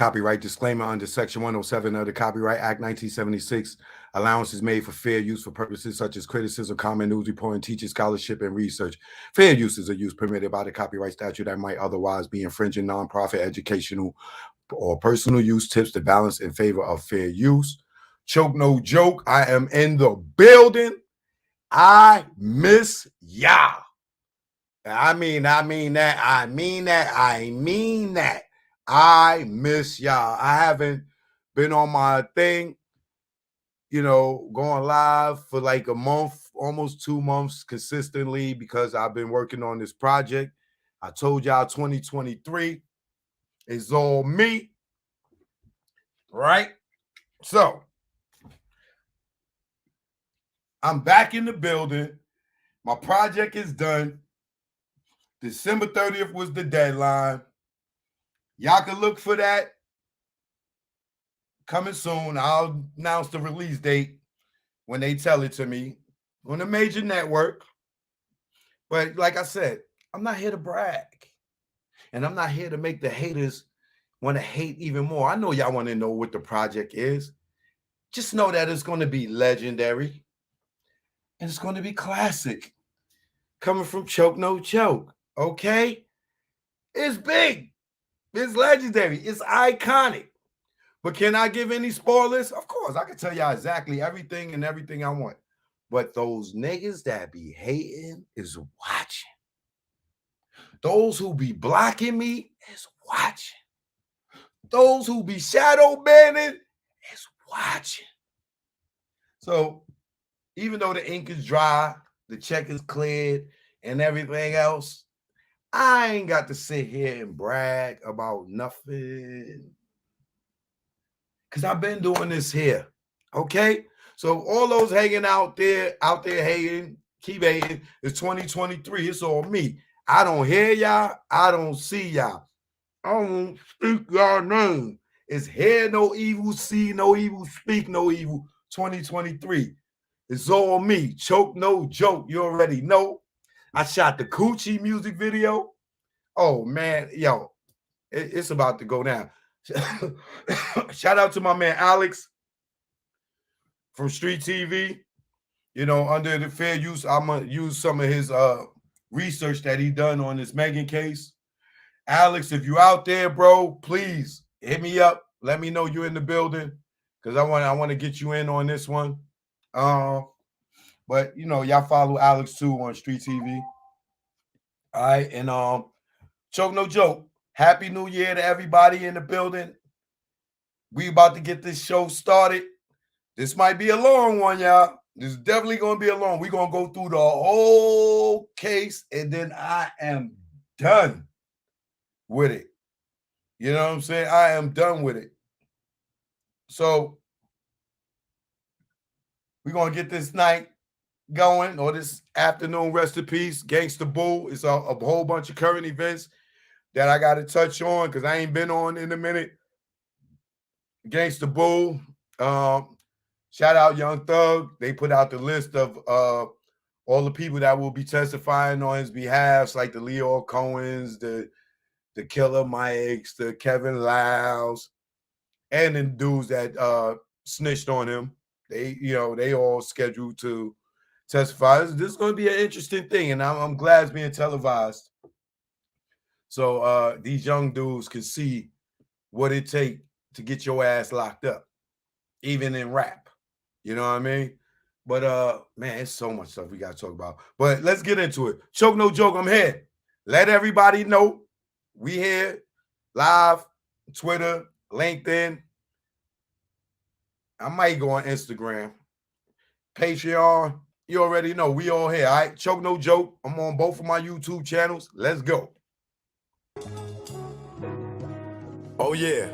Copyright disclaimer under Section 107 of the Copyright Act 1976. Allowance is made for fair use for purposes such as criticism, comment, news reporting, teaching, scholarship, and research. Fair uses are use permitted by the copyright statute that might otherwise be infringing nonprofit, educational, or personal use. Tips to balance in favor of fair use. Choke no joke. I am in the building. I miss y'all. I mean that. I miss y'all. I haven't been on my thing, going live for like a month, almost 2 months consistently because I've been working on this project. I told y'all 2023 is all me, right? So I'm back in the building. My project is done. December 30th was the deadline. Y'all can look for that coming soon. I'll announce the release date when they tell it to me on a major network. But like I said, I'm not here to brag. And I'm not here to make the haters want to hate even more. I know y'all want to know what the project is. Just know that it's going to be legendary. And it's going to be classic. Coming from Choke No Joke. Okay? It's big. It's legendary. It's iconic. But can I give any spoilers? Of course, I can tell y'all exactly everything I want. But those niggas that be hating is watching. Those who be blocking me is watching. Those who be shadow banning is watching. So even though the ink is dry, the check is cleared, and everything else, I ain't got to sit here and brag about nothing. Because I've been doing this here. Okay? So all those hanging out there hating, keep hating, it's 2023. It's all me. I don't hear y'all. I don't see y'all. I don't speak y'all name. It's hear no evil, see no evil, speak no evil. 2023. It's all me. Choke no joke. You already know. I shot the Coochie music video. Oh, man. Yo, it's about to go down. Shout out to my man Alex from Street TV. Under the fair use, I'm going to use some of his research that he done on this Megan case. Alex, if you out there, bro, please hit me up. Let me know you're in the building because I want to get you in on this one. But y'all follow Alex too on Street TV. All right, and Choke No Joke. Happy New Year to everybody in the building. We about to get this show started. This might be a long one, y'all. This is definitely going to be a long. We're going to go through the whole case, and then I am done with it. You know what I'm saying? I am done with it. So we're going to get this night going, or this afternoon, rest in peace, Gangsta Boo. It's a whole bunch of current events that I got to touch on because I ain't been on in a minute. Gangsta Boo. Shout out Young Thug. They put out the list of all the people that will be testifying on his behalf, like the Leo Cohens, the Killer Mikes, the Kevin Lyles, and the dudes that snitched on him. They all scheduled to testify. This is going to be an interesting thing, and I'm glad it's being televised. So these young dudes can see what it takes to get your ass locked up, even in rap. You know what I mean? But man, it's so much stuff we got to talk about. But let's get into it. Choke No Joke, I'm here. Let everybody know we here live, Twitter, LinkedIn. I might go on Instagram, Patreon. You already know we all here. All right, Choke No Joke. I'm on both of my YouTube channels. Let's go. Oh yeah.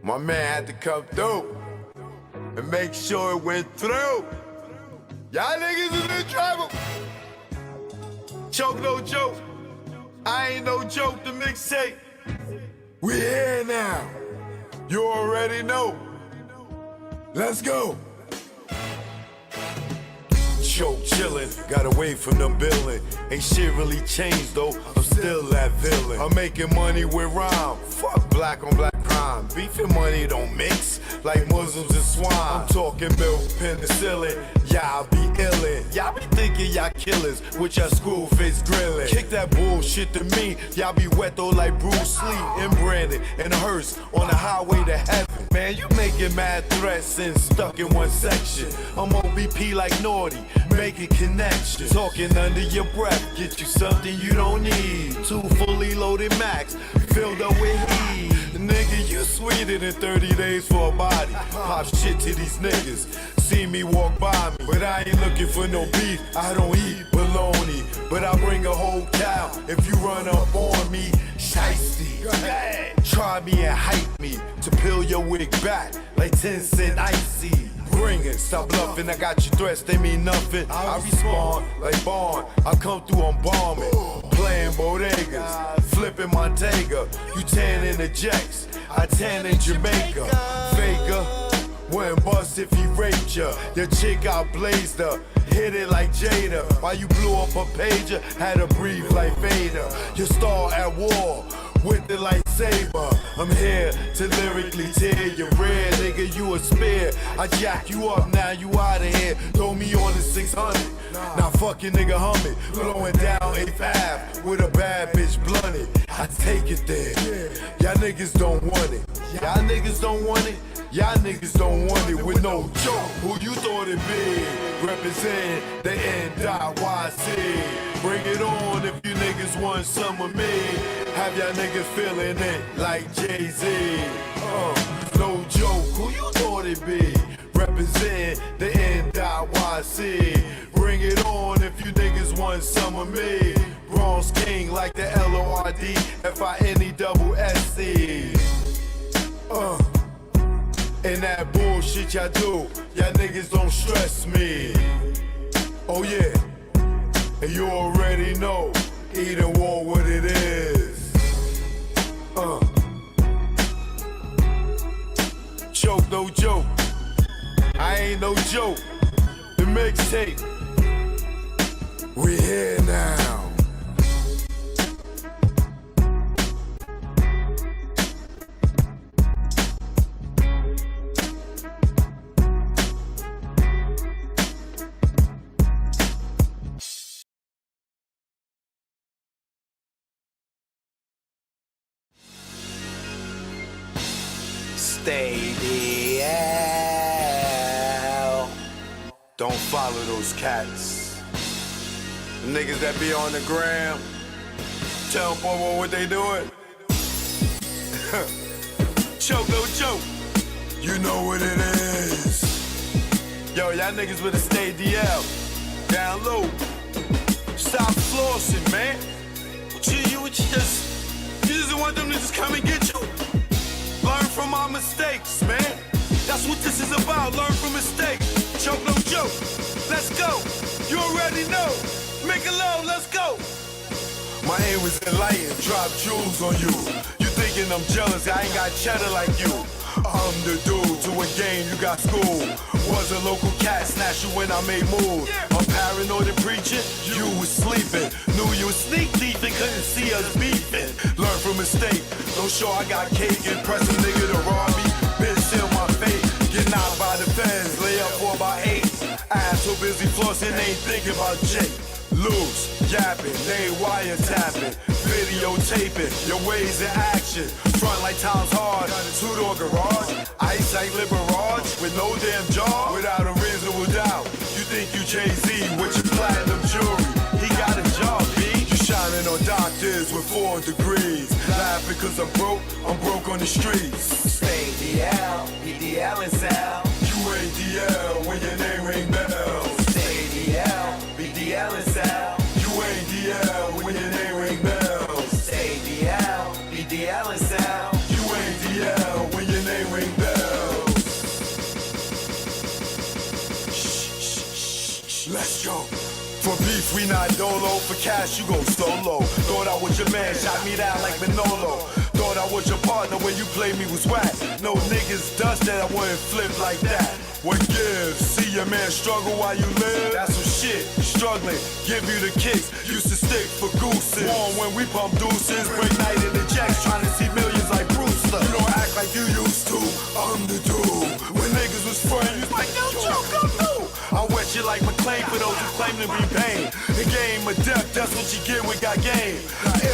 My man had to come through and make sure it went through. Y'all niggas is in trouble. Choke No Joke. I ain't no joke, the mixtape. We here now. You already know. Let's go. choke, chillin', got away from them billin'. Ain't shit really changed though, I'm still that villain. I'm making money with rhyme, fuck black on black crime. Beef and money don't mix, like Muslims and swine. I'm talking milk, penicillin, y'all be illin'. Y'all be thinking y'all killers, with your school face grillin'. Kick that bullshit to me, y'all be wet though like Bruce Lee and Brandon and Hearst on the highway to heaven. Man, you making mad threats and stuck in one section. I'm OBP like Naughty, making connections. Talking under your breath, get you something you don't need. 2 fully loaded Macs, filled up with heat. Nigga, you sweeter than 30 days for a body. Pop shit to these niggas, see me walk by me. But I ain't looking for no beef, I don't eat bologna. But I bring a whole cow if you run up on me. Shiesty, try me and hype me to peel your wig back like 10 cent icy. Bring it, stop bluffing, I got your threats, they mean nothing. I respond like Bond, I come through, I'm bombing. Playing bodegas, flipping Montega. You tan in the Jacks, I tan in Jamaica. Faker, wouldn't bust if he raped ya. Your chick out blazed her, hit it like Jada. While you blew up a pager, had to breathe like Vader. Your star at war, with the lightsaber. I'm here to lyrically tear your red, nigga, you a spear. I jack you up, now you outta here. Throw me on the 600, now fucking nigga hum it. Blowing down 8th Ave with a bad bitch blunted. I take it there, y'all niggas don't want it. Y'all niggas don't want it. Y'all niggas don't want it with no joke. Who you thought it be? Represent the NYC. Bring it on if you niggas want some of me. Have y'all niggas feeling it like Jay-Z. No joke, who you thought it be? Represent the NYC. Bring it on if you niggas want some of me. Bronx King like the LORD-FINE-SC. And that bullshit y'all do, y'all niggas don't stress me. Oh yeah, and you already know, Eden War what it is. Choke, no joke, I ain't no joke. The mixtape, we here now. Stay out. Don't follow those cats. The niggas that be on the gram. Tell Bobo what they doing. Choke, no joke. You know what it is. Yo, y'all niggas better stay DL. Down low. Stop flossing, man. You just want them to just come and get you. Learn from our mistakes, man. That's what this is about, learn from mistakes. Choke, no joke. Let's go. You already know. Make it low, let's go. My aim was enlightened, drop jewels on you. You thinking I'm jealous, I ain't got cheddar like you. I'm the dude to a game, you got school. Was a local cat, snatch you when I made moves. I'm paranoid and preaching, you was sleeping. Knew you was sneak thief and couldn't see us beefing. Learn from mistake, don't show I got cake. Impress a nigga to rob me, bitch in my face. Get knocked by the feds, lay up for about 8. Ass so busy flossing, ain't thinking about Jake. Loose, yapping, they wiretapping, videotaping, your ways in action. Front like time's hard, two-door garage, ice like Liberage, with no damn jaw, without a reasonable doubt. You think you Jay-Z with your platinum jewelry, he got a job, B. You shining on doctors with 4 degrees, laughing cause I'm broke on the streets. Stay DL, be DL and Sal. You ain't DL when your name ring bells. Stay DL, be DL and Sal. You ain't DL when your name ring bells. Stay DL, be DL and Sal. You ain't DL when your name ring bells. Shh, let's go. For beef, we not dolo. For cash, you go solo. Thought I was your man, shot me down like Manolo. Thought I was thought your partner when you played me was whack. No niggas dust that I wouldn't flip like that. What gives? See your man struggle while you live? That's some shit. Struggling, give you the kicks. Used to stick for gooses. Warm when we pump deuces. Break night in the jacks, trying to see millions like Brewster. You don't act like you used to. I'm the dude. When niggas was friends, you was like, yo, Joe, come through. I wet you like McClain for those who claim to be pain. The game of death, that's what you get when got game.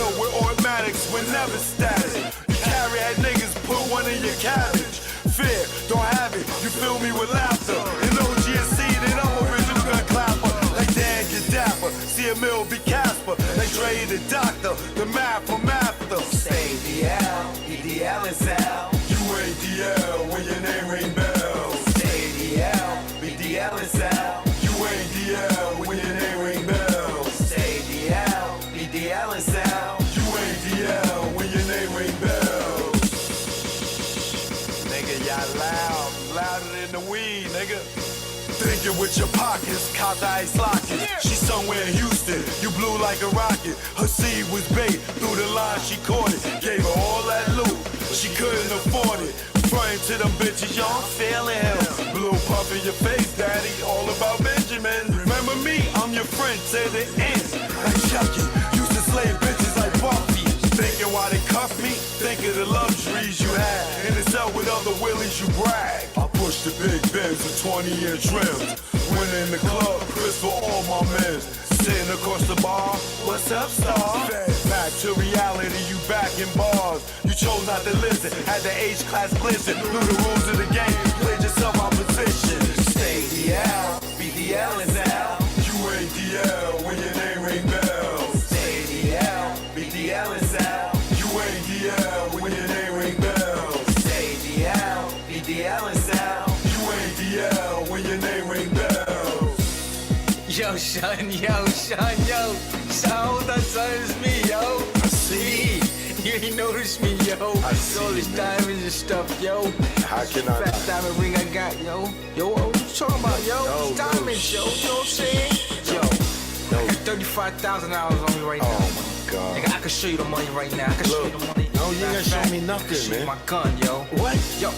Ill with automatics, we're never static. You carry that niggas, put one in your cabbage. Fear, don't have it, you fill me with laughter. In OGSC, then I'm original gun clapper. Like Dan get dapper, see a mill be Casper. Like Dre the doctor, the math from after. Say DL, EDL is L. You ADL when your name ring bells. Say DL, BDL is L. You ADL when your name ring bells. Say DL, BDL is L. You ADL when your name ring bells. Nigga, y'all loud, louder than the weed, nigga. Thinking with your pockets, caught the ice locket. She somewhere in Houston, you blew like a rocket. Her seed was bait, through the line she caught it. Gave her all that loot, she couldn't afford it. Frontin' to them bitches, y'all feeling him. Blue puff in your face, daddy, all about Benjamin. Remember me, I'm your friend to the end. Like Chucky, used to slay bitches like Buffy. Thinking why they cuff me, think of the luxuries you had. In the cell with other willies, you brag. I push the big Benz with 20-inch rims. When in the club, Chris for all my men. Sitting across the bar, what's up, star? Back to reality, you back in bars. You chose not to listen, had the H-class glisten. Knew the rules of the game, played yourself out position. Say DL, BDL is L. You ADL when your name ring bells. Say DL, BDL is L. You ADL when your name ring bells. Say DL, BDL is L. You ADL when your name ring bells. Yo, son, yo. So that son is me, yo. I see. You ain't noticed me, yo. I see, all this man. diamonds and stuff, yo. How can I? Fat diamond ring I got, yo. Yo, what you talking about, yo? No, These diamonds, yo. You know what I'm saying? Yo, I got $35,000 on me right now. Oh my God. Nigga, I can show you the money right now. I can show you the money. No, you ain't gonna show me I nothing, can show you man. my gun, yo. What? Yo,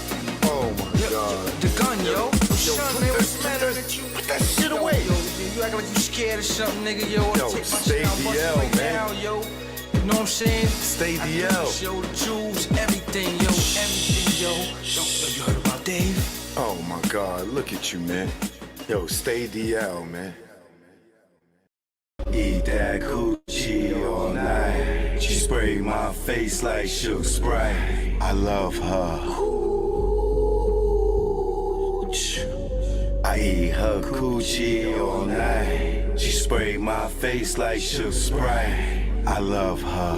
Oh my yo, God. the gun, yo. Son, man, what's the matter that, with you? put that shit Yo, away. yo, you acting like you scared or something, nigga, yo. I'll Yo, take my stay shit out, bust it DL, right man. now, yo. You know what I'm saying? Stay I do DL. this, yo, the jewels, everything, yo, yo. Yo, you heard about Dave? Oh my God, look at you, man. Yo, stay DL, man. Eat that coochie all night. She sprayed my face like Shook Sprite. I love her. I eat her coochie all night. She sprayed my face like Shook Sprite. I love her.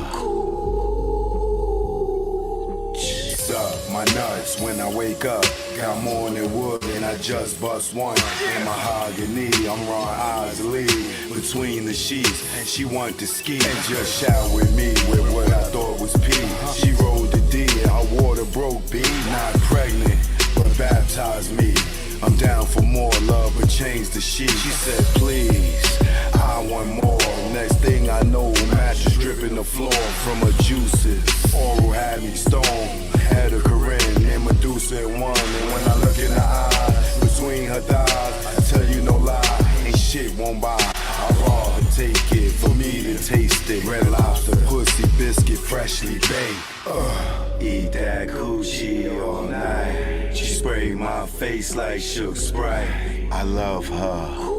Suck my nuts when I wake up. Got morning wood and I just bust one. In mahogany, I'm Ron Isley. Between the sheets, she want to ski and just shout with me with what I thought was pee. She rolled the D, her water broke B. Not pregnant, but baptized me. I'm down for more love, but change the sheet. She said, please, I want more. Next thing I know, mattress dripping the floor from her juices. Oral had me stoned. Had a Corinne and Medusa in one. And when I look in her eyes, between her thighs, I tell you no lie, ain't shit won't buy. I'd rather take it for me to taste it. Red Lobster, pussy, biscuit, freshly baked. Eat that coochie all night. She sprayed my face like Shook Sprite. I love her.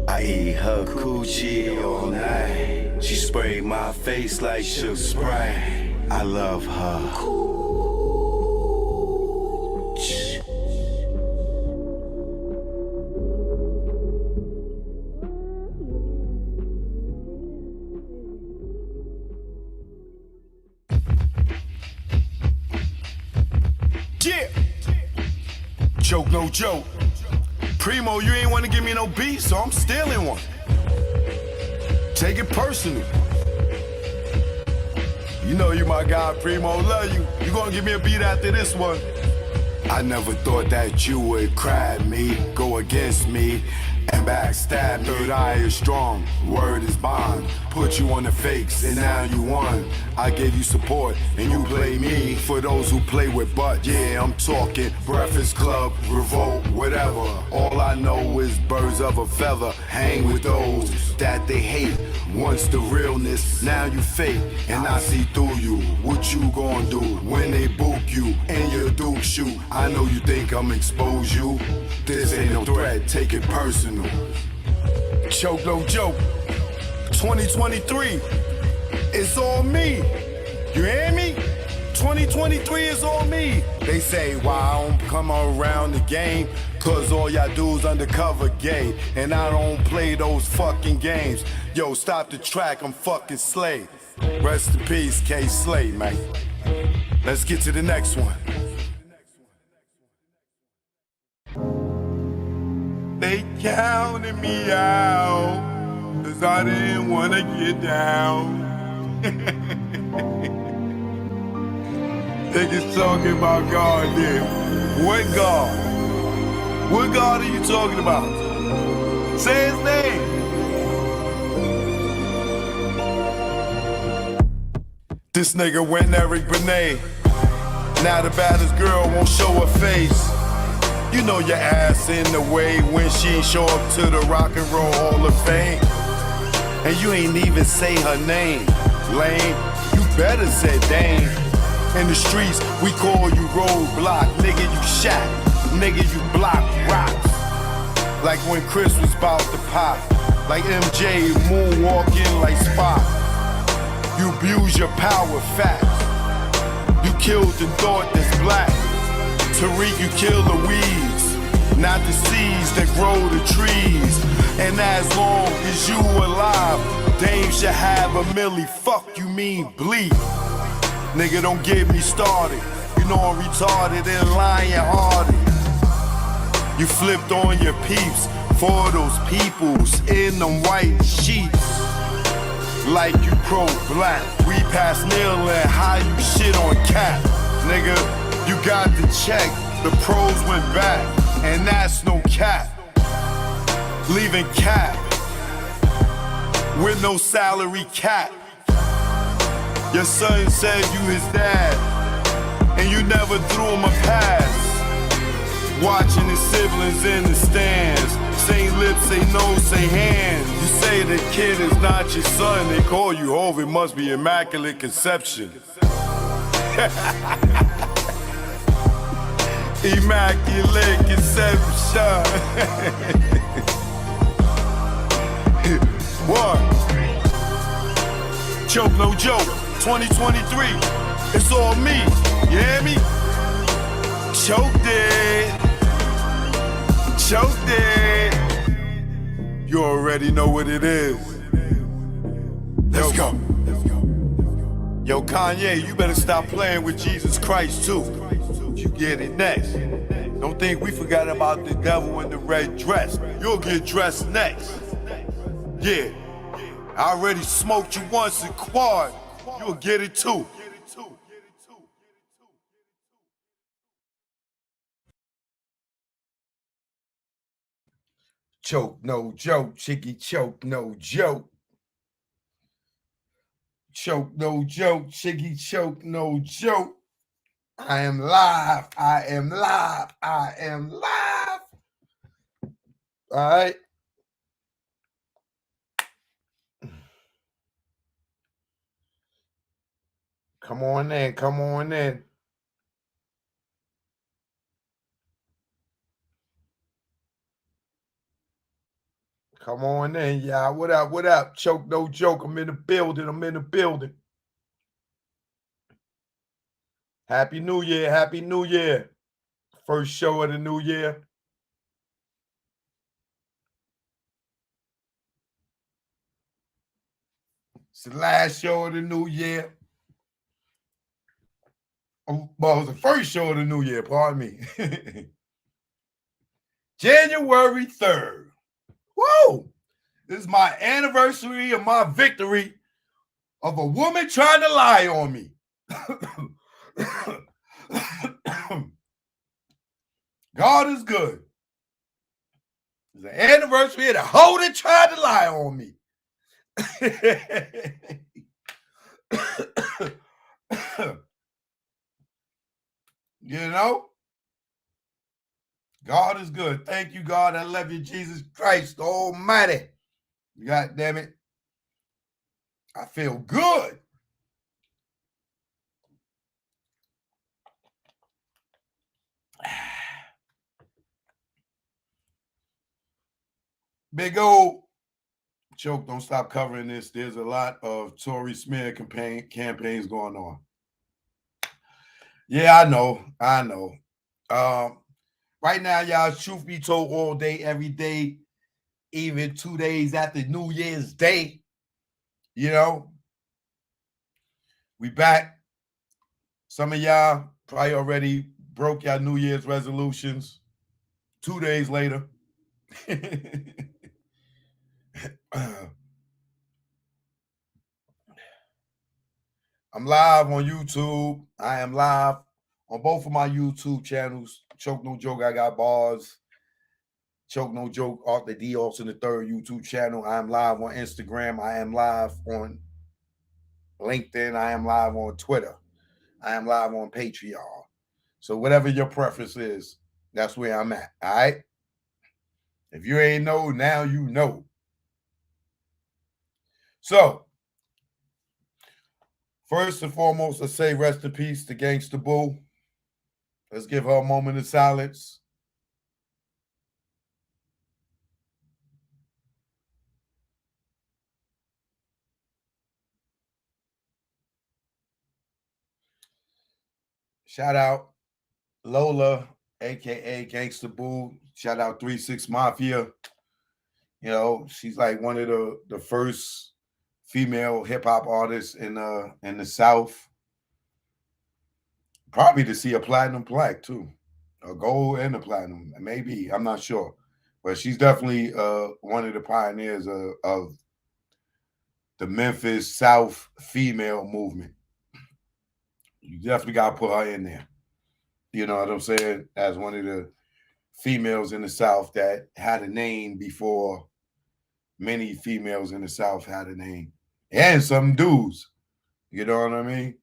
I eat her coochie all night. She sprayed my face like Shook Sprite. I love her. Yeah. Joke, no joke. Primo, you ain't want to give me no beat, so I'm stealing one. Take it personal. You know you my guy, Primo, love you. You gonna give me a beat after this one. I never thought that you would cry at me, go against me. and backstab. Third eye is strong, word is bond. Put you on the fakes and now you won. I gave you support and you play me. For those who play with butt, yeah, I'm talking Breakfast Club, Revolt, whatever. All I know is birds of a feather. Hang with those that they hate. Once the realness, now you fake. And I see through you. What you gonna do when they book you and your Duke shoot? I know you think I'm expose you. This ain't no threat, take it personal. Choke no joke. 2023, it's all me. You hear me? 2023 is all me. They say why I don't come around the game, cause all y'all dudes undercover gay. And I don't play those fucking games. Yo, stop the track, I'm fucking Slay. Rest in peace, K Slay, man. Let's get to the next one. They counted me out, cause I didn't wanna get down. Niggas talking about God there. What God? What God are you talking about? Say his name. This nigga went Eric Benet. Now the baddest girl won't show her face. You know your ass in the way when she show up to the Rock and Roll Hall of Fame. And you ain't even say her name. Lame, you better say Dame. In the streets, we call you roadblock. Nigga, you shot. Nigga, you block rocks. Like when Chris was about to pop. Like MJ moonwalking like Spock. You abuse your power fast. You killed the thought that's black. Tariq, you kill the weeds, not the seeds that grow the trees. And as long as you alive, Dame should have a milli. Fuck you mean bleed. Nigga, don't get me started. You know I'm retarded and lion-hearted. You flipped on your peeps for those peoples in them white sheets. Like you pro-black. We past kneeling, how you shit on cap. Nigga, you got the check, the pros went back, and that's no cap. Leaving cap with no salary cap. Your son said you his dad, and you never threw him a pass. Watching his siblings in the stands, say lips, say no, say hands. You say the kid is not your son, they call you Hov, it must be immaculate conception. Immaculate conception. What? Choke no joke, 2023, it's all me, you hear me? Choked it, choked it. You already know what it is. Let's go. Yo, Kanye, you better stop playing with Jesus Christ too. You get it next. Don't think we forgot about the devil in the red dress. You'll get dressed next. Yeah, I already smoked you once in quad. You'll get it too. Choke no joke, Chicky choke no joke. Choke no joke, Chicky choke no joke. I am live, I am live, I am live. All right. Come on in, come on in. Come on in, y'all. What up, what up? Choke no joke, I'm in the building, I'm in the building. Happy New Year, Happy New Year. First show of the new year. It's the last show of the new year. Well, it was the first show of the new year, pardon me. January 3rd. Woo! This is my anniversary of my victory of a woman trying to lie on me. God is good. It's the anniversary of the hoe that tried to lie on me. You know? God is good. Thank you, God. I love you, Jesus Christ Almighty. God damn it. I feel good. Big old Choke, don't stop covering this. There's a lot of Tory smear campaigns going on. Yeah, I know. Right now, y'all, truth be told, all day, every day, even 2 days after New Year's Day, you know, we back. Some of y'all probably already broke your New Year's resolutions 2 days later. I'm live on YouTube. I am live on both of my YouTube channels. Choke No Joke, I got bars. Choke No Joke, Art the D, also in the third YouTube channel. I am live on Instagram. I am live on LinkedIn. I am live on Twitter. I am live on Patreon. So whatever your preference is, that's where I'm at. All right. If you ain't know, now you know. So, first and foremost, let's say rest in peace to Gangsta Boo. Let's give her a moment of silence. Shout out Lola, aka Gangsta Boo. Shout out 3-6 Mafia. You know, she's like one of the first female hip hop artists in the South. Probably to see a platinum plaque too, a gold and a platinum, maybe. I'm not sure, but she's definitely one of the pioneers of the Memphis South female movement. You definitely got to put her in there. You know what I'm saying? As one of the females in the South that had a name before many females in the South had a name, and some dudes. You know what I mean?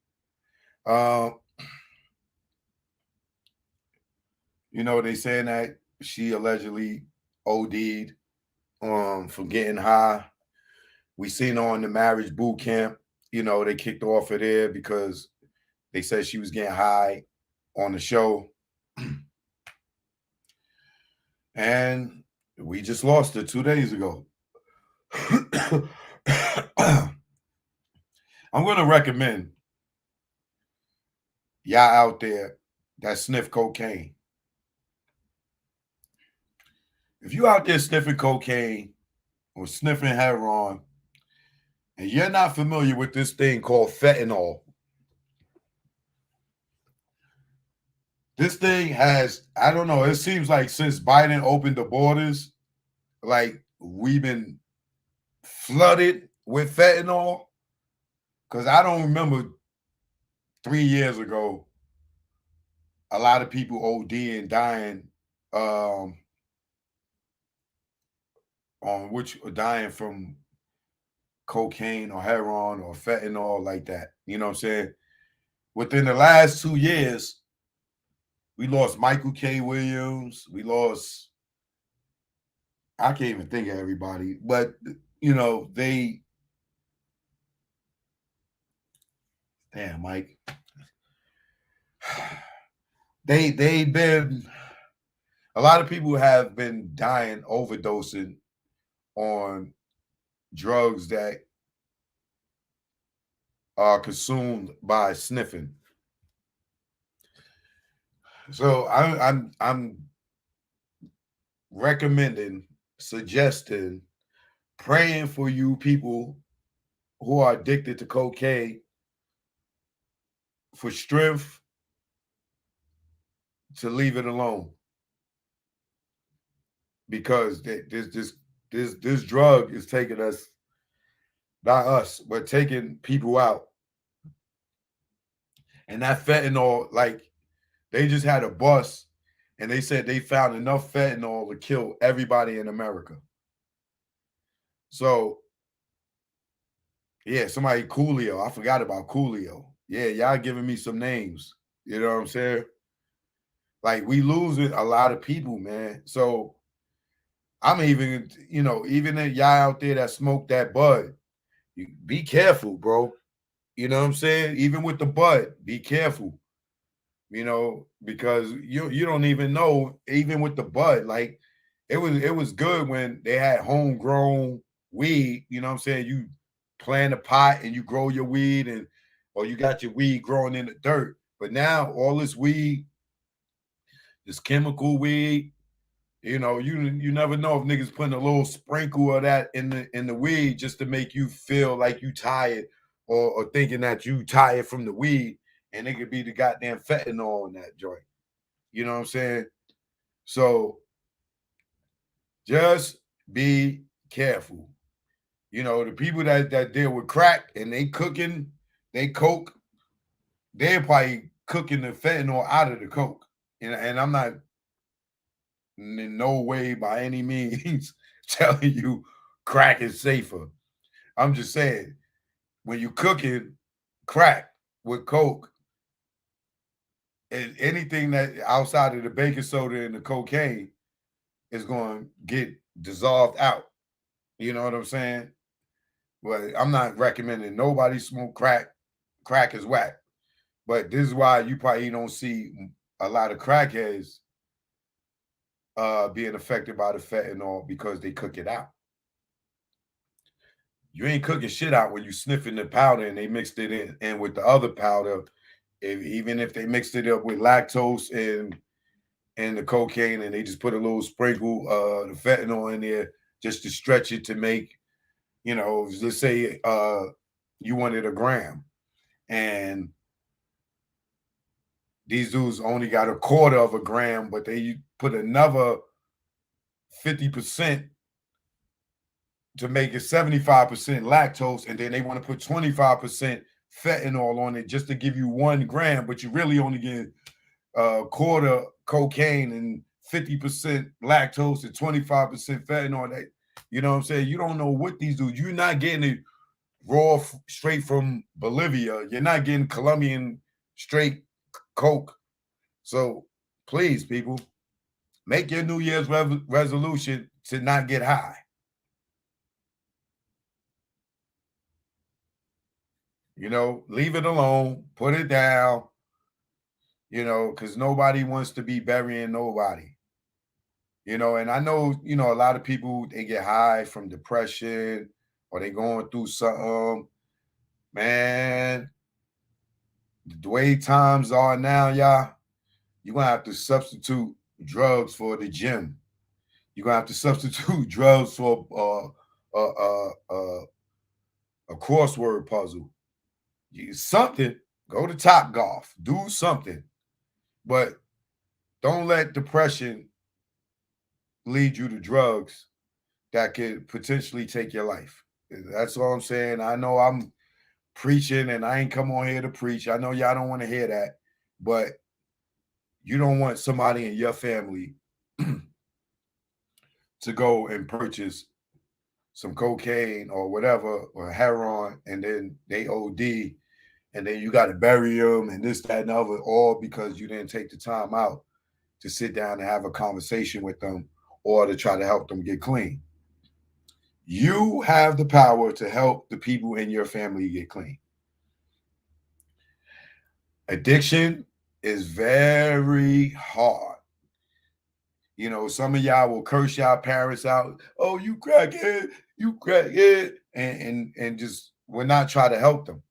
You know, they saying that she allegedly OD'd from getting high. We seen her on the marriage boot camp. You know, they kicked her off of there because they said she was getting high on the show. And we just lost her 2 days ago. I'm going to recommend y'all out there that sniff cocaine. If you out there sniffing cocaine or sniffing heroin, and you're not familiar with this thing called fentanyl, this thing has, I don't know, it seems like since Biden opened the borders, like we've been flooded with fentanyl. Because I don't remember 3 years ago, a lot of people ODing, dying dying from cocaine or heroin or fentanyl like that. You know what I'm saying? Within the last 2 years, we lost Michael K. Williams. We lost, I can't even think of everybody, but you know, damn, Mike. They've been, a lot of people have been dying, overdosing on drugs that are consumed by sniffing. So I'm recommending, suggesting, praying for you people who are addicted to cocaine for strength to leave it alone, because this drug is taking us, not us, but taking people out. And that fentanyl, like, they just had a bus and they said they found enough fentanyl to kill everybody in America. So, yeah, somebody Coolio. I forgot about Coolio. Yeah, y'all giving me some names. You know what I'm saying? Like, we losing a lot of people, man. So I'm even, even the y'all out there that smoke that bud, you be careful, bro. You know what I'm saying? Even with the bud, be careful. Because you don't even know, even with the bud, like it was good when they had homegrown weed, you know what I'm saying? You plant a pot and you grow your weed or you got your weed growing in the dirt. But now all this weed, this chemical weed, you never know if niggas putting a little sprinkle of that in the weed just to make you feel like you tired or thinking that you tired from the weed, and it could be the goddamn fentanyl in that joint. You know what I'm saying? So just be careful. The people that deal with crack and they cooking, they coke, they're probably cooking the fentanyl out of the coke. And I'm not in no way by any means telling you crack is safer. I'm just saying when you cooking crack with coke, and anything that outside of the baking soda and the cocaine is going to get dissolved out. You know what I'm saying? But I'm not recommending nobody smoke crack. Crack is whack. But this is why you probably don't see a lot of crackheads being affected by the fentanyl because they cook it out. You ain't cooking shit out when you sniffing the powder and they mixed it in with the other powder. Even if they mixed it up with lactose and the cocaine and they just put a little sprinkle the fentanyl in there just to stretch it to make, let's say you wanted a gram and these dudes only got a quarter of a gram, but they put another 50% to make it 75% lactose, and then they want to put 25% fentanyl on it just to give you 1 gram, but you really only get a quarter cocaine and 50% lactose and 25% fentanyl. That, you know what I'm saying? You don't know what these do. You're not getting it raw straight from Bolivia. You're not getting Colombian straight coke. So please, people, make your New Year's resolution to not get high. Leave it alone, put it down, because nobody wants to be burying nobody. And I know, a lot of people, they get high from depression or they going through something. Man, the way times are now, y'all, you're going to have to substitute drugs for the gym. You're going to have to substitute drugs for a crossword puzzle. Something, go to Top Golf, do something. But don't let depression lead you to drugs that could potentially take your life. That's all I'm saying. I know I'm preaching and I ain't come on here to preach. I know y'all don't want to hear that, but you don't want somebody in your family to go and purchase some cocaine or whatever or heroin and then they OD and then you got to bury them and this, that, and the other, all because you didn't take the time out to sit down and have a conversation with them or to try to help them get clean. You have the power to help the people in your family get clean. Addiction is very hard. Some of y'all will curse y'all parents out. Oh, you crackhead, and just will not try to help them.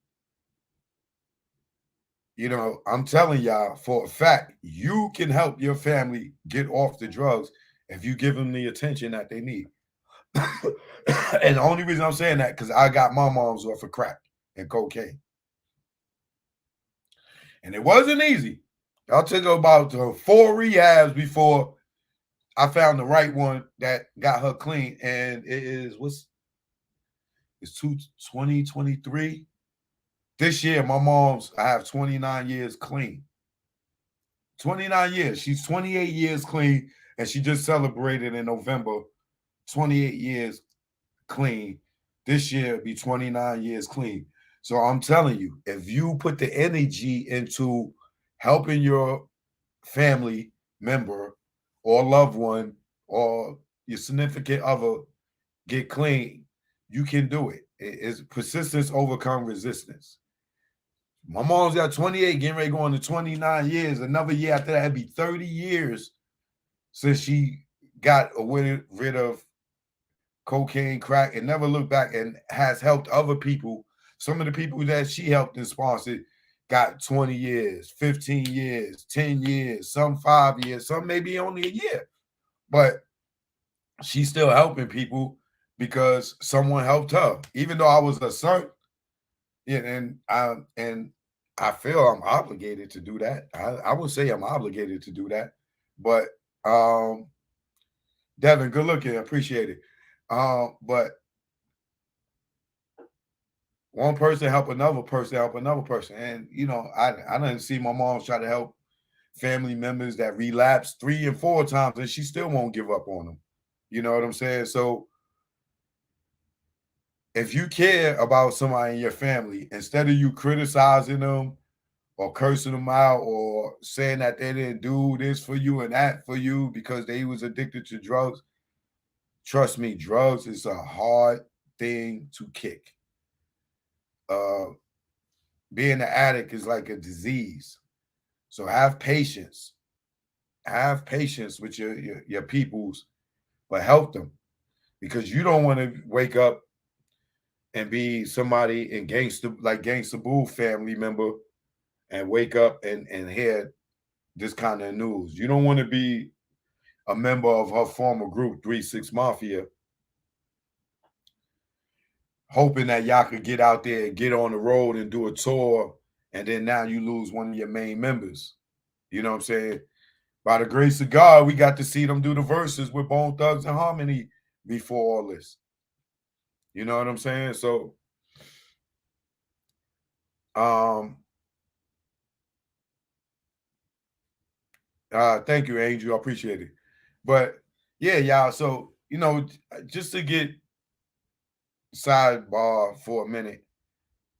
I'm telling y'all for a fact, you can help your family get off the drugs if you give them the attention that they need. And the only reason I'm saying that because I got my moms off of crack and cocaine. And it wasn't easy. I took about 4 rehabs before I found the right one that got her clean. And it's 2023. This year, I have 29 years clean. 29 years. She's 28 years clean, and she just celebrated in November 28 years clean. This year it'll be 29 years clean. So I'm telling you, if you put the energy into helping your family member or loved one or your significant other get clean, you can do it. It's persistence overcome resistance. My mom's got 28, getting ready to go on to 29 years. Another year after that, it'd be 30 years since she got rid of cocaine, crack, and never looked back, and has helped other people. Some of the people that she helped and sponsored got 20 years, 15 years, 10 years, some 5 years, some maybe only a year. But she's still helping people because someone helped her. Even though I was a son, yeah, and I feel I'm obligated to do that. I would say I'm obligated to do that. But Devin, good looking, appreciate it. But one person help another person. And I didn't see my mom try to help family members that relapse 3 and 4 times, and she still won't give up on them. You know what I'm saying? So if you care about somebody in your family, instead of you criticizing them or cursing them out or saying that they didn't do this for you and that for you because they was addicted to drugs, trust me, drugs is a hard thing to kick. Being an addict is like a disease. So have patience. Have patience with your peoples, but help them, because you don't want to wake up and be somebody in Gangsta Boo family member and wake up and hear this kind of news. You don't want to be a member of her former group, 3-6 Mafia, hoping that y'all could get out there and get on the road and do a tour, and then now you lose one of your main members. You know what I'm saying? By the grace of God, we got to see them do the verses with Bone Thugs and Harmony before all this. You know what I'm saying? So, thank you, Angel. I appreciate it. But yeah, y'all. So, just to get sidebar for a minute,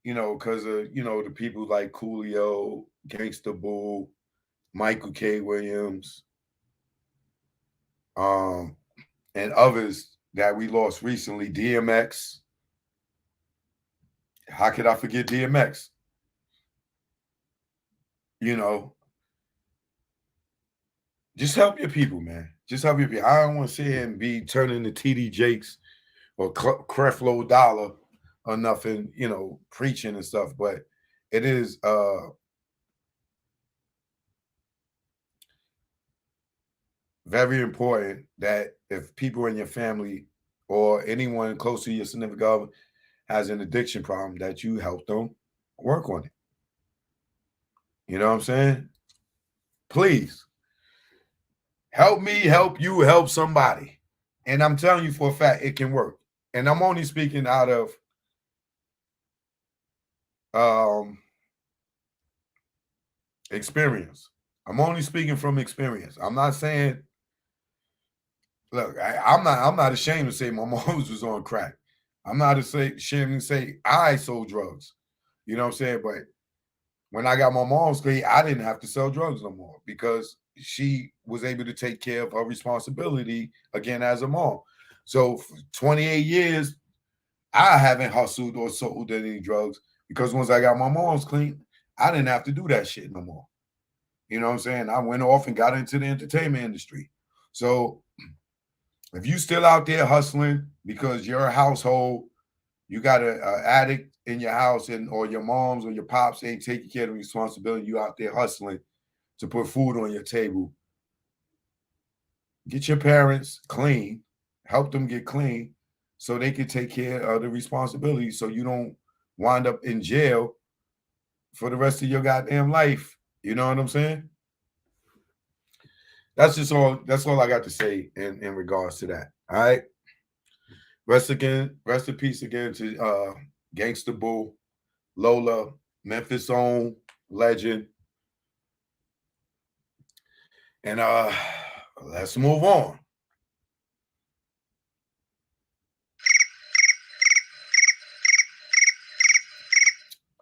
because of, the people like Coolio, Gangsta Boo, Michael K. Williams, and others that we lost recently, DMX. How could I forget DMX? Just help your people, man. Just help your people. I don't want to sit here and be turning to TD Jakes or Creflo Dollar or nothing, preaching and stuff. But it is very important that if people in your family or anyone close to your significant other has an addiction problem, that you help them work on it. You know what I'm saying? Please help me, help you, help somebody. And I'm telling you for a fact, it can work. And I'm only speaking out of experience. I'm only speaking from experience. I'm not saying, look, I'm not ashamed to say my mom was on crack. I'm not ashamed to say I sold drugs. You know what I'm saying? But when I got my mom's clean, I didn't have to sell drugs no more because she was able to take care of her responsibility again as a mom. So for 28 years, I haven't hustled or sold any drugs because once I got my mom's clean, I didn't have to do that shit no more. You know what I'm saying? I went off and got into the entertainment industry. So if you still out there hustling because your household, you got an addict in your house, or your moms or your pops ain't taking care of the responsibility, you out there hustling to put food on your table, get your parents clean, help them get clean so they can take care of the responsibility so you don't wind up in jail for the rest of your goddamn life. You know what I'm saying? That's all I got to say in regards to that. All right. Rest in peace again to Gangsta Boo, Lola, Memphis own legend. And let's move on.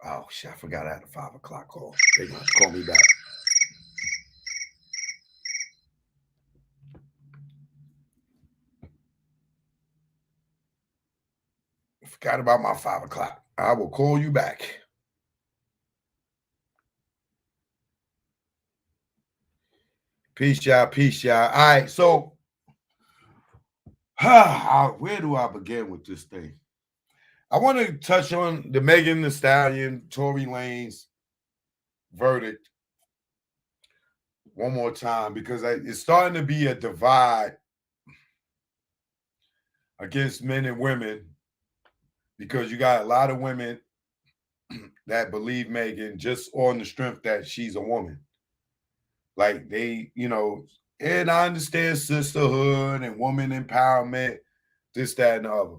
Oh shit, I forgot I had a 5 o'clock call. They're gonna call me back. Forgot about my 5 o'clock. I will call you back. Peace, y'all. Peace, y'all. All right, so where do I begin with this thing? I want to touch on the Megan Thee Stallion, Tory Lanez verdict one more time because it's starting to be a divide against men and women because you got a lot of women that believe Megan just on the strength that she's a woman. Like they, and I understand sisterhood and woman empowerment, this, that, and the other.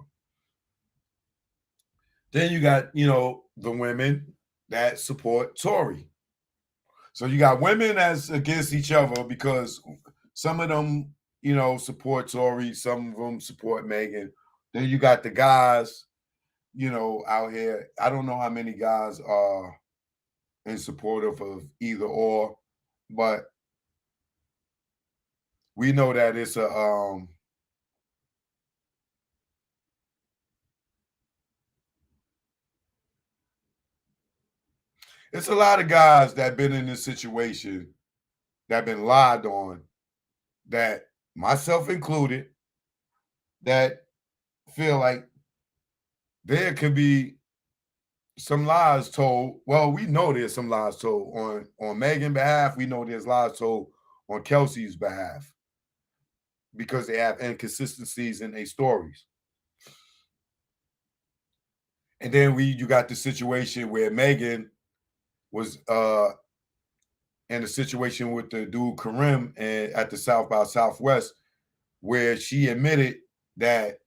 Then you got, the women that support Tory. So you got women that's against each other because some of them, support Tory, some of them support Megan. Then you got the guys, out here. I don't know how many guys are in support of either or, but we know that it's it's a lot of guys that been in this situation that been lied on, that myself included, that feel like there could be some lies told. Well, we know there's some lies told on Megan's behalf. We know there's lies told on Kelsey's behalf because they have inconsistencies in their stories. And then you got the situation where Megan was in a situation with the dude Karim at the South by Southwest, where she admitted that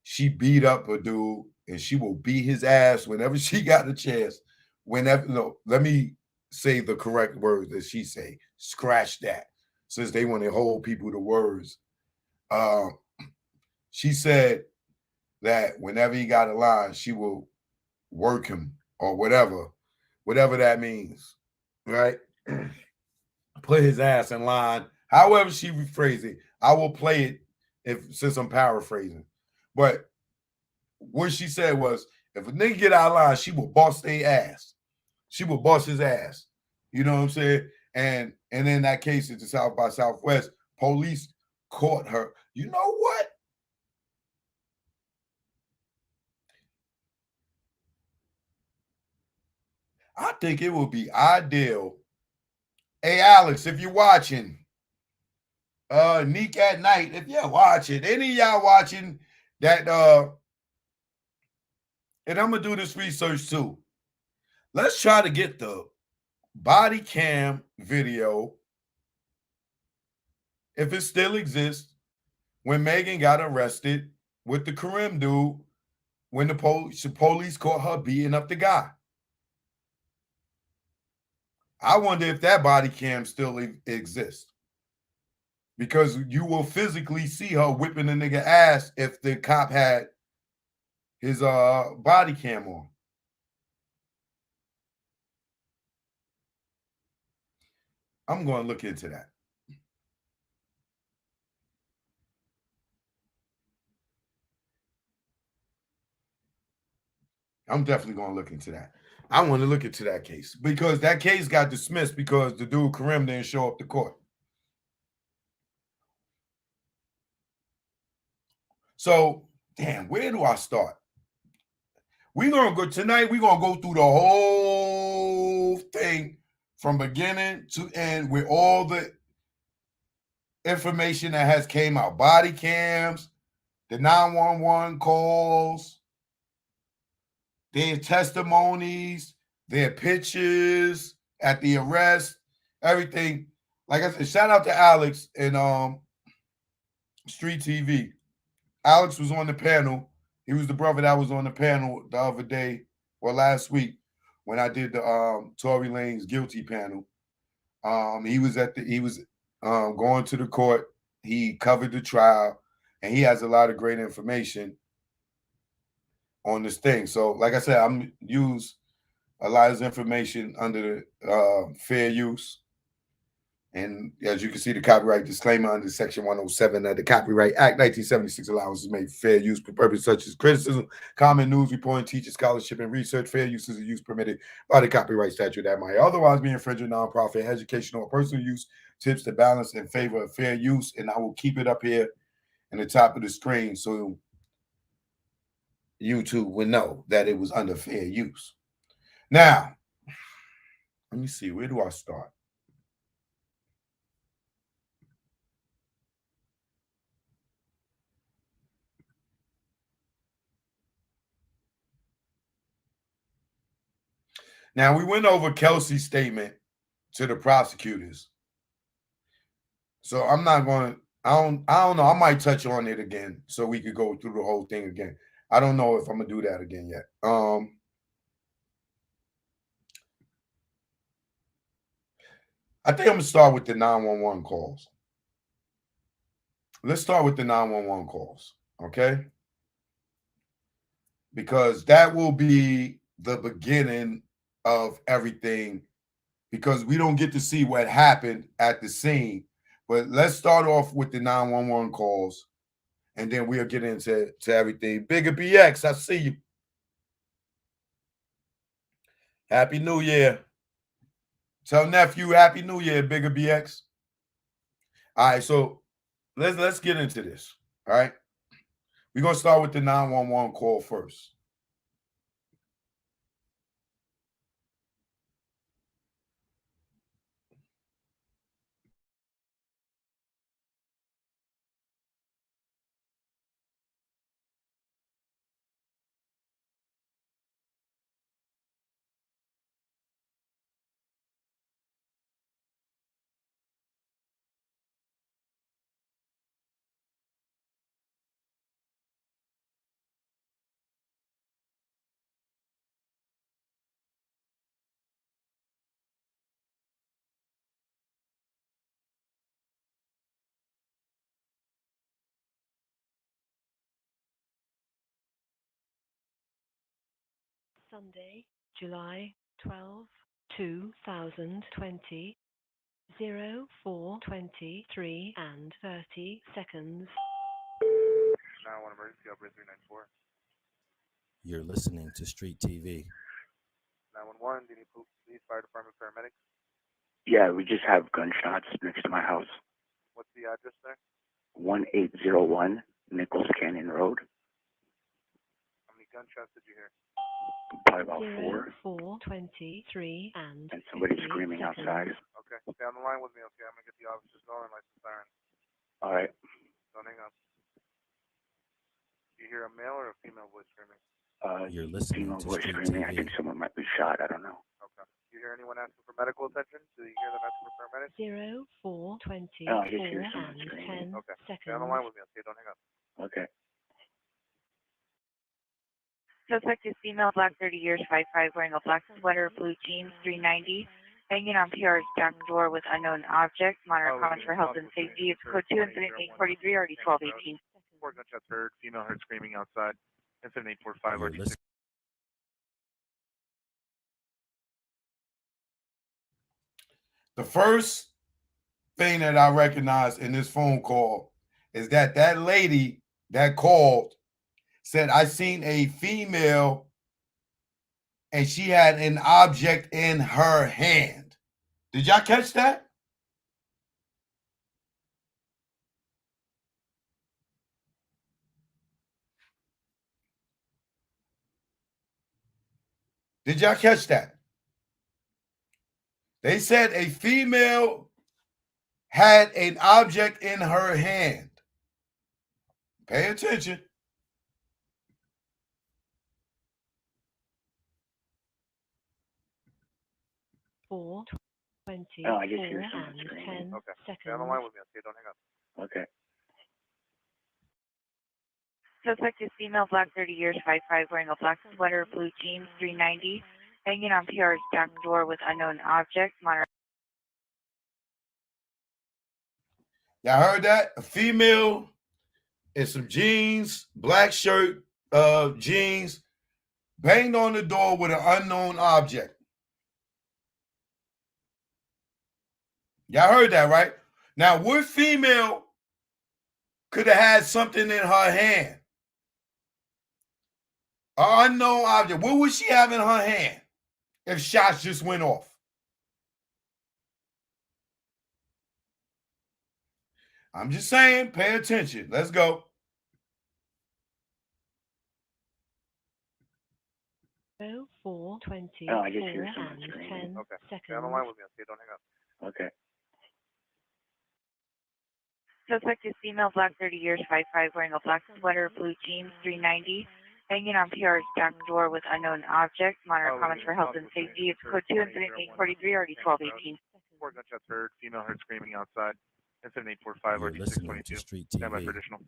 she beat up a dude and she will beat his ass whenever she got a chance. Let me say the correct words that she say. Scratch that, since they want to hold people to words. She said that whenever he got a line, she will work him or whatever that means, right? Put his ass in line. However she rephrased it, I will play it since I'm paraphrasing. But what she said was, if a nigga get out of line, she will bust their ass. She will bust his ass. You know what I'm saying? And in that case, at the South by Southwest, police caught her. You know what? I think it would be ideal. Hey, Alex, if you're watching, Neek at Night, if you're watching, any of y'all watching that, and I'm going to do this research too. Let's try to get the body cam video, if it still exists, when Megan got arrested with the Karim dude, when the police caught her beating up the guy. I wonder if that body cam still exists. Because you will physically see her whipping the nigga ass if the cop had his body cam on. I'm going to look into that. I'm definitely going to look into that. I want to look into that case because that case got dismissed because the dude Karim didn't show up to court. So, damn, where do I start? We're going to go tonight. We're going to go through the whole thing from beginning to end with all the information that has came out. Body cams, the 911 calls, their testimonies, their pictures at the arrest, everything. Like I said, shout out to Alex and Street TV. Alex was on the panel. He was the brother that was on the panel the other day or last week when I did the Tory Lanez guilty panel. He was going to the court. He covered the trial, and he has a lot of great information on this thing. So, like I said, I'm use a lot of his information under the fair use. And as you can see, the copyright disclaimer under Section 107 of the Copyright Act 1976 allows made fair use for purposes such as criticism, comment, news reporting, teaching, scholarship, and research. Fair use is a use permitted by the copyright statute that might otherwise be infringing nonprofit, educational, or personal use. Tips to balance in favor of fair use, and I will keep it up here in the top of the screen so YouTube would know that it was under fair use. Now, let me see, where do I start? Now, we went over Kelsey's statement to the prosecutors. So I'm not going to, I don't know. I might touch on it again so we could go through the whole thing again. I don't know if I'm going to do that again yet. I think I'm going to start with the 911 calls. Let's start with the 911 calls, okay? Because that will be the beginning of everything, because we don't get to see what happened at the scene. But let's start off with the 911 calls, and then we'll get into everything. Bigger BX, I see you. Happy New Year. Tell nephew Happy New Year, Bigger BX. All right, so let's get into this. All right. We're gonna start with the 911 call first. Sunday, July 12, 2020, 04:23 and 30 seconds. 911 emergency, operator 394. You're listening to Street TV. 911, do you need police, fire department, paramedics? Yeah, we just have gunshots next to my house. What's the address there? 1801 Nichols Canyon Road. How many gunshots did you hear? Probably about 04:23 and somebody 50 screaming seconds. outside. Okay, stay on the line with me, okay? I'm going to get the officers going, license siren. All right. Don't hang up. Do you hear a male or a female voice screaming? You're listening Female to voice Street screaming. TV. I think someone might be shot. I don't know. Okay. Do you hear anyone asking for medical attention? Do you hear them asking for paramedics? 04:24 Oh, I just hear someone and screaming. 10 Okay, seconds. stay on the line with me, okay? Don't hang up. Okay. Suspect is female, black, 30 years, 5'5", wearing a black sweater, blue jeans, 390, hanging on PR's back door with unknown object. Monitor comments for health and safety. It's code 2 incident 843, already 1218. 4 gunshots heard, female heard screaming outside. Incident 845, You're already listening. The first thing that I recognize in this phone call is that lady that called said, I seen a female and she had an object in her hand. Did y'all catch that? Did y'all catch that? They said a female had an object in her hand. Pay attention. Four, 24 Oh, I just hear someone and screaming. 10 Okay, seconds. stay on the line with me, okay? Don't hang up. Okay. Suspect is female, black, 30 years, 5'5", wearing a black sweater, blue jeans, 390, hanging on PR's back door with unknown object. Monitor Y'all heard that? A female in some jeans, black shirt, jeans, banged on the door with an unknown object. Y'all heard that, right? Now, what female could have had something in her hand? An unknown object. What would she have in her hand if shots just went off? I'm just saying, pay attention. Let's go. Oh, 4, 20, Oh, I just 4 hear someone and screaming. 10 Okay. Stay seconds. on the line with me. Okay, don't hang up. Okay. Suspect is female, black, 30 years, 5'5", wearing a black sweater, blue jeans, 390, banging on PR's back door with unknown object. Monitor comments for health and safety. It's code 2 incident 843, already 1218. 4 gunshots heard. Female heard screaming outside. Incident 845, You're already listening to 622. Street Stand by TV. for additional.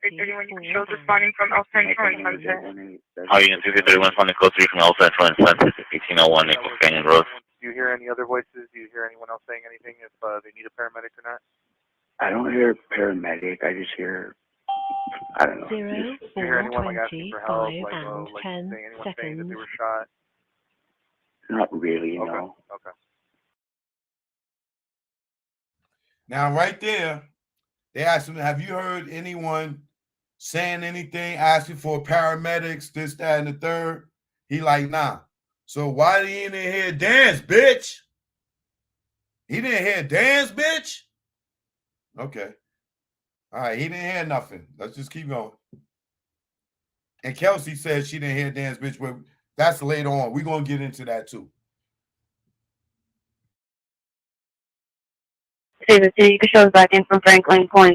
331 controls responding from El Centro and Sunset. How you in 231 from the code 3 from El Centro and Sunset, 1801 Nichols Canyon Road. Do you hear any other voices? Do you hear anyone else saying anything if they need a paramedic or not? I don't hear paramedic. I just hear, I don't know. 0, Do you 4, hear anyone like asking 20, for 5 help? and Like 10 saying anyone saying that seconds. they were shot? Not really, Okay. no. Okay. Now, right there, they asked him, have you heard anyone saying anything, asking for paramedics, this, that, and the third? He like, nah. So why did he didn't hear dance, bitch? He didn't hear dance, bitch? Okay. All right, he didn't hear nothing. Let's just keep going. And Kelsey said she didn't hear dance, bitch, but that's later on. We're going to get into that too. David, you can show us back in from Franklin Coin.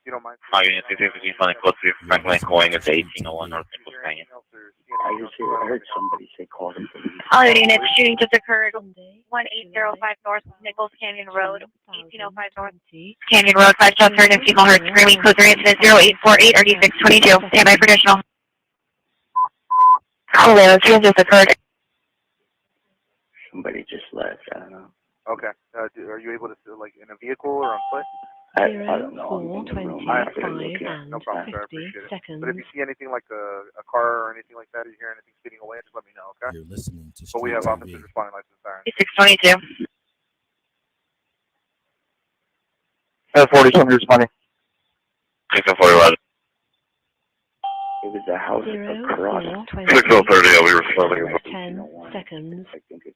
You don't mind? How you in 231 from the code 3 from Franklin Coin at 1801 North Nichols Canyon. I heard somebody say call them police. All units, shooting just occurred 1805 North Nichols Canyon Road, 1805 North Canyon Road, 5 shots heard and female heard screaming. Code 3 incident 0848 or D622. Stand by for additional. Hello, shooting just occurred. Somebody just left. I don't know. Okay. Are you able to, like, in a vehicle or on foot? I don't know. 4, 20, I 5 appreciate it. and No problem, sir. I 50 appreciate it. seconds. But if you see anything like a car or anything like that, or you hear anything speeding away, just let me know, okay? You're listening to But we Street have TV. officers responding license siren. 622. 40 somebody responding. 641. It was a house 0, across. 4, 20, 6030, yeah, we were slowly. 10 seconds. I think it's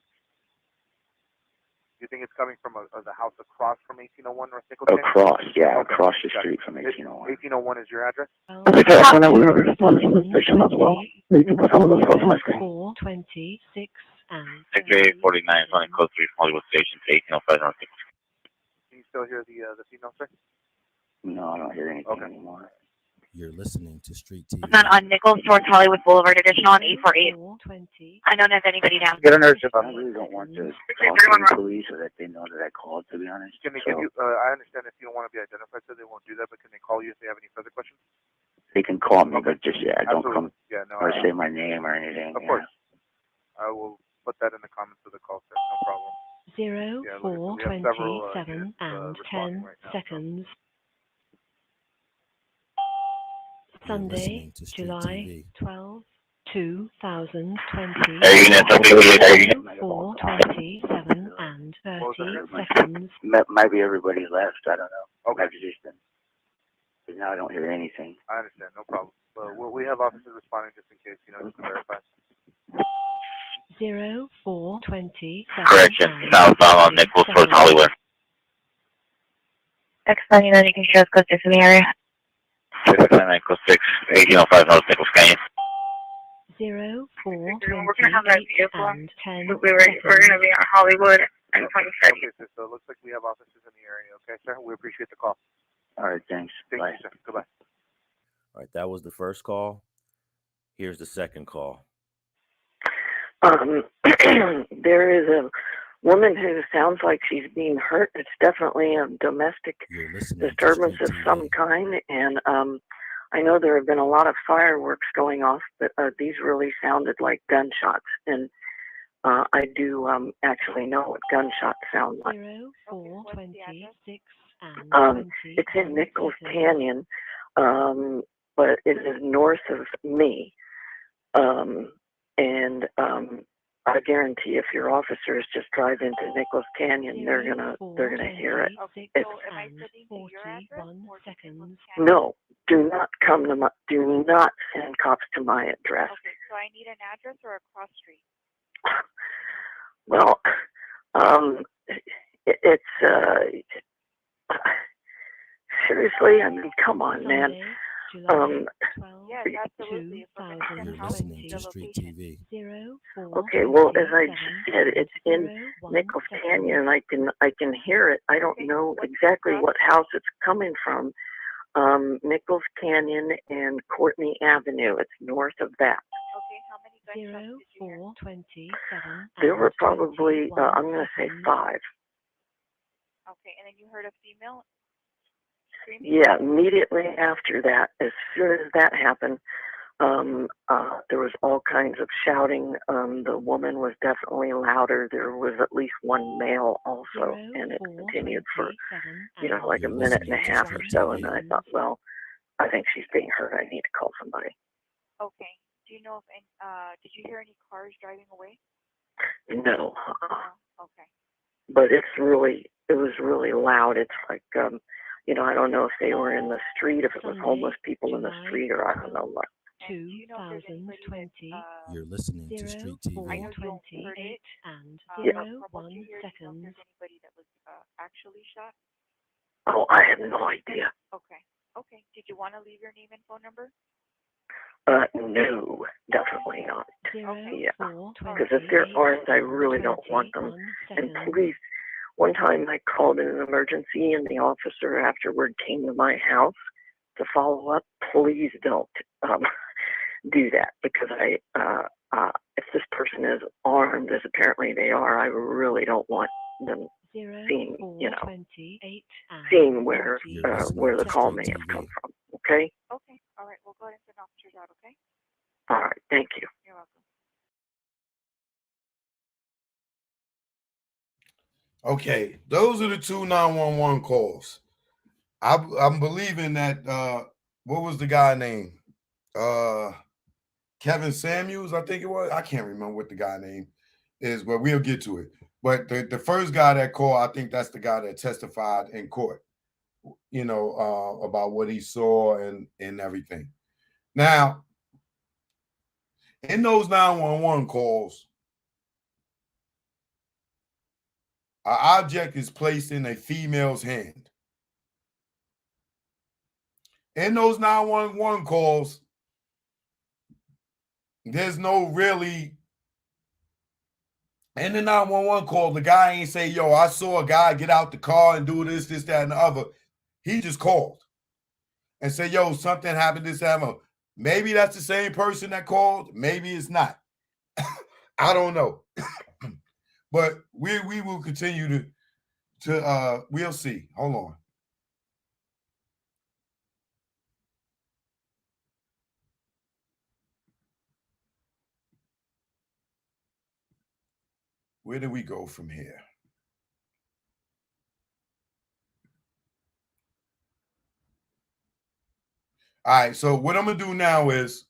Do you think it's coming from the house across from 1801 North Nichols? across, yeah, Okay. across the Gotcha. street from 1801. 1801 is your address? That's when I were responding to the station as well. Maybe put some of those photos on my screen. 4, 20, 6 and 6849 from the code 3 from Hollywood Station to 1805 North Nichols. Can you still hear the female, sir? No, I don't hear anything Okay. anymore. You're listening to Street TV. On Nichols towards Hollywood Boulevard, additional on 848. 4, 20. I don't have anybody down. Get a nurse. I really don't want to talk to the police so that they know that I called, to be honest. Can they So give you, I understand if you don't want to be identified, so they won't do that, but can they call you if they have any further questions? they can call me, Okay. but just, yeah, don't Absolutely. come Yeah, no, or say my name or anything. Of course. I will put that in the comments of the call, sir. No problem. 0, Yeah, 4, we have 20, several, 7 units, and responding 10 right now, so. seconds. You're Sunday, listening to Street July TV. 12, 2020. Air unit, air unit. 4, 20, 7 and 30 seconds. Might be everybody left. I don't know. Okay. I've just been. But now I don't hear anything. I understand. No problem. We have officers responding just in case, just to verify. 0, 4, 20, 7 Correction, and southbound on Nichols towards Hollywood. X99, you can show us code 6 in the area. 699 code 6, 1805 North Nichols Canyon. 0, 4, 20, We're going to have that vehicle. and 10 We're seconds. going to be on Hollywood and 26. Okay, sir. So it looks like we have officers in the area. Okay, sir. We appreciate the call. All right, thanks. Thank Bye. you, sir. Goodbye. All right, that was the first call. Here's the second call. There is a woman who sounds like she's being hurt. It's definitely a domestic You're listening to disturbance Street of TV. some kind, and I know there have been a lot of fireworks going off, but these really sounded like gunshots, and I do actually know what gunshots sound like. 0, 4, 20, 6 It's in Nichols Canyon, but it is north of me. I guarantee if your officers just drive into Nichols Canyon, they're gonna hear it. It's, no, do not send cops to my address. Okay, so I need an address or a cross street. Well, it's seriously, I mean, come on, man. Yes, absolutely. You're listening to Street TV. Okay, well, as I just said, it's in Nichols Canyon. I can hear it. I don't know exactly what house it's coming from. Nichols Canyon and Courtney Avenue. It's north of that. Okay, how many gunshots did you hear? There were probably, I'm going to say 5. Okay, and then you heard a female screaming? Yeah, immediately after that, as soon as that happened, there was all kinds of shouting. The woman was definitely louder. There was at least one male also, and it continued for, like a minute and a half or so. And then I thought, well, I think she's being hurt. I need to call somebody. Okay. Do you know if did you hear any cars driving away? No. Okay. But it was really loud. It's like, I don't know if they were in the street, if it was homeless people in the street, or I don't know what. 2020. You're listening to Street TV. 28 and 01 seconds. Anybody that was actually shot? Oh, I have no idea. Okay. Okay. Did you want to leave your name and phone number? No, definitely not. Okay. Yeah, because if they're armed, I really don't want them. And please, one time I called in an emergency, and the officer afterward came to my house to follow up. Please don't do that, because if this person is armed, as apparently they are, I really don't want them seeing where the call may have come from. Okay. Okay. All right. We'll go ahead and send officers out. Okay. All right. Thank you. You're welcome. Okay, those are the 2 911 calls. I'm believing that what was the guy name? Kevin Samuels, I think it was. I can't remember what the guy name is, but we'll get to it. But the first guy that called, I think that's the guy that testified in court, about what he saw and everything. Now, in those 911 calls, an object is placed in a female's hand. In those 911 calls, there's no really, in the 911 call, the guy ain't say, yo, I saw a guy get out the car and do this, that, and the other. He just called and said, yo, something happened, this, that, and the other. Maybe that's the same person that called. Maybe it's not. I don't know. But we will continue to we'll see. Hold on. Where do we go from here? All right, so what I'm going to do now is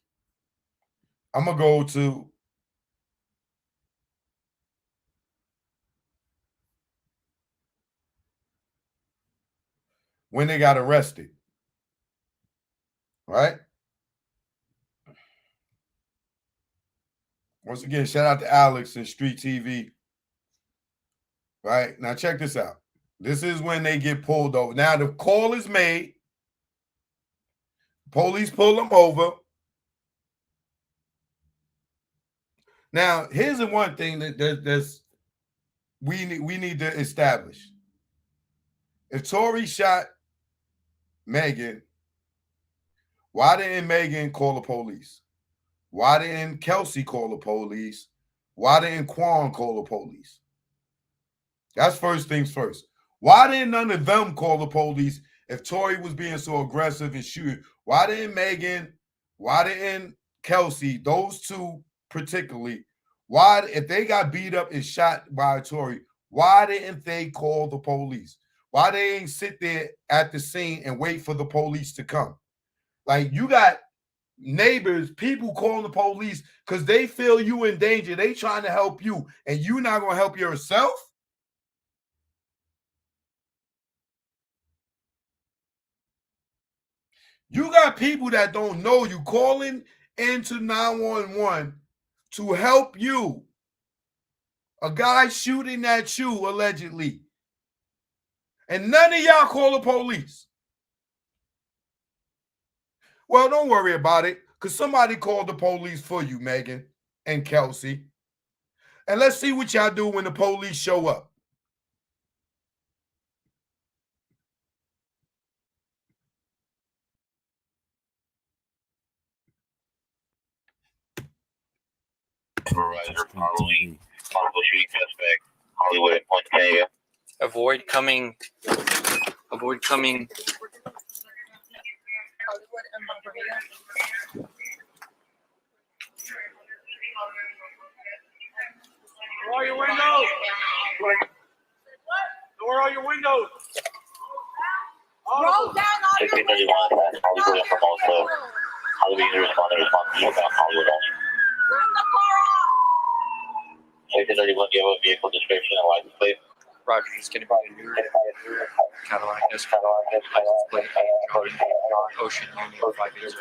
I'm going to go to when they got arrested, right? Once again, shout out to Alex and Street TV. Right, now check this out. This is when they get pulled over. Now the call is made. Police pull them over. Now, here's the one thing that we need to establish. If Tory shot Megan, why didn't Megan call the police? Why didn't Kelsey call the police? Why didn't Quan call the police? That's first things first. Why didn't none of them call the police if Tory was being so aggressive and shooting? Why didn't Megan? Why didn't Kelsey? Those two particularly. Why, if they got beat up and shot by Tory, why didn't they call the police? Why they ain't sit there at the scene and wait for the police to come? Like, you got neighbors, people calling the police because they feel you in danger. They trying to help you, and you not going to help yourself? You got people that don't know you calling into 911 to help you. A guy shooting at you, allegedly. And none of y'all call the police. Well, don't worry about it, because somebody called the police for you, Megan and Kelsey. And let's see what y'all do when the police show up. Supervisor following multiple shooting suspect, Hollywood, Montana. Avoid coming. Lower your windows. Lower all your windows. Roll down all your windows. Hollywood from also. Hollywood to respond to Hollywood only. Turn the car off. 31, do you have a vehicle description and license plate? Roger, just getting by a new Cadillac license plate. Ocean Union 580.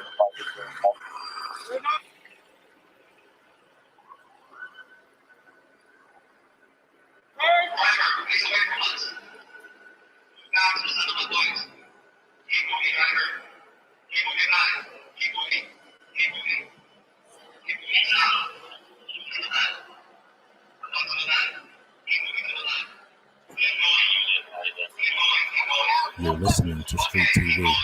You're listening to Street TV.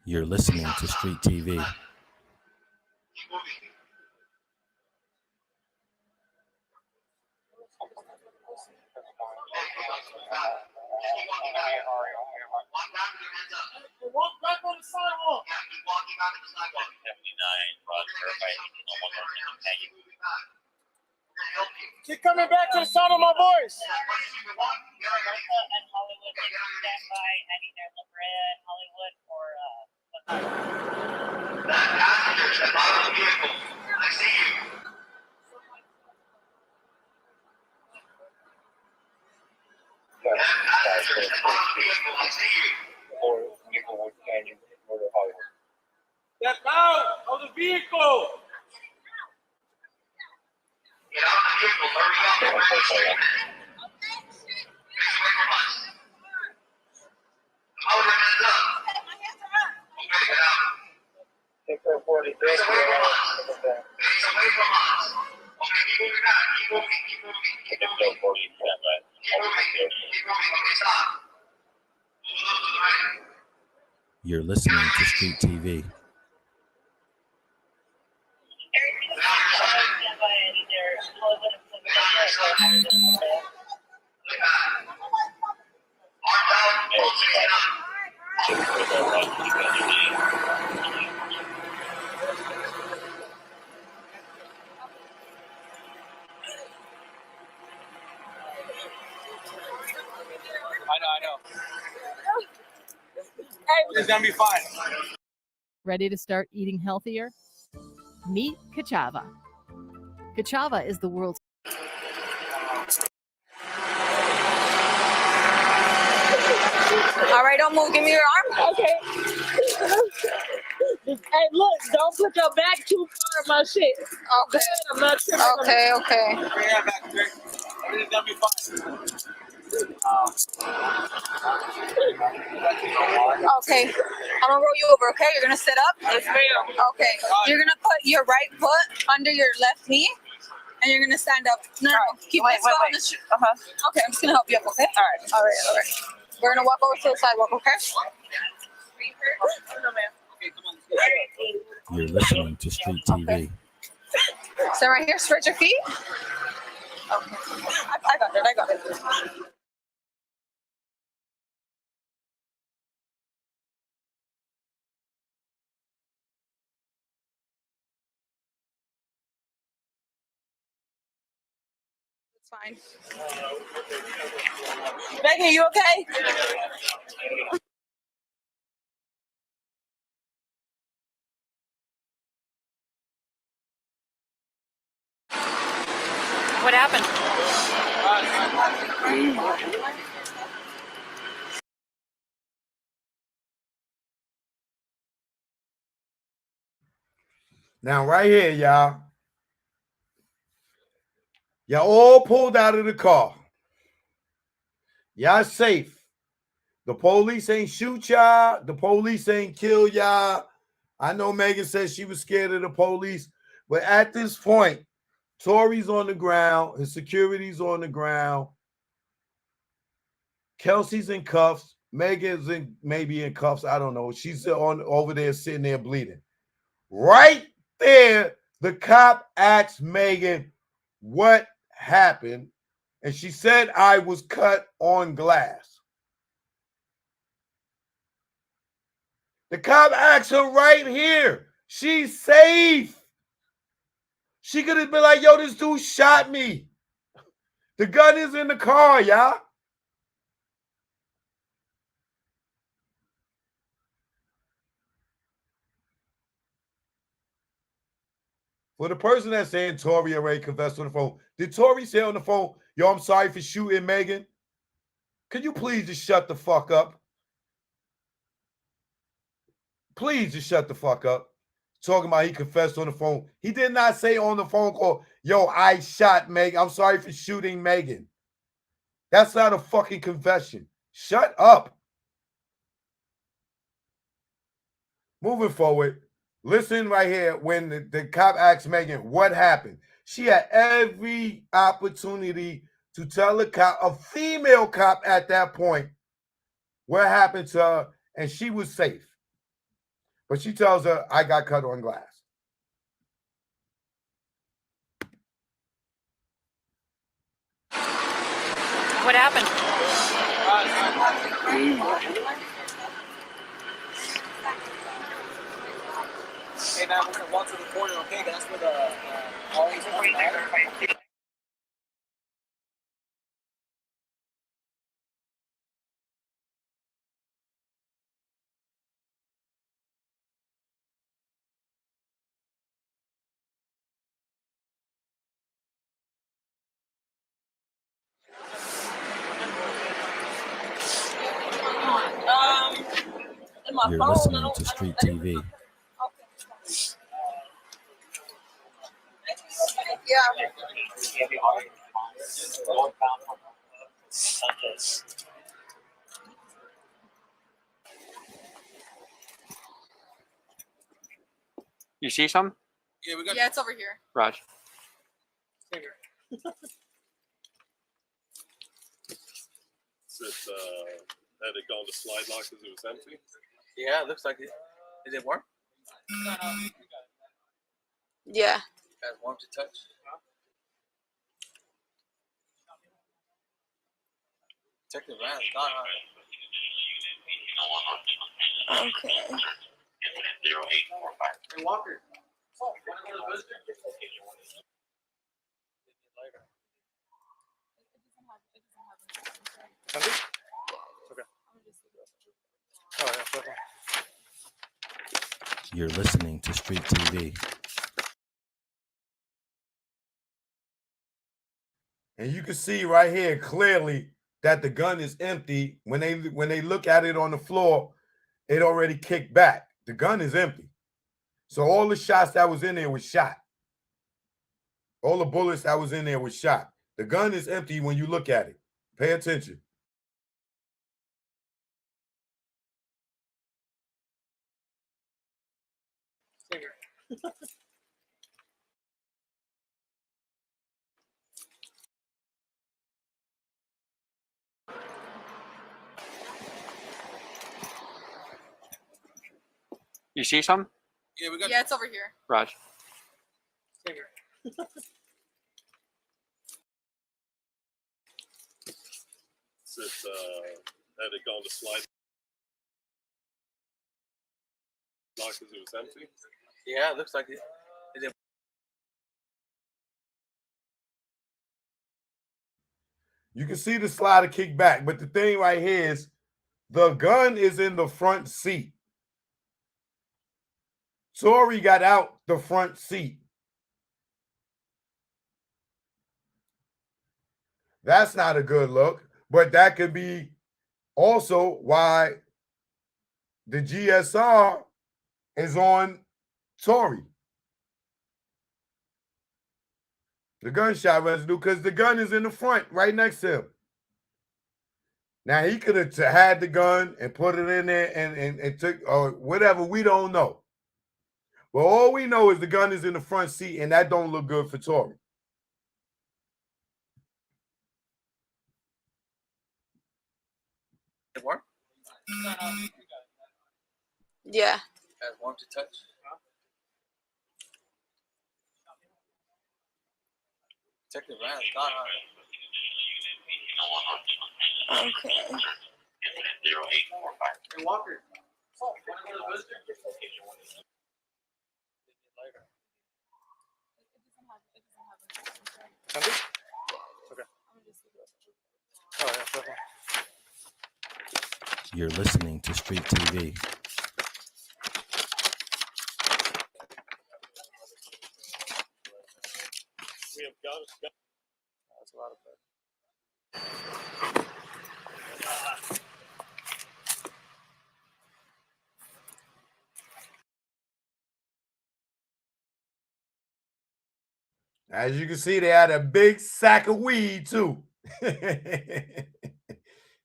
You're listening to Street TV. Walk back on the sidewalk. Yeah, keep walking back on the sidewalk. 79, Roger, Keep coming back to the sound of my voice. That passenger's at the bottom of the vehicle. I see you. That passenger's at the bottom of the vehicle. I see you. Step out of the vehicle. Get out of the vehicle. Hurry up. We're ready to straighten it. Get away from us. Hold your hands up. Okay, get out. Get away from us. Get away from us. Okay, keep moving back. Keep moving. Keep moving. Keep moving. Keep moving. Keep moving. Okay, stop. Move a little to the right. You're listening to Street TV. Get on your side. I know. It's gonna be fine. Ready to start eating healthier? Meet Kachava. Kachava is the world's All right, don't move. Give me your arm. Okay. Hey, look, don't put your back too far in my shit. Okay. I'm not tripping. Okay, okay. Everything's gonna be fine. Okay. I'm gonna roll you over, okay? You're gonna sit up? Yes, ma'am. Okay. You're gonna put your right foot under your left knee and you're gonna stand up. No. Keep this foot on the shoe. Okay, I'm just gonna help you up, okay? All right. We're gonna walk over to the sidewalk, okay? You're listening to Street TV. So right here, stretch your feet. Okay. I got it. It's fine. Megan, you okay? What happened? Now, right here, y'all. Y'all all pulled out of the car. Y'all safe. The police ain't shoot y'all. The police ain't kill y'all. I know Megan said she was scared of the police, but at this point, Tory's on the ground. His security's on the ground. Kelsey's in cuffs. Megan's maybe in cuffs. I don't know. She's over there sitting there bleeding. Right there, the cop asked Megan what happened, and she said, I was cut on glass. The cop asked her right here. She's safe. She could have been like, yo, this dude shot me. The gun is in the car, y'all. For the person that's saying Tory already confessed on the phone, did Tory say on the phone, yo, I'm sorry for shooting Megan? Could you please just shut the fuck up? Please just shut the fuck up. Talking about he confessed on the phone. He did not say on the phone call, yo, I shot Megan. I'm sorry for shooting Megan. That's not a fucking confession. Shut up. Moving forward, listen right here. When the cop asked Megan what happened, she had every opportunity to tell the cop, a female cop at that point, what happened to her, and she was safe. But she tells her, I got cut on glass. What happened? Hey, man, we're gonna walk to the corner, okay? That's where the always You're listening to Street TV. You see some? Yeah, it's over here. Raj. Had it gone to slide lock because it was empty? Yeah, it looks like it. Is it warm? Yeah. That's warm to touch. Detective Lanez got on it. Okay. Hey, Walker. You're listening to Street TV. And you can see right here clearly that the gun is empty. When they look at it on the floor, it already kicked back. The gun is empty. So all the shots that was in there was shot. All the bullets that was in there was shot. The gun is empty when you look at it. Pay attention. You see some? Yeah, we got. Yeah, it's over here. Raj. Same here. It's had it gone to slide lock because it was empty? Yeah, it looks like it. You can see the slider kick back, but the thing right here is the gun is in the front seat. Tory got out the front seat. That's not a good look, but that could be also why the GSR is on Tory. The gunshot residue, because the gun is in the front right next to him. Now, he could have had the gun and put it in there and took, or whatever, we don't know. But all we know is the gun is in the front seat, and that don't look good for Tory. It warm? Yeah. Warm to touch? Detective Lanez got on it. Okay. Hey, Walker. You're listening to Street TV. We have got it. That's a lot of blood. As you can see, they had a big sack of weed, too.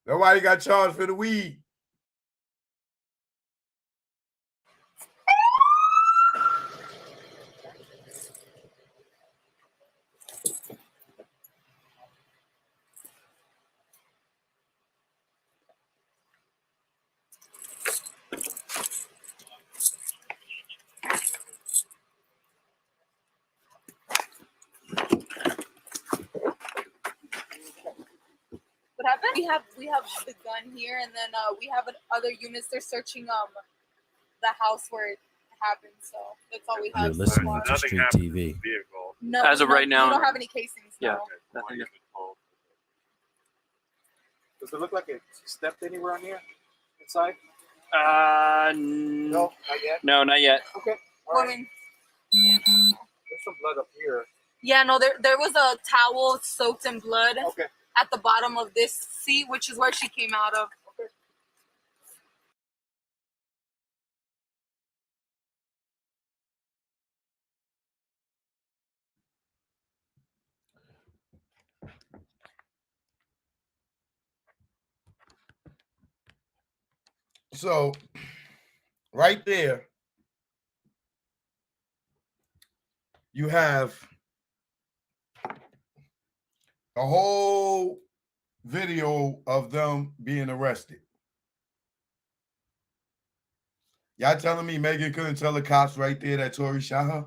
Nobody got charged for the weed. What happened? We have the gun here, and then we have other units. They're searching the house where it happened. So that's all we have. You're listening so far. to Street TV. No, As of right now, we don't have any casings. Yeah. No. Nothing. Does it look like it stepped anywhere on here? Inside? No, not yet. No, not yet. Okay. Well, I mean, There's some blood up here. yeah, no, there was a towel soaked in blood Okay. at the bottom of this seat, which is where she came out of. Okay. So, right there, you have a whole video of them being arrested. Y'all telling me Megan couldn't tell the cops right there that Tory shot her?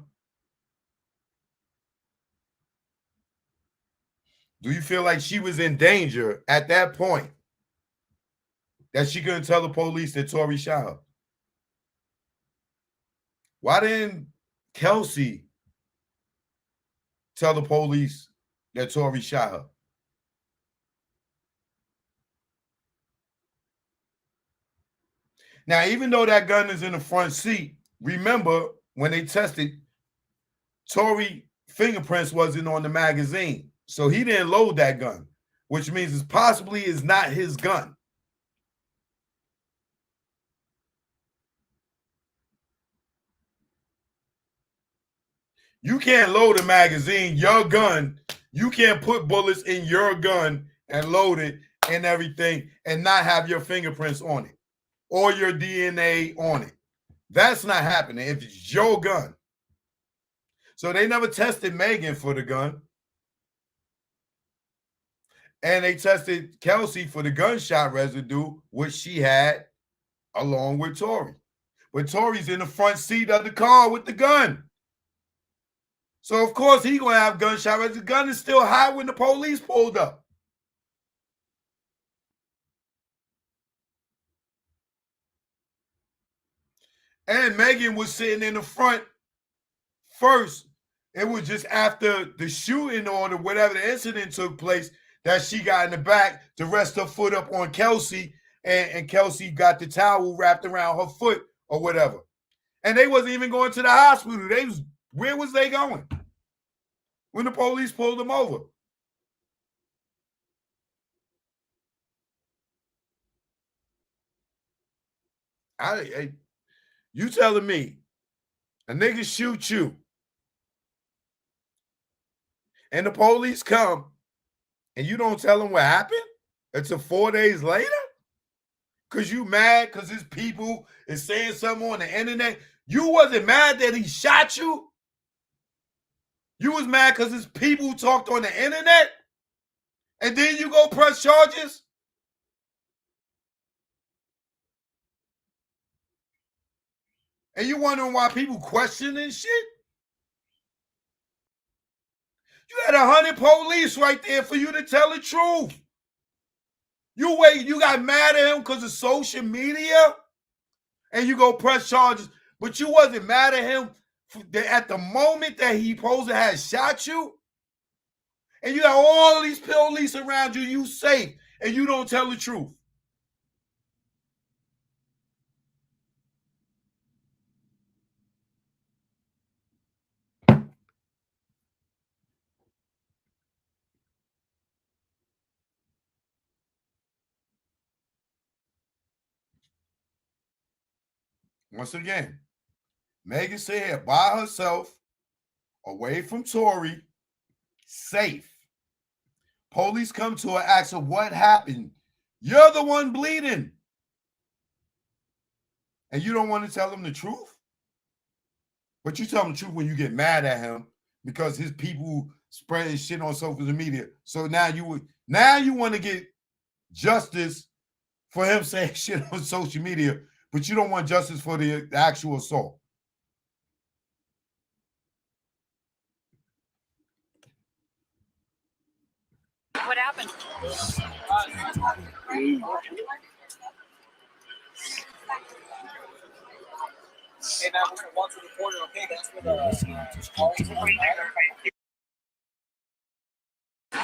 Do you feel like she was in danger at that point that she couldn't tell the police that Tory shot her? Why didn't Kelsey tell the police that Tory shot her? Now, even though that gun is in the front seat, remember when they tested, Tory fingerprints wasn't on the magazine. So he didn't load that gun, which means it possibly is not his gun. You can't load a magazine, your gun. You can't put bullets in your gun and load it and everything and not have your fingerprints on it or your DNA on it. That's not happening if it's your gun. So they never tested Megan for the gun. And they tested Kelsey for the gunshot residue, which she had along with Tory. But Tory's in the front seat of the car with the gun. So, of course, he's going to have gunshot residue. The gun is still hot when the police pulled up. And Megan was sitting in the front first. It was just after the shooting or whatever the incident took place that she got in the back to rest her foot up on Kelsey, and Kelsey got the towel wrapped around her foot or whatever. And they wasn't even going to the hospital. Where was they going when the police pulled them over? You telling me a nigga shoot you and the police come and you don't tell them what happened until 4 days later? Because you mad because his people is saying something on the internet? You wasn't mad that he shot you? You was mad because his people talked on the internet? And then you go press charges? And you wondering why people questioning shit? You had 100 police right there for you to tell the truth. You got mad at him because of social media? And you go press charges, but you wasn't mad at him at the moment that he supposed to have shot you? And you got all of these police around you, you safe, and you don't tell the truth. Once again, Megan sitting here by herself, away from Tory, safe. Police come to her, ask her what happened. You're the one bleeding. And you don't want to tell them the truth? But you tell them the truth when you get mad at him because his people spreading shit on social media. So now you want to get justice for him saying shit on social media, but you don't want justice for the actual assault. What happened? Hey, now we're gonna walk to the corner, okay? That's where You're listening to Street TV.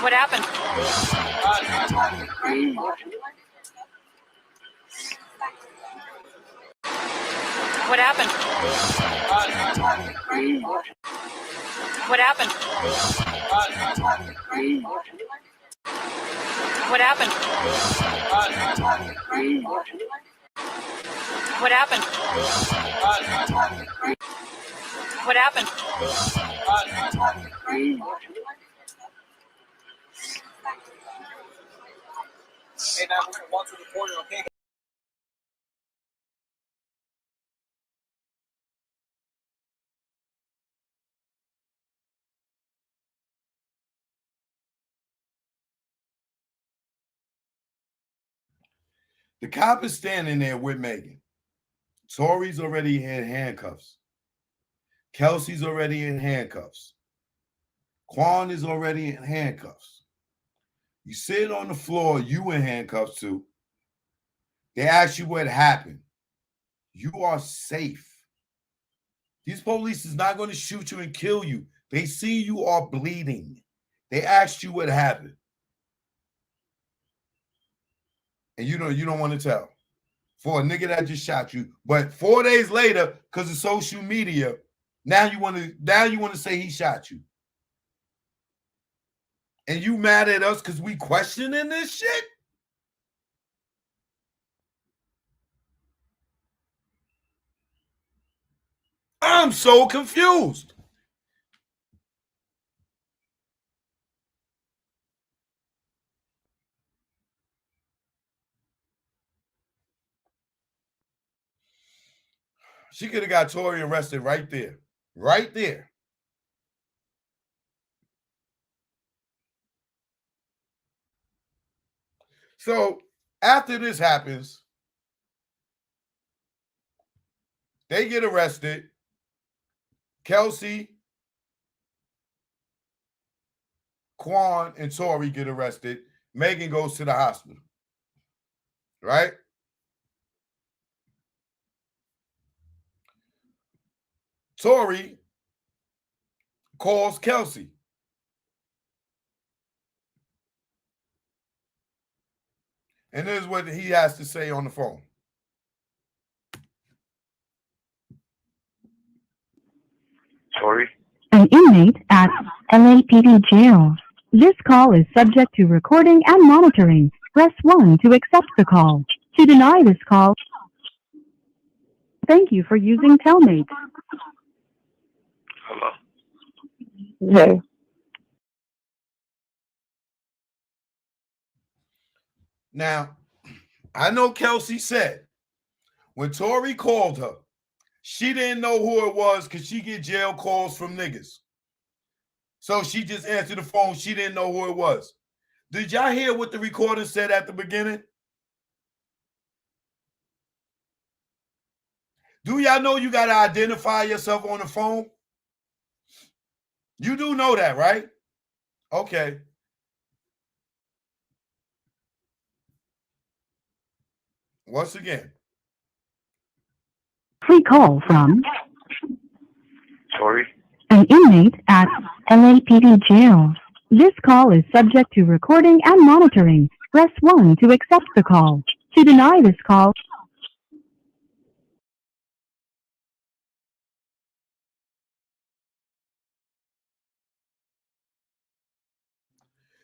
What happened? What happened? What happened? What happened? What happened? What happened? Hey, now we're gonna walk to the corner, okay? The cop is standing there with Megan. Tory's already in handcuffs. Kelsey's already in handcuffs. Quan is already in handcuffs. You sit on the floor, you in handcuffs too. They ask you what happened. You are safe. These police is not going to shoot you and kill you. They see you are bleeding. They asked you what happened. And you don't want to tell. For a nigga that just shot you. But 4 days later, because of social media, now you want to say he shot you. And you mad at us because we questioning this shit? I'm so confused. She could have got Tory arrested right there. Right there. So after this happens, they get arrested. Kelsey, Quan, and Tory get arrested. Megan goes to the hospital. Right? Tory calls Kelsey. And this is what he has to say on the phone. Tory? An inmate at LAPD jail. This call is subject to recording and monitoring. Press 1 to accept the call. To deny this call, thank you for using Telmate. Hello? No. Now, I know Kelsey said when Tory called her, she didn't know who it was because she get jail calls from niggas. So she just answered the phone. She didn't know who it was. Did y'all hear what the recorder said at the beginning? Do y'all know you got to identify yourself on the phone? You do know that, right? Okay. Once again. Free call from Tory? an inmate at LAPD jail. This call is subject to recording and monitoring. Press 1 to accept the call. To deny this call,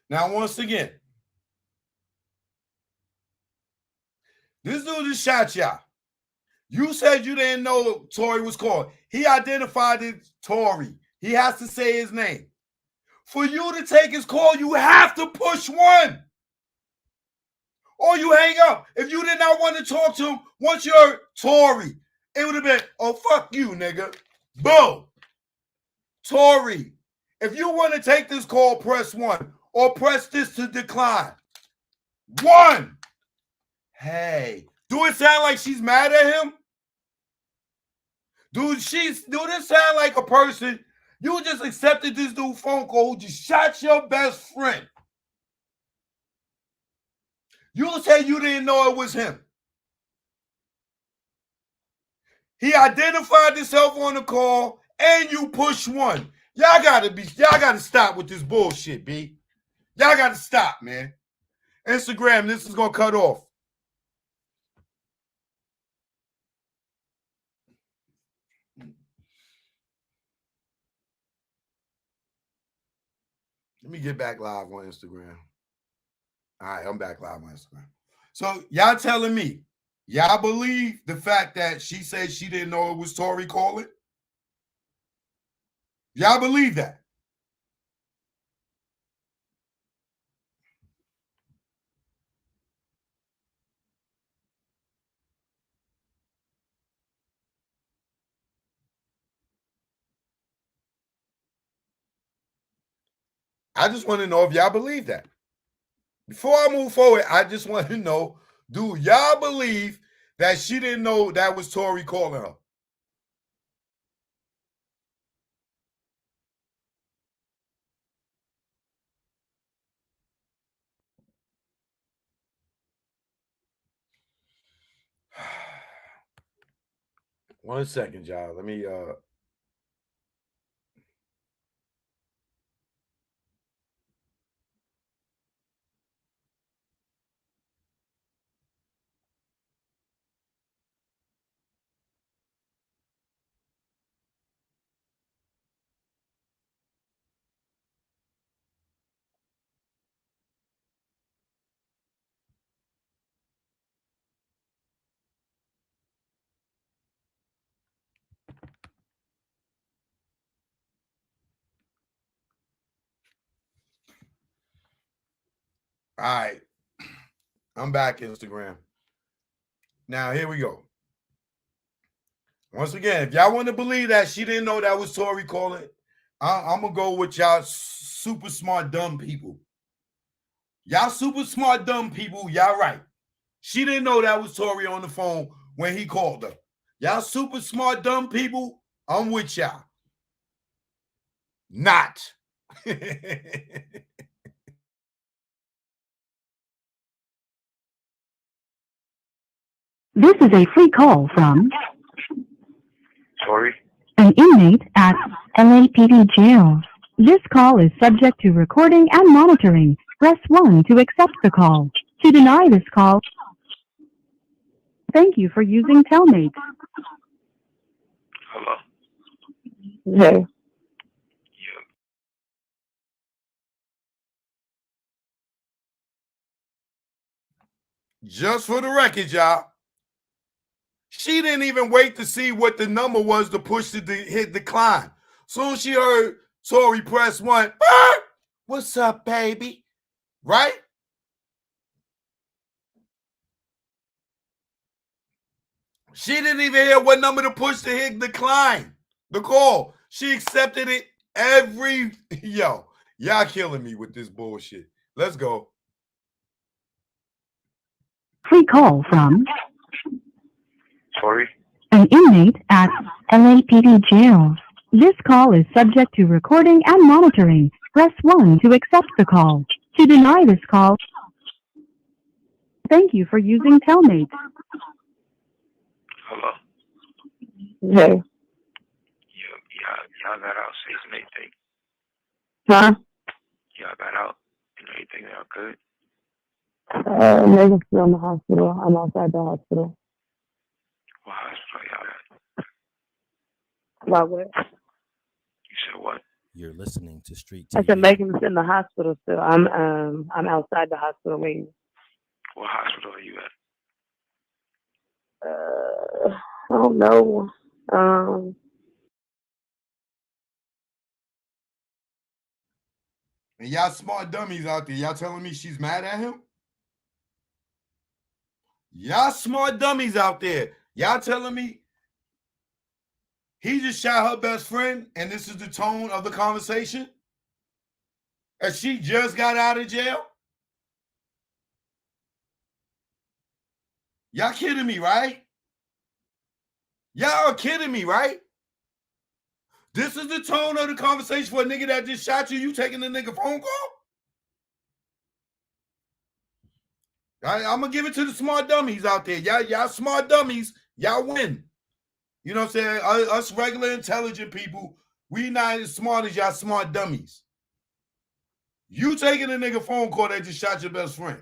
Now, once again, this dude just shot y'all. You said you didn't know Tory was called. He identified it Tory. He has to say his name. For you to take his call, you have to push 1. Or you hang up. If you did not want to talk to him, once you're Tory, it would have been, oh, fuck you, nigga. Boom. Tory, if you want to take this call, press 1. Or press this to decline. 1. Hey, do it sound like she's mad at him? Do this sound like a person, you just accepted this dude phone call who just shot your best friend? You say you didn't know it was him. He identified himself on the call and you push 1. Y'all gotta stop with this bullshit, B. Y'all gotta stop, man. Instagram, this is gonna cut off. Let me get back live on Instagram. All right, I'm back live on Instagram. So y'all telling me, y'all believe the fact that she said she didn't know it was Tory calling? Y'all believe that? I just want to know if y'all believe that. Before I move forward, I just want to know, do y'all believe that she didn't know that was Tory calling her? 1 second, y'all. Let me all right. I'm back, Instagram. Now here we go. Once again, if y'all want to believe that she didn't know that was Tory calling, I'm gonna go with y'all super smart dumb people. Y'all super smart dumb people, y'all right. She didn't know that was Tory on the phone when he called her. Y'all super smart dumb people, I'm with y'all. Not. This is a free call from Tory? an inmate at LAPD jail. This call is subject to recording and monitoring. Press 1 to accept the call. To deny this call, thank you for using Telmate. Hello? Hey. Just for the record, y'all, she didn't even wait to see what the number was to push to hit decline. Soon as she heard Tory press 1, what's up, baby? Right? She didn't even hear what number to push to hit decline. The call. She accepted it every... Yo, y'all killing me with this bullshit. Let's go. Free call from Tory? an inmate at LAPD jail. This call is subject to recording and monitoring. Press 1 to accept the call. To deny this call, thank you for using Telmate. Hello? Hey. Y'all got out, say some anything. Huh? Y'all got out, anything y'all good? Niggas still in the hospital. I'm outside the hospital. What hospital y'all at? About what? You said what? You're listening to Street I TV. said Megan's in the hospital still. I'm outside the hospital waiting. What hospital are you at? I don't know. And y'all smart dummies out there, y'all telling me she's mad at him? Y'all smart dummies out there. Y'all telling me he just shot her best friend and this is the tone of the conversation? And she just got out of jail? Y'all kidding me, right? Y'all are kidding me, right? This is the tone of the conversation for a nigga that just shot you. You taking the nigga phone call? I'm going to give it to the smart dummies out there. Y'all smart dummies. Y'all win. You know what I'm saying? Us regular intelligent people, we not as smart as y'all smart dummies. You taking a nigga phone call that just shot your best friend.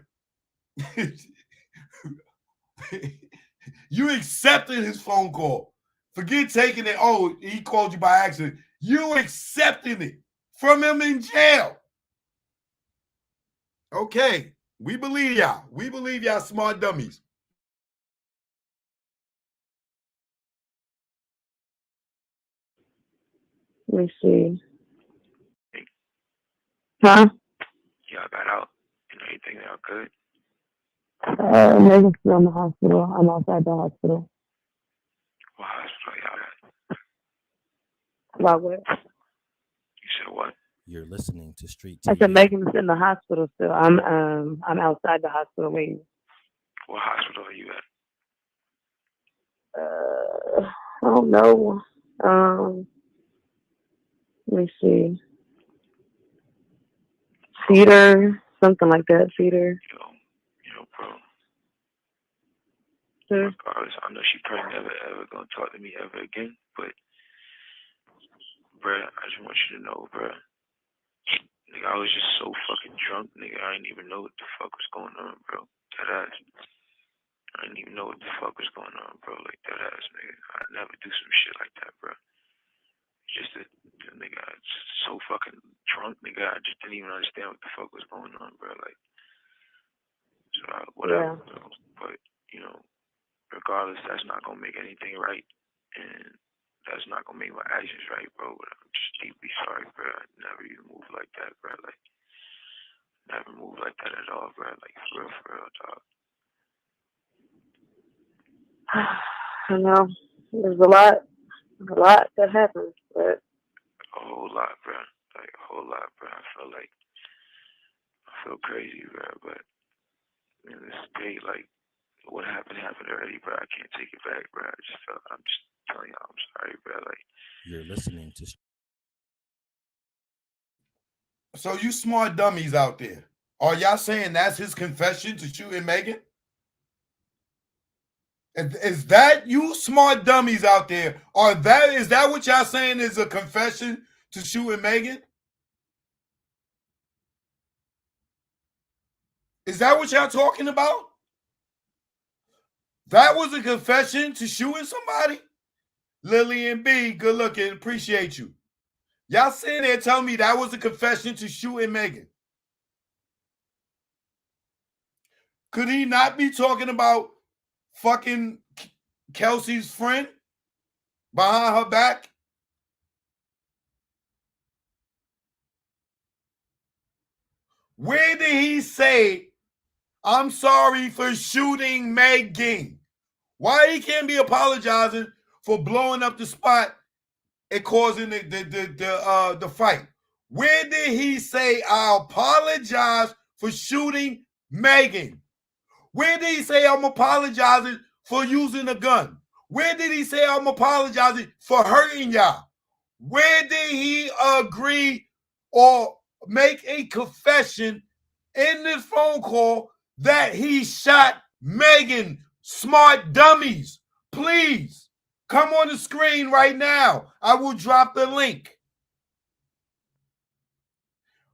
You accepted his phone call. Forget taking it. Oh, he called you by accident. You accepted it from him in jail. Okay. We believe y'all. We believe y'all smart dummies. Let me see. Huh? Y'all got out, anything y'all good? Niggas still in the hospital. I'm outside the hospital. What hospital y'all at? About what? You said what? You're listening to Street I TV. said Megan's in the hospital still. I'm outside the hospital waiting. What hospital are you at? I don't know. Let me see. Cedar, something like that. Cedar. Yo, bro. Regardless, I know she probably never ever gonna talk to me ever again, but bruh, I just want you to know, bruh. Nigga, I was just so fucking drunk, nigga. I didn't even know what the fuck was going on, bro. That ass. I didn't even know what the fuck was going on, bro. Like that ass, nigga. I'd never do some shit like that, bro. Just that, nigga, I was just so fucking drunk, nigga. I just didn't even understand what the fuck was going on, bro. Like, so whatever, bro. But you know, regardless, that's not gonna make anything right, and that's not gonna make my actions right, bro. But I'm just deeply sorry, bro. I never even moved like that, bro. Like, never moved like that at all, bro. Like, for real, dog. I know there's a lot that happens, but A whole lot, bro. Like, a whole lot, bro. I feel crazy, bro. But in this state, like, what happened already, bro. I can't take it back, bro. I'm just telling y'all, I'm sorry, bro. Like, You're listening to. So you smart dummies out there, are y'all saying that's his confession to shooting Megan? Is that you smart dummies out there? Is that what y'all saying is a confession to shooting Megan? Is that what y'all talking about? That was a confession to shooting somebody? Lillian B, good looking, appreciate you. Y'all sitting there telling me that was a confession to shooting Megan. Could he not be talking about fucking Kelsey's friend behind her back? Where did he say, I'm sorry for shooting Megan? Why he can't be apologizing for blowing up the spot and causing the fight? Where did he say, I apologize for shooting Megan? Where did he say, I'm apologizing for using a gun? Where did he say, I'm apologizing for hurting y'all? Where did he agree or make a confession in this phone call that he shot Megan? Smart dummies, please come on the screen right now. I will drop the link.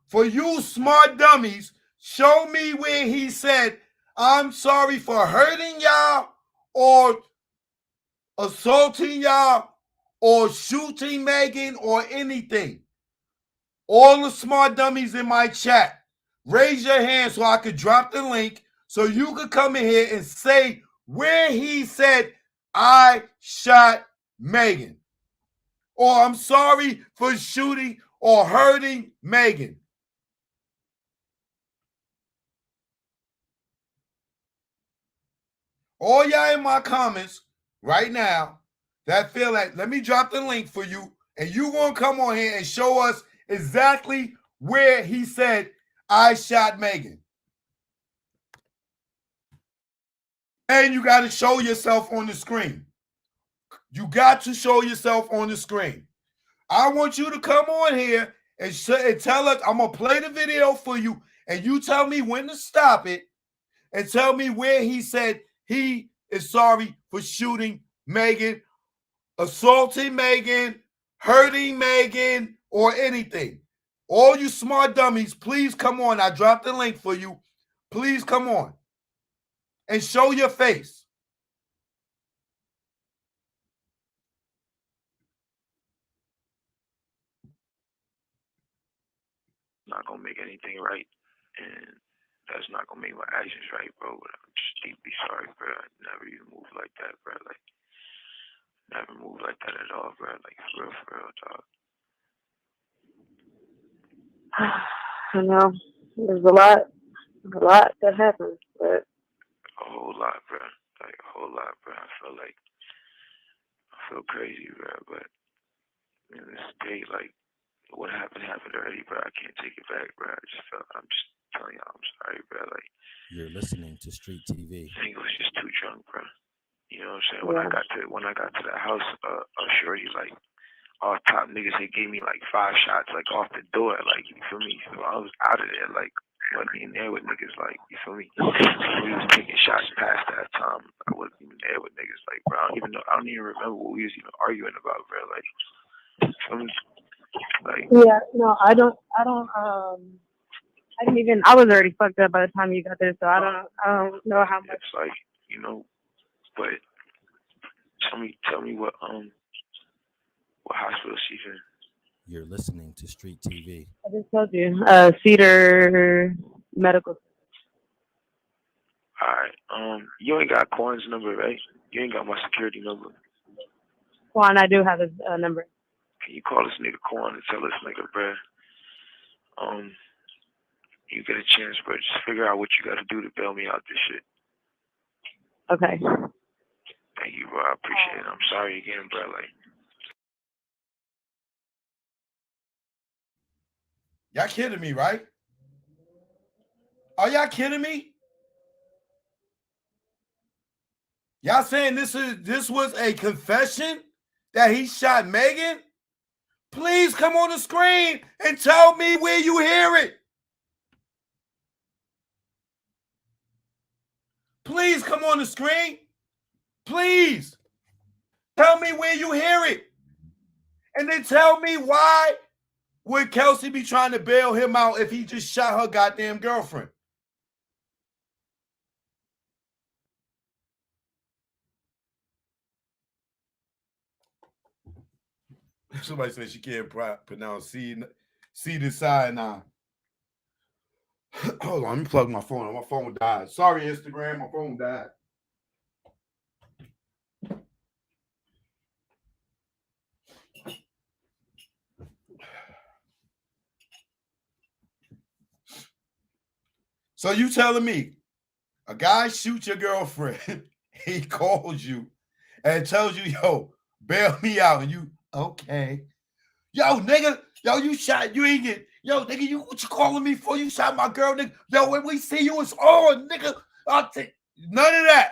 For you smart dummies, show me where he said, I'm sorry for hurting y'all or assaulting y'all or shooting Megan or anything. All the smart dummies in my chat, raise your hand so I could drop the link so you could come in here and say where he said, I shot Megan. Or I'm sorry for shooting or hurting Megan. All y'all in my comments right now that feel like, let me drop the link for you, and you gonna come on here and show us exactly where he said, I shot Megan. And you got to show yourself on the screen. You got to show yourself on the screen. I want you to come on here and tell us, I'm going to play the video for you, and you tell me when to stop it and tell me where he said he is sorry for shooting Megan, assaulting Megan, hurting Megan, or anything. All you smart dummies, please come on. I dropped the link for you. Please come on and show your face. not gonna make anything right, and that's not gonna make my actions right, bro. But I'm just deeply sorry, bro. I never even moved like that, bro. Like, never moved like that at all, bro. Like, for real, dog. I know there's a lot that happens, but A whole lot, bro. Like, a whole lot, bro. I feel crazy, bro. But in this state, like, what happened already, bro. I can't take it back, bro. I'm just telling y'all, I'm sorry, bro. Like, You're listening to Street TV. I think I was just too drunk, bro. You know what I'm saying? When I got to the house, shorty, like, all top niggas, they gave me like 5 shots, like, off the door, like, you feel me? So I was out of there, like, wasn't even there with niggas like, you feel me? We was taking shots past that time. I wasn't even there with niggas like, bro. I don't even remember what we was even arguing about, bro. Like, you feel me? Like, yeah, no, I didn't even. I was already fucked up by the time you got there, so I don't know how much. it's like, you know, but tell me what hospital she's in. You're listening to Street TV. I just told you, Cedar Medical. Alright, you ain't got Quan's number, right? You ain't got my security number. Quan, I do have his number. Can you call this nigga Quan and tell this nigga, bruh, you get a chance, bro, just figure out what you gotta do to bail me out this shit. Okay. Thank you, bro. I appreciate it. I'm sorry again, bro. Like, y'all kidding me, right? Are y'all kidding me? Y'all saying this was a confession that he shot Megan? Please come on the screen and tell me where you hear it. Please come on the screen. Please. Tell me where you hear it. And then tell me why would Kelsey be trying to bail him out if he just shot her goddamn girlfriend? Somebody said she can't pronounce Cedar Sinai. Hold on, let me plug my phone. My phone died. Sorry, Instagram, my phone died. So you telling me a guy shoots your girlfriend, he calls you and tells you, yo, bail me out, and you, okay. Yo, nigga, you shot, you ain't get, yo, nigga, what you calling me for? You shot my girl, nigga. Yo, when we see you, it's on, nigga. I'll take none of that.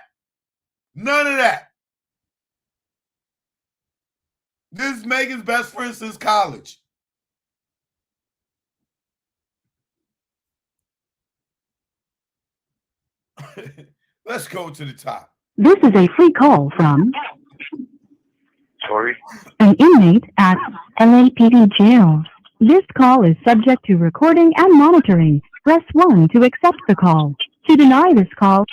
None of that. This is Megan's best friend since college. Let's go to the top. This is a free call from Tory? an inmate at LAPD jail. This call is subject to recording and monitoring. Press 1 to accept the call. To deny this call,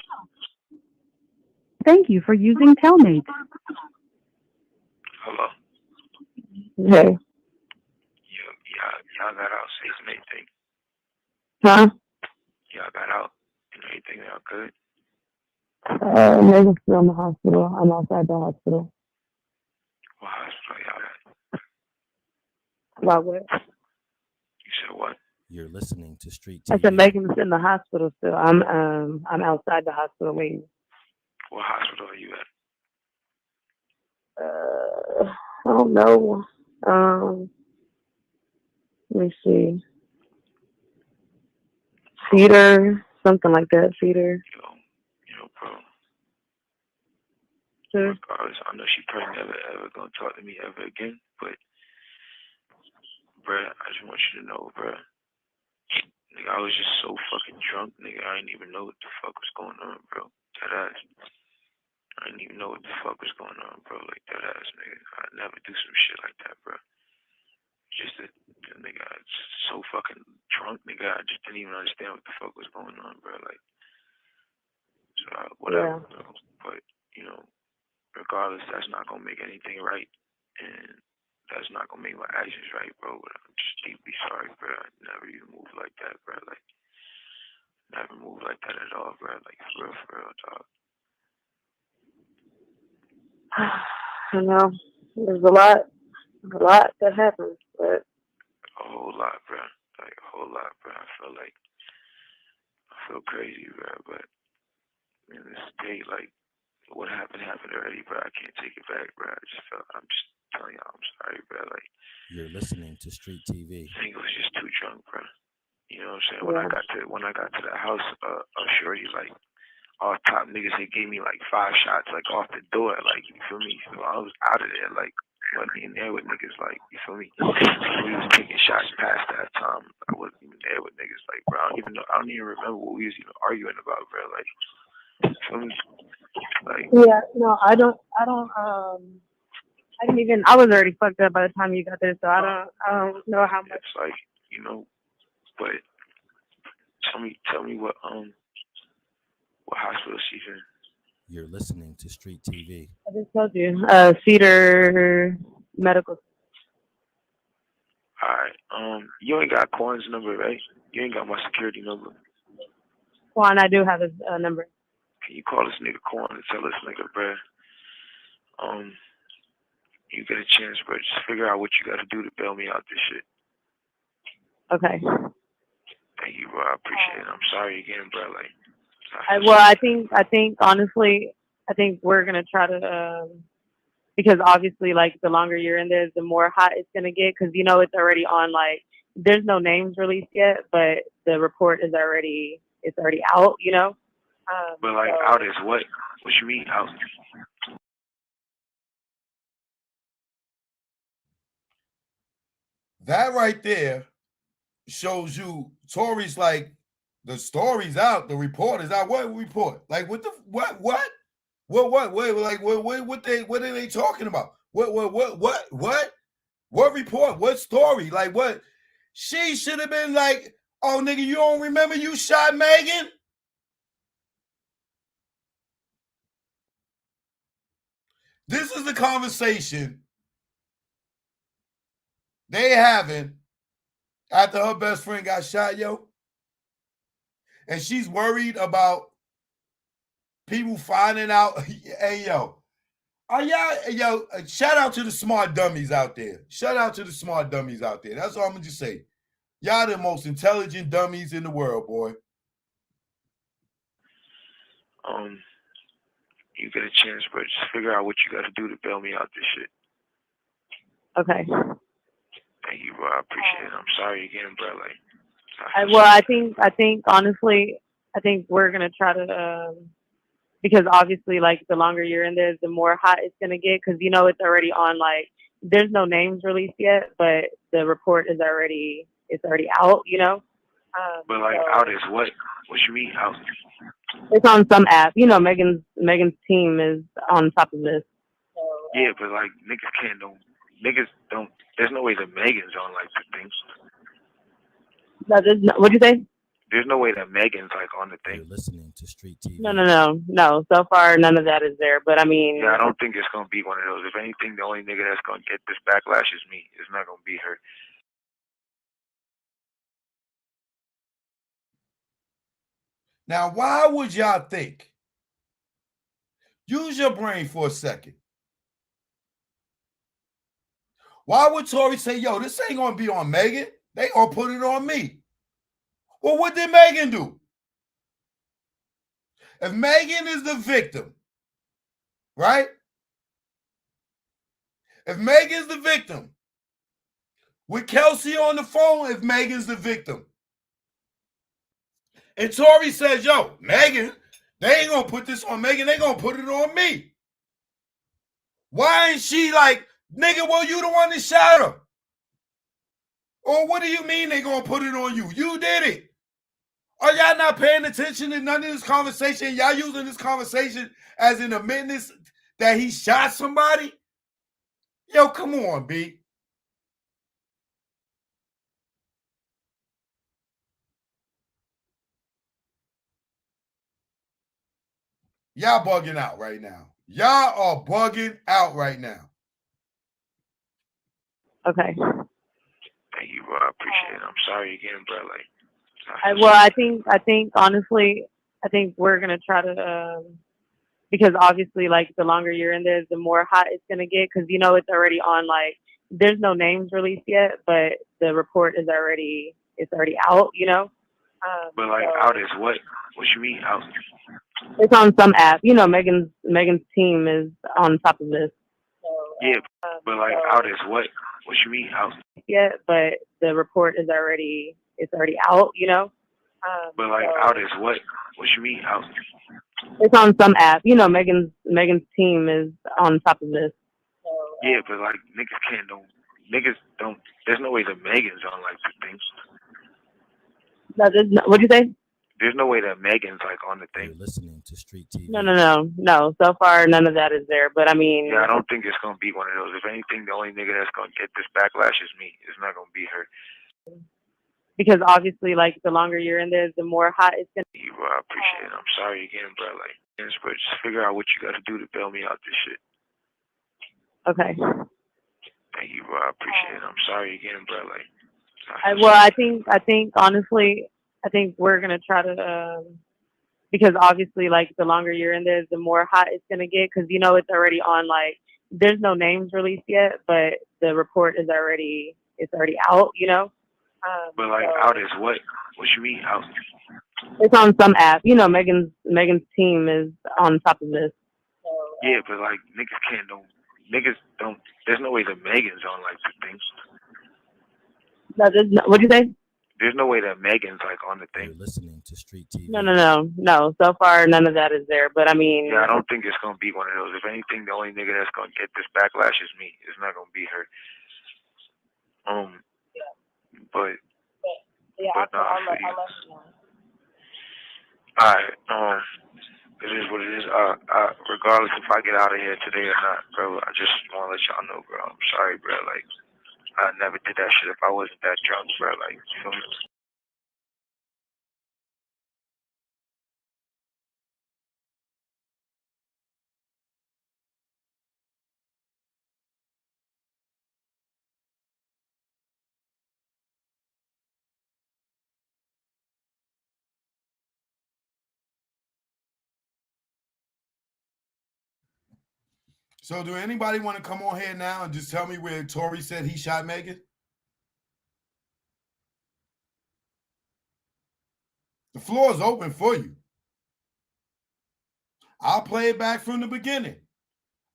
thank you for using Telmate. Hello? Hey. Y'all got out safe and everything. Huh? Y'all got out and everything, y'all good? Megan's still in the hospital. I'm outside the hospital. What hospital y'all at? About what? You said what? You're listening to Street I TV. said Megan's in the hospital still. I'm outside the hospital waiting. What hospital are you at? I don't know. Let me see. Cedar, something like that. Cedar. Yo, bro. Sure. Regardless, I know she probably never ever gonna talk to me ever again, but bruh, I just want you to know, bruh. Nigga, I was just so fucking drunk, nigga. I didn't even know what the fuck was going on, bro. That ass. I didn't even know what the fuck was going on, bro. Like that ass, nigga. I'd never do some shit like that, bro. Just that, nigga, I was so fucking drunk, nigga. I just didn't even understand what the fuck was going on, bro. Like, so whatever, Yeah. bro. But you know, regardless, that's not gonna make anything right, and that's not gonna make my actions right, bro. But I'm just deeply sorry, bro. I never even moved like that, bro. Like, never moved like that at all, bro. Like, for real, dog. I know. There's a lot that happens, but A whole lot, bro. Like, a whole lot, bro. I feel crazy, bro. But in this day, like, what happened already, bro. I can't take it back, bro. I'm just telling y'all, I'm sorry, bro. Like, you're listening to Street TV. I think it was just too drunk, bro. You know what I'm saying? Yeah. When I got to the house, Shorty, like, all top niggas, they gave me like 5 shots, like, off the door, like, you feel me? So I was out of there, like, wasn't even there with niggas, like, you feel me? We was taking shots past that time. I wasn't even there with niggas Like, bro, I don't even remember what we was even arguing about, bro. Like, feel me? Like, Yeah, no, I didn't even, I was already fucked up by the time you got there, so I don't know how much. it's like, but tell me what hospital she's in. You're listening to Street TV. I just told you, Cedar Medical. Alright, you ain't got Quan's number, right? You ain't got my security number. Juan, I do have his number. Can you call this nigga Quan and tell this nigga, bro, you get a chance, bro, just figure out what you gotta do to bail me out this shit. Okay. Thank you, bro. I appreciate it. I'm sorry again, bro. Like, I think honestly, I think we're gonna try to, because obviously, like, the longer you're in there, the more hot it's gonna get, because it's already on. Like, there's no names released yet, but the report is already out. but like, out is what? What you mean out? That right there shows you Tory's like, the story's out, the report is out. What report? Like, what are they talking about? What report? What story? Like, what? She should have been like, oh, nigga, you don't remember you shot Megan? This is the conversation they having after her best friend got shot, yo. And she's worried about people finding out. Hey, yo. Shout out to the smart dummies out there. Shout out to the smart dummies out there. That's all I'm gonna just say. Y'all the most intelligent dummies in the world, boy. You get a chance, bro, just figure out what you gotta do to bail me out this shit. Okay. Thank you, bro. I appreciate it. I'm sorry again, bro. Like, I think honestly, I think we're gonna try to, because obviously, like, the longer you're in there, the more hot it's gonna get, because it's already on. Like, there's no names released yet, but the report is already out. but like, out is what? What you mean out? It's on some app. Megan's team is on top of this. Yeah, but like, niggas don't. There's no way that Megan's on like the thing. No, what'd you say? There's no way that Megan's like on the thing. You're listening to Street TV. No. So far, none of that is there. But I mean, yeah, I don't think it's gonna be one of those. If anything, the only nigga that's gonna get this backlash is me. It's not gonna be her. Now, why would y'all think? Use your brain for a second. Why would Tory say, yo, this ain't gonna be on Megan? They gonna put it on me. Well, what did Megan do? If Megan is the victim, right? If Megan's the victim, with Kelsey on the phone, if Megan's the victim. And Tory says, yo, Megan, they ain't gonna put this on Megan, they gonna put it on me. Why ain't she like, nigga, well, you the one that shot her? Or what do you mean they gonna put it on you? You did it. Are y'all not paying attention to none of this conversation? Y'all using this conversation as an admittance that he shot somebody? Yo, come on, B. Y'all bugging out right now. Y'all are bugging out right now. okay. Thank you, bro. I appreciate it. I'm sorry again, bro. Like, I think honestly, I think we're gonna try to, because obviously, like, the longer you're in there, the more hot it's gonna get, because it's already on. Like, there's no names released yet, but the report is already out. but like, out is what? What you mean out? It's on some app. Megan's team is on top of this. Yeah, but like, out is what? What you mean out? Yet, but the report is already out. But like, out is what? What you mean out? It's on some app. Megan's team is on top of this. Yeah, but like, niggas don't. There's no way that Megan's on like the thing. No, what'd you say? There's no way that Megan's like on the thing. You're listening to Street TV. No. So far, none of that is there. But I mean, Yeah, I don't think it's gonna be one of those. If anything, the only nigga that's gonna get this backlash is me. It's not gonna be her. because obviously, like the longer you're in there, the more hot it's gonna. Bro, I appreciate it. I'm sorry again, bro. Like, but just figure out what you got to do to bail me out this shit. Okay. Thank you, bro. I appreciate it. I'm sorry again, bro. Like, I think honestly, I think we're gonna try to. Because obviously, like the longer you're in there, the more hot it's gonna get. Because you know it's already on. Like, there's no names released yet, but the report is already out. You know. but like, out is what? What you mean out? It's on some app. You know, Megan's team is on top of this. Yeah, but like niggas don't. There's no way that Megan's on like the thing. No, what'd you say? There's no way that Megan's like on the thing. You're listening to Street TV. No. So far, none of that is there. But I mean, yeah, I don't think it's gonna be one of those. If anything, the only nigga that's gonna get this backlash is me. It's not gonna be her. But no, I'll let you know. Alright, it is what it is. Regardless if I get out of here today or not, bro, I just wanna let y'all know, bro. I'm sorry, bro. Like, I never did that shit if I wasn't that drunk, bro. Like, you feel me? So do anybody want to come on here now and just tell me where Tory said he shot Megan? The floor is open for you. I'll play it back from the beginning.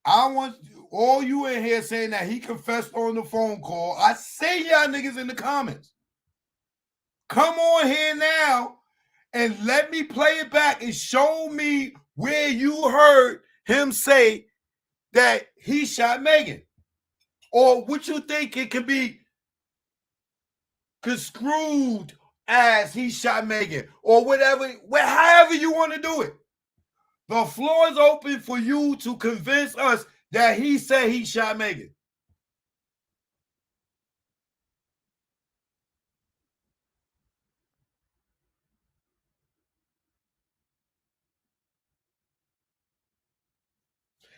I want all you in here saying that he confessed on the phone call. I say y'all niggas in the comments. Come on here now and let me play it back and show me where you heard him say that he shot Megan. Or what you think it could be construed as he shot Megan. Or whatever, however you want to do it. The floor is open for you to convince us that he said he shot Megan.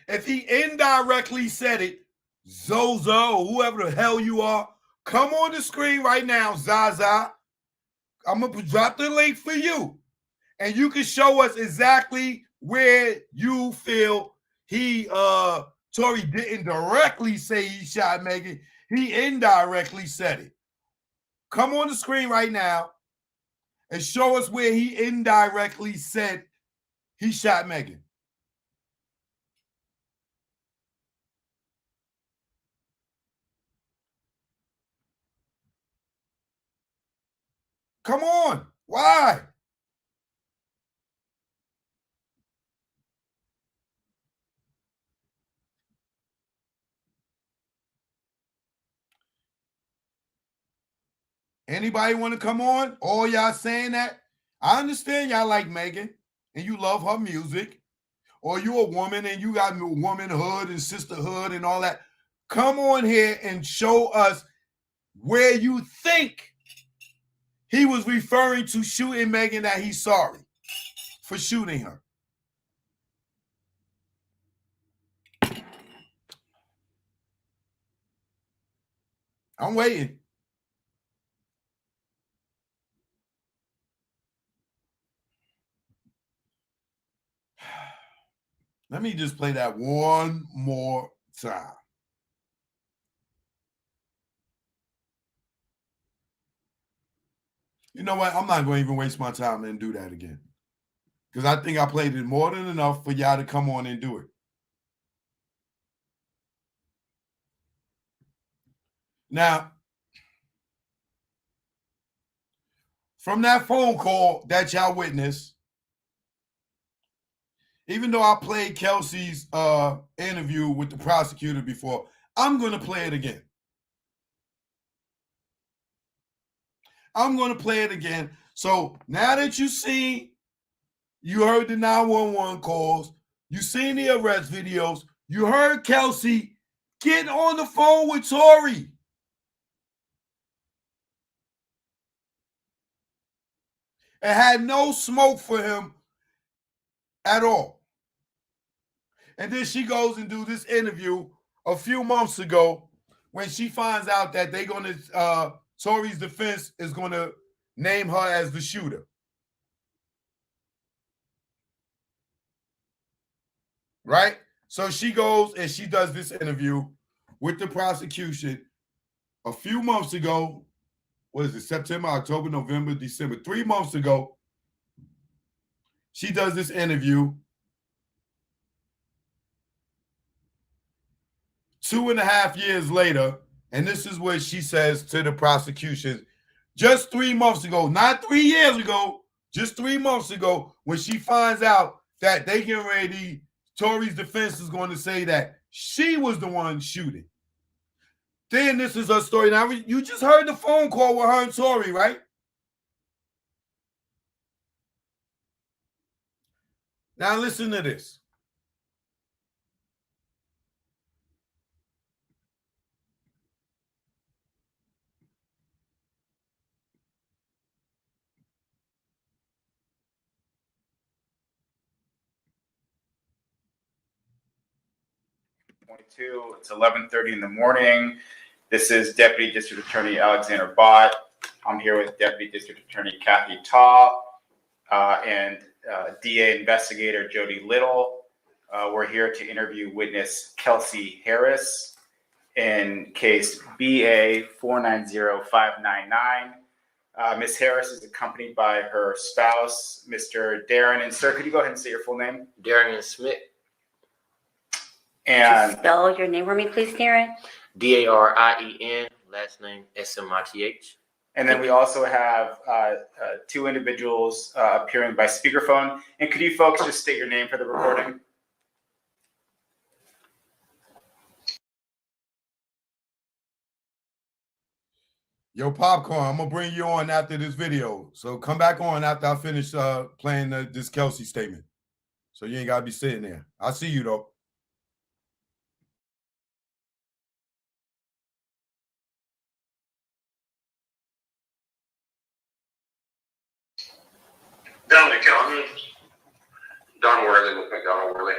If he indirectly said it, Zoza or whoever the hell you are, come on the screen right now, Zaza. I'm going to drop the link for you. And you can show us exactly where you feel he, Tory didn't directly say he shot Megan. He indirectly said it. Come on the screen right now and show us where he indirectly said he shot Megan. Come on. Why? Anybody want to come on? All y'all saying that? I understand y'all like Megan and you love her music. Or you a woman and you got womanhood and sisterhood and all that. Come on here and show us where you think he was referring to shooting Megan, that he's sorry for shooting her. I'm waiting. Let me just play that one more time. You know what? I'm not going to even waste my time and do that again. Because I think I played it more than enough for y'all to come on and do it. Now, from that phone call that y'all witnessed, even though I played Kelsey's interview with the prosecutor before, I'm going to play it again. I'm going to play it again So now that you heard the 911 calls, you seen the arrest videos, you heard Kelsey get on the phone with Tory. And had no smoke for him at all. And then she goes and do this interview a few months ago when she finds out that they're going to, Tory's defense is going to name her as the shooter. Right? So she goes and she does this interview with the prosecution a few months ago. What is it? September, October, November, December. 3 months ago. She does this interview. 2.5 years later, and this is what she says to the prosecution just 3 months ago, not 3 years ago, just 3 months ago, when she finds out that they get ready, Tory's defense is going to say that she was the one shooting. Then this is her story. Now, you just heard the phone call with her and Tory, right? Now listen to this. It's 11:30 in the morning. This is Deputy District Attorney Alexander Bott. I'm here with Deputy District Attorney Kathy Taw and DA Investigator Jody Little. We're here to interview witness Kelsey Harris in case BA 490599. Ms. Harris is accompanied by her spouse, Mr. Darren. And sir, could you go ahead and say your full name? Darren Smith. And spell your name for me, please, Darren. Darien, last name Smith. And then we also have two individuals appearing by speakerphone. And could you folks just state your name for the recording? Yo, Popcorn, I'm going to bring you on after this video. So come back on after I finish playing this Kelsey statement. So you ain't got to be sitting there. I'll see you, though. Dominic County. Don Worley with McDonald Worley.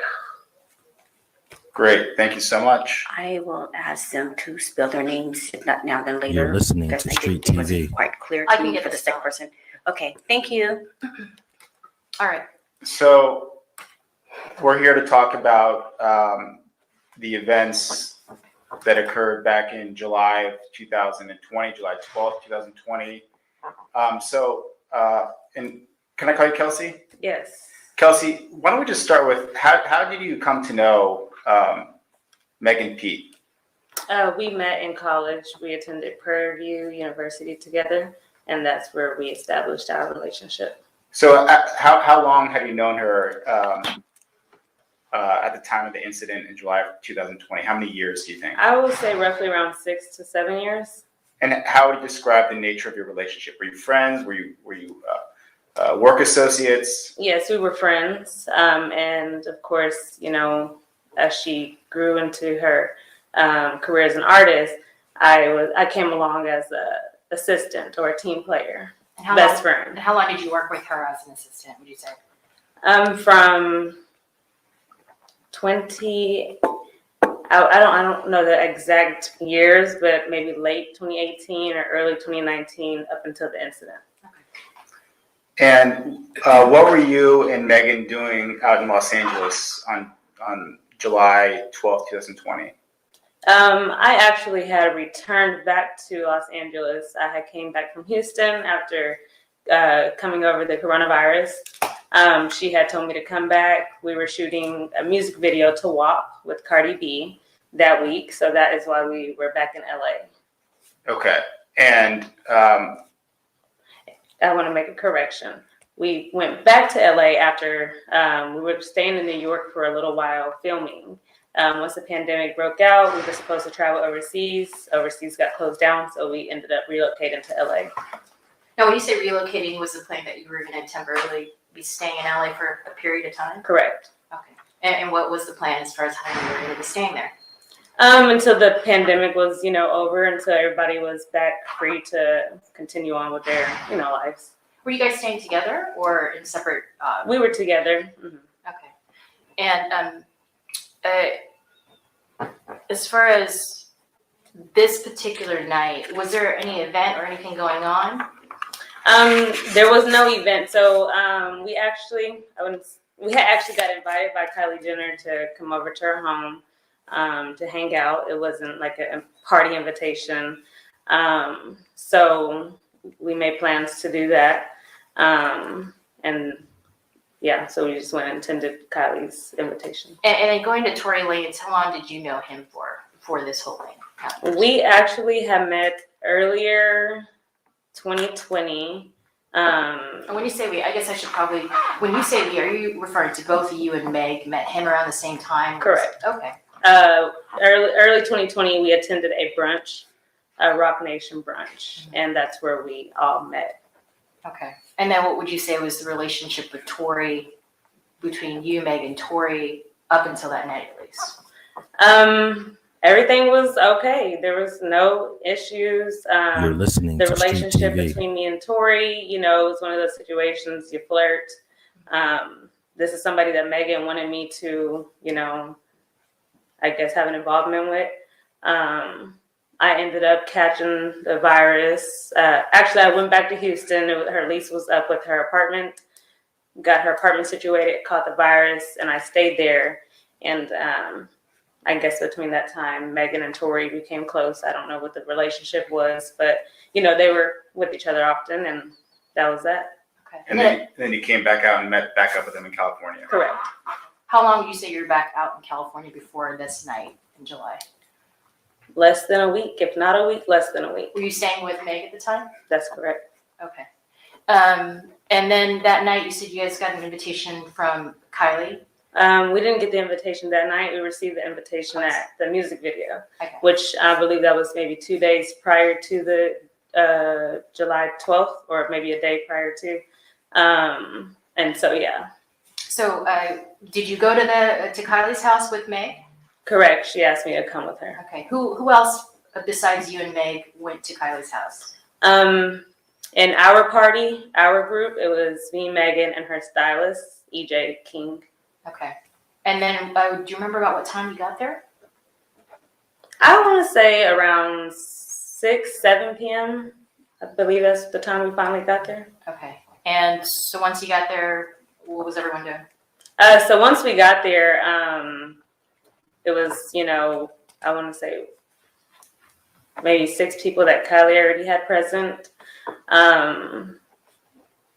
Great, thank you so much. I will ask them to spell their names, if not now, then later. You're listening because to I Street think it wasn't TV. quite clear I to can me get for the this second done. person. Okay, thank you. All right. So we're here to talk about the events that occurred back in July of 2020, July 12th, 2020. And can I call you Kelsey? Yes. Kelsey, why don't we just start with how did you come to know Megan Pete? We met in college. We attended Prairie View University together, and that's where we established our relationship. So how long have you known her at the time of the incident in July of 2020? How many years do you think? I would say roughly around 6 to 7 years. And how would you describe the nature of your relationship? Were you friends? Were you work associates? Yes, we were friends. And of course, you know, as she grew into her career as an artist, I came along as an assistant or a team player, And best friend. How long did you work with her as an assistant, would you say? From 20, I don't know the exact years, but maybe late 2018 or early 2019 up until the incident. And what were you and Megan doing out in Los Angeles on July 12th, 2020? I actually had returned back to Los Angeles. I had came back from Houston after coming over the coronavirus. She had told me to come back. We were shooting a music video to WAP with Cardi B that week. So that is why we were back in LA. Okay. And I want to make a correction. We went back to LA after we were staying in New York for a little while filming. Once the pandemic broke out, we were supposed to travel overseas. Overseas got closed down, so we ended up relocating to LA. Now, when you say relocating, was the plan that you were going to temporarily be staying in LA for a period of time? Correct. Okay. And what was the plan as far as how you were going to be staying there? Until the pandemic was, over, until everybody was back free to continue on with their, lives. Were you guys staying together or in separate? We were together. Mm-hmm. Okay. And as far as this particular night, was there any event or anything going on? There was no event. So we actually got invited by Kylie Jenner to come over to her home to hang out. It wasn't like a party invitation. So we made plans to do that. And yeah, so we just went and attended Kylie's invitation. And then going to Tory Lanez, how long did you know him for this whole thing? We actually had met earlier 2020. And when you say we, I guess I should probably, when you say we, are you referring to both of you and Meg met him around the same time? Correct. Okay. Early 2020, we attended a brunch, a Rock Nation brunch, and that's where we all met. Okay. And then what would you say was the relationship with Tory, between you, Meg, and Tory, up until that night at least? Everything was okay. There was no issues. You're listening the to Street relationship TV. between me and Tory, it was one of those situations you flirt. This is somebody that Megan wanted me to, I guess have an involvement with. I ended up catching the virus. Actually, I went back to Houston. Her lease was up with her apartment. Got her apartment situated, caught the virus, and I stayed there. And I guess between that time, Megan and Tory became close. I don't know what the relationship was, but they were with each other often, and that was that. Okay. And then you came back out and met back up with them in California. Correct. How long would you say you were back out in California before this night in July? Less than a week, if not a week, less than a week. Were you staying with Meg at the time? That's correct. Okay. And then that night, you said you guys got an invitation from Kylie. We didn't get the invitation that night. We received the invitation at the music video, Okay. which I believe that was maybe 2 days prior to the July 12th, or maybe a day prior to. And so, yeah. So, did you go to Kylie's house with Meg? Correct. She asked me to come with her. Okay. Who else besides you and Meg went to Kylie's house? In our party, our group, it was me, Megan, and her stylist, EJ King. Okay. And then, do you remember about what time you got there? I want to say around 6, 7 p.m. I believe that's the time we finally got there. Okay. And so once you got there, what was everyone doing? So once we got there, it was, I want to say maybe 6 people that Kylie already had present.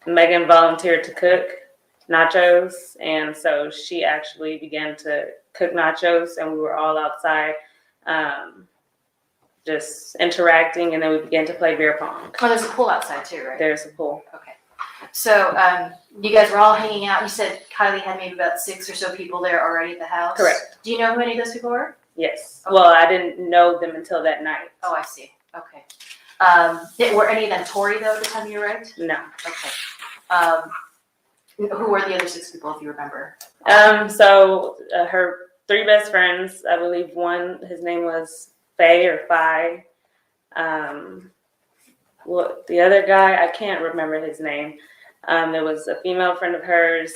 Megan volunteered to cook nachos, and so she actually began to cook nachos, and we were all outside just interacting, and then we began to play beer pong. Oh, there's a pool outside too, right? There's a pool. Okay. So you guys were all hanging out. You said Kylie had maybe about 6 or so people there already at the house? Correct. Do you know who any of those people were? Yes. Okay. Well, I didn't know them until that night. Oh, I see. Okay. Were any of them Tory, though, at the time you arrived? No. Okay. Who were the other 6 people, if you remember? So her 3 best friends, I believe one, his name was Faye or Phi. The other guy, I can't remember his name. There was a female friend of hers,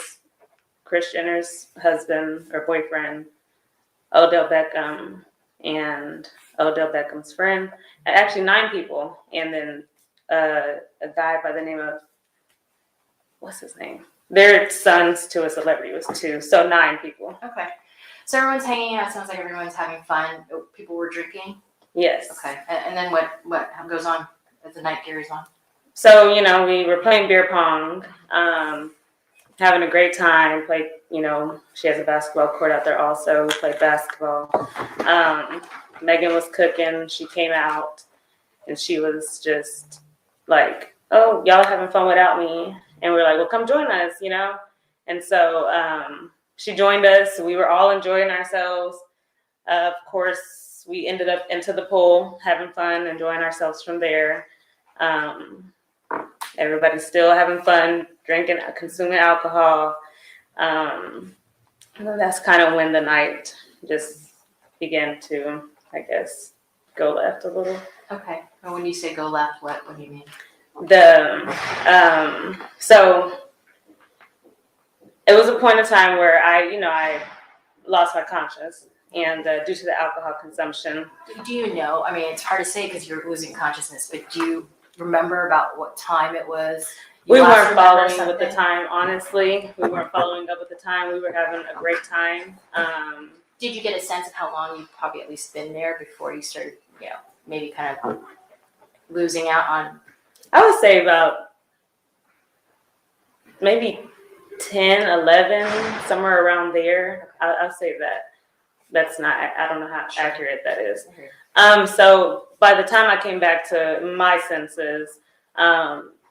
Kris Jenner's husband or boyfriend, Odell Beckham, and Odell Beckham's friend. Actually, 9 people. And then a guy by the name of, what's his name? Their sons to a celebrity was 2. So 9 people. Okay. So everyone's hanging out. Sounds like everyone's having fun. People were drinking? Yes. Okay. And then what goes on as the night carries on? So, we were playing beer pong, having a great time. Played, she has a basketball court out there also. We played basketball. Megan was cooking. She came out, and she was just like, oh, y'all are having fun without me. And we were like, well, come join us, And so she joined us. We were all enjoying ourselves. Of course, we ended up into the pool, having fun, enjoying ourselves from there. everybody's still having fun, drinking, consuming alcohol. And that's kind of when the night just began to, I guess, go left a little. Okay. And when you say go left, what do you mean? So it was a point in time where I lost my conscience, and due to the alcohol consumption. Do you know? I mean, it's hard to say because you're losing consciousness, but do you remember about what time it was? We weren't following with the time, honestly. We weren't following up with the time. We were having a great time. Did you get a sense of how long you'd probably at least been there before you started, maybe kind of losing out on? I would say about maybe 10, 11, somewhere around there. I'll say that. That's not, I don't know how accurate that is. So by the time I came back to my senses,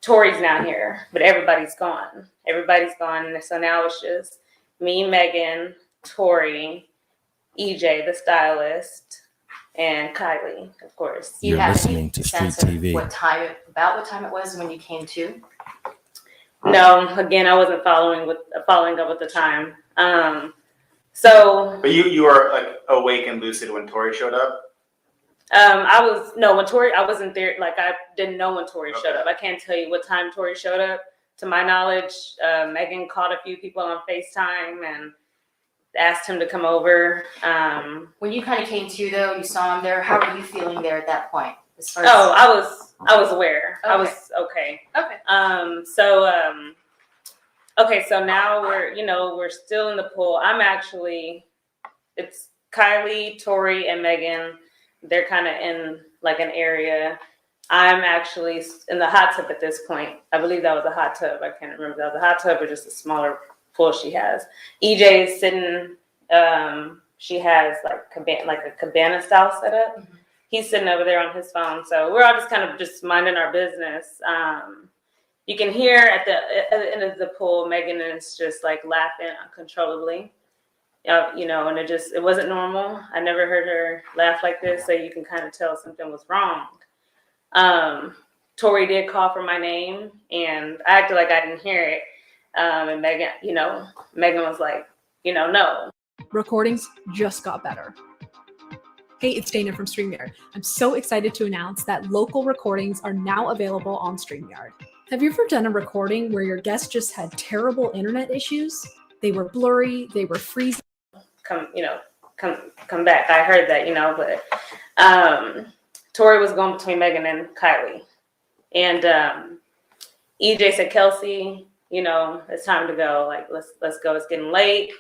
Tory's now here, but everybody's gone. Everybody's gone. And so now it's just me, Megan, Tory, EJ, the stylist, and Kylie, of course. You have listening to Street TV. What time it was when you came to? No, again, I wasn't following up with the time. But you were like awake and lucid when Tory showed up? When Tory, I wasn't there. Like, I didn't know when Tory showed up. I can't tell you what time Tory showed up. To my knowledge, Megan called a few people on FaceTime and asked him to come over. When you kind of came to, though, you saw him there. How were you feeling there at that point? As far I was aware. Okay. I was okay. Okay. So now we're still in the pool. It's Kylie, Tory, and Megan. They're kind of in like an area. I'm actually in the hot tub at this point. I believe that was a hot tub. I can't remember if that was a hot tub or just a smaller pool she has. EJ is sitting. She has like a cabana style setup. Mm-hmm. He's sitting over there on his phone. So we're all just kind of just minding our business. You can hear at the end of the pool, Megan is just like laughing uncontrollably. And it wasn't normal. I never heard her laugh like this, so you can kind of tell something was wrong. Tory did call for my name, and I acted like I didn't hear it. And Megan was like, no. Recordings just got better. Hey, it's Dana from StreamYard. I'm so excited to announce that local recordings are now available on StreamYard. Have you ever done a recording where your guest just had terrible internet issues? They were blurry, they were freezing. Come back. I heard that, but Tory was going between Megan and Kylie. And EJ said, Kelsey, it's time to go. Like, let's go. It's getting late.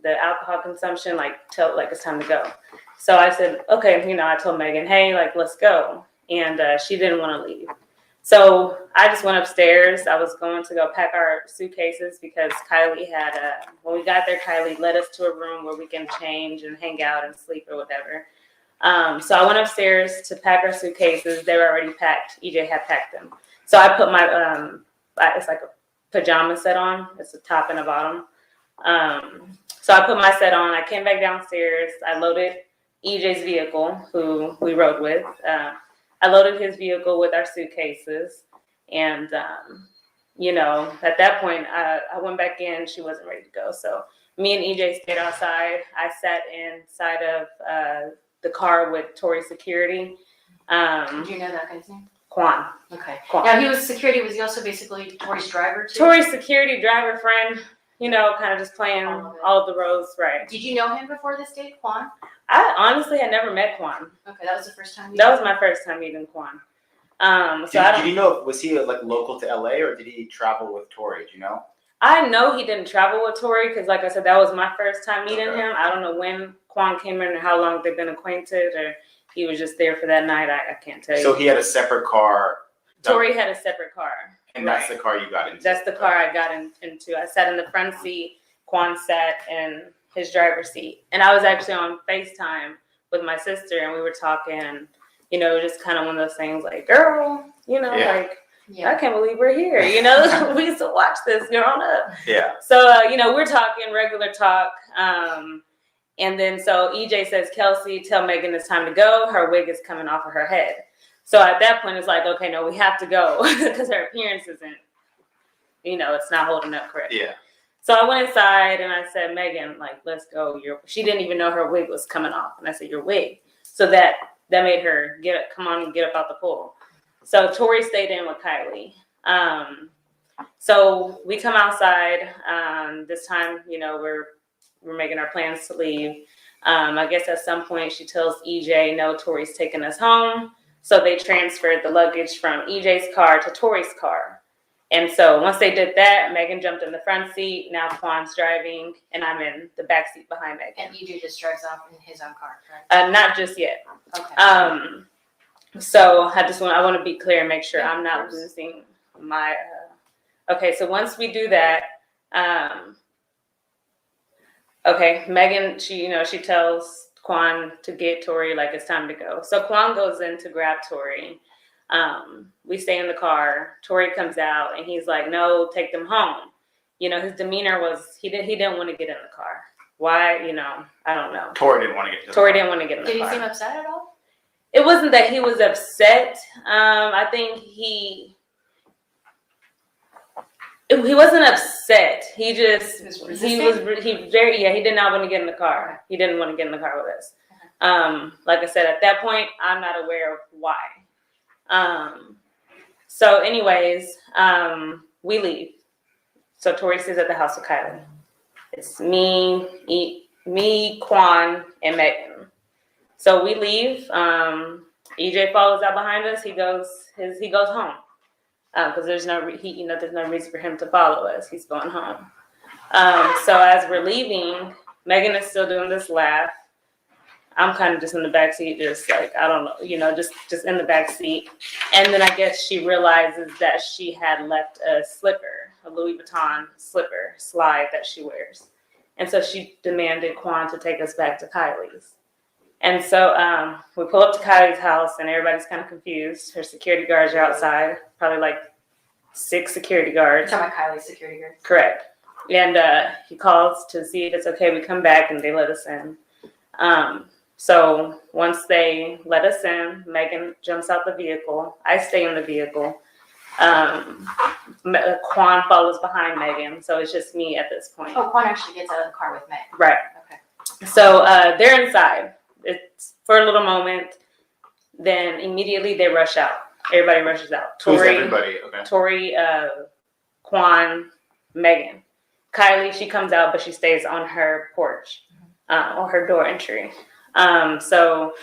The alcohol consumption, it's time to go. So I said, okay, I told Megan, hey, let's go. And she didn't want to leave. So I just went upstairs. I was going to go pack our suitcases because Kylie had when we got there, Kylie led us to a room where we can change and hang out and sleep or whatever. So I went upstairs to pack our suitcases. They were already packed. EJ had packed them. So I put my, it's like a pajama set on. It's a top and a bottom. So I put my set on. I came back downstairs. I loaded EJ's vehicle, who we rode with. I loaded his vehicle with our suitcases. And, at that point, I went back in. She wasn't ready to go. So me and EJ stayed outside. I sat inside of the car with Tory security. Do you know that guy's name? Quan. Okay. Quan. Now, he was security. Was he also basically Tory's driver, too? Tory's security driver friend, kind of just playing all of the roles, right. Did you know him before this date, Quan? I honestly had never met Quan. Okay, that was the first time? That was my first time meeting Quan. Did you know, was he local to LA or did he travel with Tory? Do you know? I know he didn't travel with Tory because, like I said, that was my first time meeting him. I don't know when Quan came in or how long they've been acquainted, or he was just there for that night. I can't tell you. So he had a separate car. Tory had a separate car. And that's the car you got into? That's the car I got into. I sat in the front seat. Quan sat in his driver's seat. And I was actually on FaceTime with my sister, and we were talking, just kind of one of those things like, girl, I can't believe we're here. We used to watch this growing up. Yeah. So, we're talking regular talk. And then so EJ says, Kelsey, tell Megan it's time to go. Her wig is coming off of her head. So at that point, it's like, okay, no, we have to go because her appearance isn't, it's not holding up correct. Yeah. So I went inside and I said, Megan, like, let's go. She didn't even know her wig was coming off. And I said, your wig. So that made her come on and get up out the pool. So Tory stayed in with Kylie. So we come outside. This time, we're making our plans to leave. I guess at some point she tells EJ, no, Tory's taking us home. So they transferred the luggage from EJ's car to Tory's car. And so once they did that, Megan jumped in the front seat. Now Quan's driving, and I'm in the back seat behind Megan. And EJ just drives off in his own car, correct? Not just yet. Okay. So I want to be clear and make sure I'm not losing my. Okay, so once we do that, okay, Megan, she tells Quan to get Tory, like it's time to go. So Quan goes in to grab Tory. We stay in the car. Tory comes out and he's like, no, take them home. His demeanor was, he didn't want to get in the car. Why? I don't know. Tory didn't want to get in the Tory car. didn't want to get in the car. Did he seem upset at all? It wasn't that he was upset. I think he wasn't upset. He did not want to get in the car. He didn't want to get in the car with us. Like I said, at that point, I'm not aware of why. So anyways, we leave. So Tory stays at the house with Kylie. It's me, Quan, and Megan. So we leave. EJ follows out behind us. He goes home. Because there's no reason for him to follow us. He's going home. So as we're leaving, Megan is still doing this laugh. I'm kind of just in the back seat, just like, I don't know, just in the back seat. And then I guess she realizes that she had left a slipper, a Louis Vuitton slide that she wears. And so she demanded Quan to take us back to Kylie's. And so we pull up to Kylie's house and everybody's kind of confused. Her security guards are outside, probably like 6 security guards. You're talking about Kylie's security guards? Correct. And he calls to see if it's okay. We come back and they let us in. So once they let us in, Megan jumps out the vehicle. I stay in the vehicle. Quan follows behind Megan. So it's just me at this point. Oh, Quan actually gets out of the car with Megan. Right. Okay. So they're inside. It's for a little moment. Then immediately they rush out. Everybody rushes out. Who's everybody? Okay. Tory, Quan, Megan. Kylie, she comes out, but she stays on her porch, or her door entry. So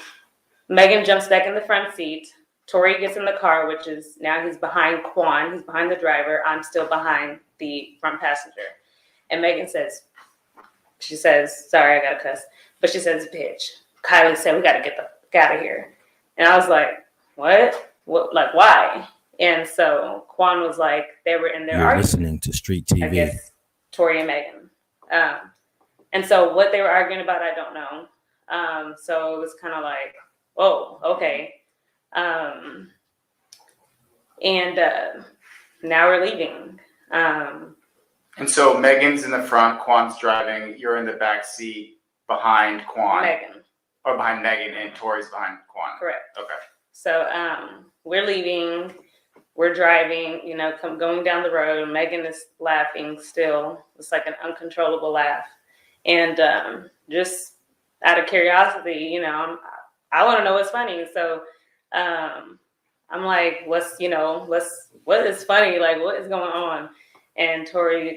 Megan jumps back in the front seat. Tory gets in the car, which is now he's behind Quan. He's behind the driver. I'm still behind the front passenger. And Megan says, sorry, I got to cuss. But she says, bitch. Kylie said, we got to get the fuck out of here. And I was like, what? Like, why? And so Quan was like, they were in their You're argument. listening to Street TV. I guess Tory and Megan. And so what they were arguing about, I don't know. So it was kind of like, oh, okay. And now we're leaving. And so Megan's in the front, Quan's driving, you're in the back seat behind Quan. Megan. Or behind Megan, and Tory's behind Quan. Correct. Okay. So we're leaving. We're driving, going down the road. Megan is laughing still. It's like an uncontrollable laugh. And just out of curiosity, I want to know what's funny. So I'm like, what is funny? Like, what is going on? And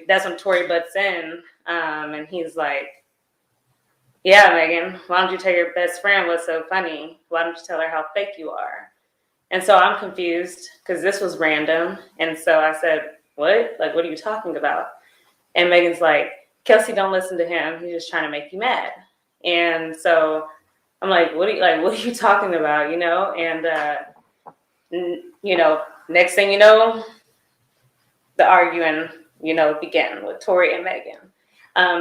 that's when Tory butts in. And he's like, yeah, Megan, why don't you tell your best friend what's so funny? Why don't you tell her how fake you are? And so I'm confused because this was random. And so I said, what? Like, what are you talking about? And Megan's like, Kelsey, don't listen to him. He's just trying to make you mad. And so I'm like, what are you talking about? And, next thing you know, the arguing, began with Tory and Megan.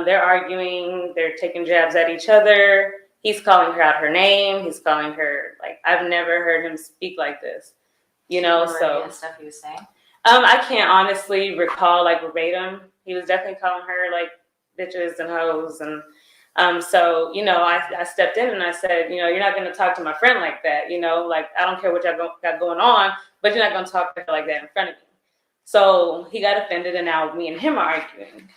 They're arguing, they're taking jabs at each other. He's calling her out her name. He's calling her, like, I've never heard him speak like this, so. The stuff he was saying? I can't honestly recall, like, verbatim. He was definitely calling her, like, bitches and hoes. And So, you know, I stepped in and I said, you know, you're not going to talk to my friend like that. You know, like, I don't care what y'all got going on, but you're not going to talk to her like that in front of me. So he got offended, and now me and him are arguing.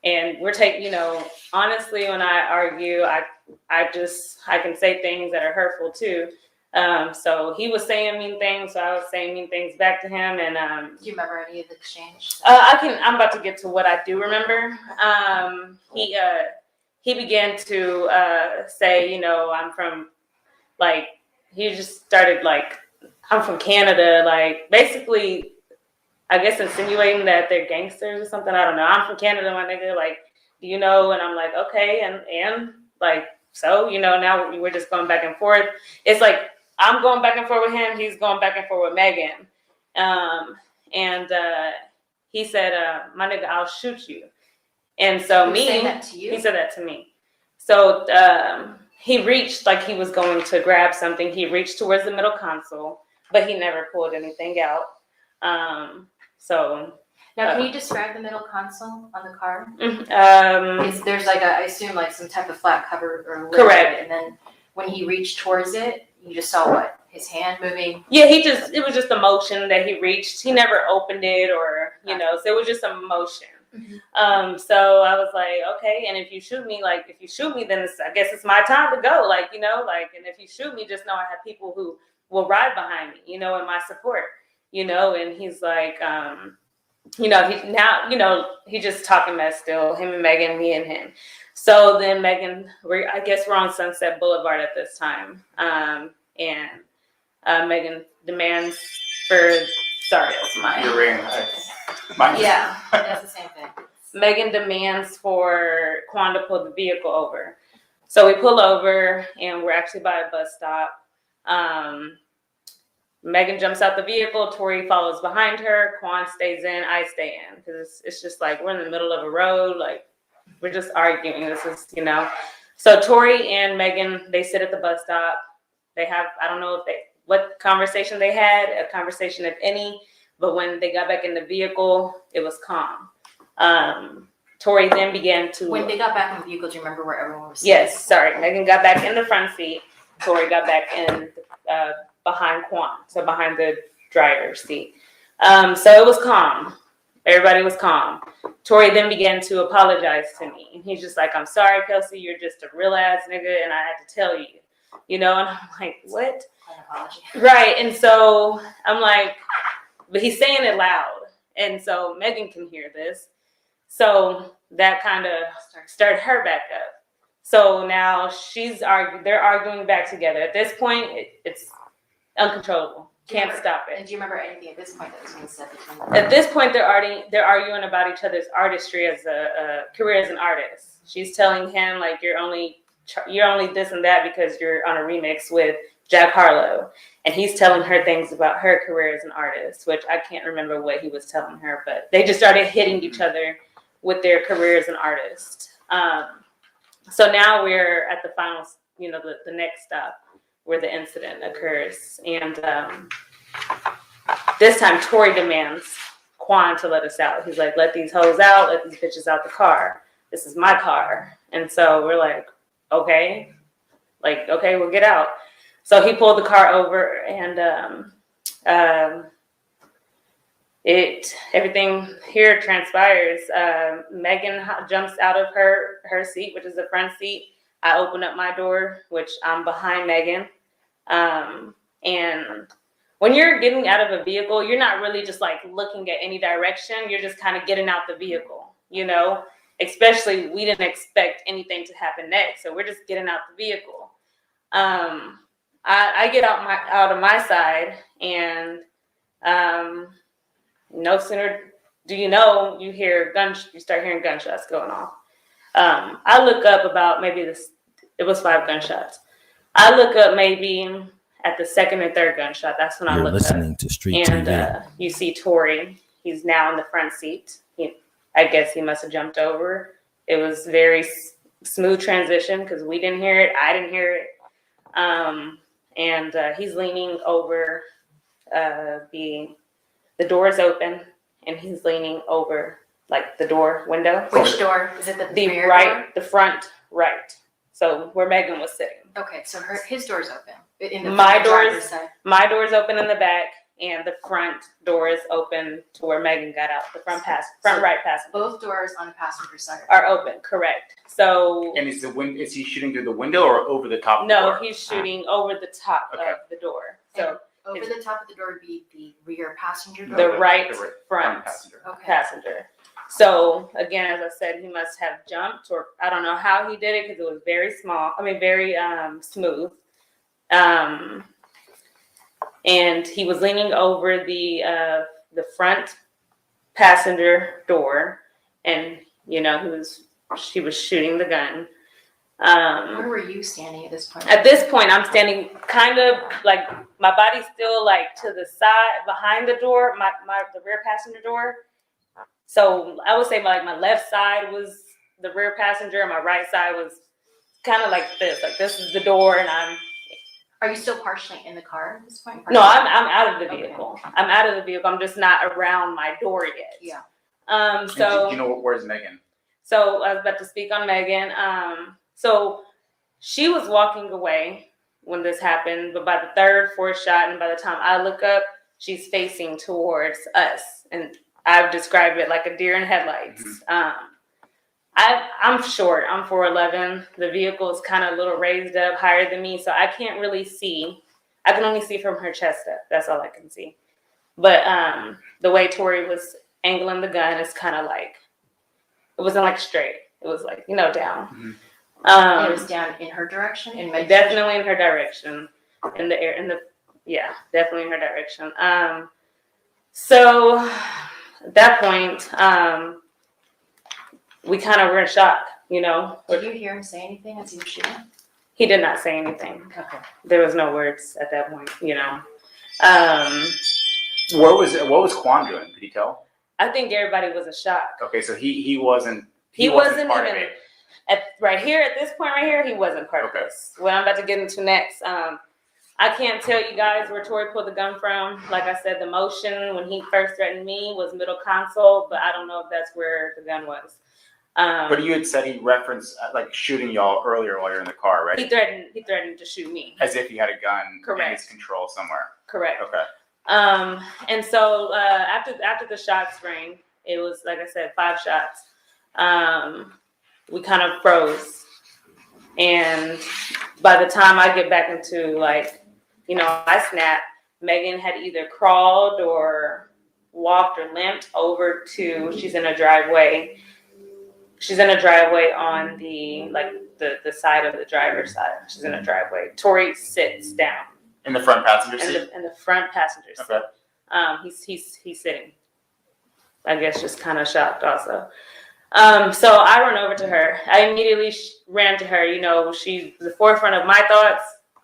And we're taking, you know, honestly, when I argue, I can say things that are hurtful too. So he was saying mean things, so I was saying mean things back to him. And Do you remember any of the exchange? I'm about to get to what I do remember. He began to say, you know, I'm from, like, he just started like, I'm from Canada, like, basically, I guess insinuating that they're gangsters or something. I don't know. I'm from Canada, my nigga. Like, do you know? And I'm like, okay, and like, so, you know, now we're just going back and forth. It's like I'm going back and forth with him. He's going back and forth with Megan. And he said, my nigga, I'll shoot you. And so He was saying that to you? he said that to me. So he reached, like he was going to grab something. He reached towards the middle console, but he never pulled anything out. So now, can you describe the middle console on the car? There's like I assume like some type of flat cover or lid. Correct. And then when he reached towards it, you just saw what? His hand moving? Yeah, it was just a motion that he reached. He never opened it, or, you know, so it was just a motion. So I was like, okay, and if you shoot me, then I guess it's my time to go. Like, you know, like, and if you shoot me, just know I have people who will ride behind me, you know, in my support, you know. And he's like, you know, he just talking mess still, him and Megan, me and him. So then Megan, I guess we're on Sunset Boulevard at this time. And Megan demands for, sorry, that's mine. Your ring. Yeah, that's the same thing. Megan demands for Quan to pull the vehicle over. So we pull over, and we're actually by a bus stop. Megan jumps out the vehicle. Tory follows behind her. Quan stays in. I stay in, because it's just like we're in the middle of a road. Like, we're just arguing. This is, you know. So Tory and Megan, they sit at the bus stop. They have, I don't know what conversation they had, a conversation if any, but when they got back in the vehicle, it was calm. Tory then began to... When they got back in the vehicle, do you remember where everyone was sitting? Yes, sorry. Megan got back in the front seat. Tory got back in behind Quan, so behind the driver's seat. So it was calm. Everybody was calm. Tory then began to apologize to me. And he's just like, I'm sorry, Kelsey, you're just a real ass nigga, and I had to tell you. You know, and I'm like, what? An apology. Right. And so I'm like, but he's saying it loud. And so Megan can hear this. So that kind of stirred her back up. So now they're arguing back together. At this point, it's uncontrollable. Can't stop it. And do you remember anything at this point that was being said between them? At this point, they're arguing about each other's artistry as a career as an artist. She's telling him, like, you're only this and that because you're on a remix with Jack Harlow. And he's telling her things about her career as an artist, which I can't remember what he was telling her, but they just started hitting each other with their career as an artist. So now we're at the final, you know, the next stop where the incident occurs. And this time Tory demands Quan to let us out. He's like, let these hoes out, let these bitches out the car. This is my car. And so we're like, okay, we'll get out. So he pulled the car over, and everything here transpires. Megan jumps out of her seat, which is the front seat. I open up my door, which I'm behind Megan. And when you're getting out of a vehicle, you're not really just like looking at any direction. You're just kind of getting out the vehicle, you know? Especially, we didn't expect anything to happen next, so we're just getting out the vehicle. I get out of my side, and no sooner do you know, you start hearing gunshots going off. I look up about it was 5 gunshots. I look up maybe at the second or third gunshot. That's when I look up. You're listening to Street and, TV. You see Tory. He's now in the front seat. I guess he must have jumped over. It was very smooth transition because we didn't hear it. I didn't hear it. And he's leaning over. The door is open, and he's leaning over like the door window. Which door? Is it the rear right, door? the front right. So where Megan was sitting. Okay, so his door's open. In the My the driver's door's side. my door's open in the back, and the front door is open to where Megan got out. The front right passenger. Both doors on the passenger side are open, correct. So And is he shooting through the window or over the top of the door? no, he's shooting over the top of the door. So over the top of the door would be the rear passenger door. the right front passenger. So again, as I said, he must have jumped, or I don't know how he did it because it was very small. I mean, very smooth. And he was leaning over the front passenger door, and you know she was shooting the gun. Where were you standing at this point? At this point, I'm standing kind of like my body's still like to the side behind the door, the rear passenger door. So I would say my left side was the rear passenger, and my right side was kind of like this. Like this is the door, and I'm. Are you still partially in the car at this point? No, I'm out of the vehicle. Okay. I'm out of the vehicle. I'm just not around my door yet. Yeah. So do you know where's Megan? So I was about to speak on Megan. So she was walking away when this happened, but by the third, fourth shot, and by the time I look up, she's facing towards us, and I've described it like a deer in headlights. Mm-hmm. I'm short. I'm 4'11". The vehicle is kind of a little raised up, higher than me, so I can't really see. I can only see from her chest up. That's all I can see. But the way Tory was angling the gun is kind of like, it wasn't like straight. It was like, down. Mm-hmm. It was down in her direction? Definitely in her direction. In the air, definitely in her direction. So at that point, we kind of were in shock, Did you hear him say anything as he was shooting? He did not say anything. Okay. There was no words at that point, What was Quan doing? Could you tell? I think everybody was in shock. Okay, so he wasn't. He wasn't part even of it. at this point right here. He wasn't part of this. What I'm about to get into next. I can't tell you guys where Tory pulled the gun from. Like I said, the motion when he first threatened me was middle console, but I don't know if that's where the gun was. But you had said he referenced like shooting y'all earlier while you're in the car, right? He threatened to shoot me. As if he had a gun Correct. in his control somewhere. Correct. Okay. And so after the shots rang, it was like I said, 5 shots. We kind of froze, and by the time I get back into I snapped. Megan had either crawled or walked or limped over to. She's in a driveway. She's in a driveway on the side of the driver's side. She's in a driveway. Tory sits down. In the front passenger seat? In the front passenger seat. Okay. He's sitting. I guess just kind of shocked also. So I run over to her. I immediately ran to her. She's the forefront of my thoughts.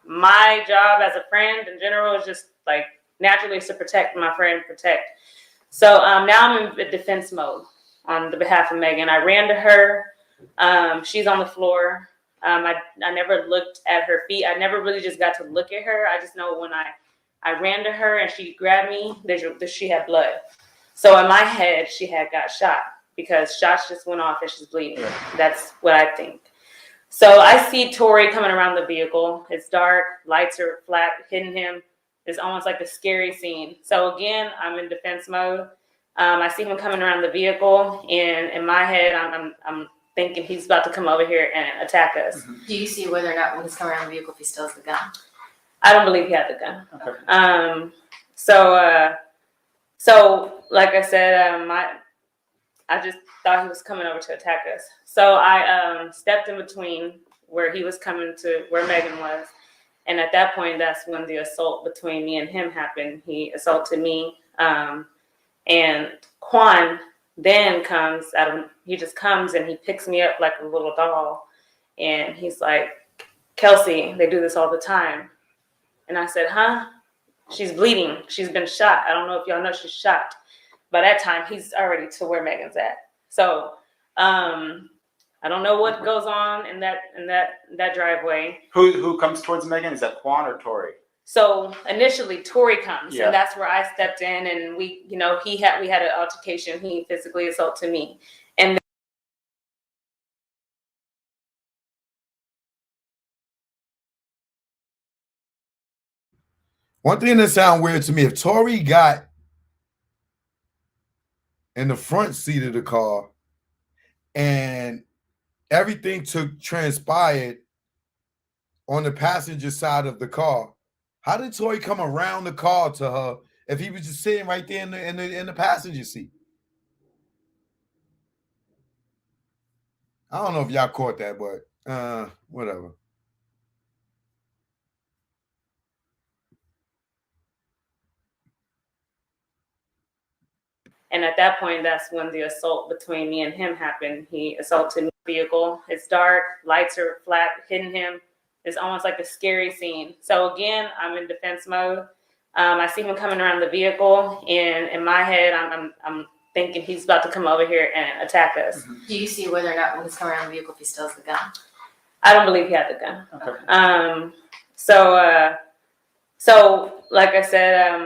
My job as a friend in general is just like naturally to protect my friend, So now I'm in defense mode on the behalf of Megan. I ran to her. She's on the floor. I never looked at her feet. I never really just got to look at her. I just know when I ran to her and she grabbed me, she had blood. So in my head, she had got shot because shots just went off and she's bleeding. That's what I think. So I see Tory coming around the vehicle. It's dark, lights are flat, hitting him. It's almost like a scary scene. So again, I'm in defense mode. I see him coming around the vehicle, and in my head, I'm thinking he's about to come over here and attack us. Do you see whether or not when he's coming around the vehicle if he still has the gun? I don't believe he had the gun. Okay. So like I said, I just thought he was coming over to attack us. So I stepped in between where he was coming to where Megan was. And at that point, that's when the assault between me and him happened. He assaulted me. And Quan then he just comes and he picks me up like a little doll. And he's like, Kelsey, they do this all the time. And I said, huh? She's bleeding. She's been shot. I don't know if y'all know she's shot. By that time, he's already to where Megan's at. So I don't know what goes on in that driveway. Who comes towards Megan? Is that Quan or Tory? So initially Tory comes, Yeah. and that's where I stepped in, and we had an altercation. He physically assaulted me, and one thing that sounds weird to me, if Tory got in the front seat of the car and everything transpired on the passenger side of the car, how did Tory come around the car to her if he was just sitting right there in the passenger seat? I don't know if y'all caught that, but whatever. And at that point, that's when the assault between me and him happened. He assaulted me in the vehicle. It's dark, lights are flat, hitting him. It's almost like a scary scene. So again, I'm in defense mode. I see him coming around the vehicle, and in my head, I'm thinking he's about to come over here and attack us. Do you see whether or not when he's coming around the vehicle if he still has the gun? I don't believe he had the gun. Okay. So like I said,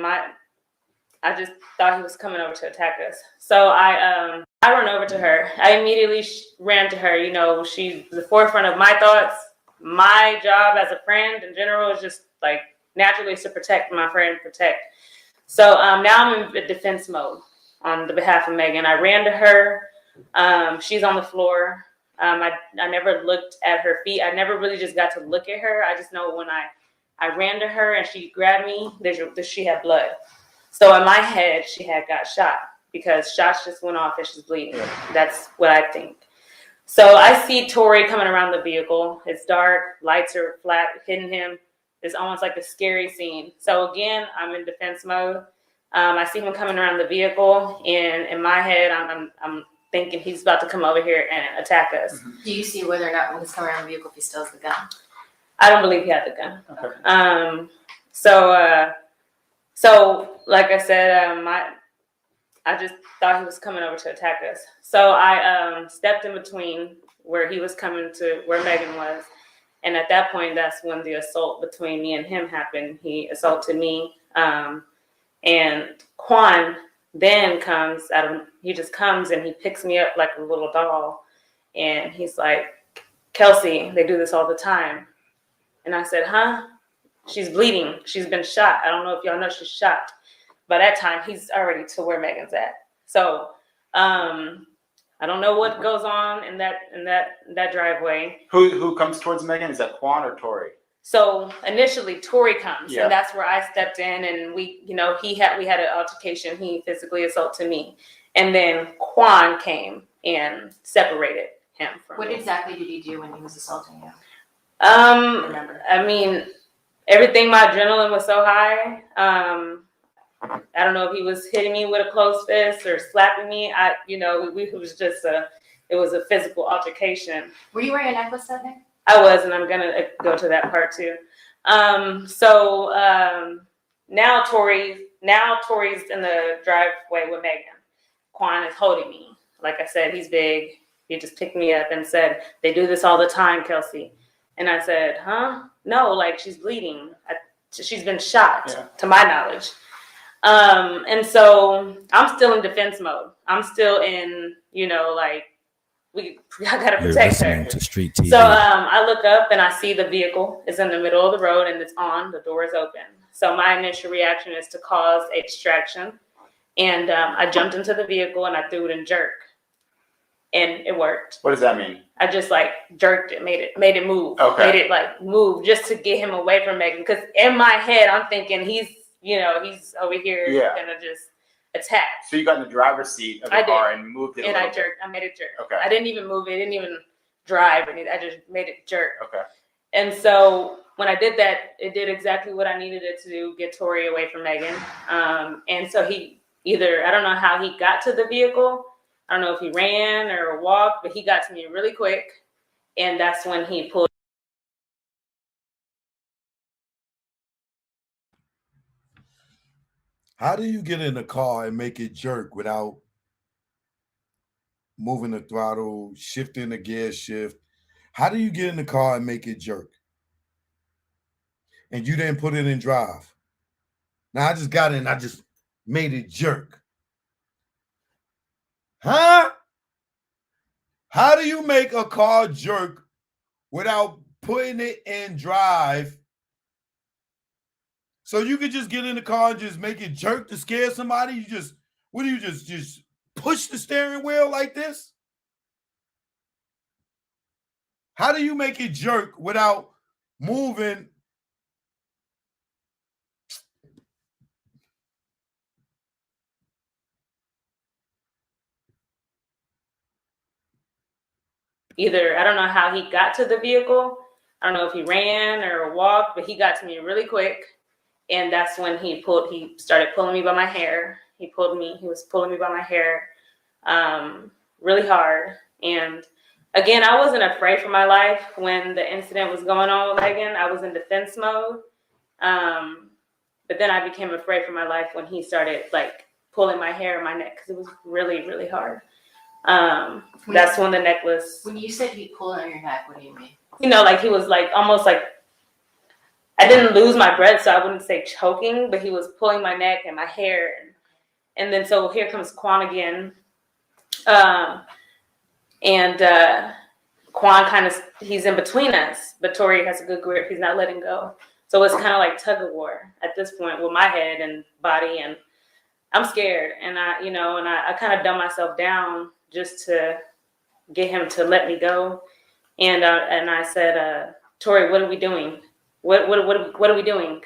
I just thought he was coming over to attack us. So I run over to her. I immediately ran to her. You know, she's the forefront of my thoughts. My job as a friend in general is just like naturally is to protect my friend, protect. So now I'm in defense mode on the behalf of Megan. I ran to her. She's on the floor. I never looked at her feet. I never really just got to look at her. I just know when I ran to her and she grabbed me, she had blood. So in my head, she had got shot because shots just went off and she's bleeding. That's what I think. So I see Tory coming around the vehicle. It's dark, lights are flat, hitting him. It's almost like a scary scene. So again, I'm in defense mode. I see him coming around the vehicle, and in my head, I'm thinking he's about to come over here and attack us. Do you see whether or not when he's coming around the vehicle if he still has the gun? I don't believe he had the gun. Okay. So like I said, I just thought he was coming over to attack us. So I stepped in between where he was coming to where Megan was. And at that point, that's when the assault between me and him happened. He assaulted me. And Quan then he just comes and he picks me up like a little doll. And he's like, Kelsey, they do this all the time. And I said, huh? She's bleeding. She's been shot. I don't know if y'all know she's shot. By that time, he's already to where Megan's at. So I don't know what goes on in that driveway. Who comes towards Megan? Is that Quan or Tory? So initially Tory comes, Yeah. and that's where I stepped in, and we had an altercation. He physically assaulted me, and then Quan came and separated him from What me. exactly did he do when he was assaulting you? I mean, everything. My adrenaline was so high. I don't know if he was hitting me with a closed fist or slapping me. It was just it was a physical altercation. Were you wearing a necklace that day? I was, and I'm gonna go to that part too. Now Tory's in the driveway with Megan. Quan is holding me. Like I said, he's big. He just picked me up and said, "They do this all the time, Kelsey." And I said, "Huh? No, like she's bleeding. She's been shot, to my knowledge." And so I'm still in defense mode. I'm still in, I gotta You're protect her. listening to Street TV. So I look up and I see the vehicle is in the middle of the road and it's on, the door is open. So my initial reaction is to cause a distraction. And I jumped into the vehicle and I threw it in jerk. And it worked. What does that mean? I just jerked it, made it move. Okay. Made it move just to get him away from Megan. Because in my head, I'm thinking he's over here gonna just attack. So you got in the driver's seat of the car and moved it. And I jerked. I made it jerk. Okay. I didn't even move it. I didn't even drive or anything. I just made it jerk. Okay. And so when I did that, it did exactly what I needed it to do, get Tory away from Megan. And so I don't know how he got to the vehicle. I don't know if he ran or walked, but he got to me really quick. And that's when he pulled. How do you get in the car and make it jerk without moving the throttle, shifting the gear shift? How do you get in the car and make it jerk? and you didn't put it in drive. Now I just got it and I just made it jerk. Huh? How do you make a car jerk without putting it in drive? So you could just get in the car and just make it jerk to scare somebody? You just, what do you just push the steering wheel like this? How do you make it jerk without moving? Either, I don't know how he got to the vehicle. I don't know if he ran or walked, but he got to me really quick. And that's when he started pulling me by my hair. He was pulling me by my hair really hard. And again, I wasn't afraid for my life when the incident was going on with Megan. I was in defense mode. But then I became afraid for my life when he started like pulling my hair and my neck because it was really, really hard. That's when the necklace. When you said he pulled on your neck, what do you mean? You know, like he was like almost like, I didn't lose my breath, so I wouldn't say choking, but he was pulling my neck and my hair. And then so here comes Quan again. Quan he's in between us, but Tory has a good grip. He's not letting go. So it's kind of like tug of war at this point with my head and body. And I'm scared. And I kind of dumb myself down just to get him to let me go. And I said, Tory, what are we doing? What are we doing?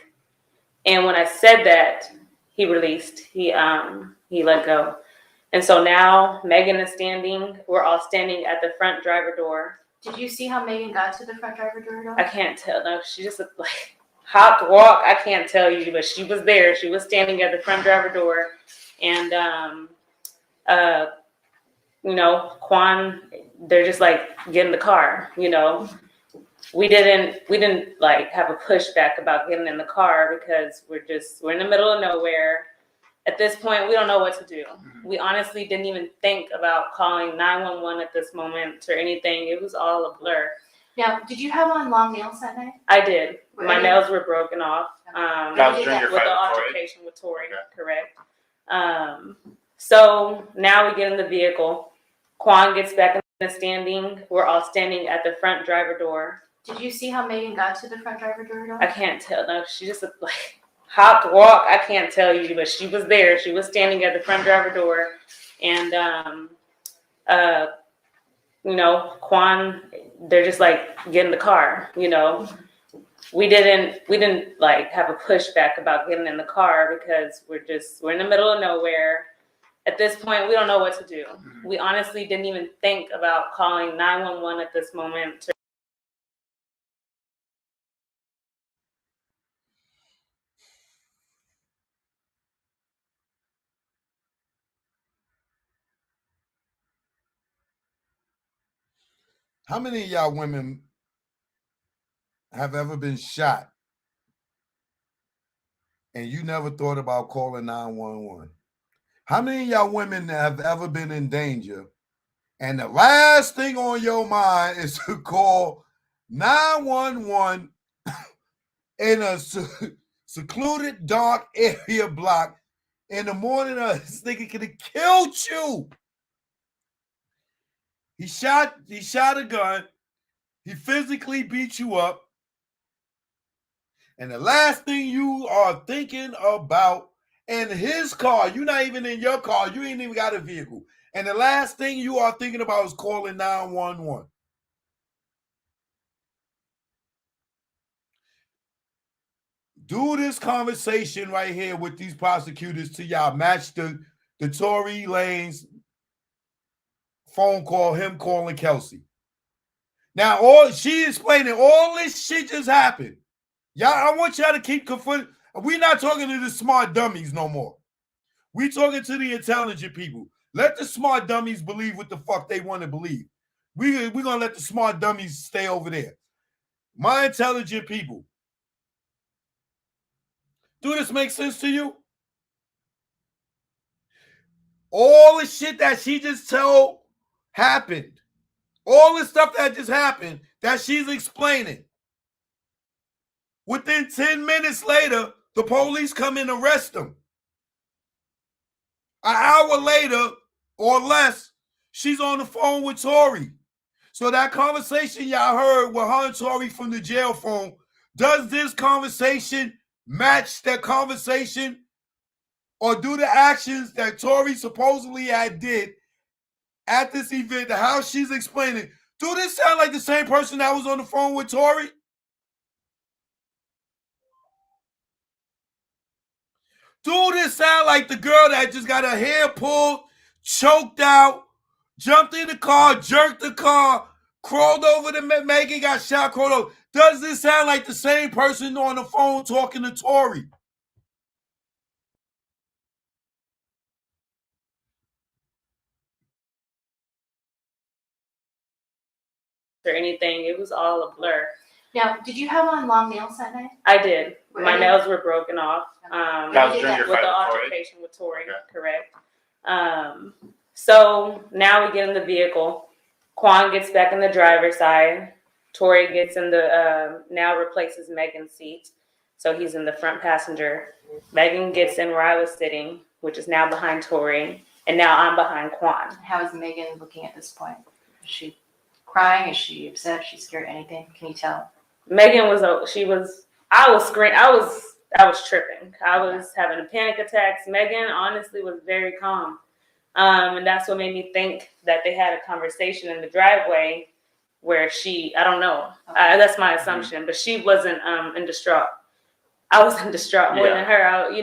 And when I said that, he released. He let go. And so now Megan is standing. We're all standing at the front driver door. Did you see how Megan got to the front driver door? I can't tell. No, she just like hopped, walked. I can't tell you, but she was there. She was standing at the front driver door. And Quan, they're just like, get in the car, We didn't like have a pushback about getting in the car because we're in the middle of nowhere. At this point, we don't know what to do. Mm-hmm. We honestly didn't even think about calling 911 at this moment or anything. It was all a blur. Now, did you have on long nails that night? I did. My nails were broken off. That was during your with fight the with altercation with Tory, correct. So now we get in the vehicle. Quan gets back in the standing. We're all standing at the front driver door. Did you see how Megan got to the front driver door? I can't tell. No, she just like hopped, walked. I can't tell you, but she was there. She was standing at the front driver door, and Quan, they're just like, get in the car. We didn't like have a pushback about getting in the car because we're in the middle of nowhere. At this point, we don't know what to do. Mm-hmm. We honestly didn't even think about calling 911 at this moment. How many of y'all women have ever been shot and you never thought about calling 911? How many of y'all women have ever been in danger and the last thing on your mind is to call 911 in a secluded, dark area block in the morning? This nigga could have killed you. He shot a gun. He physically beat you up. And the last thing you are thinking about in his car, you're not even in your car, you ain't even got a vehicle. And the last thing you are thinking about is calling 911. Do this conversation right here with these prosecutors till y'all match the Tory Lanez phone call, him calling Kelsey. Now, she explaining all this shit just happened. Y'all, I want y'all to keep confronting. We're not talking to the smart dummies no more. We talking to the intelligent people. Let the smart dummies believe what the fuck they want to believe. We're going to let the smart dummies stay over there. My intelligent people. Do this make sense to you? All the shit that she just told happened. All the stuff that just happened that she's explaining. Within 10 minutes later, the police come and arrest him. An hour later or less, she's on the phone with Tory. So that conversation y'all heard with her and Tory from the jail phone, does this conversation match that conversation? Or do the actions that Tory supposedly had did at this event, how she's explaining, do this sound like the same person that was on the phone with Tory? Do this sound like the girl that just got her hair pulled, choked out, jumped in the car, jerked the car, crawled over to Megan, got shot, crawled over? Does this sound like the same person on the phone talking to Tory? Or anything. It was all a blur. Now, did you have on long nails that night? I did. My Really? nails were broken off. That was during your with fight the with Tory? altercation with Tory, correct. So now we get in the vehicle. Quan gets back in the driver's side. Tory gets in the, now replaces Megan's seat. So he's in the front passenger. Megan gets in where I was sitting, which is now behind Tory. And now I'm behind Quan. How is Megan looking at this point? Is she crying? Is she upset? Is she scared? Anything? Can you tell? Megan was, I was screaming. I was tripping. I was having a panic attacks. Megan honestly was very calm. And that's what made me think that they had a conversation in the driveway where I don't know. That's my assumption, but she wasn't in distraught. I was in distraught more than her,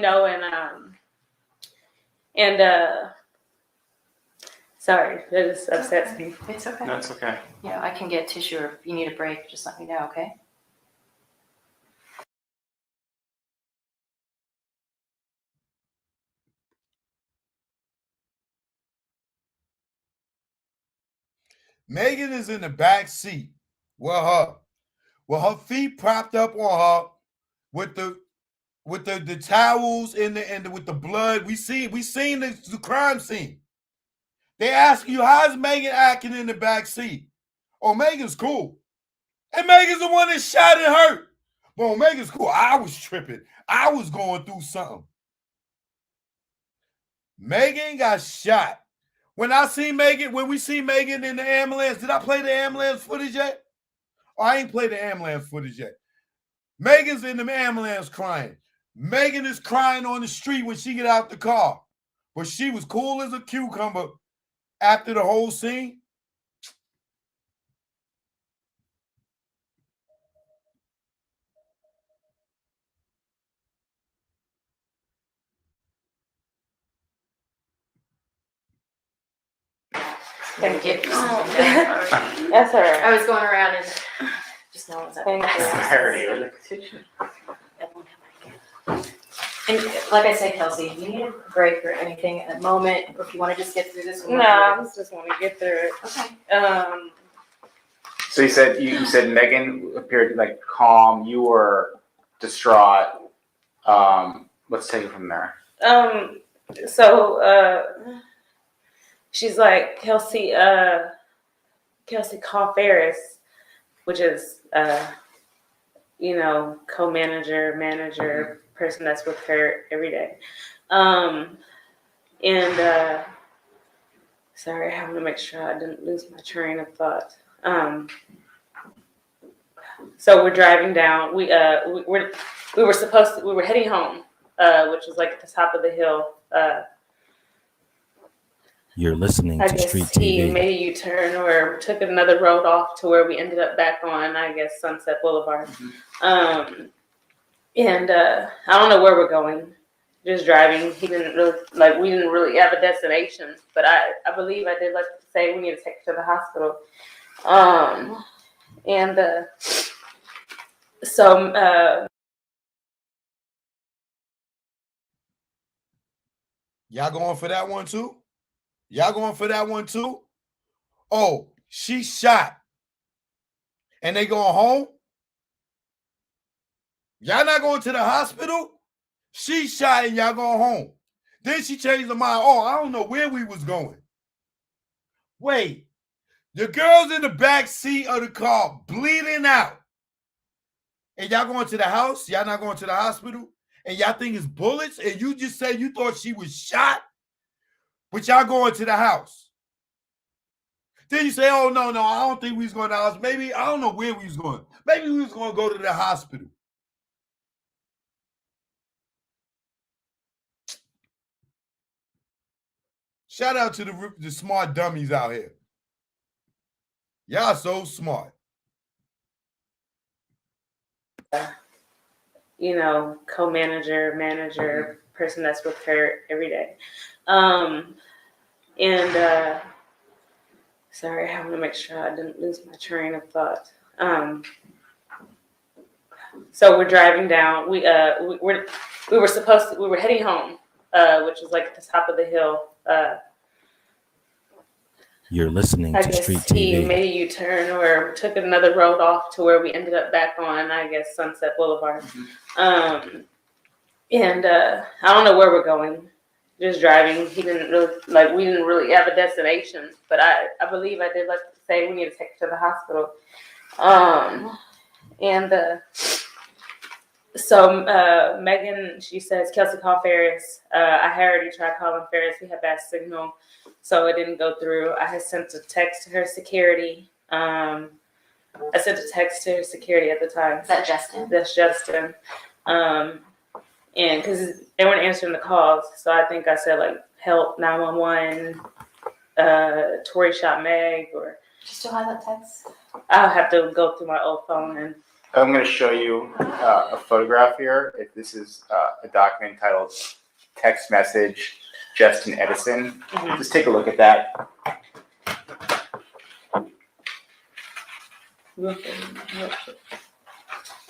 sorry, that just upsets me. It's okay. That's okay. Yeah, I can get tissue, or if you need a break, just let me know, okay? Megan is in the back seat with her feet propped up on her, with the towels and with the blood. We seen the crime scene. They ask you, how's Megan acting in the back seat? Oh, Megan's cool. And Megan's the one that shot and hurt. But Megan's cool. I was tripping. I was going through something. Megan got shot. When we see Megan in the ambulance, did I play the ambulance footage yet? Oh, I ain't played the ambulance footage yet. Megan's in the ambulance crying. Megan is crying on the street when she get out the car. But she was cool as a cucumber after the whole scene. Thank you. That's all right. I was going around and just no one's at Thank And like I said, Kelsey, if you need a break or anything at the moment, or if you want to just get through this one. No, I just want to get through it. Okay. So you said Megan appeared like calm. You were distraught. Let's take it from there. She's like, Kelsey, call Ferris, which is, co-manager, manager, person that's with her every day. Sorry, I want to make sure I didn't lose my train of thought. So we're driving down. We were heading home, which was like at the top of the hill. You're listening I to guess Street he TV. made a U-turn or took another road off to where we ended up back on, I guess, Sunset Boulevard. I don't know where we're going. Just driving. We didn't really have a destination, but I believe I did say we need to take her to the hospital. Y'all going for that one too? Y'all going for that one too? Oh, she shot. And they going home? Y'all not going to the hospital? She shot and y'all going home. Then she changed her mind. Oh, I don't know where we was going. Wait. The girl's in the back seat of the car bleeding out. And y'all going to the house? Y'all not going to the hospital? And y'all think it's bullets? And you just said you thought she was shot? But y'all going to the house. Then you say, oh, no, I don't think we was going to the house. Maybe, I don't know where we was going. Maybe we was going to go to the hospital. Shout out to the smart dummies out here. Y'all so smart. You know, co-manager, manager, person that's with her every day. Sorry, I want to make sure I didn't lose my train of thought. So we're driving down. We were heading home, which was like at the top of the hill. You're listening I to guess Street he TV. made a U-turn or took another road off to where we ended up back on, I guess, Sunset Boulevard. I don't know where we're going. Just driving. He didn't really we didn't really have a destination, but I believe I did say we need to take her to the hospital. So Megan, she says, Kelsey, call Ferris. I had already tried calling Ferris. We had bad signal, so it didn't go through. I had sent a text to her security. I sent a text to her security at the time. Is that Justin? That's Justin. And because they weren't answering the calls, so I think I said help 911. Tory shot Meg, or. Do you still have that text? I'll have to go through my old phone and. I'm going to show you a photograph here. This is a document titled Text Message Justin Edison. Mm-hmm. Just take a look at that.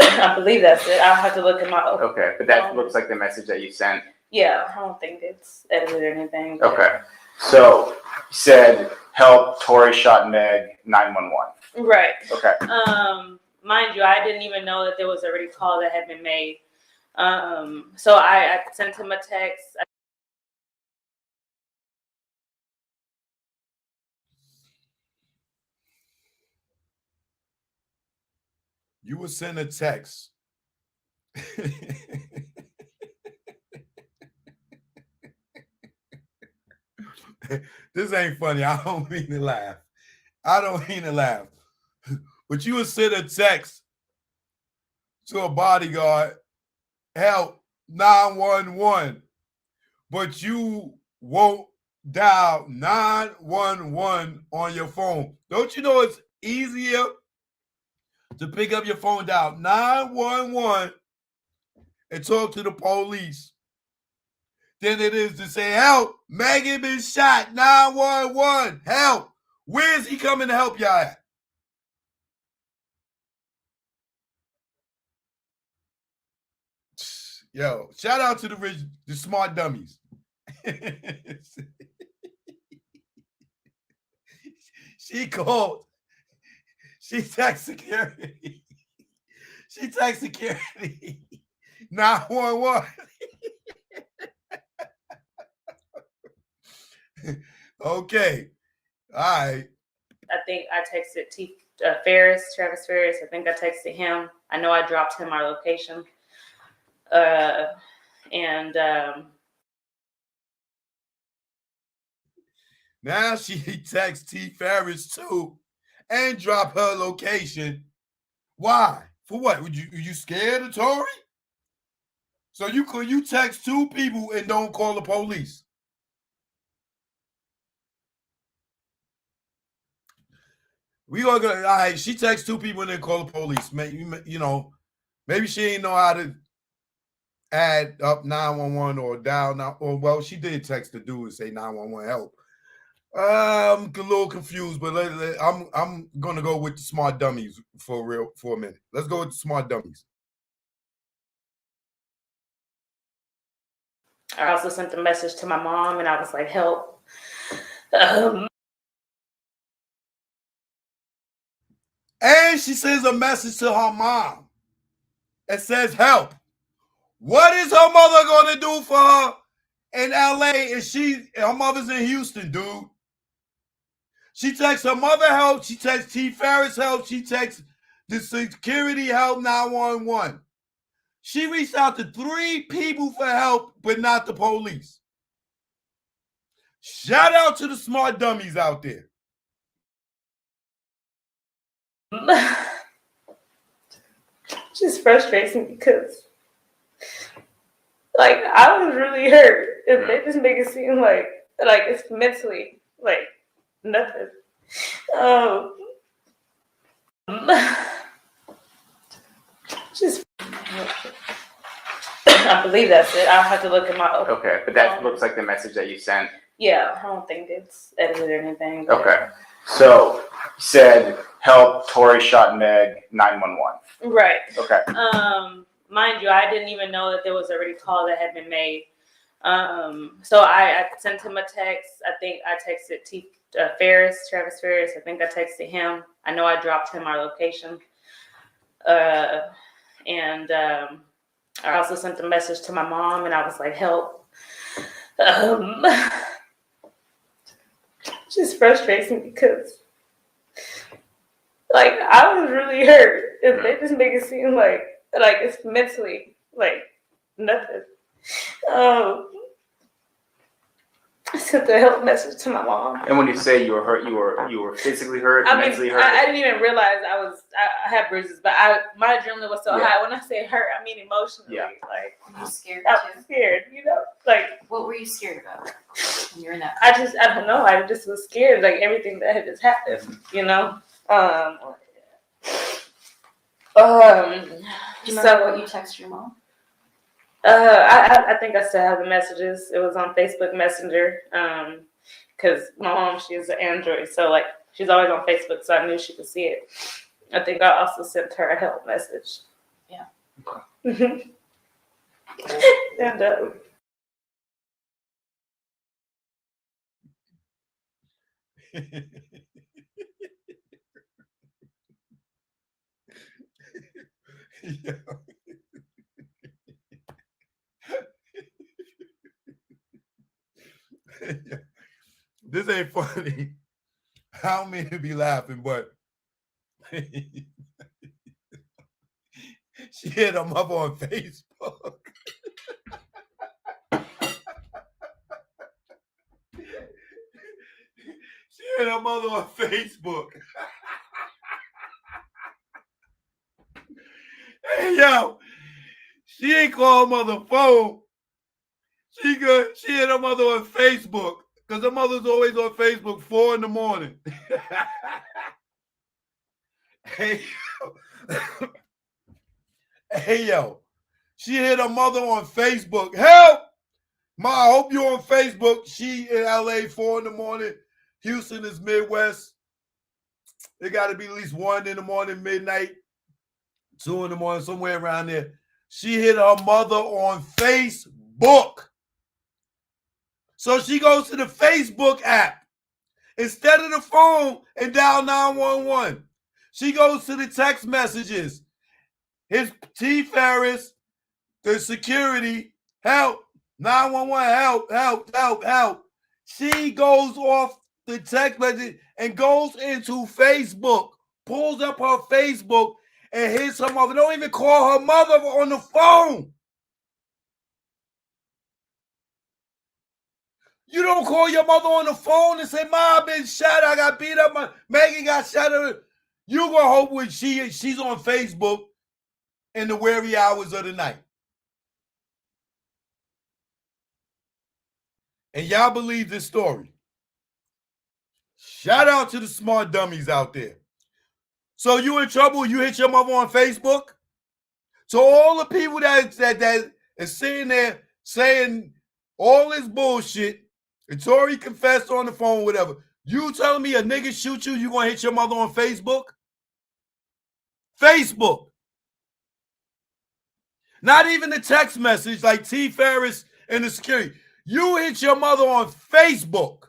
I believe that's it. I'll have to look at my. Okay, but that looks like the message that you sent. Yeah, I don't think it's edited or anything. But. Okay, so you said help, Tory shot Meg, 911. Right. Okay. Mind you, I didn't even know that there was already a call that had been made. So I sent him a text. You would send a text. This ain't funny. I don't mean to laugh. But you would send a text to a bodyguard, help 911, but you won't dial 911 on your phone. Don't you know it's easier to pick up your phone, dial 911 and talk to the police than it is to say, help, Megan been shot, 911, help. Where's he coming to help y'all at? Yo, shout out to the smart dummies. She called. She texted security. 911. Okay. All right. I think I texted Travis Ferris. I think I texted him. I know I dropped him our location. Now she texts T. Ferris too and drop her location. Why? For what? Were you scared of Tory? So you text two people and don't call the police? We gonna go. All right. She texts two people and then call the police. Maybe she ain't know how to add up 911 or dial now. Or well, she did text the dude and say 911 help. I'm a little confused, but I'm gonna go with the smart dummies for a minute. Let's go with the smart dummies. I also sent a message to my mom, and I was like, help. And she sends a message to her mom. It says help. What is her mother gonna do for her in LA? Her mother's in Houston, dude. She texts her mother help. She texts T. Ferris help. She texts the security help 911. She reached out to 3 people for help, but not the police. Shout out to the smart dummies out there. Just frustrates me because, like, I was really hurt. If they just make it seem like it's mentally like nothing. Just I believe that's it. I'll have to look at my. Okay, but that looks like the message that you sent. Yeah, I don't think it's edited or anything. But. Okay, so you said help. Tory shot Meg. 911. Right. Okay. Mind you, I didn't even know that there was already a call that had been made. So I sent him a text. I think I texted Travis Ferris. I think I texted him. I know I dropped him our location. And I also sent a message to my mom, and I was like, help. Just frustrates me because, like, I was really hurt. If they just make it seem like it's mentally like nothing. I sent the help message to my mom. And when you say you were hurt, you were physically hurt, mentally hurt. I didn't even realize I had bruises, but my adrenaline was so high. When I say hurt, I mean emotionally. Yeah. Like, Were you scared I too? was scared, like. What were you scared about when you're in that? I don't know. I just was scared, like everything that had just happened, Do you remember what you texted your mom? I think I still have the messages. It was on Facebook Messenger. Because my mom, she's an Android, so like she's always on Facebook, so I knew she could see it. I think I also sent her a help message. Yeah. And Yeah. This ain't funny. I don't mean to be laughing, but she hit him up on Facebook. She hit her mother on Facebook. Hey, yo, she ain't call her mother phone. She hit her mother on Facebook because her mother's always on Facebook 4 a.m. Hey, hey, yo, she hit her mother on Facebook. Help! Ma, I hope you're on Facebook. She in LA 4 a.m. Houston is Midwest. It got to be at least 1 a.m, midnight, 2 a.m, somewhere around there. She hit her mother on Facebook. So she goes to the Facebook app instead of the phone and dial 911. She goes to the text messages. His T. Ferris, the security, help, 911, help. She goes off the text message and goes into Facebook, pulls up her Facebook and hits her mother. Don't even call her mother on the phone. You don't call your mother on the phone and say, "Ma, I've been shot. I got beat up. Megan got shot." You gonna hope when she's on Facebook in the weary hours of the night. And y'all believe this story. Shout out to the smart dummies out there. So you in trouble, you hit your mother on Facebook? So all the people that is sitting there saying all this bullshit, and Tory confessed on the phone, whatever. You telling me a nigga shoot you gonna hit your mother on Facebook? Facebook. Not even the text message like T. Ferris and the security. You hit your mother on Facebook.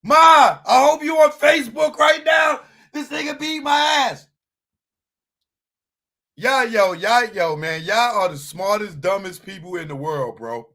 Ma, I hope you on Facebook right now. This nigga beat my ass. Y'all, man. Y'all are the smartest, dumbest people in the world, bro.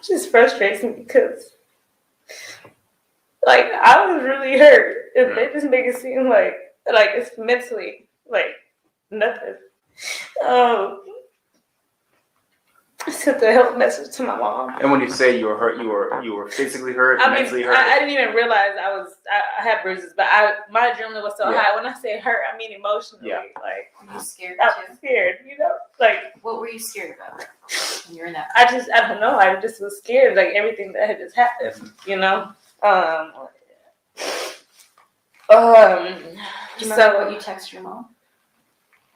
just frustrates me because, like, I was really hurt, and they just make it seem like it's mentally like nothing. I sent a help message to my mom. And when you say you were hurt, you were physically hurt, mentally hurt. I didn't even realize I had bruises, but my adrenaline was so high. When I say hurt, I mean emotionally. Yeah. Like, Were you scared I too? was scared, like. What were you scared about when you're in that? I don't know. I just was scared, like everything that had just happened, Do you remember what you texted your mom?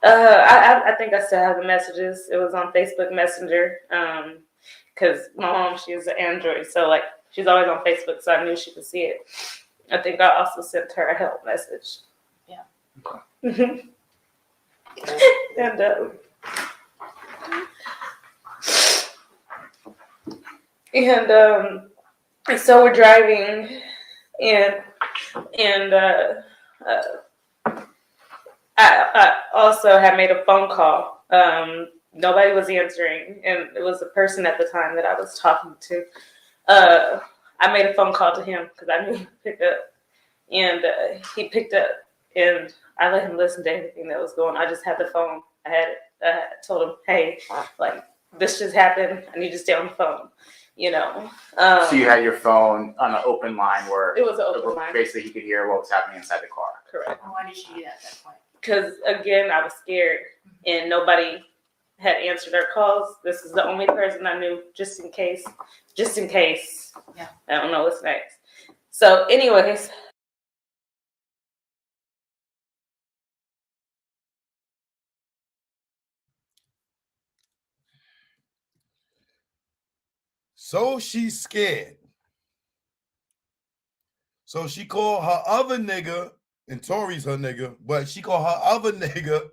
I think I still have the messages. It was on Facebook Messenger. Because my mom, she has an Android, so like she's always on Facebook, so I knew she could see it. I think I also sent her a help message. Yeah. Okay. And so we're driving, and I also had made a phone call. Nobody was answering, and it was the person at the time that I was talking to. I made a phone call to him because I knew he'd pick up, and he picked up, and I let him listen to everything that was going on. I just had the phone. I told him, hey, like, this just happened. I need to stay on the phone, So you had your phone on an open line where it was an open line. Basically he could hear what was happening inside the car. Correct. Why did you do that at that point? Because, again, I was scared, and nobody had answered our calls. This is the only person I knew, just in case. Yeah. I don't know what's next. So, anyways. So she's scared. So she called her other nigga, and Tory's her nigga, but she called her other nigga.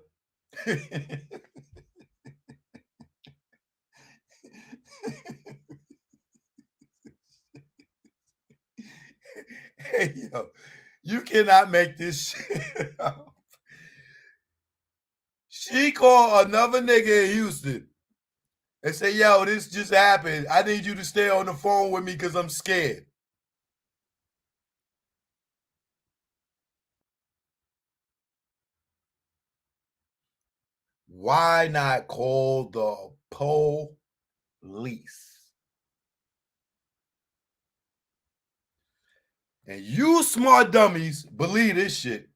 Hey, yo, you cannot make this shit up. She called another nigga in Houston and said, yo, this just happened. I need you to stay on the phone with me because I'm scared. Why not call the police? And you smart dummies believe this shit.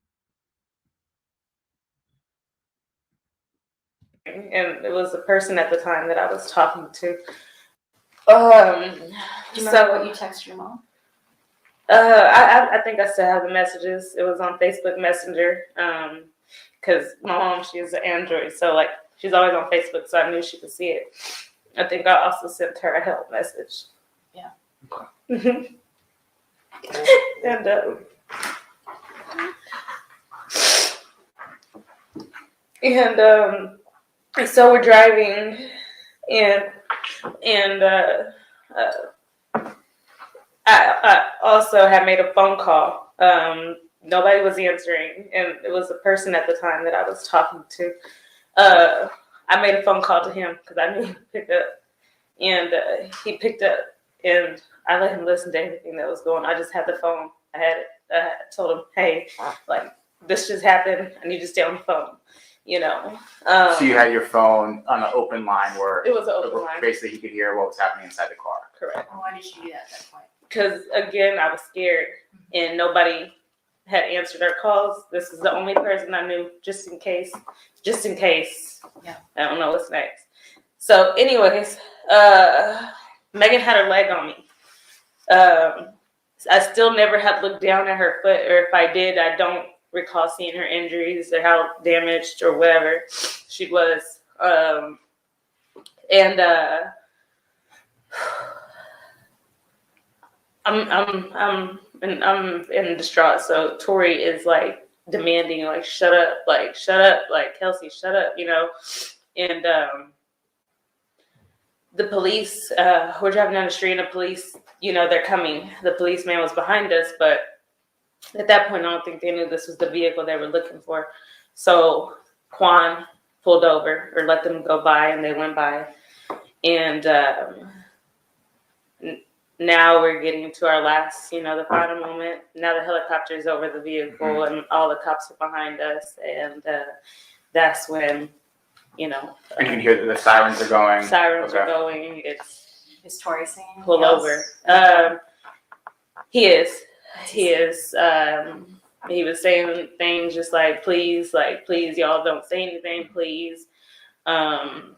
And it was the person at the time that I was talking to. Do you remember what you texted your mom? I think I still have the messages. It was on Facebook Messenger. Because my mom, she has an Android, so like she's always on Facebook, so I knew she could see it. I think I also sent her a help message. Yeah. And so we're driving, and I also had made a phone call. Nobody was answering, and it was the person at the time that I was talking to. I made a phone call to him because I knew he'd pick up, and he picked up, and I let him listen to everything that was going on. I just had the phone. I told him, hey, like, this just happened. I need to stay on the phone, So you had your phone on an open line where it was an open line. Basically he could hear what was happening inside the car. Correct. Why did you do that at that point? Because, again, I was scared, and nobody had answered our calls. This is the only person I knew, just in case. Yeah. I don't know what's next. So, anyways, Megan had her leg on me. I still never had looked down at her foot, or if I did, I don't recall seeing her injuries or how damaged or whatever she was. I'm in distraught. So Tory is like demanding, like, shut up, like Kelsey, shut up, And the police, we're driving down the street, and the police, they're coming. The policeman was behind us, but at that point, I don't think they knew this was the vehicle they were looking for. So Quan pulled over, or let them go by, and they went by. And now we're getting to our last, the final moment. Now the helicopter is over the vehicle and all the cops are behind us. And that's when, And you can hear that the sirens are going. Sirens are going. Is Tory singing? Pull over. He is. He is. He was saying things just like, please, y'all don't say anything, please. I'm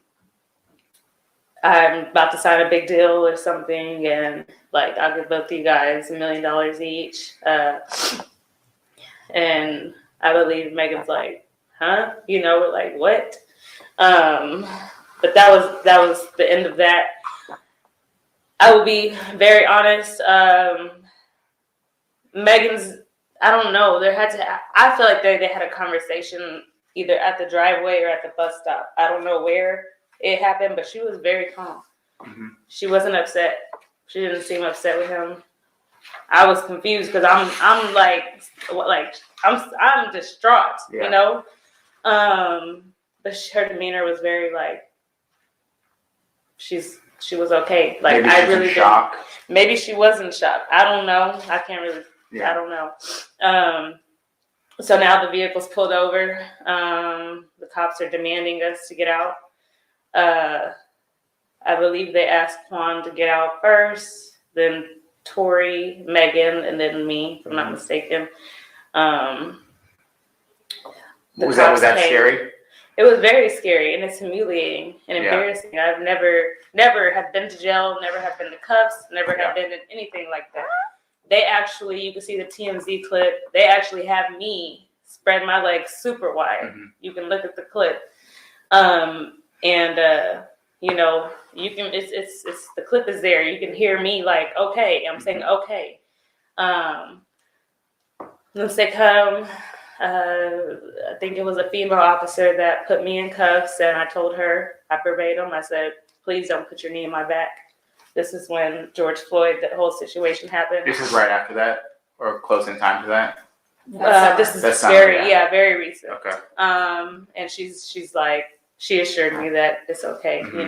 about to sign a big deal or something, and I'll give both of you guys $1 million each. And I believe Megan's like, huh? We're like, what? But that was the end of that. I will be very honest. Megan's, I don't know. I feel like they had a conversation either at the driveway or at the bus stop. I don't know where it happened, but she was very calm. She wasn't upset. She didn't seem upset with him. I was confused because I'm distraught, But her demeanor was very she was okay. Maybe I she's really in shock. Maybe she was in shock. I don't know. I can't really. I don't know. So now the vehicle's pulled over. The cops are demanding us to get out. I believe they asked Quan to get out first, then Tory, Megan, and then me, if I'm not mistaken. Was that scary? It was very scary, and it's humiliating and embarrassing. I've never have been to jail, never have been to cuffs, never have been in anything like that. They actually, you can see the TMZ clip, they actually have me spread my legs super wide. You can look at the clip. You can, it's the clip is there. You can hear me okay. I'm saying, okay. Once they come, I think it was a female officer that put me in cuffs, and I told her, I verbatim, I said, please don't put your knee in my back. This is when George Floyd, that whole situation happened. This is right after that, or close in time to that? This is very recent. Okay. And she's like, she assured me that it's okay, From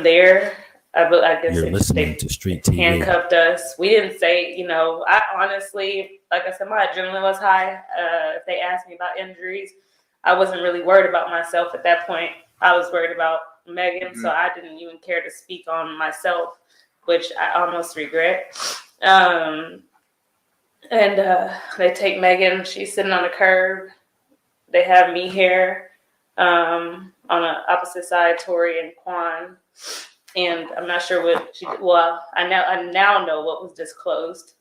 there, I guess You're listening to Street TV. Handcuffed us. We didn't say, I honestly, like I said, my adrenaline was high. If they asked me about injuries, I wasn't really worried about myself at that point. I was worried about Megan, so I didn't even care to speak on myself, which I almost regret. They take Megan. She's sitting on the curb. They have me here on the opposite side, Tory and Quan. And I'm not sure what she did. Well, I now know what was disclosed.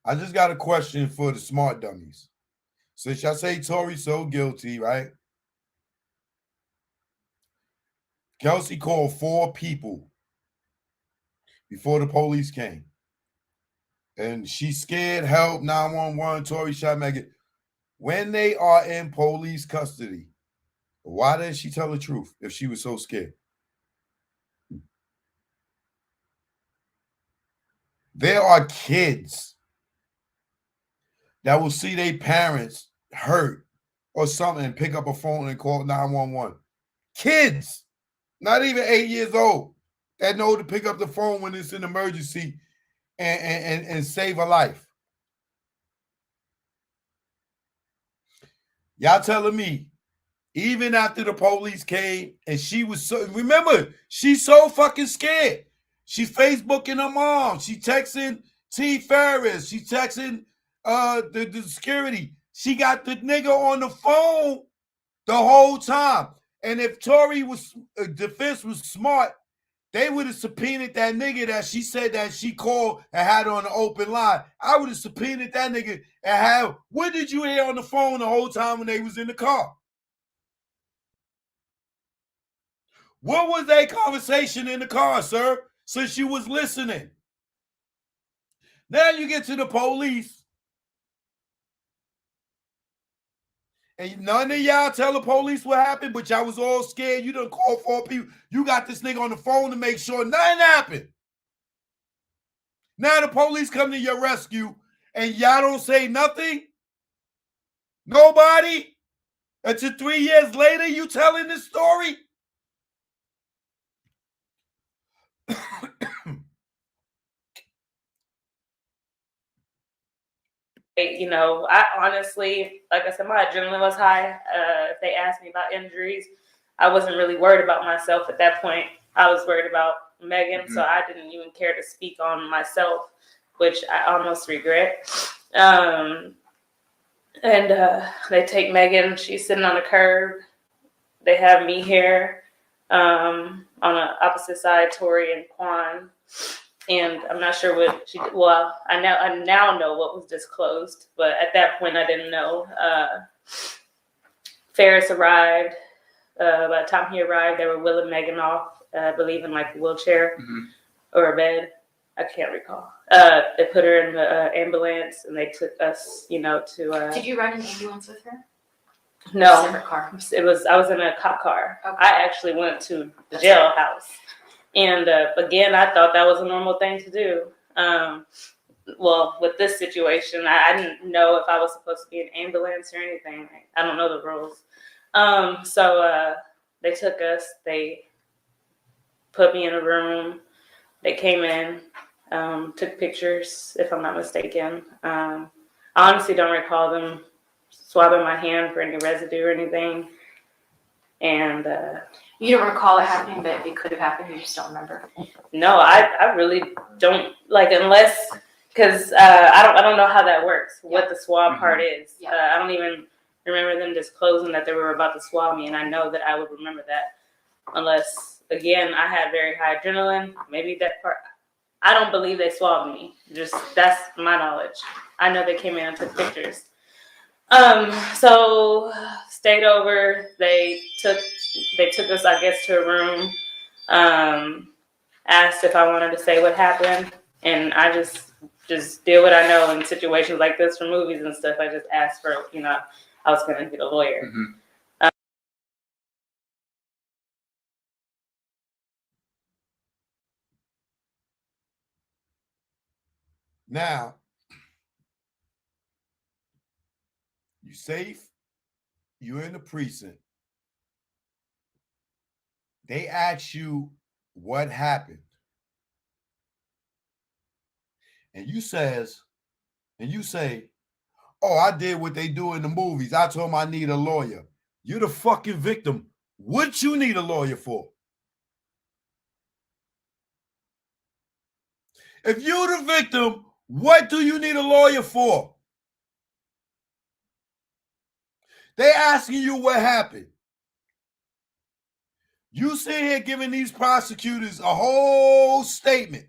I just got a question for the smart dummies. Since y'all say Tory's so guilty, right? Kelsey called 4 people before the police came. And she's scared, help, 911, Tory shot Megan. When they are in police custody, why didn't she tell the truth if she was so scared? There are kids that will see their parents hurt or something and pick up a phone and call 911. Kids, not even 8 years old, that know to pick up the phone when it's an emergency and save a life. Y'all telling me, even after the police came and she was so, remember, she's so fucking scared. She's Facebooking her mom. She texting T. Ferris. She texting the security. She got the nigga on the phone the whole time. And if Tory defense was smart, they would have subpoenaed that nigga that she said that she called and had on the open line. I would have subpoenaed that nigga and had, what did you hear on the phone the whole time when they was in the car? What was that conversation in the car, sir, since you was listening? Now you get to the police, and none of y'all tell the police what happened, but y'all was all scared. You done called 4 people. You got this nigga on the phone to make sure nothing happened. Now the police come to your rescue, and y'all don't say nothing? Nobody? Until 3 years later, you telling this story? You know, I honestly, like I said, my adrenaline was high. If they asked me about injuries, I wasn't really worried about myself at that point. I was worried about Megan, so I didn't even care to speak on myself, which I almost regret. They take Megan. She's sitting on the curb. They have me here on the opposite side, Tory and Quan. And I'm not sure what she did. Well, I now know what was disclosed, but at that point I didn't know. Ferris arrived. By the time he arrived, they were wheeling Megan off, I believe in like a wheelchair or a bed. I can't recall. They put her in the ambulance, and they took us, you know, to. Did you ride an ambulance with her? No, Separate car. I was in a cop car. Okay. I actually went to the jailhouse, and again, I thought that was a normal thing to do. Well, with this situation, I didn't know if I was supposed to be an ambulance or anything. I don't know the rules. So they took us. They put me in a room. They came in, took pictures, if I'm not mistaken. I honestly don't recall them swabbing my hand for any residue or anything. And you don't recall it happening, but it could have happened. You just don't remember. No, I really don't, like, unless, because I don't know how that works. What the swab part is. I don't even remember them disclosing that they were about to swab me, and I know that I would remember that unless, again, I had very high adrenaline. Maybe that part. I don't believe they swabbed me. Just that's my knowledge. I know they came in and took pictures. So stayed over. They took us, I guess, to a room. Asked if I wanted to say what happened, and I just do what I know in situations like this for movies and stuff. I just asked for, you know, I was going to get a lawyer. Now, you safe, you're in the precinct. They ask you what happened. And you say, oh, I did what they do in the movies. I told them I need a lawyer. You're the fucking victim. What you need a lawyer for? If you're the victim, what do you need a lawyer for? They asking you what happened. You sit here giving these prosecutors a whole statement.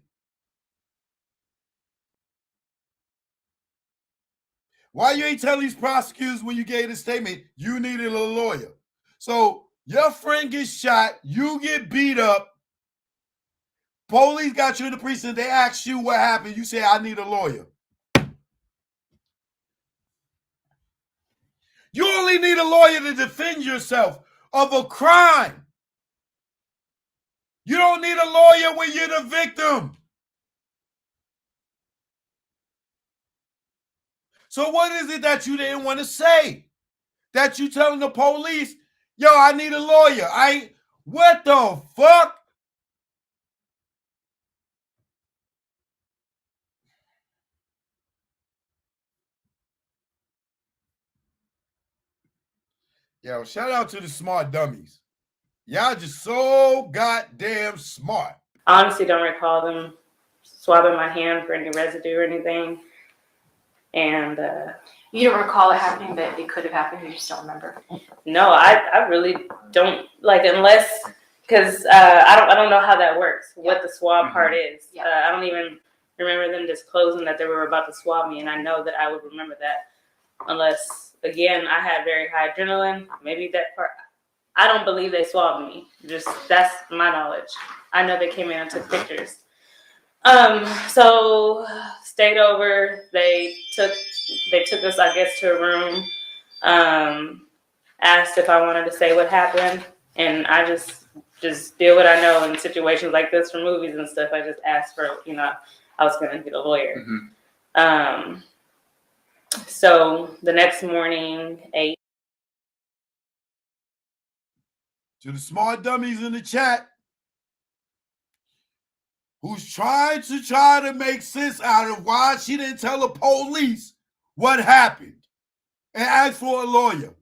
Why you ain't telling these prosecutors when you gave the statement you needed a lawyer? So your friend gets shot, you get beat up, police got you in the precinct, they ask you what happened, you say, I need a lawyer. You only need a lawyer to defend yourself of a crime. You don't need a lawyer when you're the victim. So what is it that you didn't want to say? That you telling the police, yo, I need a lawyer. What the fuck? Yo, shout out to the smart dummies. Y'all just so goddamn smart. I honestly don't recall them swabbing my hand for any residue or anything. And you don't recall it happening, but it could have happened. You just don't remember. No, I really don't, like, unless, because I don't know how that works. What the swab part is. I don't even remember them disclosing that they were about to swab me, and I know that I would remember that unless, again, I had very high adrenaline. Maybe that part. I don't believe they swabbed me. Just that's my knowledge. I know they came in and took pictures. So stayed over. They took us, I guess, to a room. Asked if I wanted to say what happened, and I just do what I know in situations like this for movies and stuff. I just asked for, you know, I was going to get a lawyer. So the next morning, 8. To the smart dummies in the chat who's trying to make sense out of why she didn't tell the police what happened and ask for a lawyer.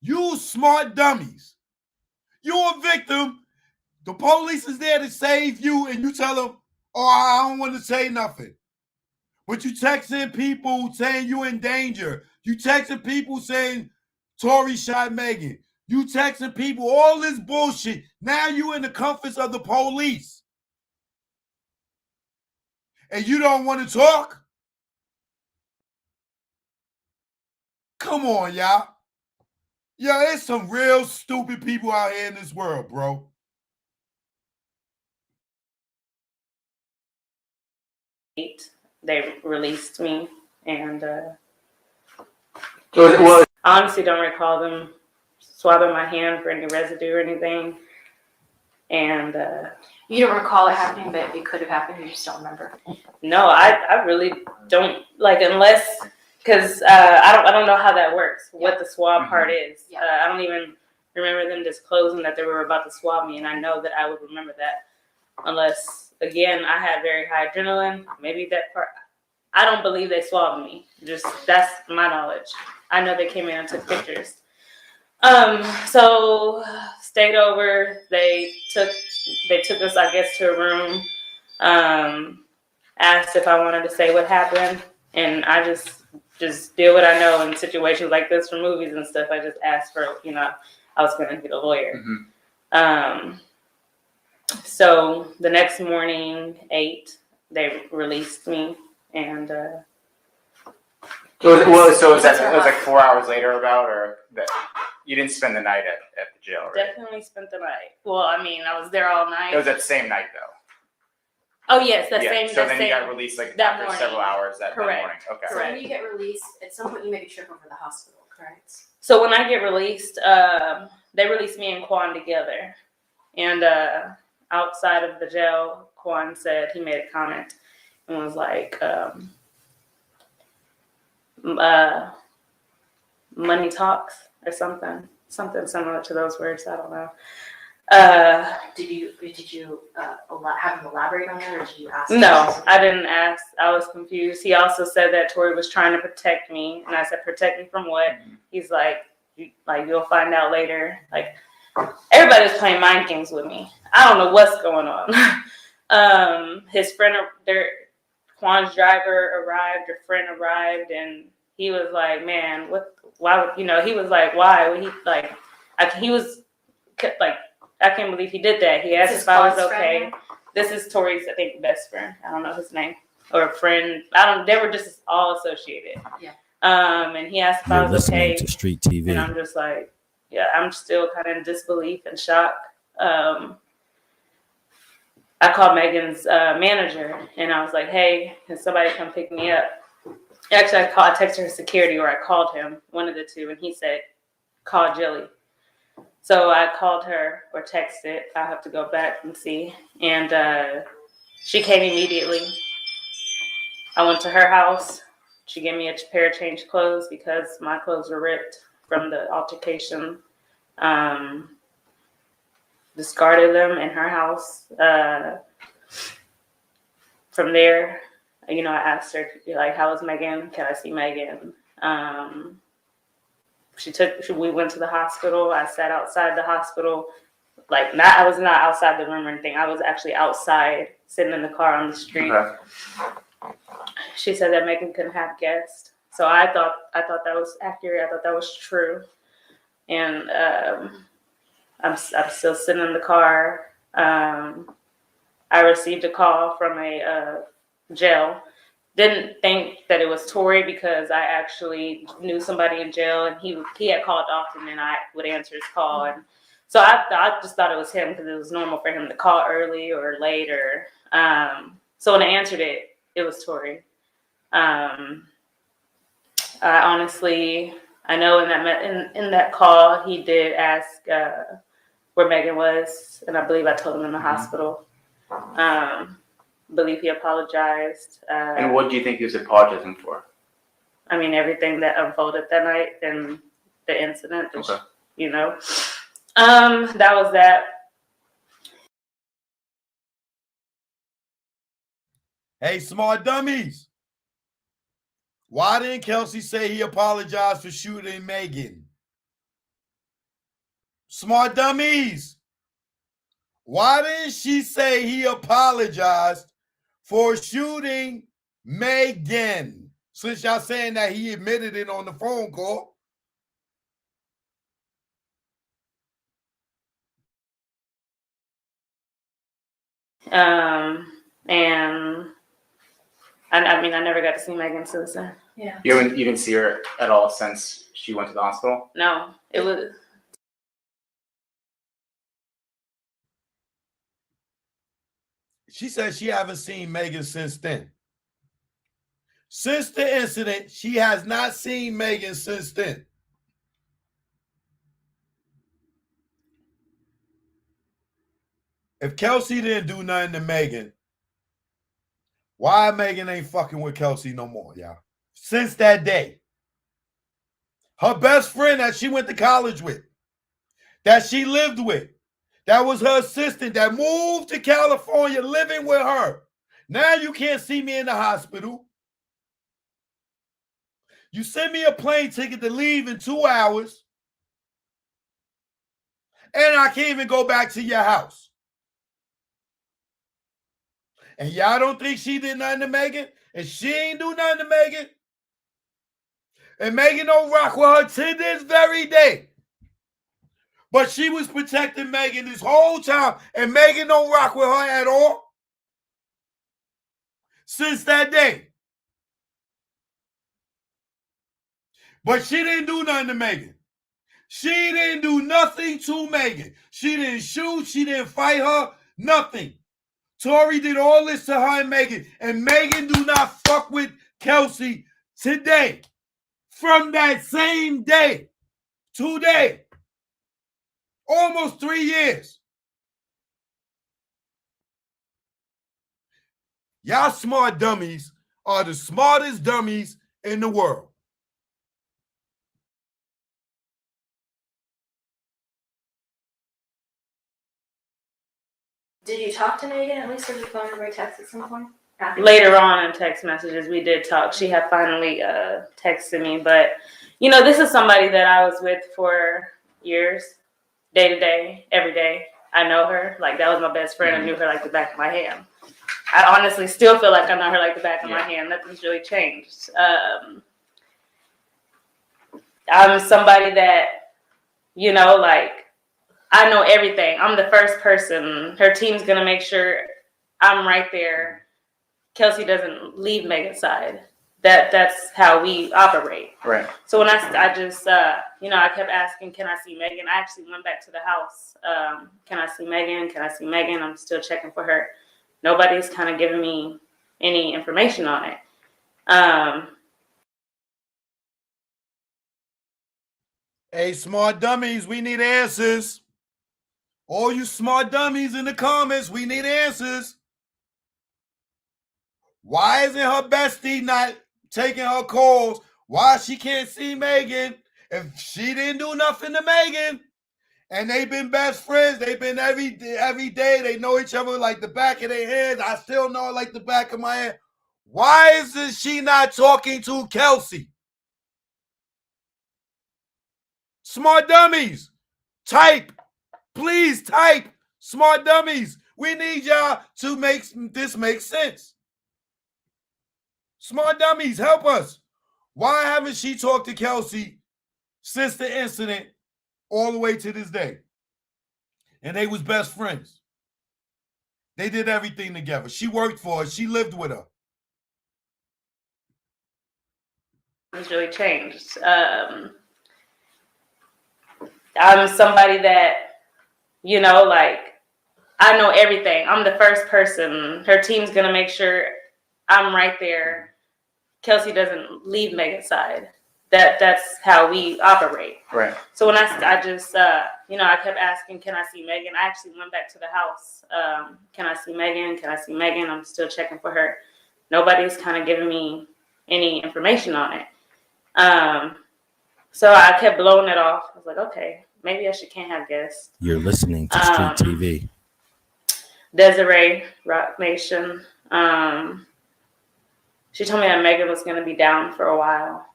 You smart dummies. You're a victim. The police is there to save you, and you tell them, oh, I don't want to say nothing. But you texting people saying you in danger. You texting people saying Tory shot Megan. You texting people all this bullshit. Now you in the comforts of the police. And you don't want to talk? Come on, y'all. Yo, there's some real stupid people out here in this world, bro. They released me, and Well, I honestly don't recall them swabbing my hand for any residue or anything. And You don't recall it happening, but it could have happened. You just don't remember. no, I really don't, like, unless, because I don't know how that works. What the swab part is. I don't even remember them disclosing that they were about to swab me, and I know that I would remember that unless, again, I had very high adrenaline. Maybe that part. I don't believe they swabbed me. Just that's my knowledge. I know they came in and took pictures. So stayed over. They took us, I guess, to a room. Asked if I wanted to say what happened, and I just did what I know in situations like this for movies and stuff. I just asked for, I was gonna get a lawyer. So the next morning, 8, they released me, and So it was like 4 hours later about, or that you didn't spend the night at the jail, right? definitely spent the night. Well, I mean, I was there all night. It was that same night though. Oh yes, that same. So that then same, you got released like that after morning. several hours that morning. Okay. So when you get released, at some point you make a trip over to the hospital, correct? So when I get released, they released me and Quan together, and outside of the jail, Quan said he made a comment and was like, "Money talks" or something similar to those words. I don't know. Did you have him elaborate on that, or did you ask? No, I didn't ask. I was confused. He also said that Tory was trying to protect me, and I said, "Protect me from what?" He's like, "You'll find out later." Like, everybody was playing mind games with me. I don't know what's going on. His friend, Quan's driver arrived. Her friend arrived, and he was like, "Man, what? Why would He was like, "Why would he like?" He was like, I can't believe he did that. He asked if I was okay. This is Tory's, I think, best friend. I don't know his name, or a friend. They were just all associated. Yeah. And he asked if I You're was okay. listening to Street TV. And I'm just like, yeah, I'm still kind of in disbelief and shock. I called Megan's manager, and I was like, "Hey, can somebody come pick me up?" Actually, I texted her security, or I called him, one of the two, and he said, "Call Jilly." So I called her or texted. I have to go back and see. And she came immediately. I went to her house. She gave me a pair of change clothes because my clothes were ripped from the altercation. Discarded them in her house. From there, I asked her, like, "How is Megan? Can I see Megan?" We went to the hospital. I sat outside the hospital. I was not outside the room or anything. I was actually outside, sitting in the car on the street. Okay. She said that Megan couldn't have guests. So I thought that was accurate. I thought that was true. And I'm still sitting in the car. I received a call from a jail. Didn't think that it was Tory because I actually knew somebody in jail, and he had called often, and I would answer his call. And so I just thought it was him because it was normal for him to call early or late. So when I answered it, it was Tory. Honestly, I know in that call he did ask where Megan was, and I believe I told him in the hospital. Believe he apologized. And what do you think he was apologizing for? I mean, everything that unfolded that night and the incident, Okay. you know. That was that. Hey, smart dummies. Why didn't Kelsey say he apologized for shooting Megan? Smart dummies. Why didn't she say he apologized for shooting Megan? Since y'all saying that he admitted it on the phone call. And I mean, I never got to see Megan since then. Yeah. You didn't see her at all since she went to the hospital? No, it was. She said she haven't seen Megan since then. Since the incident, she has not seen Megan since then. If Kelsey didn't do nothing to Megan, why Megan ain't fucking with Kelsey no more, y'all? Since that day. Her best friend that she went to college with, that she lived with, that was her assistant, that moved to California living with her. Now you can't see me in the hospital. You send me a plane ticket to leave in 2 hours, and I can't even go back to your house. And y'all don't think she did nothing to Megan? And she ain't do nothing to Megan? And Megan don't rock with her to this very day. But she was protecting Megan this whole time, and Megan don't rock with her at all since that day. But she didn't do nothing to Megan. She didn't do nothing to Megan. She didn't shoot. She didn't fight her. Nothing. Tory did all this to her and Megan do not fuck with Kelsey today. From that same day. Today. Almost 3 years. Y'all smart dummies are the smartest dummies in the world. Did you talk to Megan at least over the phone or by text at some point? Later on in text messages, we did talk. She had finally texted me. But, you know, this is somebody that I was with for years, day to day, every day. I know her. Like, that was my best friend. I knew her like the back of my hand. I honestly still feel like I know her like the back of my hand. Nothing's really changed. I'm somebody that, you know, like, I know everything. I'm the first person. Her team's going to make sure I'm right there. Kelsey doesn't leave Megan's side. That's how we operate. Right. So when I just, you know, I kept asking, can I see Megan? I actually went back to the house. Can I see Megan? Can I see Megan? I'm still checking for her. Nobody's kind of giving me any information on it. Hey, smart dummies, we need answers. All you smart dummies in the comments, we need answers. Why isn't her bestie not taking her calls? Why she can't see Megan? If she didn't do nothing to Megan, and they've been best friends, they've been every day, they know each other like the back of their hands. I still know it like the back of my hand. Why isn't she not talking to Kelsey? Smart dummies, type. Please type. Smart dummies. We need y'all to make this make sense. Smart dummies, help us. Why haven't she talked to Kelsey since the incident all the way to this day? And they was best friends. They did everything together. She worked for her. She lived with her. It's really changed. I'm somebody that, you know, like, I know everything. I'm the first person. Her team's going to make sure I'm right there. Kelsey doesn't leave Megan's side. That's how we operate. Right. So when I just, you know, I kept asking, can I see Megan? I actually went back to the house. Can I see Megan? Can I see Megan? I'm still checking for her. Nobody's kind of giving me any information on it. So I kept blowing it off. I was like, okay, maybe can't have guests. You're listening to Street TV. Desiree, Rock Nation. She told me that Megan was going to be down for a while,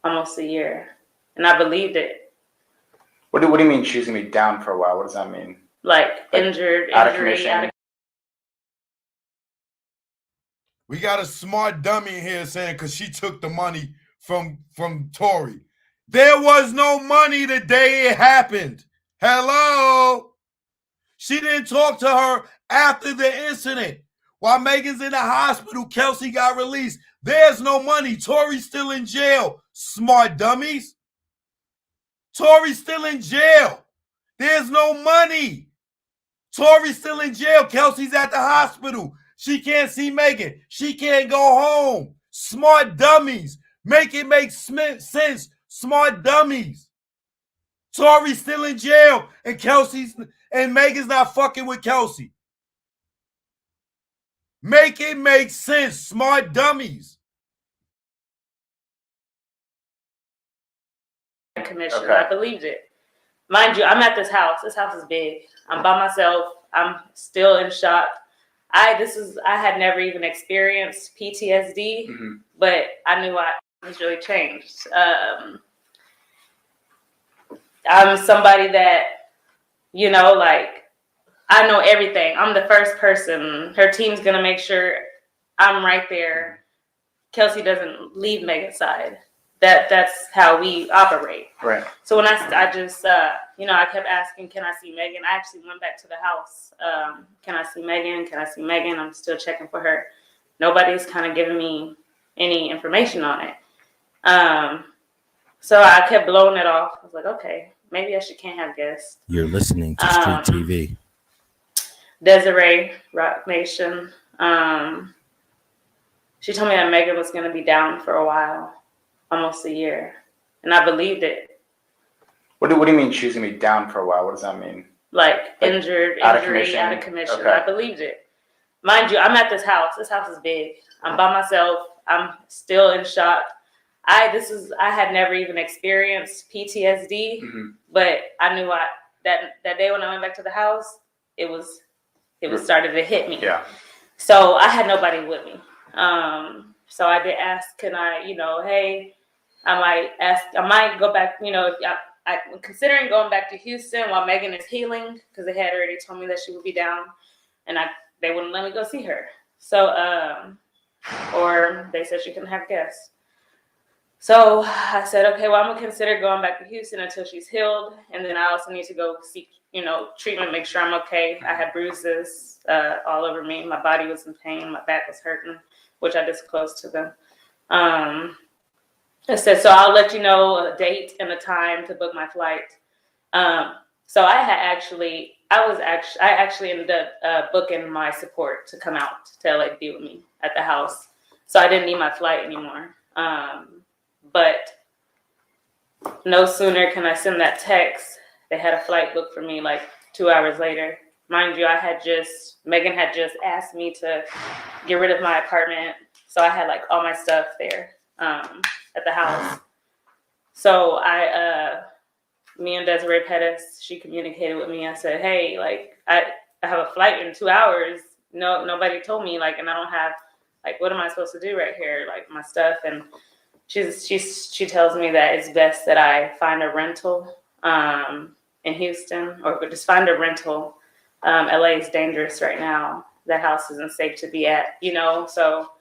almost a year. And I believed it. What do you mean she's gonna be down for a while? What does that mean? Like injured, out of injury, commission. We got a smart dummy in here saying because she took the money from Tory. There was no money the day it happened. Hello? She didn't talk to her after the incident. While Megan's in the hospital, Kelsey got released. There's no money. Tory's still in jail. Smart dummies. Tory's still in jail. There's no money. Tory's still in jail. Kelsey's at the hospital. She can't see Megan. She can't go home. Smart dummies. Make it make sense. Smart dummies. Tory's still in jail, and Megan's not fucking with Kelsey. Make it make sense. Smart dummies. Commission. Okay. I believed it. Mind you, I'm at this house. This house is big. I'm by myself. I'm still in shock. I had never even experienced PTSD, but I knew I was really changed. I'm somebody that, I know everything. I'm the first person. Her team's gonna make sure I'm right there. Kelsey doesn't leave Megan's side. That's how we operate. Right. So when I just, I kept asking, can I see Megan? I actually went back to the house. Can I see Megan? Can I see Megan? I'm still checking for her. Nobody's kind of giving me any information on it. So I kept blowing it off. I was like, okay, maybe can't have guests. You're listening to Street TV. Desiree, Rock Nation. She told me that Megan was going to be down for a while. Almost a year, and I believed it. What do you mean she's gonna be down for a while? What does that mean? Like injured, out of injury, commission. out of commission. Okay. I believed it. Mind you, I'm at this house. This house is big. I'm by myself. I'm still in shock. I had never even experienced PTSD, but I knew that day when I went back to the house, it was started to hit me. Yeah. So I had nobody with me. So I did ask, can I, hey, I might go back, I'm considering going back to Houston while Megan is healing, because they had already told me that she would be down, and they wouldn't let me go see her. So, or they said she couldn't have guests. So I said, okay, well, I'm gonna consider going back to Houston until she's healed, and then I also need to go seek, treatment, make sure I'm okay. I had bruises all over me. My body was in pain. My back was hurting, which I disclosed to them. I said, so I'll let you know a date and a time to book my flight. So I actually ended up booking my support to come out to LA to be with me at the house. So I didn't need my flight anymore. But no sooner can I send that text, they had a flight booked for me like 2 hours later. Mind you, Megan had just asked me to get rid of my apartment. So I had like all my stuff there at the house. So me and Desiree Pettis, she communicated with me. I said, hey, like I have a flight in 2 hours. No, nobody told me, like, and I don't have, like, what am I supposed to do right here? Like my stuff. And she tells me that it's best that I find a rental in Houston, or just find a rental. LA is dangerous right now. That house isn't safe to be at, so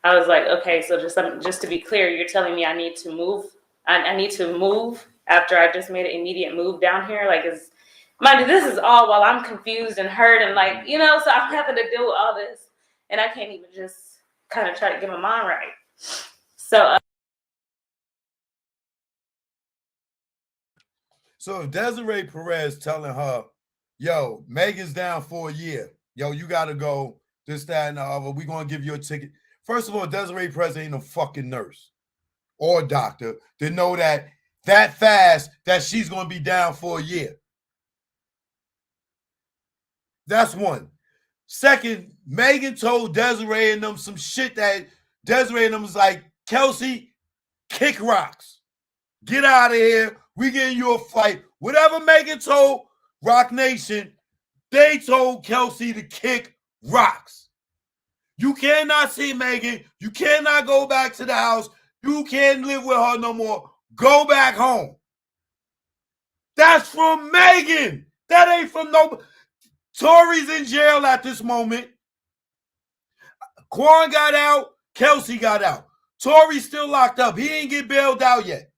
I was like, okay, so just to be clear, you're telling me I need to move. I need to move after I just made an immediate move down here. Like, mind you, this is all while I'm confused and hurt and like, so I'm having to deal with all this, and I can't even just kind of try to get my mind right. So. So if Desiree Perez telling her, yo, Megan's down for a year. Yo, you got to go this, that, and the other. We're going to give you a ticket. First of all, Desiree Perez ain't no fucking nurse or doctor to know that fast that she's going to be down for a year. That's one. Second, Megan told Desiree and them some shit that Desiree and them was like, Kelsey, kick rocks. Get out of here. We getting you a fight. Whatever Megan told Rock Nation, they told Kelsey to kick rocks. You cannot see Megan. You cannot go back to the house. You can't live with her no more. Go back home. That's from Megan. That ain't from nobody. Tory's in jail at this moment. Quan got out. Kelsey got out. Tory's still locked up. He ain't get bailed out yet.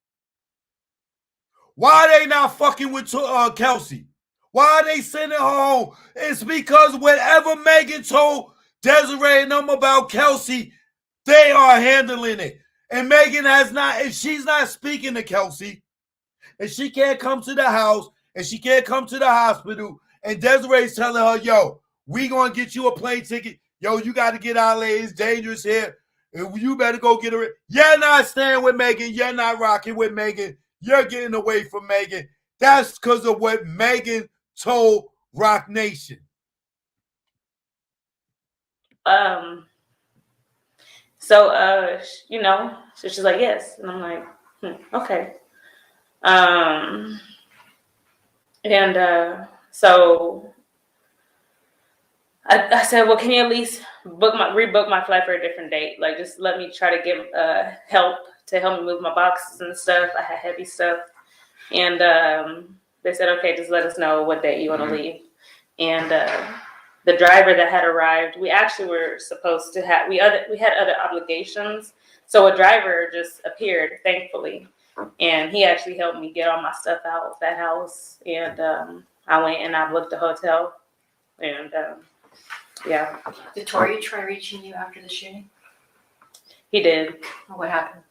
Why they not fucking with Kelsey? Why are they sending her home? It's because whatever Megan told Desiree and them about Kelsey, they are handling it. And Megan has not, if she's not speaking to Kelsey, and she can't come to the house, and she can't come to the hospital, and Desiree's telling her, yo, we gonna get you a plane ticket. Yo, you got to get out of here. It's dangerous here. You better go get her. You're not staying with Megan. You're not rocking with Megan. You're getting away from Megan. That's because of what Megan told Rock Nation. So she's like, yes. And I'm like, okay. So I said, well, can you at least rebook my flight for a different date? Like, just let me try to get help to help me move my boxes and stuff. I had heavy stuff. And they said, okay, just let us know what day you want to leave. And the driver that had arrived, we actually were supposed to have, we had other obligations. So a driver just appeared, thankfully. And he actually helped me get all my stuff out of that house. And I went and I booked the hotel. And yeah. Did Tory try reaching you after the shooting? He did. What happened?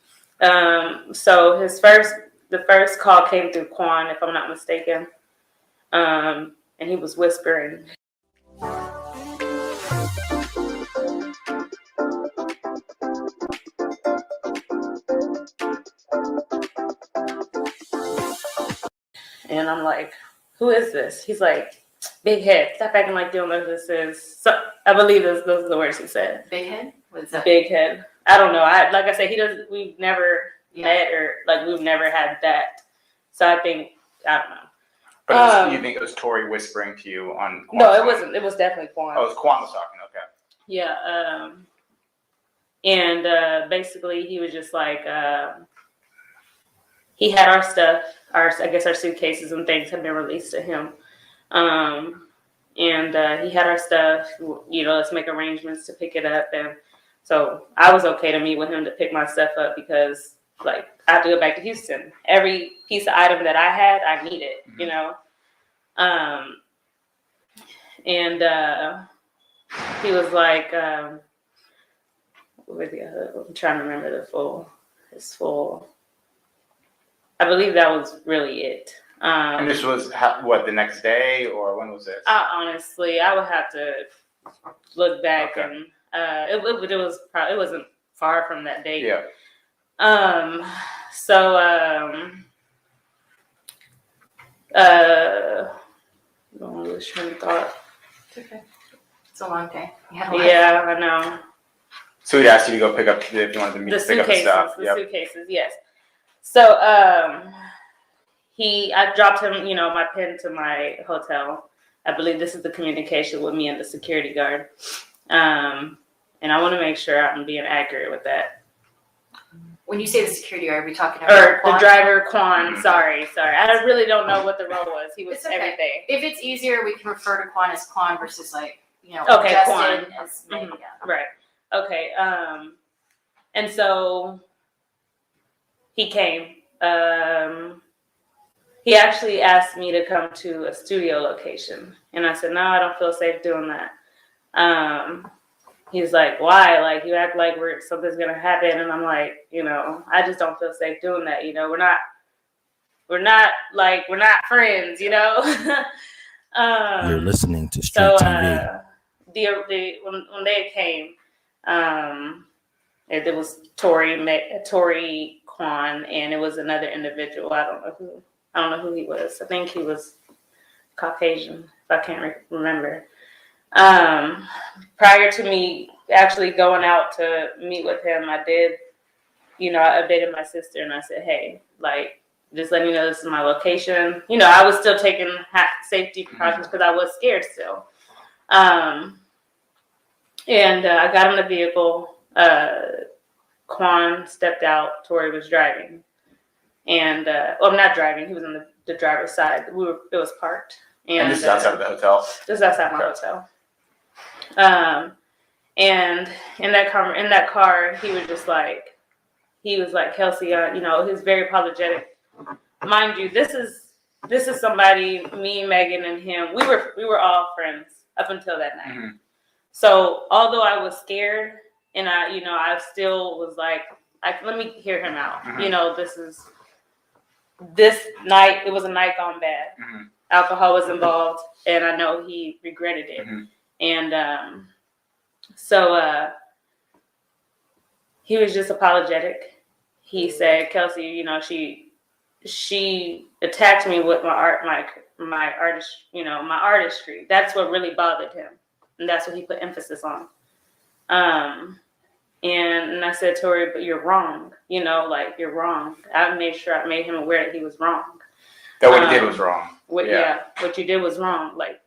So the first call came through Quan, if I'm not mistaken. And he was whispering. And I'm like, who is this? He's like, big head. Stop acting like you don't know who this is. So, I believe those are the words he said. Big head? What is that? Big head. I don't know. Like I said, we've never met or like we've never had that. So I think, I don't know. But you think it was Tory whispering to you on Quan's No, it phone? wasn't. It was definitely Quan. Oh, it was Quan was talking. Okay. Yeah. And basically he was just like, he had our stuff, I guess our suitcases and things had been released to him. And he had our stuff, let's make arrangements to pick it up. And so I was okay to meet with him to pick my stuff up because like I have to go back to Houston. Every piece of item that I had, I needed, And he was like, I'm trying to remember his full. I believe that was really it. And this was what, the next day, or when was this? Honestly, I would have to look back, Okay. and it wasn't far from that date. Yeah. So I was trying to thought. It's okay. It's a long day. You had a lot. Yeah, I know. So he'd asked you to go pick up if you wanted to meet, The pick up the suitcases, stuff. the Yep. suitcases, yes. So I dropped him, my pin to my hotel. I believe this is the communication with me and the security guard. And I want to make sure I'm being accurate with that. When you say the security guard, are we talking about Or Quan? the driver, Quan. Sorry. I really don't know what the role was. He was It's okay. everything. If it's easier, we can refer to Quan as Quan versus Okay, Justin Quan. as Megan. Yeah. Right. Okay. And so he came. He actually asked me to come to a studio location, and I said, no, I don't feel safe doing that. He's like, why? Like, you act like something's gonna happen, and I'm like, I just don't feel safe doing that. We're not friends, You're listening to Street TV. When they came, it was Tory, Quan, and it was another individual. I don't know who he was. I think he was Caucasian, if I can't remember. Prior to me actually going out to meet with him, I did, you know, I updated my sister and I said, hey, like, just let me know this is my location. You know, I was still taking safety precautions because I was scared still. And I got in the vehicle. Quan stepped out. Tory was driving. And, well, not driving. He was on the driver's side. It was parked. And this is outside of the hotel? This is outside my hotel. And in that car, he was like, Kelsey, you know, he was very apologetic. Mind you, this is somebody, me, Megan, and him, we were all friends up until that night. Mm-hmm. So although I was scared and I still was like, let me hear him out. Mm-hmm. You know, this night, it was a night gone bad. Mm-hmm. Alcohol was involved, and I know he regretted it. Mm-hmm. And so he was just apologetic. He said, Kelsey, you know, she attacked me with my artistry. That's what really bothered him, and that's what he put emphasis on. And I said, Tory, but you're wrong. You know, like, you're wrong. I made sure I made him aware that he was wrong. That what he did was wrong. What you did was wrong. Like,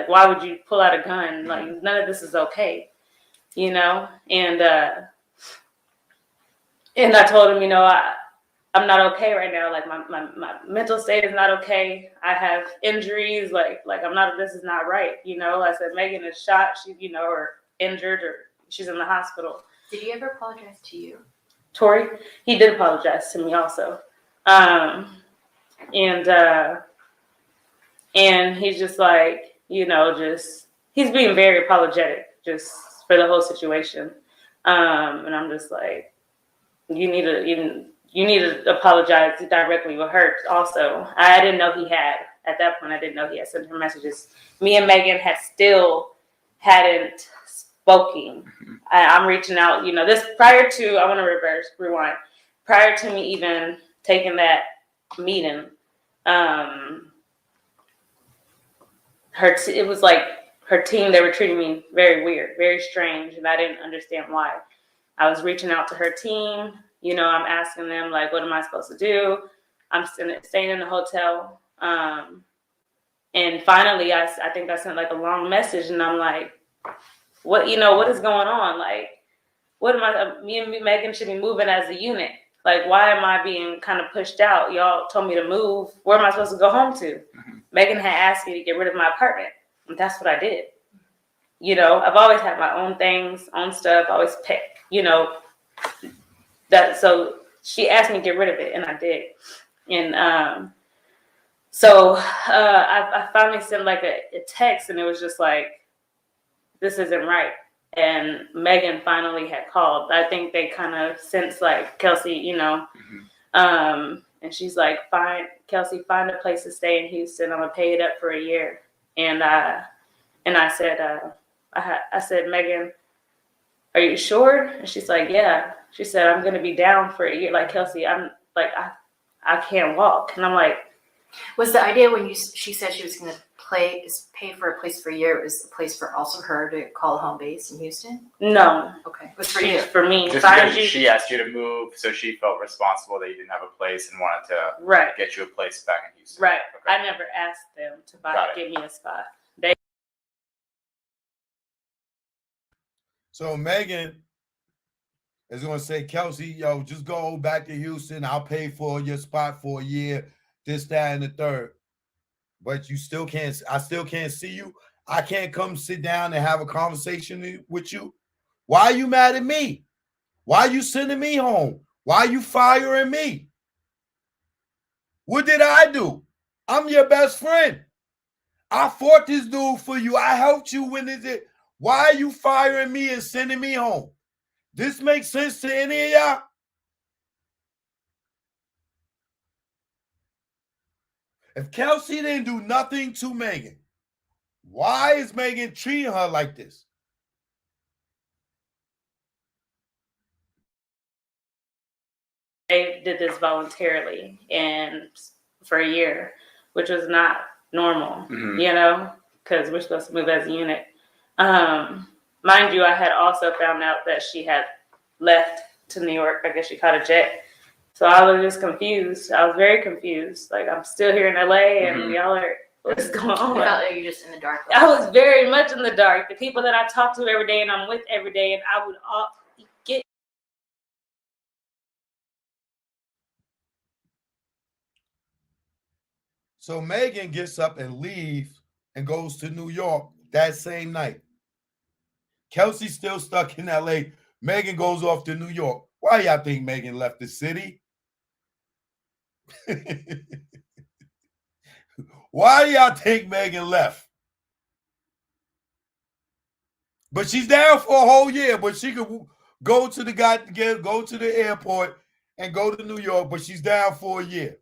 why would you pull out a gun? Like, none of this is okay. You know? And I told him, you know, I'm not okay right now. Like, my mental state is not okay. I have injuries. Like this is not right. You know, I said, Megan is shot. She, you know, or injured, or she's in the hospital. Did he ever apologize to you? Tory? He did apologize to me also. And he's just like, you know, he's being very apologetic just for the whole situation. And I'm just like, you need to apologize directly with her also. I didn't know he had, at that point, I didn't know he had sent her messages. Me and Megan hadn't spoken. I'm reaching out, you know, this prior to, I want to rewind, prior to me even taking that meeting, it was like her team, they were treating me very weird, very strange, and I didn't understand why. I was reaching out to her team, you know, I'm asking them, like, what am I supposed to do? I'm staying in the hotel. And finally, I think I sent like a long message, and I'm like, what is going on? Like, what am I, me and Megan should be moving as a unit. Like, why am I being kind of pushed out? Y'all told me to move. Where am I supposed to go home to? Mm-hmm. Megan had asked me to get rid of my apartment, and that's what I did. You know, I've always had my own things, own stuff, always pick, you know, so she asked me to get rid of it, and I did. And so I finally sent like a text, and it was just like, this isn't right. And Megan finally had called. I think they kind of sensed like, Kelsey, you know, and she's like, Kelsey, find a place to stay in Houston. I'm gonna pay it up for a year. And I said, I said, Megan, are you sure? And she's like, yeah. She said, I'm gonna be down for a year. Like, Kelsey, I'm like, I can't walk. And I'm like, was the idea when she said she was gonna pay for a place for a year, it was a place for also her to call home base in Houston? No. Okay. It was for you. For me. Just because she asked you to move, so she felt responsible that you didn't have a place and wanted to get you a place back in Houston. Right. Okay. I never asked them to give me a spot. So Megan is going to say, Kelsey, yo, just go back to Houston. I'll pay for your spot for a year, this, that, and the third. But you still can't, I still can't see you. I can't come sit down and have a conversation with you. Why are you mad at me? Why are you sending me home? Why are you firing me? What did I do? I'm your best friend. I fought this dude for you. I helped you when it did. Why are you firing me and sending me home? This makes sense to any of y'all? If Kelsey didn't do nothing to Megan, why is Megan treating her like this? They did this voluntarily and for a year, which was not normal, you know, because we're supposed to move as a unit. Mind you, I had also found out that she had left to New York. I guess she caught a jet. So I was just confused. I was very confused. Like, I'm still here in LA and y'all are, what's going on? You felt like you're just in the dark. I was very much in the dark. The people that I talk to every day and I'm with every day, and I would get. So Megan gets up and leaves and goes to New York that same night. Kelsey's still stuck in LA. Megan goes off to New York. Why y'all think Megan left the city? Why y'all think Megan left? But she's down for a whole year. But she could go to the airport and go to New York. But she's down for a year,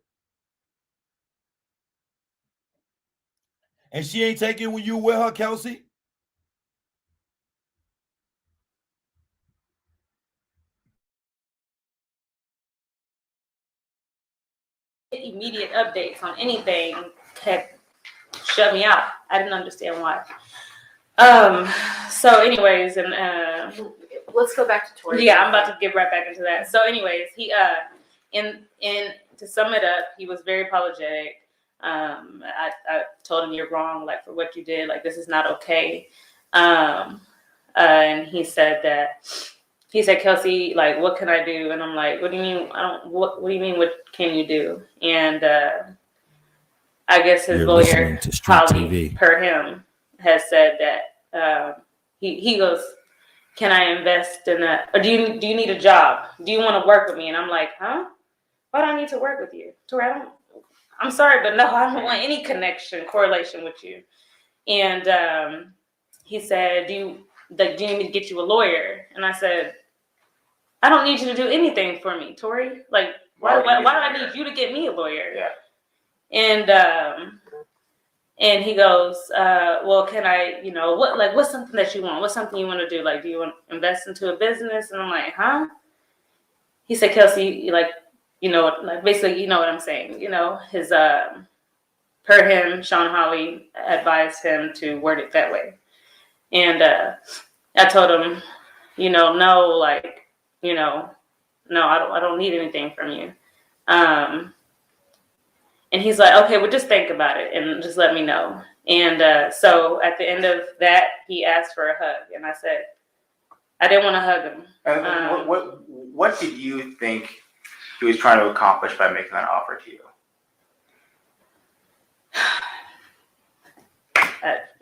and she ain't taking you with her, Kelsey. Immediate updates on anything had shut me out. I didn't understand why. So anyways, and let's go back to Tory. Yeah, I'm about to get right back into that. So anyways, he in to sum it up, he was very apologetic. I told him, you're wrong, like, for what you did, like, this is not okay. And he said, Kelsey, like, what can I do? And I'm like, what do you mean? What do you mean? What can you do? And I guess his lawyer, Holly, per him, has said that he goes, can I invest in a, or do you need a job? Do you want to work with me? And I'm like, huh? Why do I need to work with you? Tory, I'm sorry, but no, I don't want any correlation with you. And he said, do you need me to get you a lawyer? And I said, I don't need you to do anything for me, Tory. Like, why do I need you to get me a lawyer? Yeah. And he goes, well, can I, what's something that you want? What's something you want to do? Like, do you want to invest into a business? And I'm like, huh? He said, Kelsey, like, basically, you know what I'm saying. His, per him, Sean Holly advised him to word it that way. And I told him, no, like, no, I don't need anything from you. And he's like, okay, well, just think about it and just let me know. And so at the end of that, he asked for a hug. And I said, I didn't want to hug him. What did you think he was trying to accomplish by making that offer to you?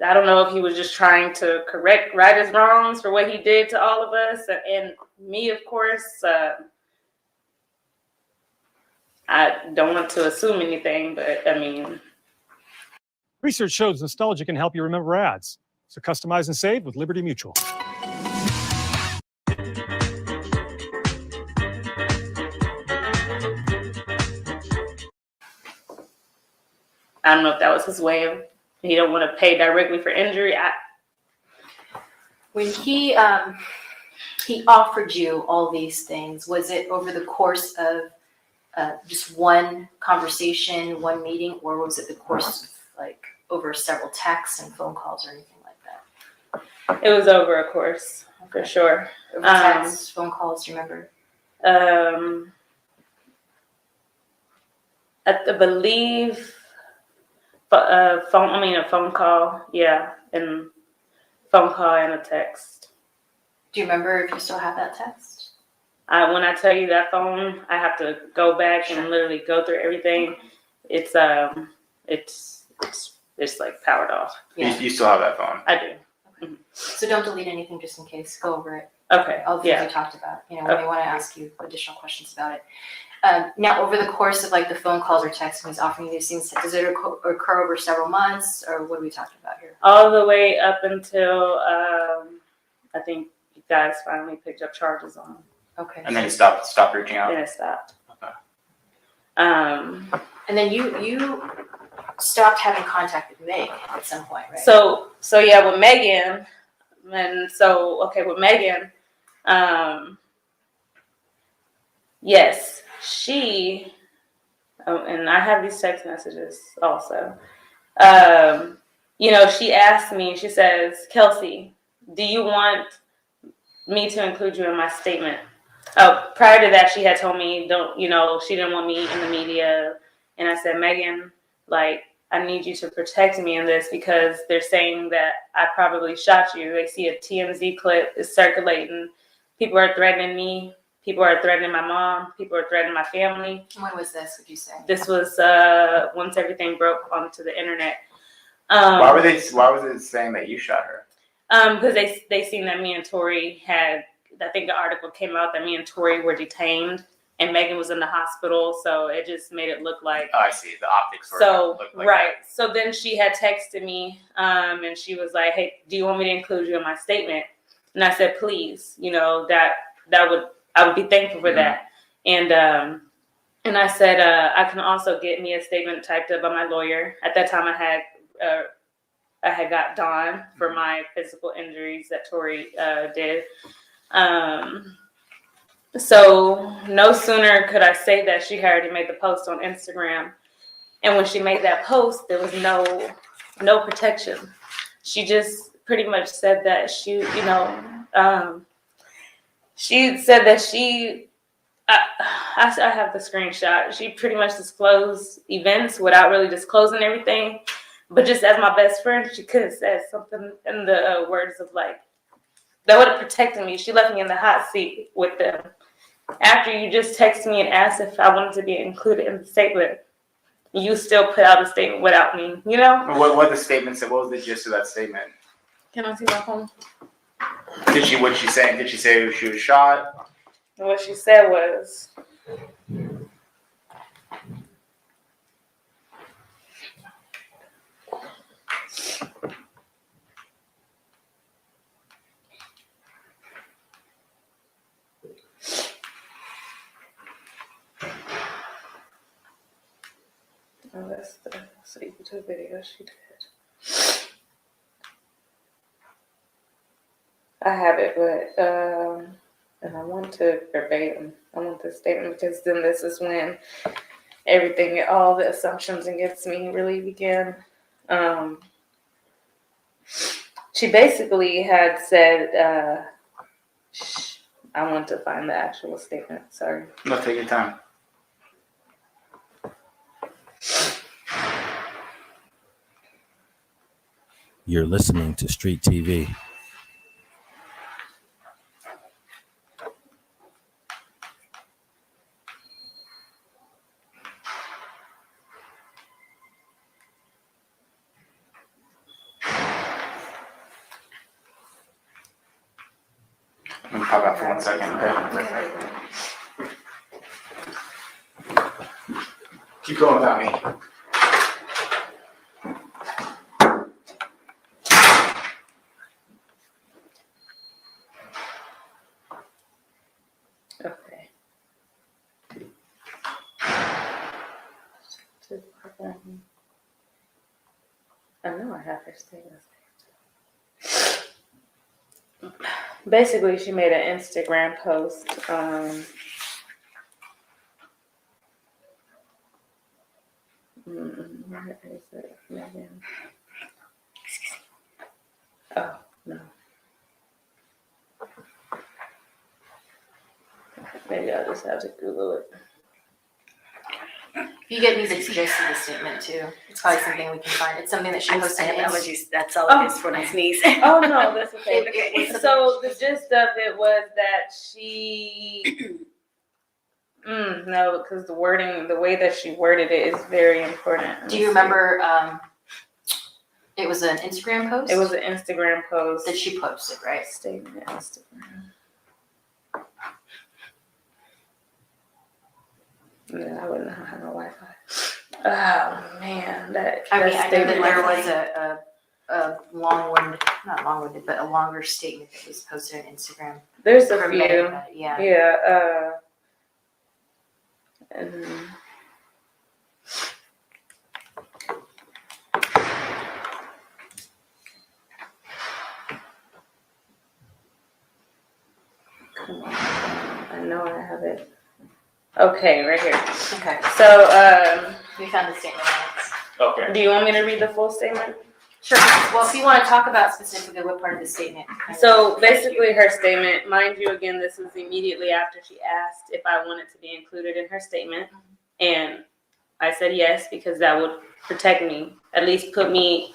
I don't know if he was just trying to right his wrongs for what he did to all of us. And me, of course, I don't want to assume anything, but I mean. Research shows nostalgia can help you remember ads. So customize and save with Liberty Mutual. I don't know if that was his way of, he don't want to pay directly for injury. When he offered you all these things, was it over the course of just one conversation, one meeting, or was it the course of, like, over several texts and phone calls or anything like that? It was over a course, for sure. Over texts, phone calls, do you remember? I believe a phone call, yeah, and phone call and a text. Do you remember if you still have that text? When I tell you that phone, I have to go back and literally go through everything. It's like powered off. Yeah. You still have that phone? I do. Okay. So don't delete anything just in case. Go over it. Okay. All the things we talked about. When they want to ask you additional questions about it. Now, over the course of, like, the phone calls or texts when he's offering you these things, does it occur over several months, or what are we talking about here? All the way up until I think you guys finally picked up charges on him. Okay. And then he stopped reaching out. Then it stopped. Okay. And then you stopped having contact with Meg at some point, right? So yeah, with Megan, with Megan, yes, she, and I have these text messages also. She asked me, she says, Kelsey, do you want me to include you in my statement prior to that, she had told me, she didn't want me in the media. And I said, Megan, like, I need you to protect me in this because they're saying that I probably shot you. They see a TMZ clip is circulating. People are threatening me. People are threatening my mom. People are threatening my family. When was this, would you say? This was once everything broke onto the internet. Why was it saying that you shot her? Because they seen that me and Tory had, I think the article came out that me and Tory were detained and Megan was in the hospital, so it just made it look like. Oh, I see. The optics were looked like right. that. So then she had texted me, and she was like, "Hey, do you want me to include you in my statement?" And I said, "Please, I would be thankful for that." And I said, I can also get me a statement typed up by my lawyer. At that time, I had got Dawn for my physical injuries that Tory did. So no sooner could I say that, she had already made the post on Instagram. And when she made that post, there was no protection. She just pretty much said that she said that I have the screenshot. She pretty much disclosed events without really disclosing everything. But just as my best friend, she could have said something in the words of like, that would have protected me. She left me in the hot seat with them. After you just texted me and asked if I wanted to be included in the statement, you still put out a statement without me, What the statement said? What was the gist of that statement? Can I see my phone? What did she say? Did she say she was shot? What she said was, oh, that's the YouTube video she did. I have it, but and I want to verbatim. I want the statement because then this is when everything, all the assumptions against me really began. She basically had said, I want to find the actual statement. Sorry. No, take your time. You're listening to Street TV. Let me pop out for 1 second, okay? Keep going without me. Okay. I know I have her statement. Basically, she made an Instagram post. Where is it, Megan? Oh, no. Maybe I'll just have to Google it. If you get me the gist of the statement too, it's probably something we can find. It's something that she posted. Allergies. That's all it is for my sneeze. Oh no, that's okay. Okay. So the gist of it was that she, no, because the wording, the way that she worded it is very important. Do you remember? It was an Instagram post. It was an Instagram post that she posted, right? Statement Instagram. Yeah, I wouldn't have no Wi-Fi. Oh man, that. I know that that there was a long-winded, not long-winded, but a longer statement that was posted on Instagram. There's a from few. Megan, yeah. Yeah. And come on, I know I have it. Okay, right here. Okay. So, we found the statement. Okay. Do you want me to read the full statement? Sure. Well, if you want to talk about specifically what part of the statement. So basically her statement, mind you, again, this was immediately after she asked if I wanted to be included in her statement. And I said yes, because that would protect me, at least put me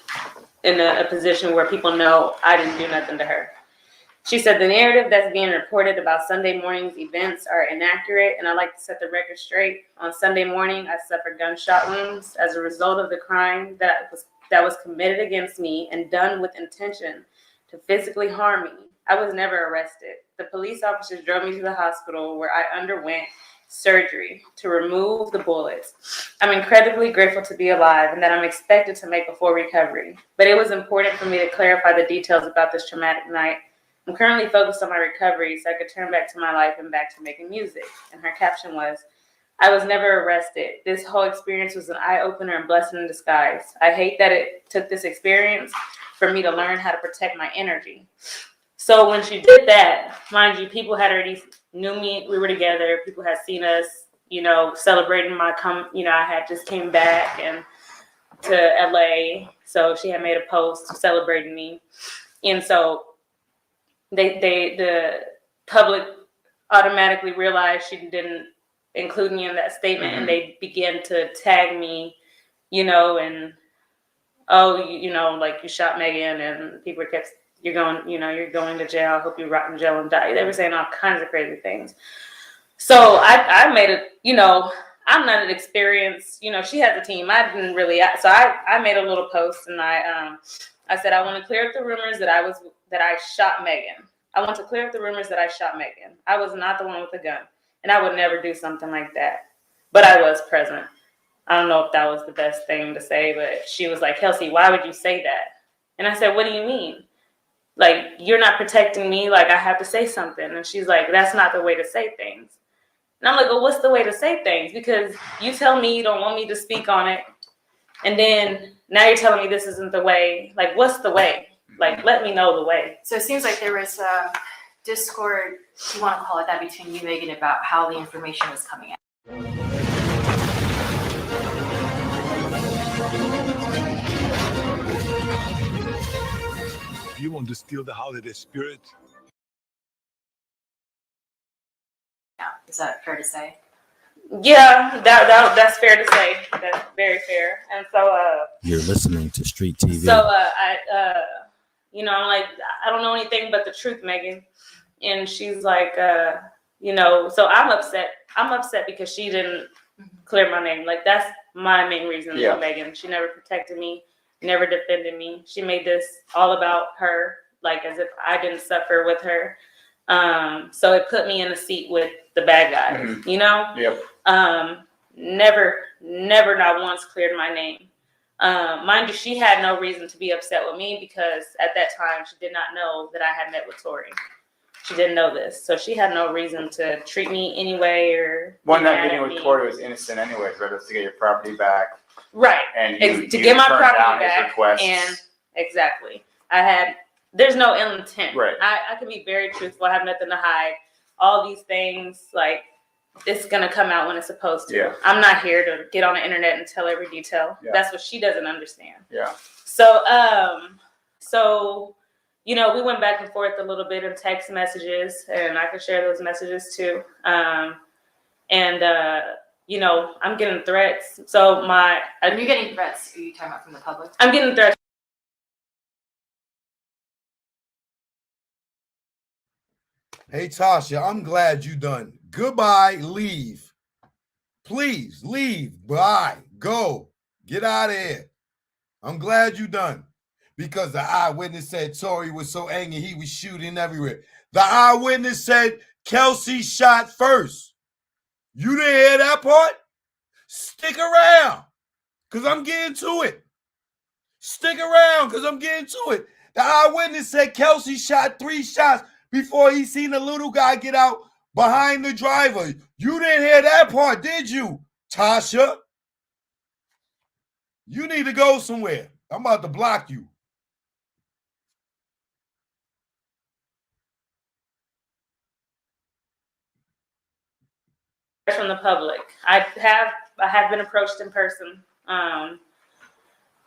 in a position where people know I didn't do nothing to her. She said the narrative that's being reported about Sunday morning's events are inaccurate, and I'd like to set the record straight. On Sunday morning, I suffered gunshot wounds as a result of the crime that was committed against me and done with intention to physically harm me. I was never arrested. The police officers drove me to the hospital where I underwent surgery to remove the bullets. I'm incredibly grateful to be alive and that I'm expected to make a full recovery. But it was important for me to clarify the details about this traumatic night. I'm currently focused on my recovery so I could turn back to my life and back to making music. And her caption was, I was never arrested. This whole experience was an eye-opener and blessing in disguise. I hate that it took this experience for me to learn how to protect my energy. So when she did that, mind you, people had already knew me. We were together. People had seen us, celebrating I had just came back and to LA. So she had made a post celebrating me. And so the public automatically realized she didn't include me in that statement, and they began to tag me, and like you shot Megan, and people kept, you're going to jail. I hope you rot in jail and die. They were saying all kinds of crazy things. So I made it, I'm not an experienced, she had the team. I didn't really, so I made a little post, and I said, I want to clear up the rumors that I shot Megan. I want to clear up the rumors that I shot Megan. I was not the one with the gun, and I would never do something like that. But I was present. I don't know if that was the best thing to say, but she was like, Kelsey, why would you say that? And I said, what do you mean? Like, you're not protecting me. Like, I have to say something. And she's like, that's not the way to say things. And I'm like, well, what's the way to say things? Because you tell me you don't want me to speak on it. And then now you're telling me this isn't the way. Like, what's the way? Like, let me know the way. So it seems like there was discord, if you want to call it that, between you, Megan, about how the information was coming out. You want to steal the holiday spirit? Yeah, is that fair to say? Yeah, that's fair to say. That's very fair. And so You're listening to Street TV. So I'm like, I don't know anything but the truth, Megan. And she's like, so I'm upset. I'm upset because she didn't clear my name. Like, that's my main reason for Megan. She never protected me, never defended me. She made this all about her, like as if I didn't suffer with her. So it put me in a seat with the bad guys, Yep. Never not once cleared my name. Mind you, she had no reason to be upset with me because at that time she did not know that I had met with Tory. She didn't know this, so she had no reason to treat me anyway or. That meeting with Tory was innocent anyways, right? It was to get your property back. Right. And to get my property back. And exactly, there's no ill intent. Right. I can be very truthful. I have nothing to hide. All these things, like, it's gonna come out when it's supposed to. Yeah. I'm not here to get on the internet and tell every detail. Yeah. That's what she doesn't understand. Yeah. So, we went back and forth a little bit in text messages, and I could share those messages too. I'm getting threats. So Are you getting threats? Are you talking about from the public? I'm getting threats. Hey, Tasha, I'm glad you done. Goodbye, leave. Please, leave. Bye. Go. Get out of here. I'm glad you done. Because the eyewitness said Tory was so angry he was shooting everywhere. The eyewitness said Kelsey shot first. You didn't hear that part? Stick around, because I'm getting to it. Stick around, because I'm getting to it. The eyewitness said Kelsey shot 3 shots before he seen the little guy get out behind the driver. You didn't hear that part, did you, Tasha? You need to go somewhere. I'm about to block you. From the public. I have been approached in person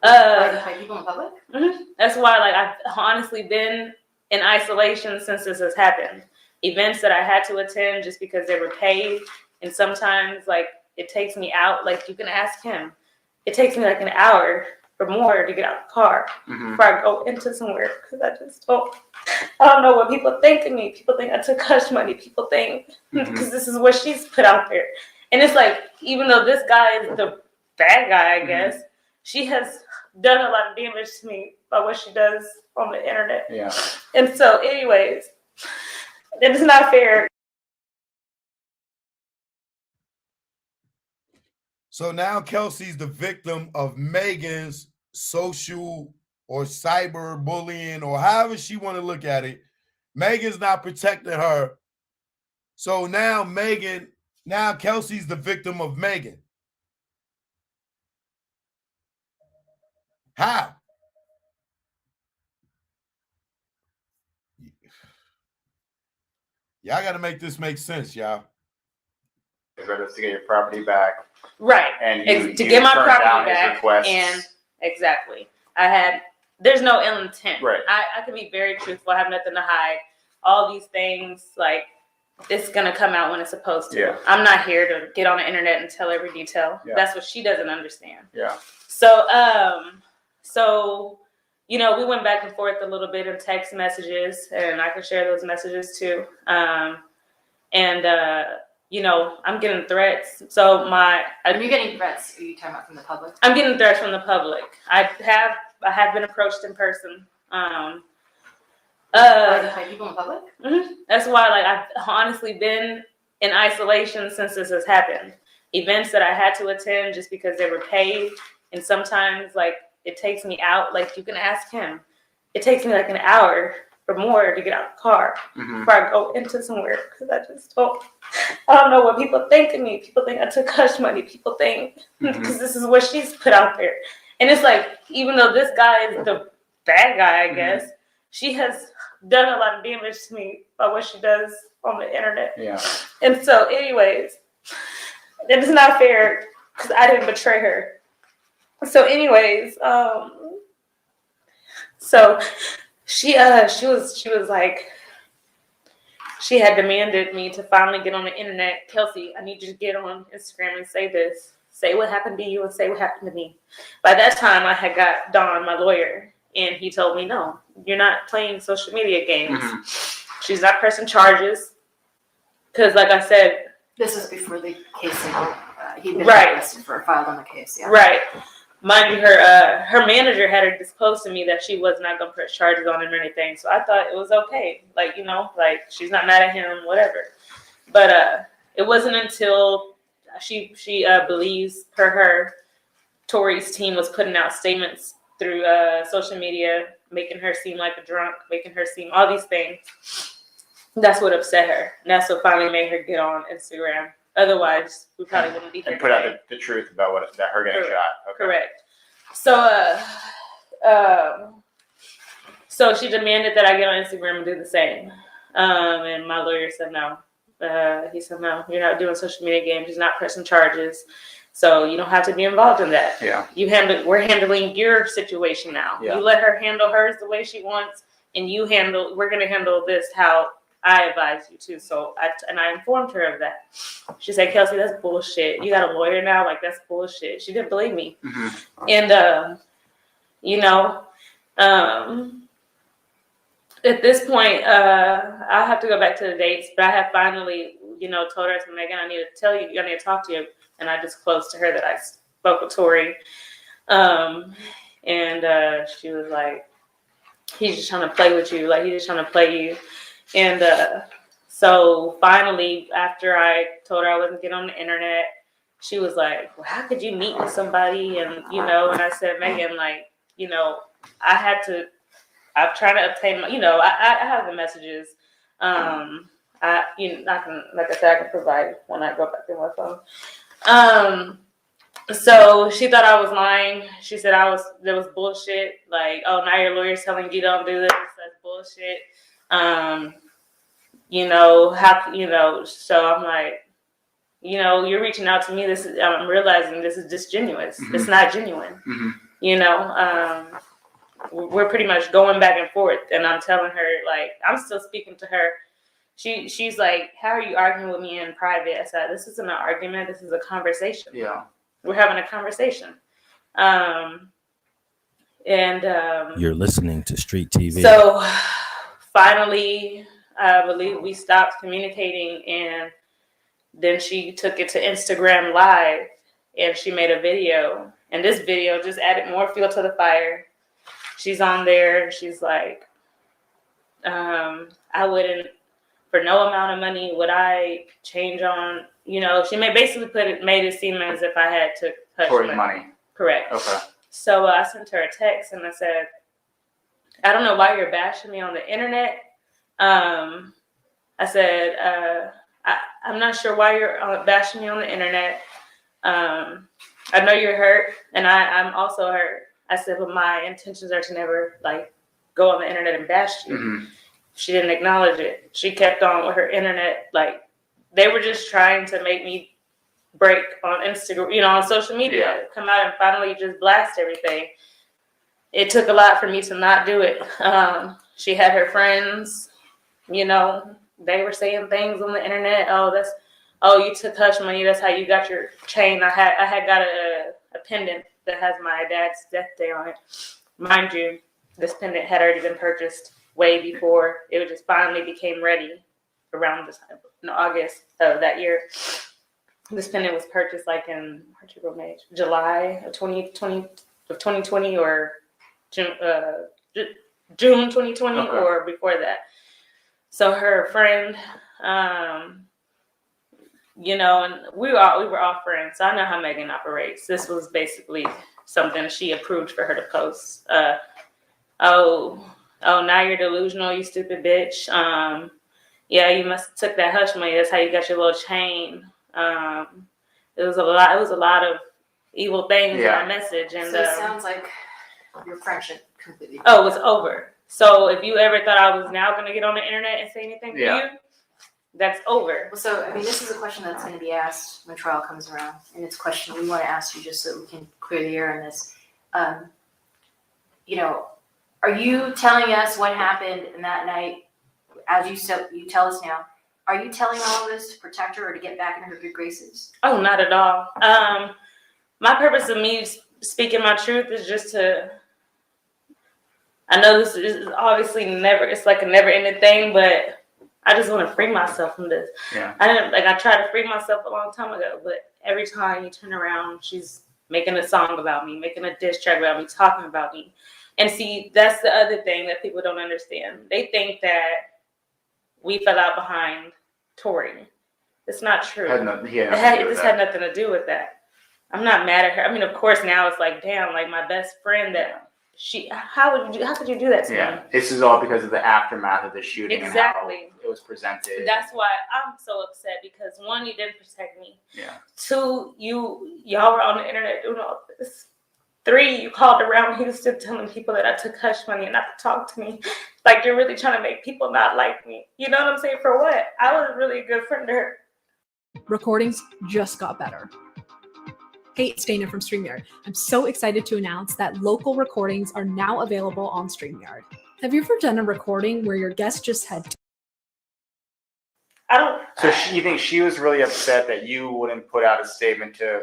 to fight people in public? That's why, like, I've honestly been in isolation since this has happened. Events that I had to attend just because they were paid, and sometimes, like, it takes me out. Like, you can ask him. It takes me like an hour or more to get out of the car before I go into somewhere, because I don't know what people think of me. People think I took hush money. People think because this is what she's put out there, and it's like, even though this guy is the bad guy, I guess, she has done a lot of damage to me by what she does on the internet. Yeah. And so, anyways, it's not fair. So now Kelsey's the victim of Megan's social or cyber bullying, or however she want to look at it. Megan's not protecting her. So now Kelsey's the victim of Megan. How? Y'all got to make this make sense, y'all. To get your property back. Right. And to get my turned property down his back. requests. And exactly. There's no ill intent. Right. I can be very truthful. I have nothing to hide. All these things, like, it's going to come out when it's supposed to. Yeah. I'm not here to get on the internet and tell every detail. Yeah. That's what she doesn't understand. Yeah. So, you know, we went back and forth a little bit in text messages, and I can share those messages too. You know, I'm getting threats. So When you're getting threats, are you talking about from the public? I'm getting threats from the public. I have been approached in person. Are they fight people in public? That's why, like, I've honestly been in isolation since this has happened. Events that I had to attend just because they were paid, and sometimes, like, it takes me out. Like, you can ask him. It takes me like an hour or more to get out of the car before I go into somewhere, because I don't know what people think of me. People think I took hush money. People think because this is what she's put out there, and it's like, even though this guy is the bad guy, I guess, she has done a lot of damage to me by what she does on the internet. Yeah. And so, anyways, it's not fair because I didn't betray her. So, anyways, so she was like, she had demanded me to finally get on the internet. Kelsey, I need you to get on Instagram and say this. Say what happened to you and say what happened to me. By that time, I had got Don, my lawyer, and he told me, no, you're not playing social media games. She's not pressing charges. Because, like I said, this was before the case he'd been right. arrested for filed on the case. Yeah. Right. Mind you, her manager had her disclose to me that she was not going to press charges on him or anything. So I thought it was okay. Like, you know, like, she's not mad at him, whatever. But it wasn't until she believes her Tory's team was putting out statements through social media, making her seem like a drunk, making her seem all these things. That's what upset her. And that's what finally made her get on Instagram. Otherwise, we probably wouldn't be here. And put out the truth about that her getting shot. Okay. Correct. So she demanded that I get on Instagram and do the same. And my lawyer said no. He said, no, you're not doing social media games. He's not pressing charges. So you don't have to be involved in that. Yeah. We're handling your situation now. Yeah. You let her handle hers the way she wants, and we're going to handle this how I advise you to. So I informed her of that. She said, Kelsey, that's bullshit. You got a lawyer now? Like, that's bullshit. She didn't believe me. And, you know, at this point, I'll have to go back to the dates, but I have finally, you know, told her, I said, Megan, I need to tell you, I need to talk to you. And I disclosed to her that I spoke with Tory. And she was like, he's just trying to play with you. Like, he's just trying to play you. And so finally, after I told her I wasn't getting on the internet, she was like, well, how could you meet with somebody? And, you know, and I said, Megan, like, you know, I'm trying to obtain my, you know, I have the messages. I can provide when I go back to my phone. So she thought I was lying. She said there was bullshit. Like, oh, now your lawyer's telling you don't do this. That's bullshit. You know, so I'm like, you know, you're reaching out to me. I'm realizing this is disingenuous. It's not genuine. You know, we're pretty much going back and forth, and I'm telling her, like, I'm still speaking to her. She's like, how are you arguing with me in private? I said, this isn't an argument. This is a conversation. Yeah. We're having a conversation. You're listening to Street TV. So finally, I believe we stopped communicating, and then she took it to Instagram Live, and she made a video. And this video just added more fuel to the fire. She's on there. She's like, I wouldn't, for no amount of money, would I change on, you know, she made it seem as if I had to hush Tory's money. Correct. Okay. So I sent her a text and I said, I don't know why you're bashing me on the internet. I said, I'm not sure why you're bashing me on the internet. I know you're hurt, and I'm also hurt. I said, but my intentions are to never, like, go on the internet and bash you. Mm-hmm. She didn't acknowledge it. She kept on with her internet. Like, they were just trying to make me break on Instagram, you know, on social media, come out and finally just blast everything. It took a lot for me to not do it. She had her friends, you know, they were saying things on the internet. Oh, you took hush money. That's how you got your chain. I had got a pendant that has my dad's death day on it. Mind you, this pendant had already been purchased way before. It just finally became ready around this in August of that year. This pendant was purchased like in March, April, May, July of 2020 or June 2020 Okay. or before that. So her friend, you know, and we were all friends. So I know how Megan operates. This was basically something she approved for her to post. Oh, now you're delusional, you stupid bitch. Yeah, you must have took that hush money. That's how you got your little chain. It was a lot of evil things in that message. And So it sounds like your friendship completely. Oh, it was over. So if you ever thought I was now going to get on the internet and say anything to you, that's over. Well, so, I mean, this is a question that's going to be asked when trial comes around. And it's a question we want to ask you just so we can clear the air on this. You know, are you telling us what happened in that night, as you tell us now? Are you telling all of this to protect her or to get back in her good graces? Oh, not at all. My purpose of me speaking my truth is just to, I know this is obviously it's like a never ending thing, but I just want to free myself from this. Yeah. I tried to free myself a long time ago, but every time you turn around, she's making a song about me, making a diss track about me, talking about me. And see, that's the other thing that people don't understand. They think that we fell out behind Tory. It's not true. Had nothing to do with that. I'm not mad at her. I mean, of course, now it's like, damn, like my best friend that how could you do that to me? Yeah, this is all because of the aftermath of the shooting. Exactly. And how it was presented. That's why I'm so upset, because one, you didn't protect me. Yeah. Two, y'all were on the internet doing all this. Three, you called around Houston telling people that I took hush money and not to talk to me. Like, you're really trying to make people not like me. You know what I'm saying? For what? I was really a good friend to her. Recordings just got better. Hey, it's Dana from StreamYard. I'm so excited to announce that local recordings are now available on StreamYard. Have you ever done a recording where your guest just had So you think she was really upset that you wouldn't put out a statement to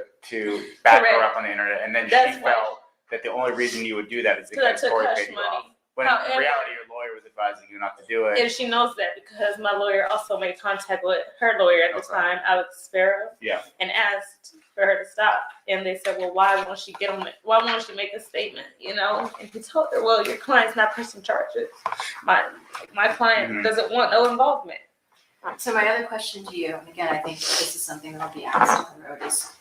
back her up on the internet, and then she felt that the only reason you would do that is because Tory paid you off. When in reality, your lawyer was advising you not to do it. And she knows that because my lawyer also made contact with her lawyer at the time, Alex Sparrow, and asked for her to stop. And they said, well, why won't she why won't she make a statement, you know? And he told her, well, your client's not pressing charges. My client doesn't want no involvement. So my other question to you, and again, I think this is something that will be asked on the road, is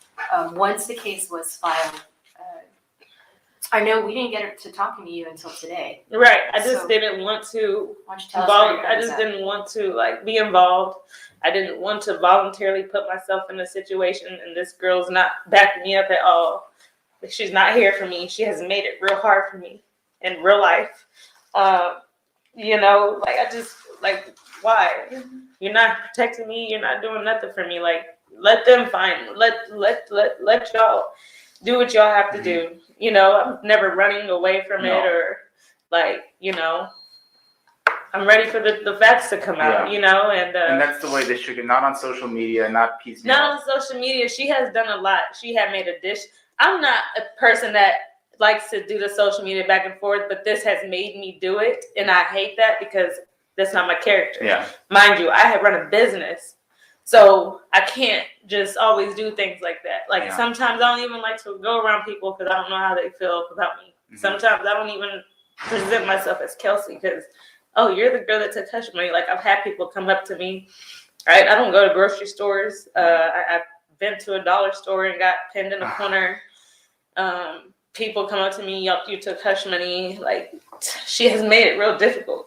once the case was filed, I know we didn't get her to talking to you until today. Right. I just didn't want to. Why don't you tell us how you I just didn't want to be involved. I didn't want to voluntarily put myself in a situation, and this girl's not backing me up at all. She's not here for me. She has made it real hard for me in real life. You know, I just why? You're not protecting me. You're not doing nothing for me. Let them let y'all do what y'all have to do. You know, I'm never running away from No. it or like, you know, I'm ready for the facts to come out, you know, and that's the way they should get, not on social media, not piecemeal. not on social media. She has done a lot. She had made a dish. I'm not a person that likes to do the social media back and forth, but this has made me do it, and I hate that because that's not my character. Yeah. Mind you, I have run a business, so I can't just always do things like that. Like sometimes I don't even like to go around people because I don't know how they feel about me. Sometimes I don't even present myself as Kelsey because, oh, you're the girl that took hush money. Like I've had people come up to me. Right, I don't go to grocery stores. I've been to a dollar store and got pinned in a corner. People come up to me, yup, you took hush money. Like she has made it real difficult.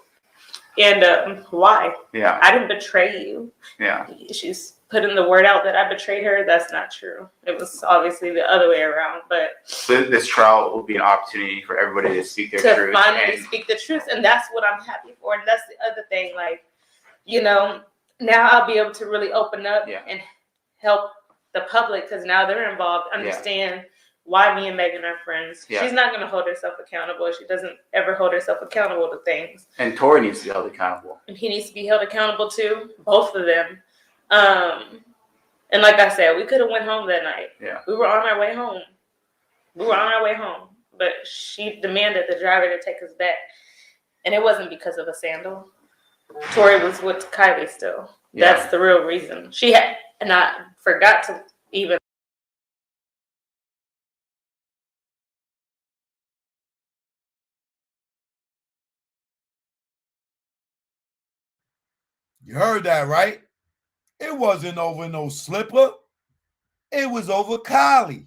And why? Yeah. I didn't betray you. Yeah. She's putting the word out that I betrayed her. That's not true. It was obviously the other way around. But this trial will be an opportunity for everybody to speak their truth. To finally speak the truth. And that's what I'm happy for. And that's the other thing. Like, you know, now I'll be able to really open up and help the public because now they're involved, understand why me and Megan are friends. Yeah. She's not going to hold herself accountable. She doesn't ever hold herself accountable to things. And Tory needs to be held accountable. And he needs to be held accountable too, both of them. And like I said, we could have went home that night. Yeah. We were on our way home. But she demanded the driver to take us back. And it wasn't because of a sandal. Tory was with Kylie still. Yeah. That's the real reason. She had, and I forgot to even. You heard that, right? It wasn't over no slipper. It was over Kylie.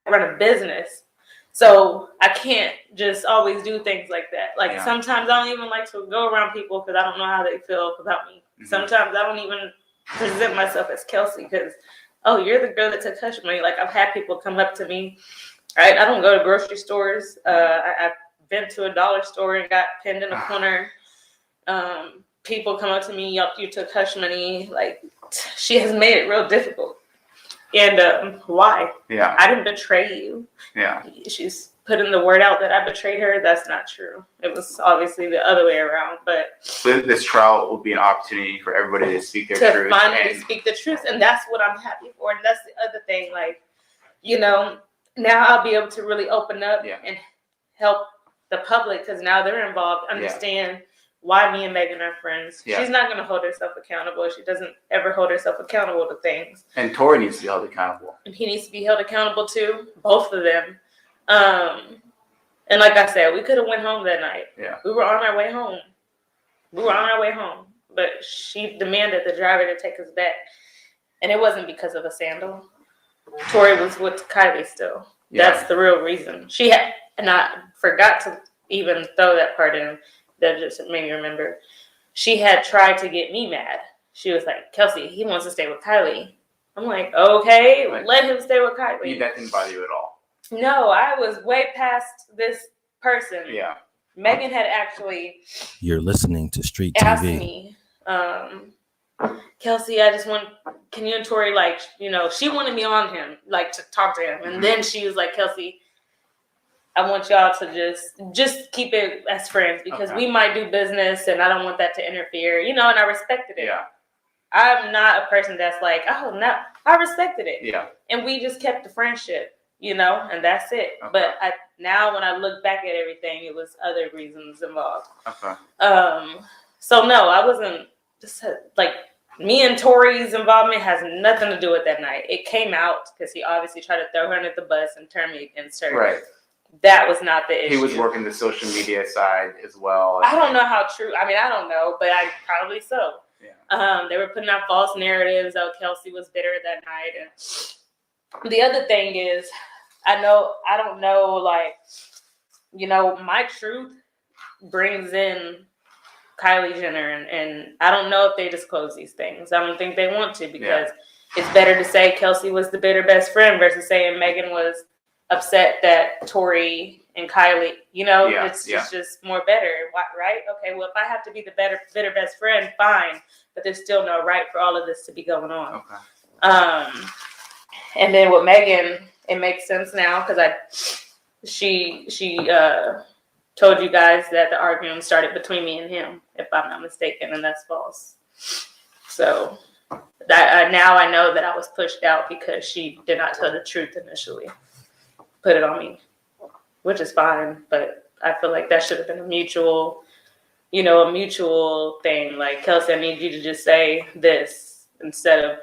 Run a business, so I can't just always do things like that. Like sometimes I don't even like to go around people because I don't know how they feel about me. Sometimes I don't even present myself as Kelsey because, oh, you're the girl that took hush money. Like I've had people come up to me. Right, I don't go to grocery stores. I've been to a dollar store and got pinned in a corner. People come up to me, yup, you took hush money. Like she has made it real difficult. And why? Yeah. I didn't betray you. Yeah. She's putting the word out that I betrayed her. That's not true. It was obviously the other way around. But this trial will be an opportunity for everybody to speak their truth. To finally speak the truth. And that's what I'm happy for. And that's the other thing. Like, you know, now I'll be able to really open up and help the public because now they're involved, understand why me and Megan are friends. Yeah. She's not going to hold herself accountable. She doesn't ever hold herself accountable to things. And Tory needs to be held accountable. And he needs to be held accountable too, both of them. And like I said, we could have went home that night. Yeah. We were on our way home. But she demanded the driver to take us back. And it wasn't because of a sandal. Tory was with Kylie still. Yeah. That's the real reason. She had, and I forgot to even throw that part in. That just made me remember. She had tried to get me mad. She was like, Kelsey, he wants to stay with Kylie. I'm like, okay, let him stay with Kylie. That didn't bother you at all? No, I was way past this person. Yeah. Megan had actually You're listening to Street asked TV. me, Kelsey, I just want, can you and Tory, like, you know, she wanted me on him, like, to talk to him. And then she was like, Kelsey, I want y'all to just keep it as friends because we might do business and I don't want that to interfere, you know, and I respected it. Yeah. I'm not a person that's like, oh, no, I respected it. Yeah. And we just kept the friendship, you know, and that's it. But now when I look back at everything, it was other reasons involved. Okay. So no, I wasn't just like, me and Tory's involvement has nothing to do with that night. It came out because he obviously tried to throw her under the bus and turn me against her. Right. That was not the issue. He was working the social media side as well. I don't know how true. I mean, I don't know, but I probably so. Yeah. They were putting out false narratives. Oh, Kelsey was bitter that night. And the other thing is, I don't know, like, you know, my truth brings in Kylie Jenner, and I don't know if they disclose these things. I don't think they want to because it's better to say Kelsey was the bitter best friend versus saying Megan was upset that Tory and Kylie, Yeah, it's just more better, right? Okay, well, if I have to be the bitter best friend, fine, but there's still no right for all of this to be going on. Okay. And then with Megan, it makes sense now because she told you guys that the argument started between me and him, if I'm not mistaken, and that's false. So that now I know that I was pushed out because she did not tell the truth initially. Put it on me, which is fine, but I feel like that should have been a mutual thing. Like, Kelsey, I need you to just say this instead of.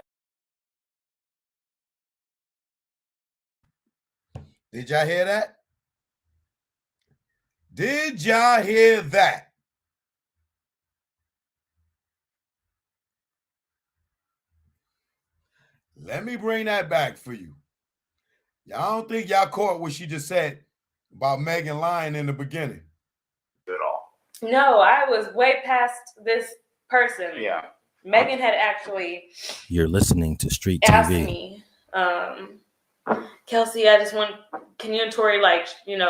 Did y'all hear that? Did y'all hear that? Let me bring that back for you. Y'all don't think y'all caught what she just said about Megan lying in the beginning? At all. No, I was way past this person. Yeah. Megan had actually You're listening to Street asked TV. me, Kelsey, can you and Tory,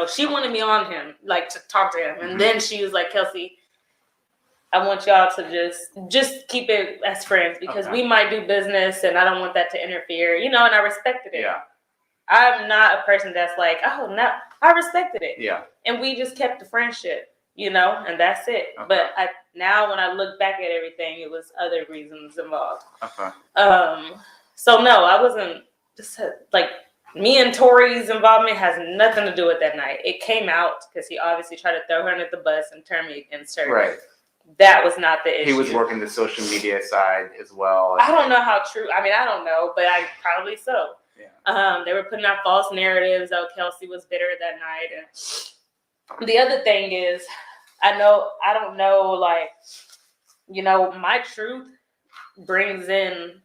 she wanted me on him, to talk to him. And then she was like, Kelsey, I want y'all to just keep it as friends because we might do business and I don't want that to interfere, and I respected it. Yeah. I'm not a person that's like, oh, no, I respected it. Yeah. And we just kept the friendship, and that's it. Okay. But now when I look back at everything, it was other reasons involved. Okay. So no, I wasn't just me and Tory's involvement has nothing to do with that night. It came out because he obviously tried to throw her under the bus and turn me against her. Right. That was not the issue. He was working the social media side as well. I don't know how true. I mean, I don't know, but probably so. Yeah. They were putting out false narratives. Oh, Kelsey was bitter that night. And the other thing is, I don't know, my truth brings in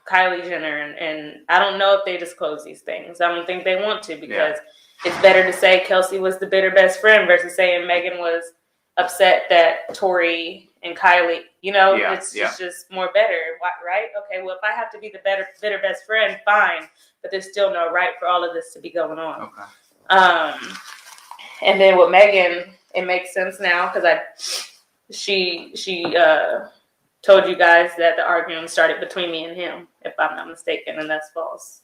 Kylie Jenner, and I don't know if they disclose these things. I don't think they want to because it's better to say Kelsey was the bitter best friend versus saying Megan was upset that Tory and Kylie, it's just more better, right? Okay, well, if I have to be the bitter best friend, fine, but there's still no right for all of this to be going on. Okay. And then with Megan, it makes sense now because she told you guys that the argument started between me and him, if I'm not mistaken, and that's false.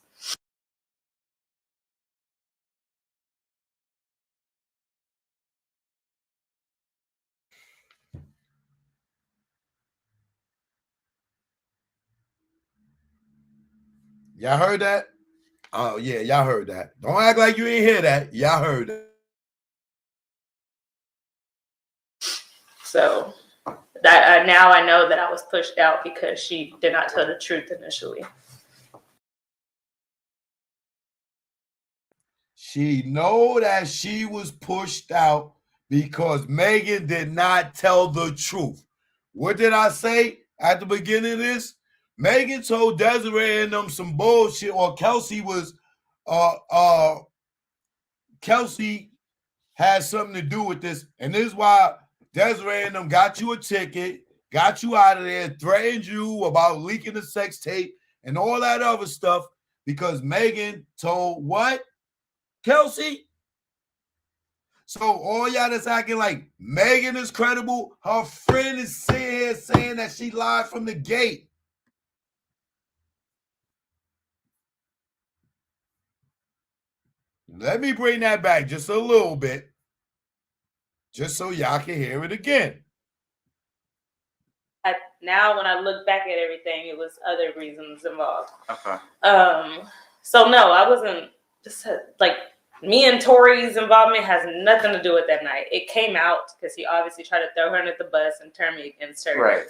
Y'all heard that? Oh, yeah, y'all heard that. Don't act like you ain't hear that. Y'all heard that. So that now I know that I was pushed out because she did not tell the truth initially. She know that she was pushed out because Megan did not tell the truth. What did I say at the beginning of this? Megan told Desiree and them some bullshit, or Kelsey was Kelsey has something to do with this, and this is why Desiree and them got you a ticket, got you out of there, threatened you about leaking the sex tape and all that other stuff, because Megan told what? Kelsey? So all y'all that's acting like Megan is credible, her friend is sitting here saying that she lied from the gate. Let me bring that back just a little bit, just so y'all can hear it again. Now when I look back at everything, it was other reasons involved. Okay. So no, I wasn't just me and Tory's involvement has nothing to do with that night. It came out because he obviously tried to throw her under the bus and turn me against her. Right.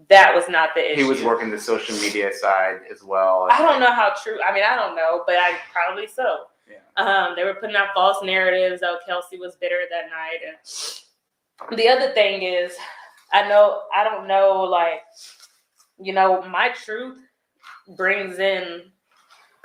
That was not the issue. He was working the social media side as well. I don't know how true. I mean, I don't know, but probably so. Yeah. They were putting out false narratives. Oh, Kelsey was bitter that night. And the other thing is, I don't know, my truth brings in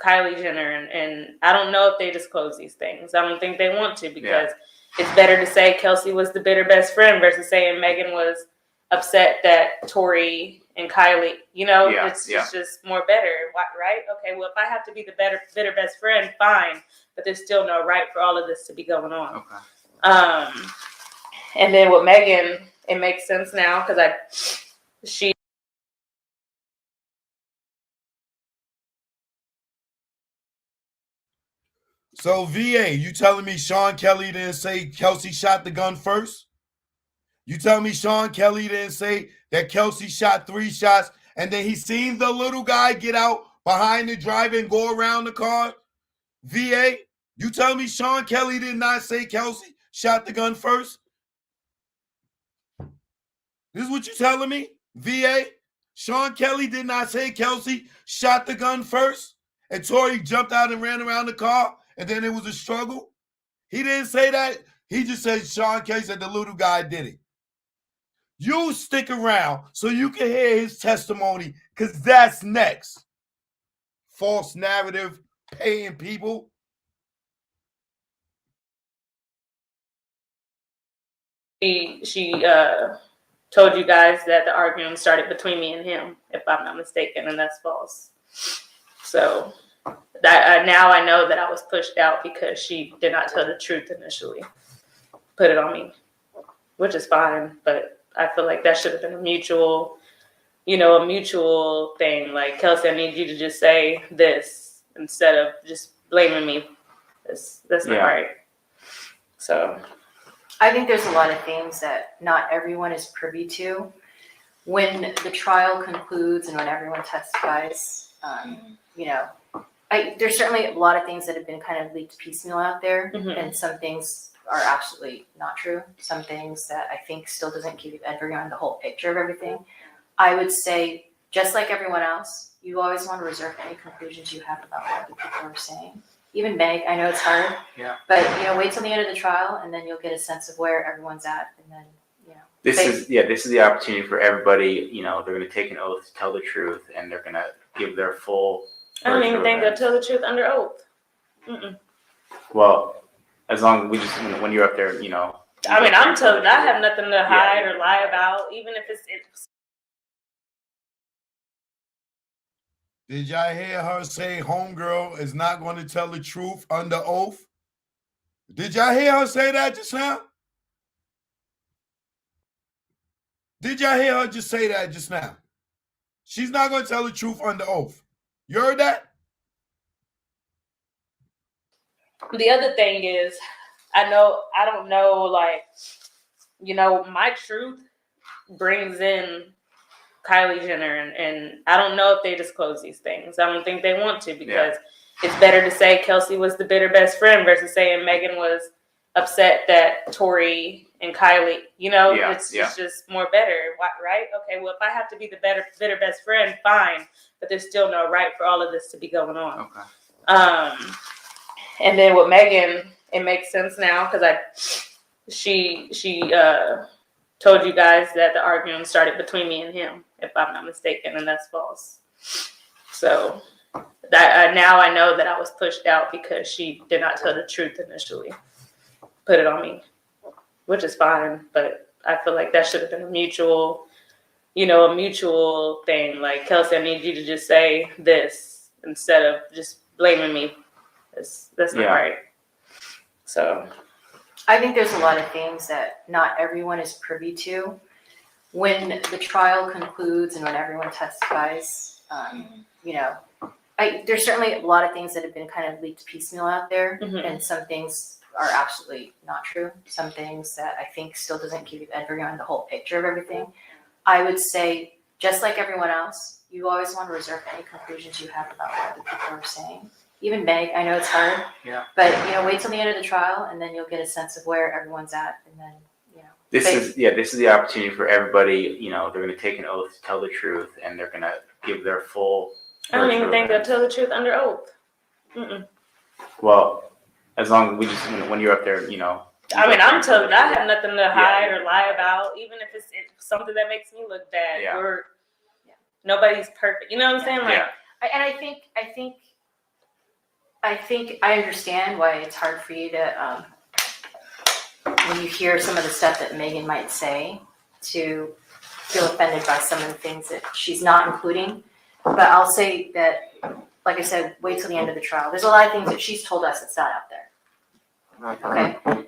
Kylie Jenner, and I don't know if they disclose these things. I don't think they want to because it's better to say Kelsey was the bitter best friend versus saying Megan was upset that Tory and Kylie, it's Yeah. just more better, right? Okay, well, if I have to be the bitter best friend, fine, but there's still no right for all of this to be going on. Okay. And then with Megan, it makes sense now because she. So VA, you telling me Sean Kelly didn't say Kelsey shot the gun first? You telling me Sean Kelly didn't say that Kelsey shot 3 shots and then he seen the little guy get out behind the driver and go around the car? VA, you telling me Sean Kelly did not say Kelsey shot the gun first? This is what you telling me? VA, Sean Kelly did not say Kelsey shot the gun first and Tory jumped out and ran around the car and then it was a struggle? He didn't say that. He just said Sean Kelly said the little guy did it. You stick around so you can hear his testimony because that's next. False narrative, paying people. She told you guys that the argument started between me and him, if I'm not mistaken, and that's false. So that now I know that I was pushed out because she did not tell the truth initially. Put it on me, which is fine, but I feel like that should have been a mutual thing. Like, Kelsey, I need you to just say this instead of just blaming me. That's not right. So I think there's a lot of things that not everyone is privy to. When the trial concludes and when everyone testifies, there's certainly a lot of things that have been kind of leaked piecemeal out there, and some things are absolutely not true. Some things that I think still doesn't give everyone the whole picture of everything. I would say, just like everyone else, you always want to reserve any conclusions you have about what the people are saying. Even Meg, I know it's hard, but wait till the end of the trial, and then you'll get a sense of where everyone's at, and then This is the opportunity for everybody. They're going to take an oath to tell the truth, and they're going to give their full. I don't even think they'll tell the truth under oath. Well, as long as we just when you're up there, I mean, I'm told I have nothing to hide or lie about, even if it's. Did y'all hear her say homegirl is not going to tell the truth under oath? Did y'all hear her say that just now? Did y'all hear her just say that just now? She's not going to tell the truth under oath. You heard that? The other thing is, I don't know, my truth brings in Kylie Jenner, and I don't know if they disclose these things. I don't think they want to, because it's better to say Kelsey was the bitter best friend versus saying Megan was upset that Tory and Kylie, it's just more better, right? Okay, well, if I have to be the bitter best friend, fine, but there's still no right for all of this to be going on. Okay. And then with Megan, it makes sense now because she told you guys that the argument started between me and him, if I'm not mistaken, and that's false. So that now I know that I was pushed out because she did not tell the truth initially. Put it on me, which is fine, but I feel like that should have been a mutual thing. Like, Kelsey, I need you to just say this instead of just blaming me. That's not right. So I think there's a lot of things that not everyone is privy to. When the trial concludes and when everyone testifies, there's certainly a lot of things that have been kind of leaked piecemeal out there, and some things are absolutely not true. Some things that I think still doesn't give everyone the whole picture of everything. I would say, just like everyone else, you always want to reserve any conclusions you have about what the people are saying. Even Meg, I know it's hard, but wait till the end of the trial, and then you'll get a sense of where everyone's at, and then This is the opportunity for everybody. They're going to take an oath to tell the truth, and they're going to give their full. I don't even think they'll tell the truth under oath. Well, as long as we just when you're up there, I mean, I'm told I have nothing to hide or lie about, even if it's something that makes me look bad. Nobody's perfect. You know what I'm saying? Like, and I think I understand why it's hard for you to, when you hear some of the stuff that Megan might say, to feel offended by some of the things that she's not including. But I'll say that, like I said, wait till the end of the trial. There's a lot of things that she's told us that's not out there. Okay.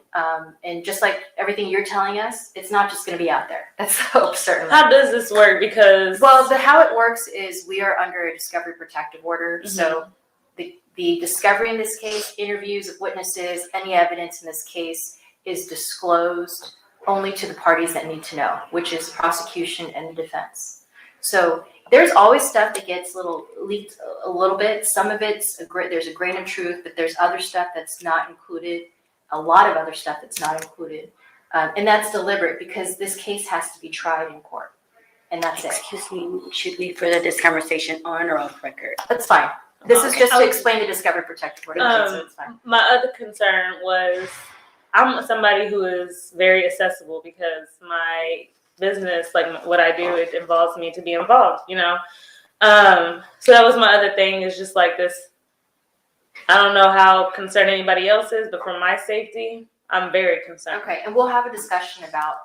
And just like everything you're telling us, it's not just going to be out there. That's the hope, certainly. How does this work? Because how it works is we are under a discovery protective order. Mhm. So the discovery in this case, interviews of witnesses, any evidence in this case is disclosed only to the parties that need to know, which is prosecution and the defense. So there's always stuff that gets leaked a little bit. Some of it's there's a grain of truth, but there's other stuff that's not included. A lot of other stuff that's not included, and that's deliberate because this case has to be tried in court, and that's it. Excuse me, should we further this conversation on or off record? That's fine. This is just to explain the discovery protective order, so it's fine. My other concern was I'm somebody who is very accessible because my business, like what I do, it involves me to be involved, you know? So that was my other thing, is just like this. I don't know how concerned anybody else is, but for my safety, I'm very concerned. Okay, and we'll have a discussion about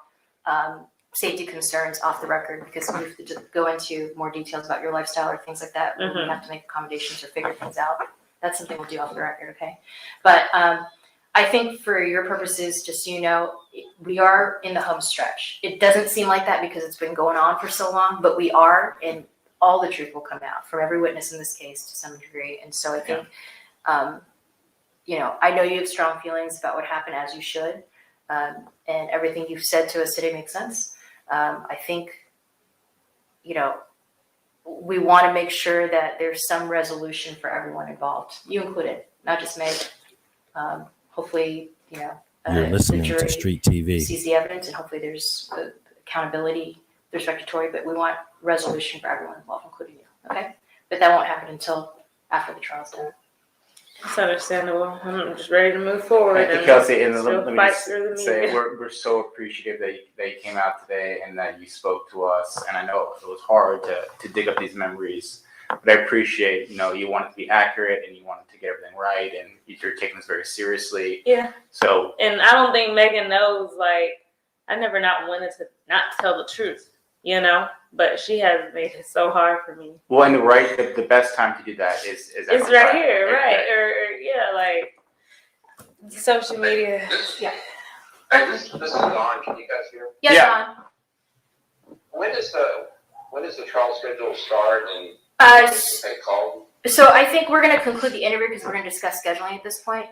safety concerns off the record because we have to go into more details about your lifestyle or things like that. Mhm. We have to make accommodations or figure things out. That's something we'll do off the record, okay? But I think for your purposes, just so you know, we are in the home stretch. It doesn't seem like that because it's been going on for so long, but we are, and all the truth will come out from every witness in this case to some degree. And so I think, you know, I know you have strong feelings about what happened, as you should, and everything you've said to us today makes sense. I think, you know, we want to make sure that there's some resolution for everyone involved, you included, not just Meg. Hopefully, you know, You're listening the to jury Street TV. sees the evidence, and hopefully there's accountability with respect to Tory, but we want resolution for everyone involved, including you, okay? But that won't happen until after the trial's done. It's understandable. I'm just ready to move forward. And Kelsey, and still let me fight just through the say media. we're so appreciative that you came out today and that you spoke to us. And I know it was hard to dig up these memories, but I appreciate, you know, you wanted to be accurate and you wanted to get everything right, and you're taking this very seriously. Yeah. So, And I don't think Megan knows, like, I never not wanted to not tell the truth, you know? But she has made it so hard for me. well, and the best time to do that is It's at the right time. here, right? Exactly. Or yeah, like social media. Yeah. This is Don. Can you guys hear? Yes, Yeah. Don. When does the trial schedule start and they called? So I think we're going to conclude the interview because we're going to discuss scheduling at this point.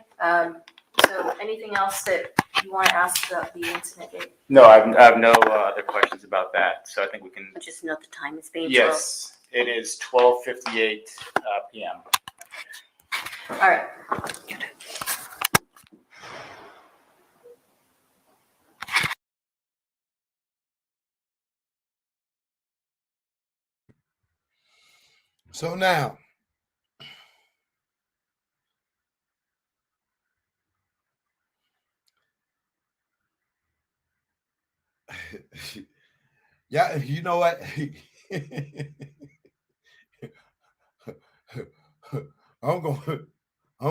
So anything else that you want to ask about the incident date? No, I have no other questions about that. So I think we can. Just note the time is being Yes, it is 12:58 p.m. All right. So now, yeah, you know what? I'm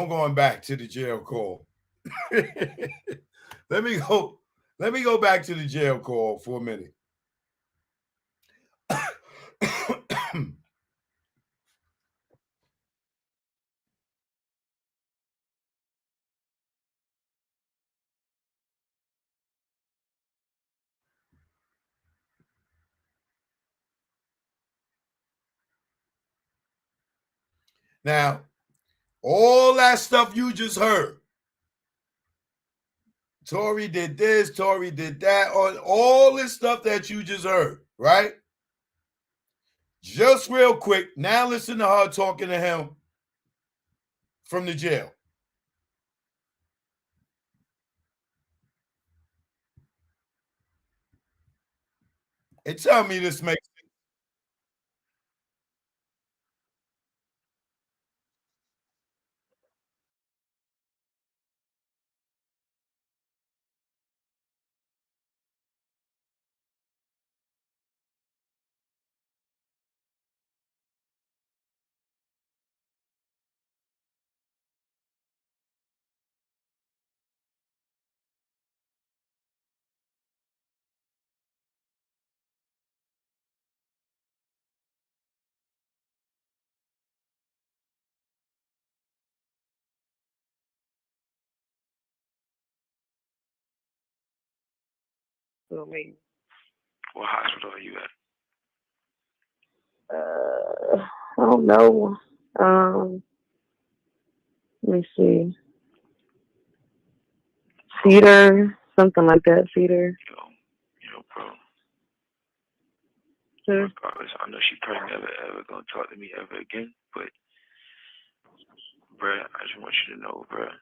going back to the jail call. Let me go back to the jail call for a minute. Now, all that stuff you just heard, Tory did this, Tory did that, all this stuff that you just heard, right? Just real quick, now listen to her talking to him from the jail. And tell me this makes hospital meeting. What hospital are you at? I don't know. Let me see. Cedar, something like that. Cedar. Bro. Cedar. Regardless, I know she probably never ever gonna talk to me ever again, but bruh, I just want you to know, bruh.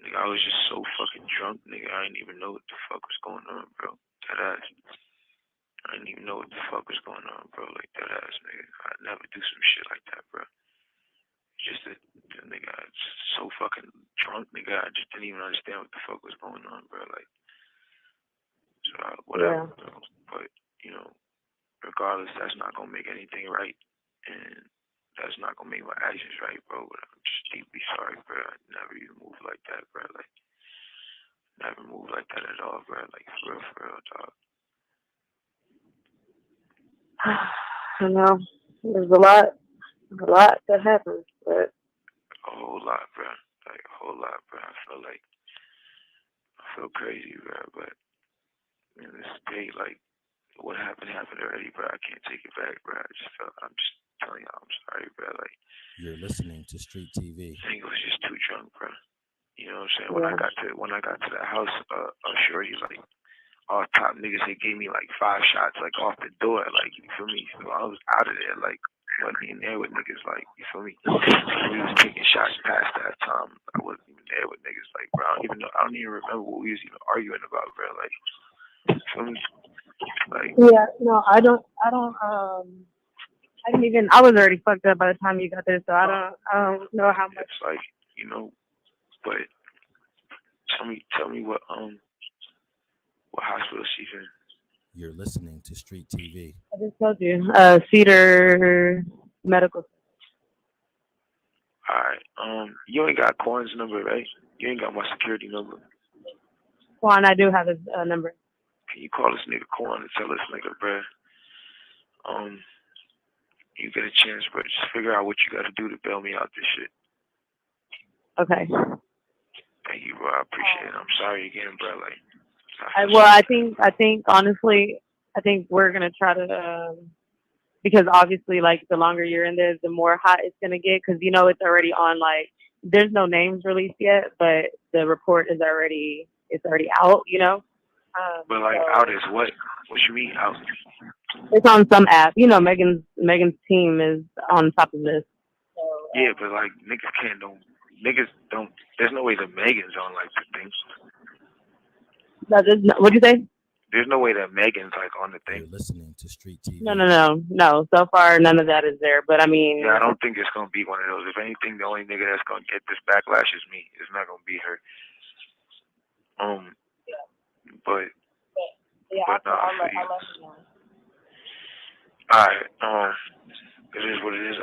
Nigga, I was just so fucking drunk, nigga. I didn't even know what the fuck was going on, bro. That ass. I didn't even know what the fuck was going on, bro. Like that ass, nigga. I'd never do some shit like that, bro. Just that, nigga, I was so fucking drunk, nigga. I just didn't even understand what the fuck was going on, bro. Like, so whatever, bro. But regardless, that's not gonna make anything right, and that's not gonna make my actions right, bro. But I'm just deeply sorry, bro. I never even moved like that, bro. Like, never moved like that at all, bro. Like, for real, dog. I know. There's a lot that happens, but A whole lot, bro. Like, a whole lot, bro. I feel crazy, bro. But this day, like, what happened already, bro. I can't take it back, bro. I'm just telling y'all, I'm sorry, bro. Like, You're listening to Street TV. I think I was just too drunk, bro. You know what I'm saying? When I got to the house, shorty, like, all top niggas, they gave me like 5 shots, like, off the door, like, you feel me? So I was out of there, like, wasn't even there with niggas, like, you feel me? We was taking shots past that time. I wasn't even there with niggas, like, bro. I don't even remember what we was even arguing about, bro. Like, you feel me? Like, yeah, no, I was already fucked up by the time you got there, so I don't know how much. It's like, but tell me what hospital she's in. You're listening to Street TV. I just told you, Cedar Medical. Alright, you ain't got Corn's number, right? You ain't got my security number. Juan, I do have his number. Can you call this nigga Corn and tell this nigga, bro, you get a chance, bro, just figure out what you gotta do to bail me out this shit. Okay. Thank you, bro. I appreciate it. I'm sorry again, bro. Like, I think honestly, I think we're gonna try to, because obviously, like, the longer you're in there, the more hot it's gonna get, because it's already on. Like, there's no names released yet, but the report is already out. But like, out is what? What you mean out? It's on some app. Megan's team is on top of this. Yeah, but like, niggas don't. There's no way that Megan's on like the thing. What'd you say? There's no way that Megan's like on the thing. You're listening to Street TV. No. So far, none of that is there. But I mean, yeah, I don't think it's gonna be one of those. If anything, the only nigga that's gonna get this backlash is me. It's not gonna be her. But no, I'll let you know. Alright, it is what it is.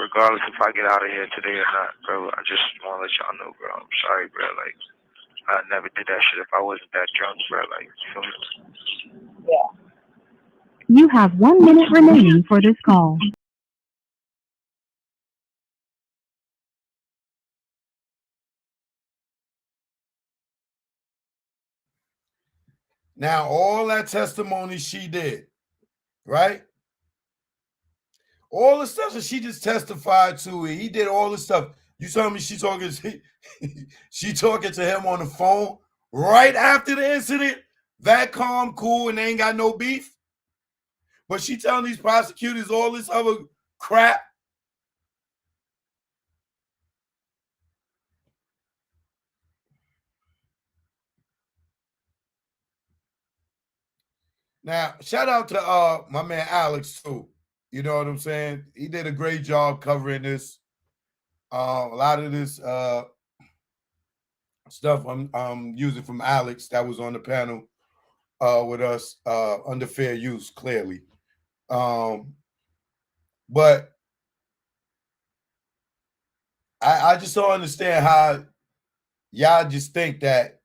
Regardless if I get out of here today or not, bro, I just wanna let y'all know, bro. I'm sorry, bro. Like, I never did that shit if I wasn't that drunk, bro. Like, you feel me? Yeah. You have 1 minute remaining for this call. Now, all that testimony she did, right? All the stuff that she just testified to, he did all the stuff. You tell me she talking to him on the phone right after the incident, that calm, cool, and they ain't got no beef. But she telling these prosecutors all this other crap. Now, shout out to my man Alex too. You know what I'm saying? He did a great job covering this. A lot of this stuff I'm using from Alex that was on the panel with us under fair use, clearly. But I just don't understand how y'all just think that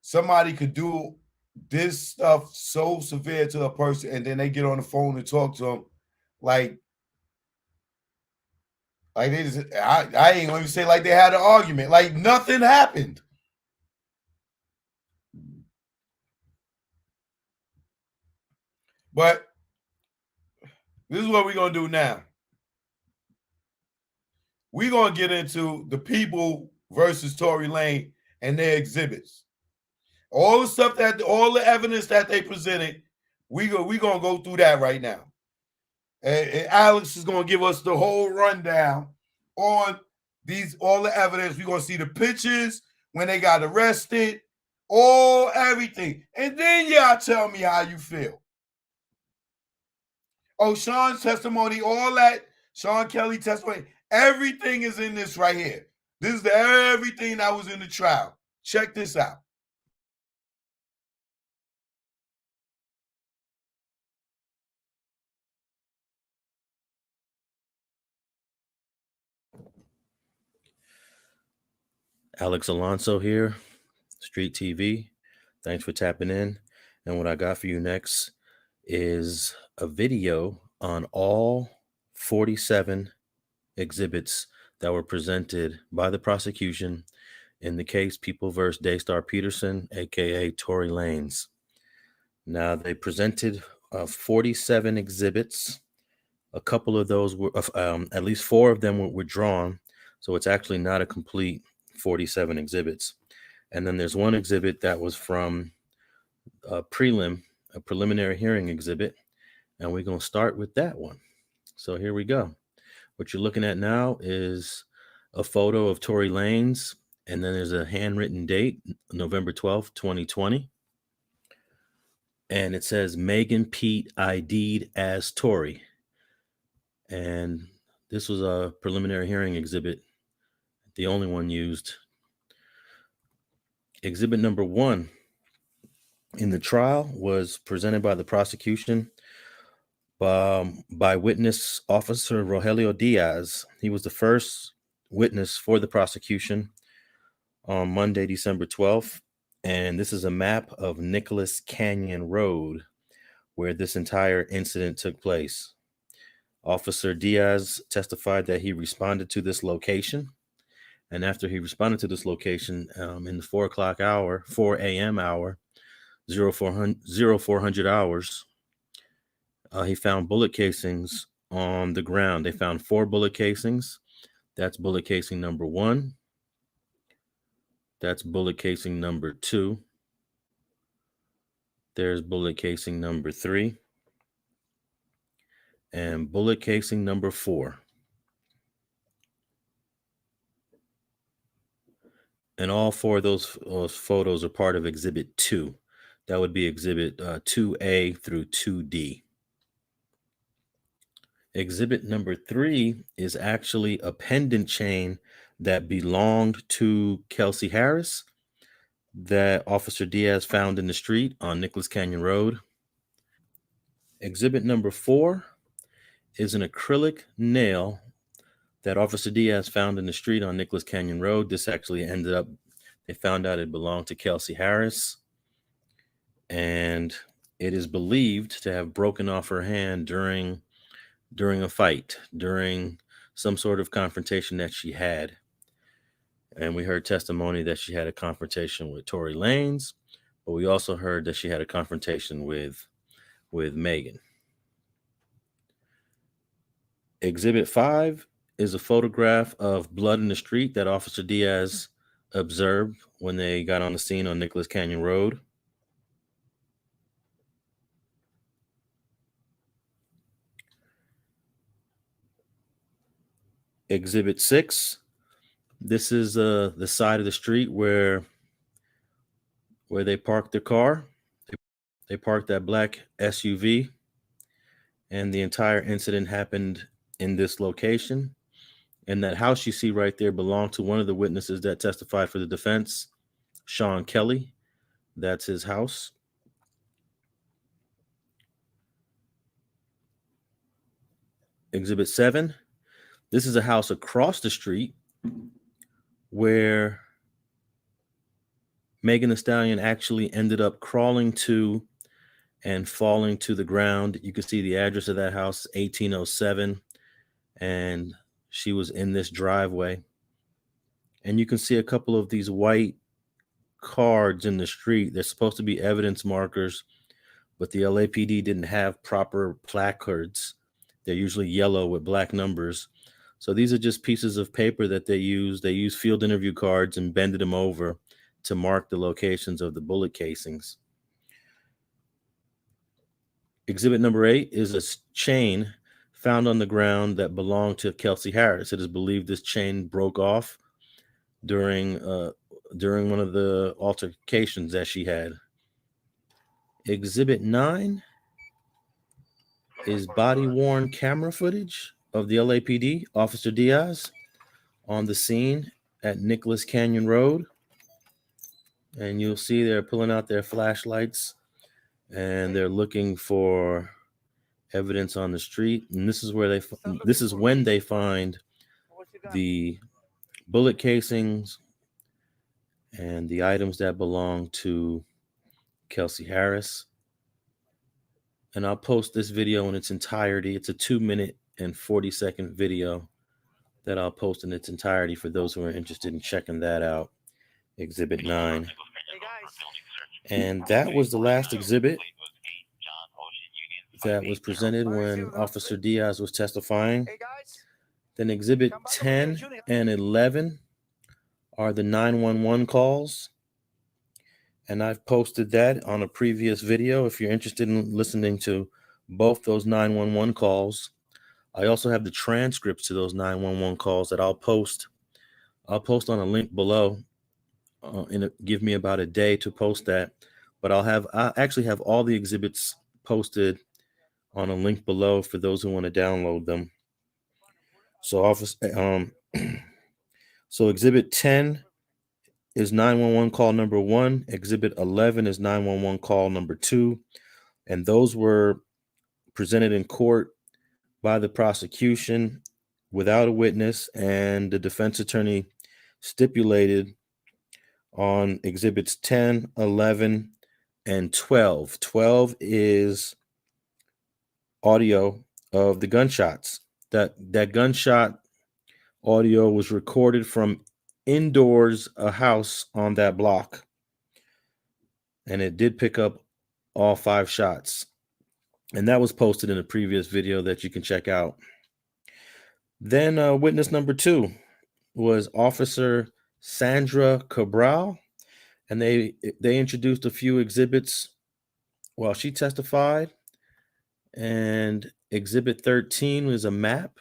somebody could do this stuff so severe to a person and then they get on the phone and talk to them like they just, I ain't going to say like they had an argument. Like nothing happened. But this is what we're going to do now. We're going to get into the people versus Tory Lane and their exhibits. All the evidence that they presented, we're going to go through that right now. And Alex is going to give us the whole rundown on all the evidence. We're going to see the pictures when they got arrested, everything. And then y'all tell me how you feel. Oh, Sean's testimony, all that, Sean Kelly testimony, everything is in this right here. This is everything that was in the trial. Check this out. Alex Alonso here, Street TV. Thanks for tapping in. And what I got for you next is a video on all 47 exhibits that were presented by the prosecution in the case People vs. Daystar Peterson, aka Tory Lanez. Now, they presented 47 exhibits. A couple of those were, at least 4 of them were drawn. So it's actually not a complete 47 exhibits. And then there's one exhibit that was from a preliminary hearing exhibit. And we're going to start with that one. So here we go. What you're looking at now is a photo of Tory Lanez, and then there's a handwritten date, November 12th, 2020. And it says Megan Pete ID'd as Tory. And this was a preliminary hearing exhibit, the only one used. Exhibit number 1 in the trial was presented by the prosecution by witness officer Rogelio Diaz. He was the first witness for the prosecution on Monday, December 12th. And this is a map of Nicholas Canyon Road, where this entire incident took place. Officer Diaz testified that he responded to this location. And after he responded to this location in the 4 a.m. hour, 0400 hours, he found bullet casings on the ground. They found 4 bullet casings. That's bullet casing number 1. That's bullet casing number 2. There's bullet casing number 3. And bullet casing number 4. And all 4 of those photos are part of Exhibit 2. That would be Exhibit 2A through 2D. Exhibit number 3 is actually a pendant chain that belonged to Kelsey Harris that Officer Diaz found in the street on Nicholas Canyon Road. Exhibit number 4 is an acrylic nail that Officer Diaz found in the street on Nicholas Canyon Road. This actually ended up, they found out it belonged to Kelsey Harris. And it is believed to have broken off her hand during a fight, during some sort of confrontation that she had. And we heard testimony that she had a confrontation with Tory Lanez, but we also heard that she had a confrontation with Megan. Exhibit 5 is a photograph of blood in the street that Officer Diaz observed when they got on the scene on Nicholas Canyon Road. Exhibit 6. This is the side of the street where they parked their car. They parked that black SUV, and the entire incident happened in this location. And that house you see right there belonged to one of the witnesses that testified for the defense, Sean Kelly. That's his house. Exhibit 7. This is a house across the street where Megan Thee Stallion actually ended up crawling to and falling to the ground. You can see the address of that house, 1807. And she was in this driveway. And you can see a couple of these white cards in the street. They're supposed to be evidence markers but the LAPD didn't have proper placards. They're usually yellow with black numbers. So these are just pieces of paper that they use. They use field interview cards and bended them over to mark the locations of the bullet casings. Exhibit number 8 is a chain found on the ground that belonged to Kelsey Harris. It is believed this chain broke off during one of the altercations that she had. Exhibit 9 is body-worn camera footage of the LAPD, Officer Diaz, on the scene at Nicholas Canyon Road. And you'll see they're pulling out their flashlights and they're looking for evidence on the street. And this is when they find the bullet casings and the items that belong to Kelsey Harris. And I'll post this video in its entirety. It's a 2-minute and 40-second video that I'll post in its entirety for those who are interested in checking that out. Exhibit 9. And that was the last exhibit that was presented when Officer Diaz was testifying. Then exhibit 10 and 11 are the 911 calls. And I've posted that on a previous video if you're interested in listening to both those 911 calls. I also have the transcripts to those 911 calls that I'll post. I'll post on a link below. Give me about a day to post that, but I actually have all the exhibits posted on a link below for those who want to download them. So so exhibit 10 is 911 call number 1. Exhibit 11 is 911 call number 2. And those were presented in court by the prosecution without a witness, and the defense attorney stipulated on exhibits 10, 11, and 12. 12 is audio of the gunshots. That gunshot audio was recorded from indoors, a house on that block. And it did pick up all 5 shots. And that was posted in a previous video that you can check out. Then witness number 2 was Officer Sandra Cabral. And they introduced a few exhibits while she testified. And exhibit 13 was a map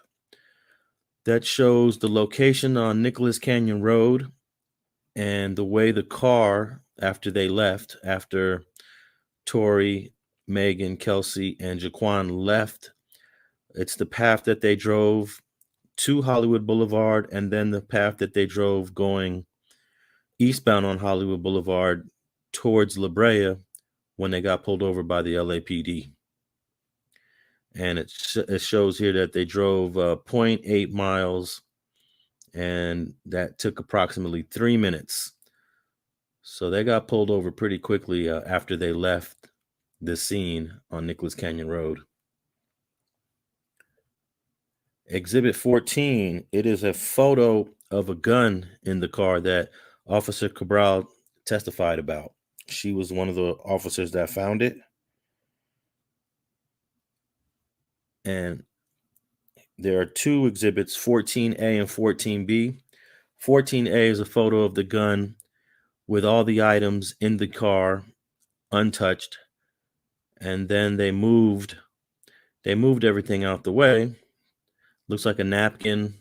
that shows the location on Nicholas Canyon Road and the way the car, after they left, after Tory, Megan, Kelsey, and Jaquan left, it's the path that they drove to Hollywood Boulevard and then the path that they drove going eastbound on Hollywood Boulevard towards La Brea when they got pulled over by the LAPD. And it shows here that they drove 0.8 miles, and that took approximately 3 minutes. So they got pulled over pretty quickly after they left the scene on Nicholas Canyon Road. Exhibit 14, it is a photo of a gun in the car that Officer Cabral testified about. She was one of the officers that found it. And there are 2 exhibits, 14A and 14B. 14A is a photo of the gun with all the items in the car untouched. And then they moved everything out the way. Looks like a napkin,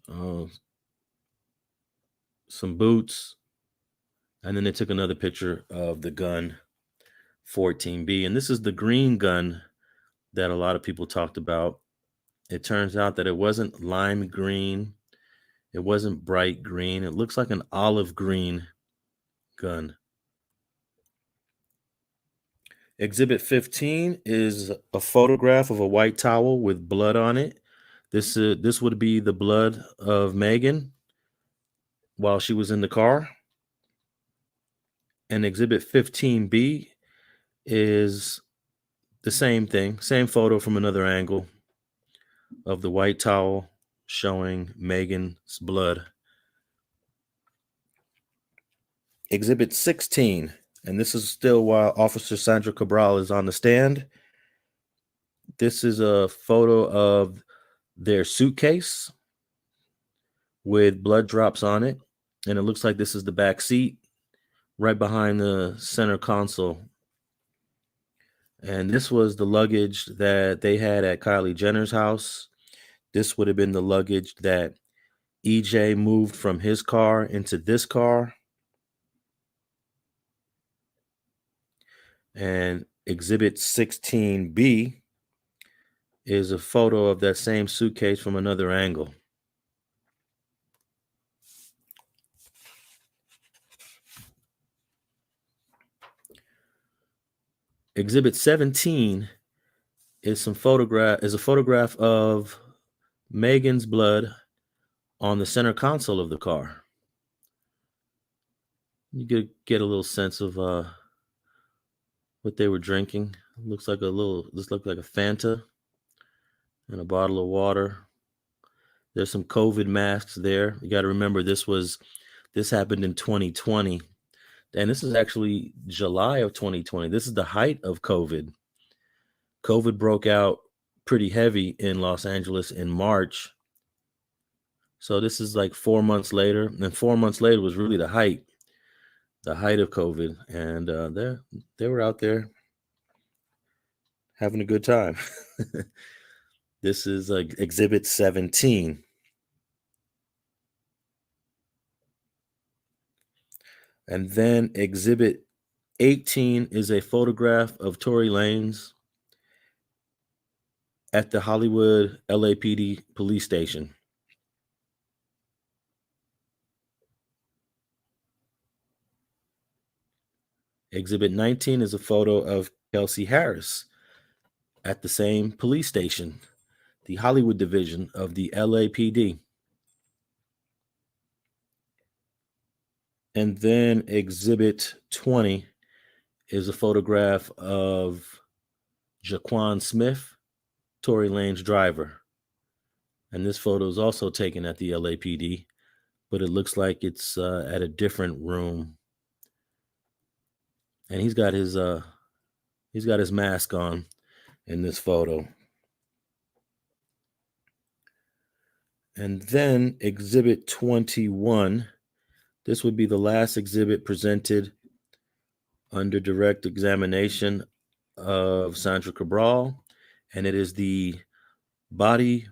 some boots, and then they took another picture of the gun, 14B. And this is the green gun that a lot of people talked about. It turns out that it wasn't lime green. It wasn't bright green. It looks like an olive green gun. Exhibit 15 is a photograph of a white towel with blood on it. This would be the blood of Megan while she was in the car. And exhibit 15B is the same thing, same photo from another angle of the white towel showing Megan's blood. Exhibit 16, and this is still while Officer Sandra Cabral is on the stand. This is a photo of their suitcase with blood drops on it, and it looks like this is the back seat right behind the center console. And this was the luggage that they had at Kylie Jenner's house. This would have been the luggage that EJ moved from his car into this car. And Exhibit 16B is a photo of that same suitcase from another angle. Exhibit 17 is a photograph of Megan's blood on the center console of the car. You get a little sense of what they were drinking. This looked like a Fanta and a bottle of water. There's some COVID masks there. You got to remember this happened in 2020. And this is actually July of 2020. This is the height of COVID. COVID broke out pretty heavy in Los Angeles in March. So this is like 4 months later. And 4 months later was really the height of COVID. And they were out there having a good time. This is Exhibit 17. And then Exhibit 18 is a photograph of Tory Lanez at the Hollywood LAPD police station. Exhibit 19 is a photo of Kelsey Harris at the same police station, the Hollywood division of the LAPD. And then Exhibit 20 is a photograph of Jaquan Smith, Tory Lanez driver. And this photo is also taken at the LAPD, but it looks like it's at a different room. And he's got his mask on in this photo. And then Exhibit 21, this would be the last exhibit presented under direct examination of Sandra Cabral, and it is the body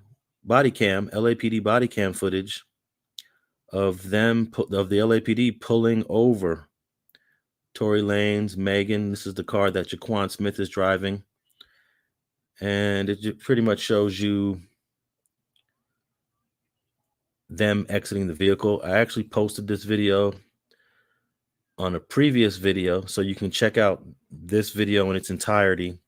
cam, LAPD body cam footage of the LAPD pulling over Tory Lanez, Megan. This is the car that Jaquan Smith is driving. And it pretty much shows you them exiting the vehicle. I actually posted this video on a previous video, so you can check out this video in its entirety.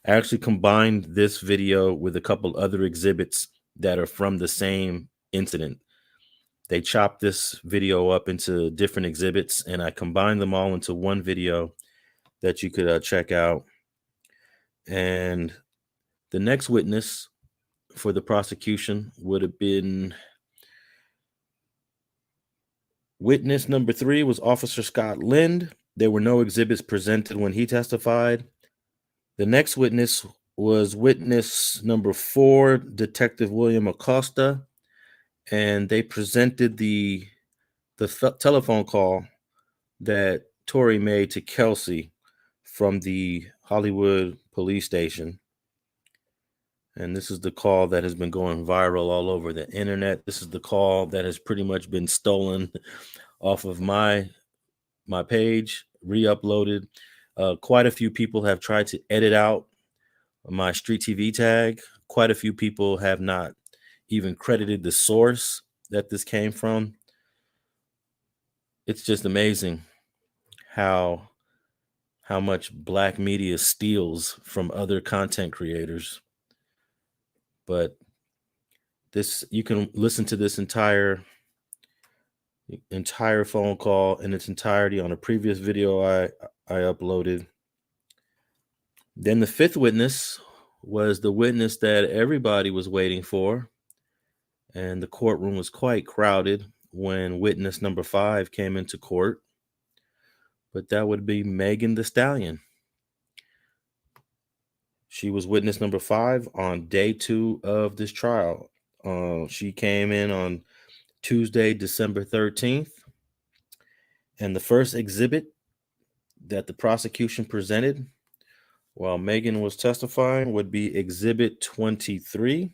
I actually combined this video with a couple other exhibits that are from the same incident. They chopped this video up into different exhibits, and I combined them all into one video that you could check out. And the next witness for the prosecution would have been witness number 3 was Officer Scott Lind. There were no exhibits presented when he testified. The next witness was witness number 4, Detective William Acosta, and they presented the telephone call that Tory made to Kelsey from the Hollywood police station. And this is the call that has been going viral all over the internet. This is the call that has pretty much been stolen off of my page, re-uploaded. Quite a few people have tried to edit out my Street TV tag. Quite a few people have not even credited the source that this came from. It's just amazing how much black media steals from other content creators. But this, you can listen to this entire phone call in its entirety on a previous video I uploaded. Then the 5th witness was the witness that everybody was waiting for, and the courtroom was quite crowded when witness number 5 came into court. but that would be Megan Thee Stallion. She was witness number 5 on day 2 of this trial. She came in on Tuesday, December 13th. And the first exhibit that the prosecution presented while Megan was testifying would be Exhibit 23,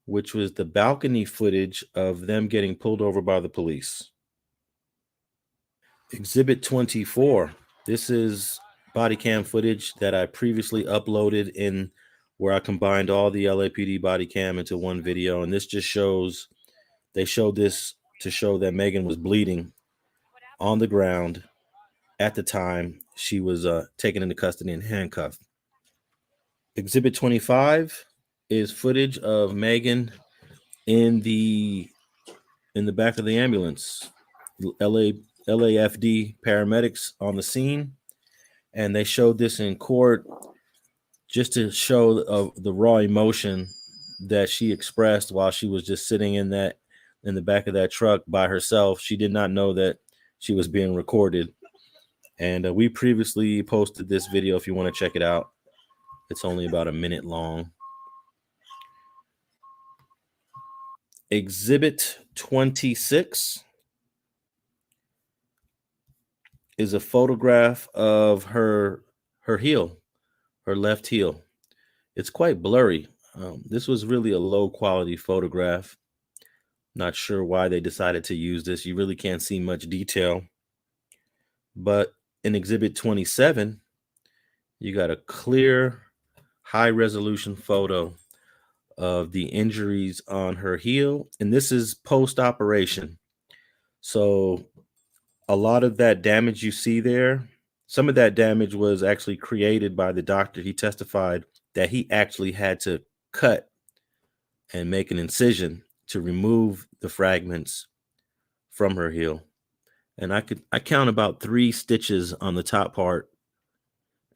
which was the balcony footage of them getting pulled over by the police. Exhibit 24. This is body cam footage that I previously uploaded in where I combined all the LAPD body cam into one video. And this just shows, they showed this to show that Megan was bleeding on the ground at the time she was taken into custody and handcuffed. Exhibit 25 is footage of Megan in the back of the ambulance. LAFD paramedics on the scene, and they showed this in court just to show the raw emotion that she expressed while she was just sitting in the back of that truck by herself. She did not know that she was being recorded. And we previously posted this video if you want to check it out. It's only about a minute long. Exhibit 26 is a photograph of her heel, her left heel. It's quite blurry. This was really a low quality photograph. Not sure why they decided to use this. You really can't see much detail. But in Exhibit 27, you got a clear, high resolution photo of the injuries on her heel. And this is post-operation. So a lot of that damage you see there, some of that damage was actually created by the doctor. He testified that he actually had to cut and make an incision to remove the fragments from her heel. And I count about 3 stitches on the top part.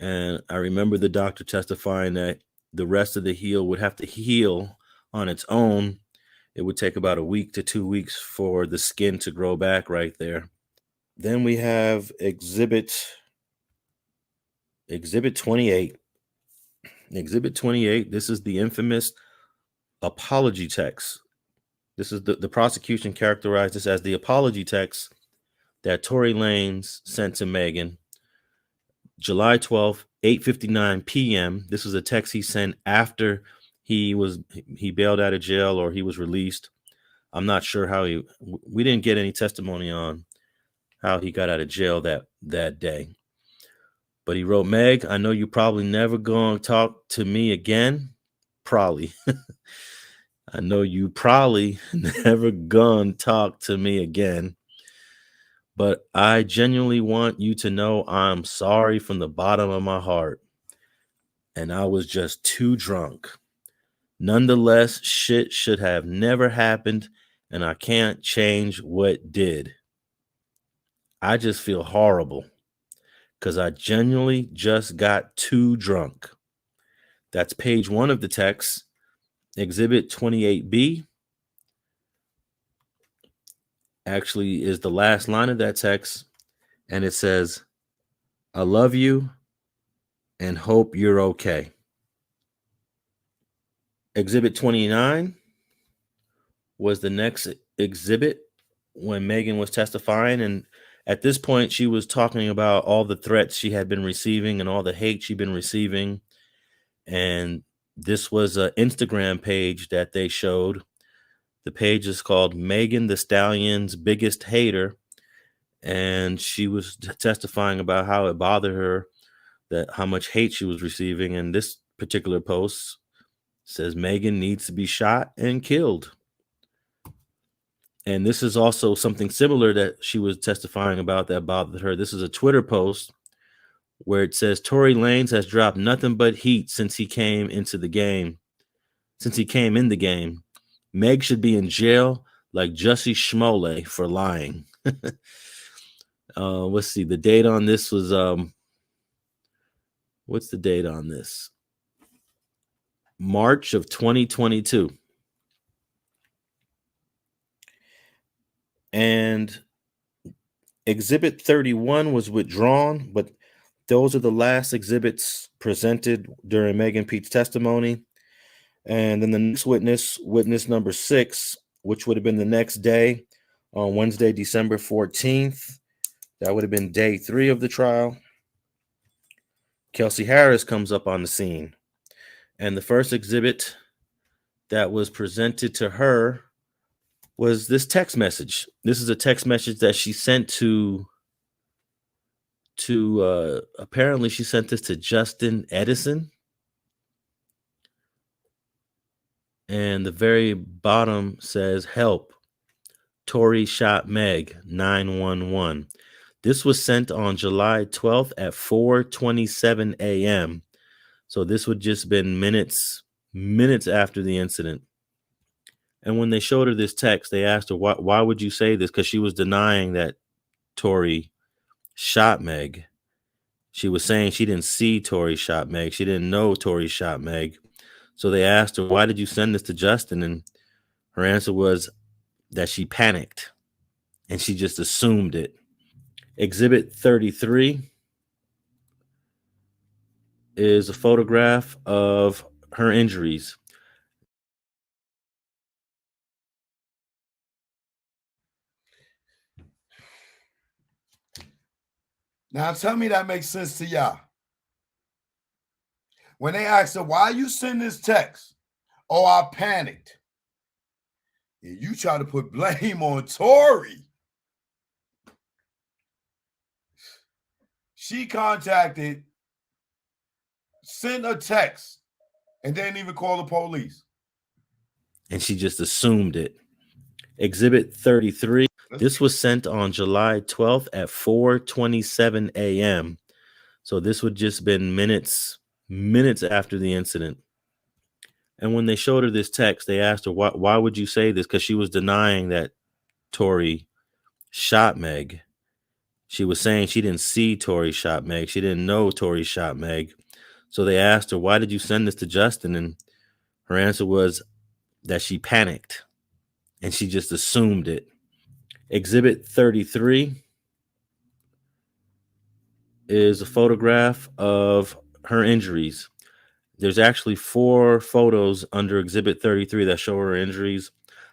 And I remember the doctor testifying that the rest of the heel would have to heal on its own. It would take about a week to 2 weeks for the skin to grow back right there. Then we have Exhibit 28. Exhibit 28, this is the infamous apology text. This is the prosecution characterized this as the apology text that Tory Lanez sent to Megan July 12th, 8:59 p.m. This was a text he sent after he bailed out of jail or he was released. I'm not sure how we didn't get any testimony on how he got out of jail that day. But he wrote, Meg, I know you probably never gonna talk to me again. Probably. I know you probably never gonna talk to me again. But I genuinely want you to know I'm sorry from the bottom of my heart. And I was just too drunk. Nonetheless, shit should have never happened, and I can't change what did. I just feel horrible because I genuinely just got too drunk. That's page 1 of the text, Exhibit 28B. Actually is the last line of that text, and it says, I love you and hope you're okay. Exhibit 29 was the next exhibit when Megan was testifying, and at this point she was talking about all the threats she had been receiving and all the hate she'd been receiving. And this was an Instagram page that they showed. The page is called Megan Thee Stallion's Biggest Hater. And she was testifying about how it bothered her, that how much hate she was receiving. And this particular post says Megan needs to be shot and killed. And this is also something similar that she was testifying about that bothered her. This is a Twitter post where it says Tory Lanez has dropped nothing but heat since he came in the game. Meg should be in jail like Jussie Smollett for lying. Let's see. The date on this was what's the date on this? March of 2022. And Exhibit 31 was withdrawn, but those are the last exhibits presented during Megan Pete's testimony. And then the next witness, witness number 6, which would have been the next day on Wednesday, December 14th. That would have been day 3 of the trial. Kelsey Harris comes up on the scene. And the first exhibit that was presented to her was this text message. This is a text message that she sent to apparently she sent this to Justin Edison. And the very bottom says, "Help. Tory shot Meg, 911." This was sent on July 12th at 4:27 a.m. So this would just been minutes after the incident. And when they showed her this text, they asked her, why would you say this? Because she was denying that Tory shot Meg. She was saying she didn't see Tory shot Meg. She didn't know Tory shot Meg. So they asked her, why did you send this to Justin? And her answer was that she panicked and she just assumed it. Exhibit 33 is a photograph of her injuries. Now tell me that makes sense to y'all. When they asked her, why you send this text? Oh, I panicked. And you try to put blame on Tory. She contacted, sent a text, and didn't even call the police. And she just assumed it. Exhibit 33. This was sent on July 12th at 4:27 a.m. So this would just been minutes after the incident. And when they showed her this text, they asked her, why would you say this? Because she was denying that Tory shot Meg. She was saying she didn't see Tory shot Meg. She didn't know Tory shot Meg. So they asked her, why did you send this to Justin? And her answer was that she panicked and she just assumed it. Exhibit 33 is a photograph of her injuries. There's actually 4 photos under Exhibit 33 that show her injuries.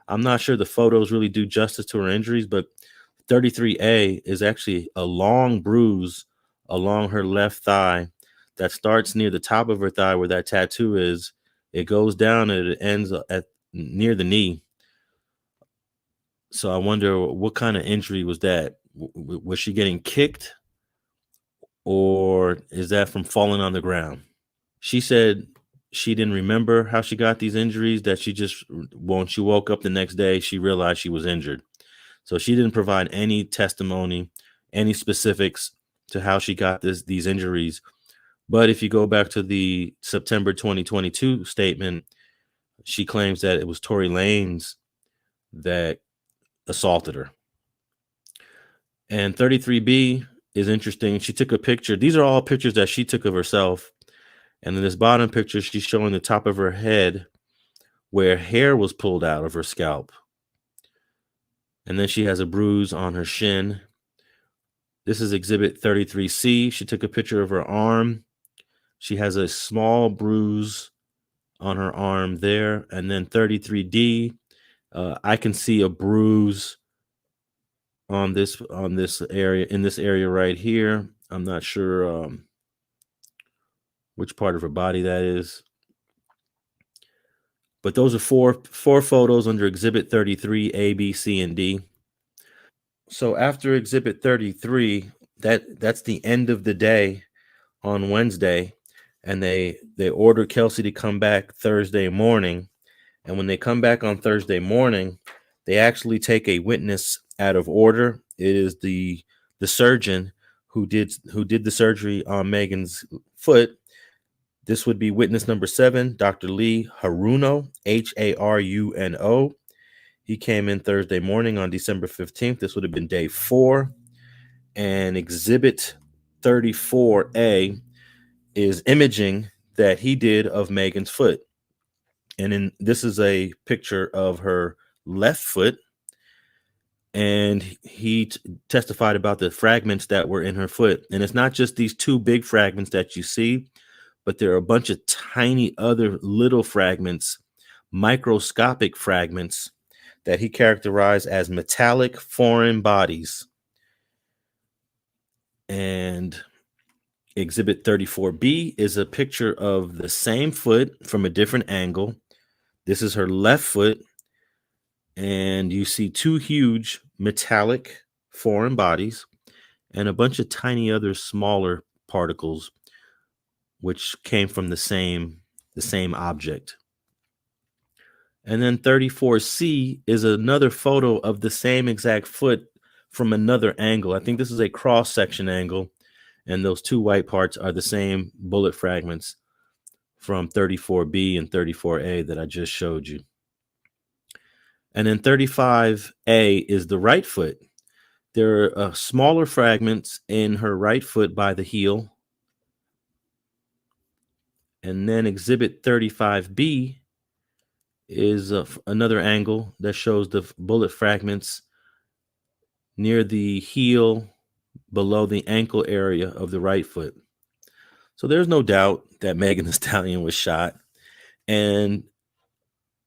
I'm not sure the photos really do justice to her injuries, but 33A is actually a long bruise along her left thigh that starts near the top of her thigh where that tattoo is. It goes down and it ends at near the knee. So I wonder what kind of injury was that? Was she getting kicked, or is that from falling on the ground? She said she didn't remember how she got these injuries, that she just, when she woke up the next day, she realized she was injured. So she didn't provide any testimony, any specifics to how she got these injuries. But if you go back to the September 2022 statement, she claims that it was Tory Lanez that assaulted her. And 33B is interesting. She took a picture. These are all pictures that she took of herself. And in this bottom picture, she's showing the top of her head where hair was pulled out of her scalp. And then she has a bruise on her shin. This is Exhibit 33C. She took a picture of her arm. She has a small bruise on her arm there. And then 33D, I can see a bruise on this area, in this area right here. I'm not sure which part of her body that is. But those are four photos under Exhibit 33, A, B, C, and D. So after Exhibit 33, that's the end of the day on Wednesday, and they order Kelsey to come back Thursday morning. And when they come back on Thursday morning, they actually take a witness out of order. It is the surgeon who did the surgery on Megan's foot. This would be witness number 7, Dr. Lee Haruno, Haruno. He came in Thursday morning on December 15th. This would have been day 4. And Exhibit 34A is imaging that he did of Megan's foot. And this is a picture of her left foot. and he testified about the fragments that were in her foot. And it's not just these two big fragments that you see, but there are a bunch of tiny other little fragments, microscopic fragments, that he characterized as metallic foreign bodies. And Exhibit 34B is a picture of the same foot from a different angle. This is her left foot, and you see two huge metallic foreign bodies and a bunch of tiny other smaller particles which came from the same object. And then 34C is another photo of the same exact foot from another angle. I think this is a cross-section angle, and those two white parts are the same bullet fragments from 34B and 34A that I just showed you. And then 35A is the right foot. There are smaller fragments in her right foot by the heel. And then Exhibit 35B is another angle that shows the bullet fragments near the heel below the ankle area of the right foot. So there's no doubt that Megan Thee Stallion was shot. And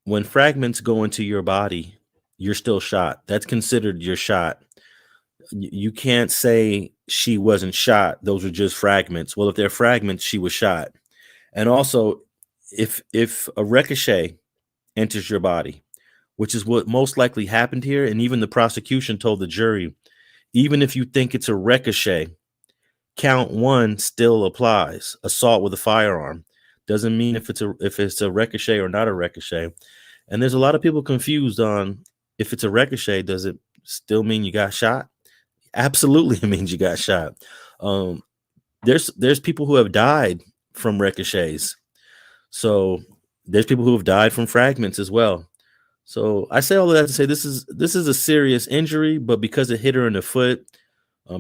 when fragments go into your body, you're still shot. That's considered your shot. You can't say she wasn't shot. Those are just fragments. Well, if they're fragments, she was shot. And also, if a ricochet enters your body, which is what most likely happened here, and even the prosecution told the jury, even if you think it's a ricochet, count one still applies. Assault with a firearm doesn't mean if it's a ricochet or not a ricochet. And there's a lot of people confused on if it's a ricochet, does it still mean you got shot? Absolutely, it means you got shot. There's people who have died from ricochets. So there's people who have died from fragments as well. So I say all of that to say this is a serious injury, but because it hit her in the foot,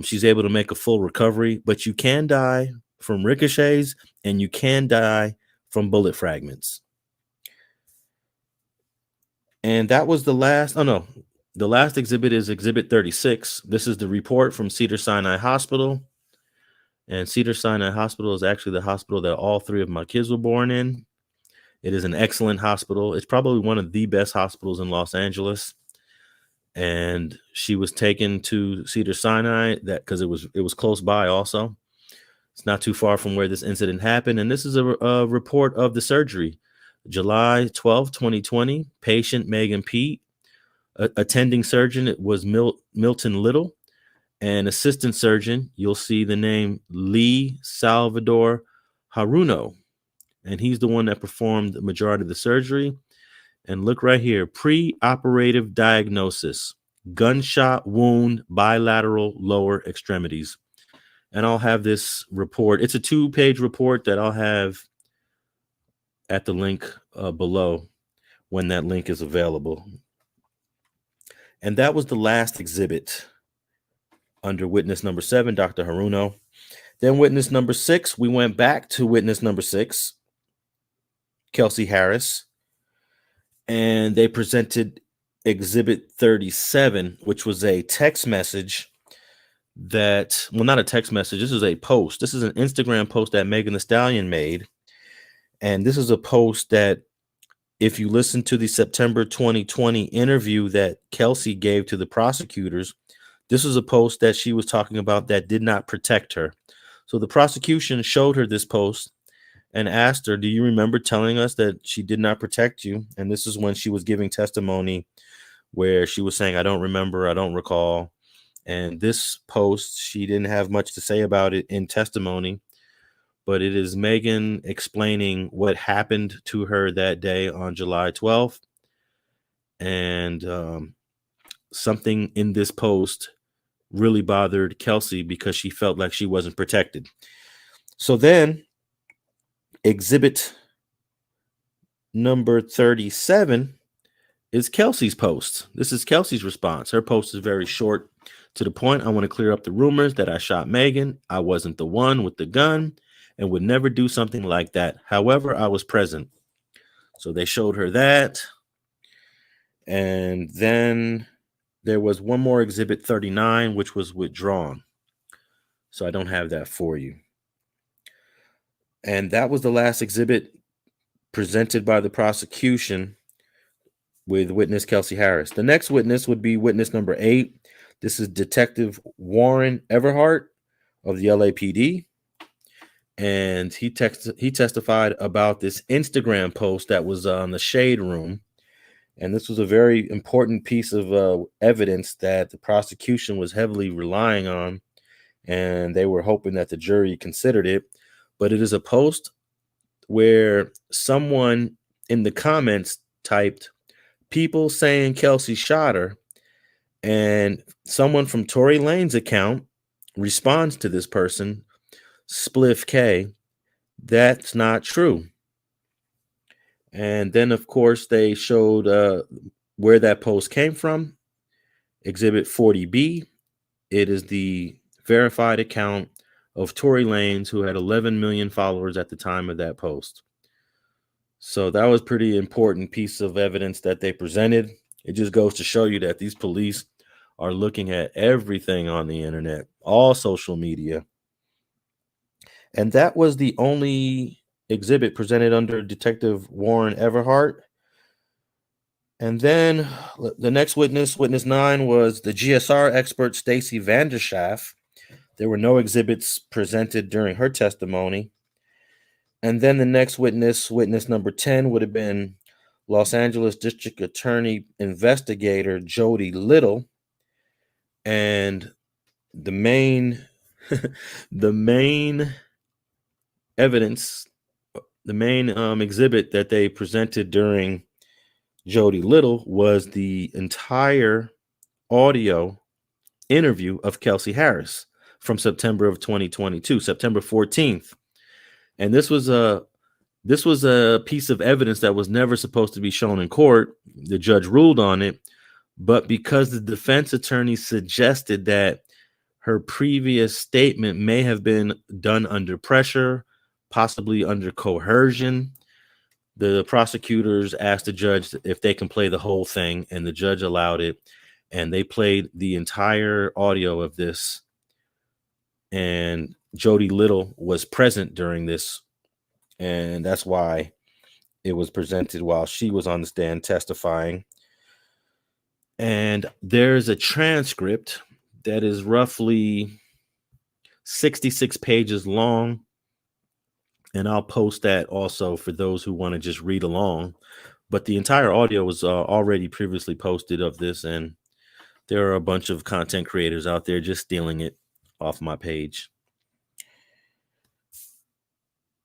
she's able to make a full recovery. But you can die from ricochets and you can die from bullet fragments. And that was the last. Oh no, the last exhibit is Exhibit 36. This is the report from Cedars-Sinai Hospital. And Cedars-Sinai Hospital is actually the hospital that all three of my kids were born in. It is an excellent hospital. It's probably one of the best hospitals in Los Angeles. And she was taken to Cedars-Sinai because it was close by also. It's not too far from where this incident happened. And this is a report of the surgery. July 12, 2020, patient Megan Pete. Attending surgeon was Milton Little. And assistant surgeon, you'll see the name Lee Salvador Haruno. And he's the one that performed the majority of the surgery. And look right here, pre-operative diagnosis, gunshot wound, bilateral lower extremities. And I'll have this report. It's a 2-page report that I'll have at the link below when that link is available. And that was the last exhibit under witness number 7, Dr. Haruno. Then witness number 6, we went back to witness number 6, Kelsey Harris, and they presented Exhibit 37, which was a text message that, well, not a text message. This is a post. This is an Instagram post that Megan Thee Stallion made. And this is a post that, if you listen to the September 2020 interview that Kelsey gave to the prosecutors, this was a post that she was talking about that did not protect her. So the prosecution showed her this post and asked her, do you remember telling us that she did not protect you? And this is when she was giving testimony where she was saying, I don't remember, I don't recall. And this post, she didn't have much to say about it in testimony, but it is Megan explaining what happened to her that day on July 12th. And something in this post really bothered Kelsey because she felt like she wasn't protected. So then exhibit number 37 is Kelsey's post. This is Kelsey's response. Her post is very short, to the point. I want to clear up the rumors that I shot Megan. I wasn't the one with the gun and would never do something like that. However, I was present. So they showed her that. And then there was one more exhibit 39, which was withdrawn. So I don't have that for you. And that was the last exhibit presented by the prosecution with witness Kelsey Harris. The next witness would be witness number 8. This is Detective Warren Everhart of the LAPD. And he testified about this Instagram post that was on the Shade Room. And this was a very important piece of evidence that the prosecution was heavily relying on, and they were hoping that the jury considered it. But it is a post where someone in the comments typed, "People saying Kelsey shot her," and someone from Tory Lanez account responds to this person, Spliff K, "That's not true." And then, of course, they showed where that post came from. Exhibit 40B. It is the verified account of Tory Lanez, who had 11 million followers at the time of that post. So that was pretty important piece of evidence that they presented. It just goes to show you that these police are looking at everything on the internet, all social media. And that was the only exhibit presented under Detective Warren Everhart. And then the next witness, witness 9, was the GSR expert Stacy Vanderschaff. There were no exhibits presented during her testimony. And then the next witness, witness number 10, would have been Los Angeles District Attorney Investigator Jody Little. And the main evidence, the main exhibit that they presented during Jody Little was the entire audio interview of Kelsey Harris from September of 2022, September 14th. And this was a piece of evidence that was never supposed to be shown in court. The judge ruled on it, but because the defense attorney suggested that her previous statement may have been done under pressure, possibly under coercion, the prosecutors asked the judge if they can play the whole thing, and the judge allowed it. And they played the entire audio of this. And Jody Little was present during this. And that's why it was presented while she was on the stand testifying. And there's a transcript that is roughly 66 pages long. And I'll post that also for those who want to just read along. But the entire audio was already previously posted of this. And there are a bunch of content creators out there just stealing it off my page.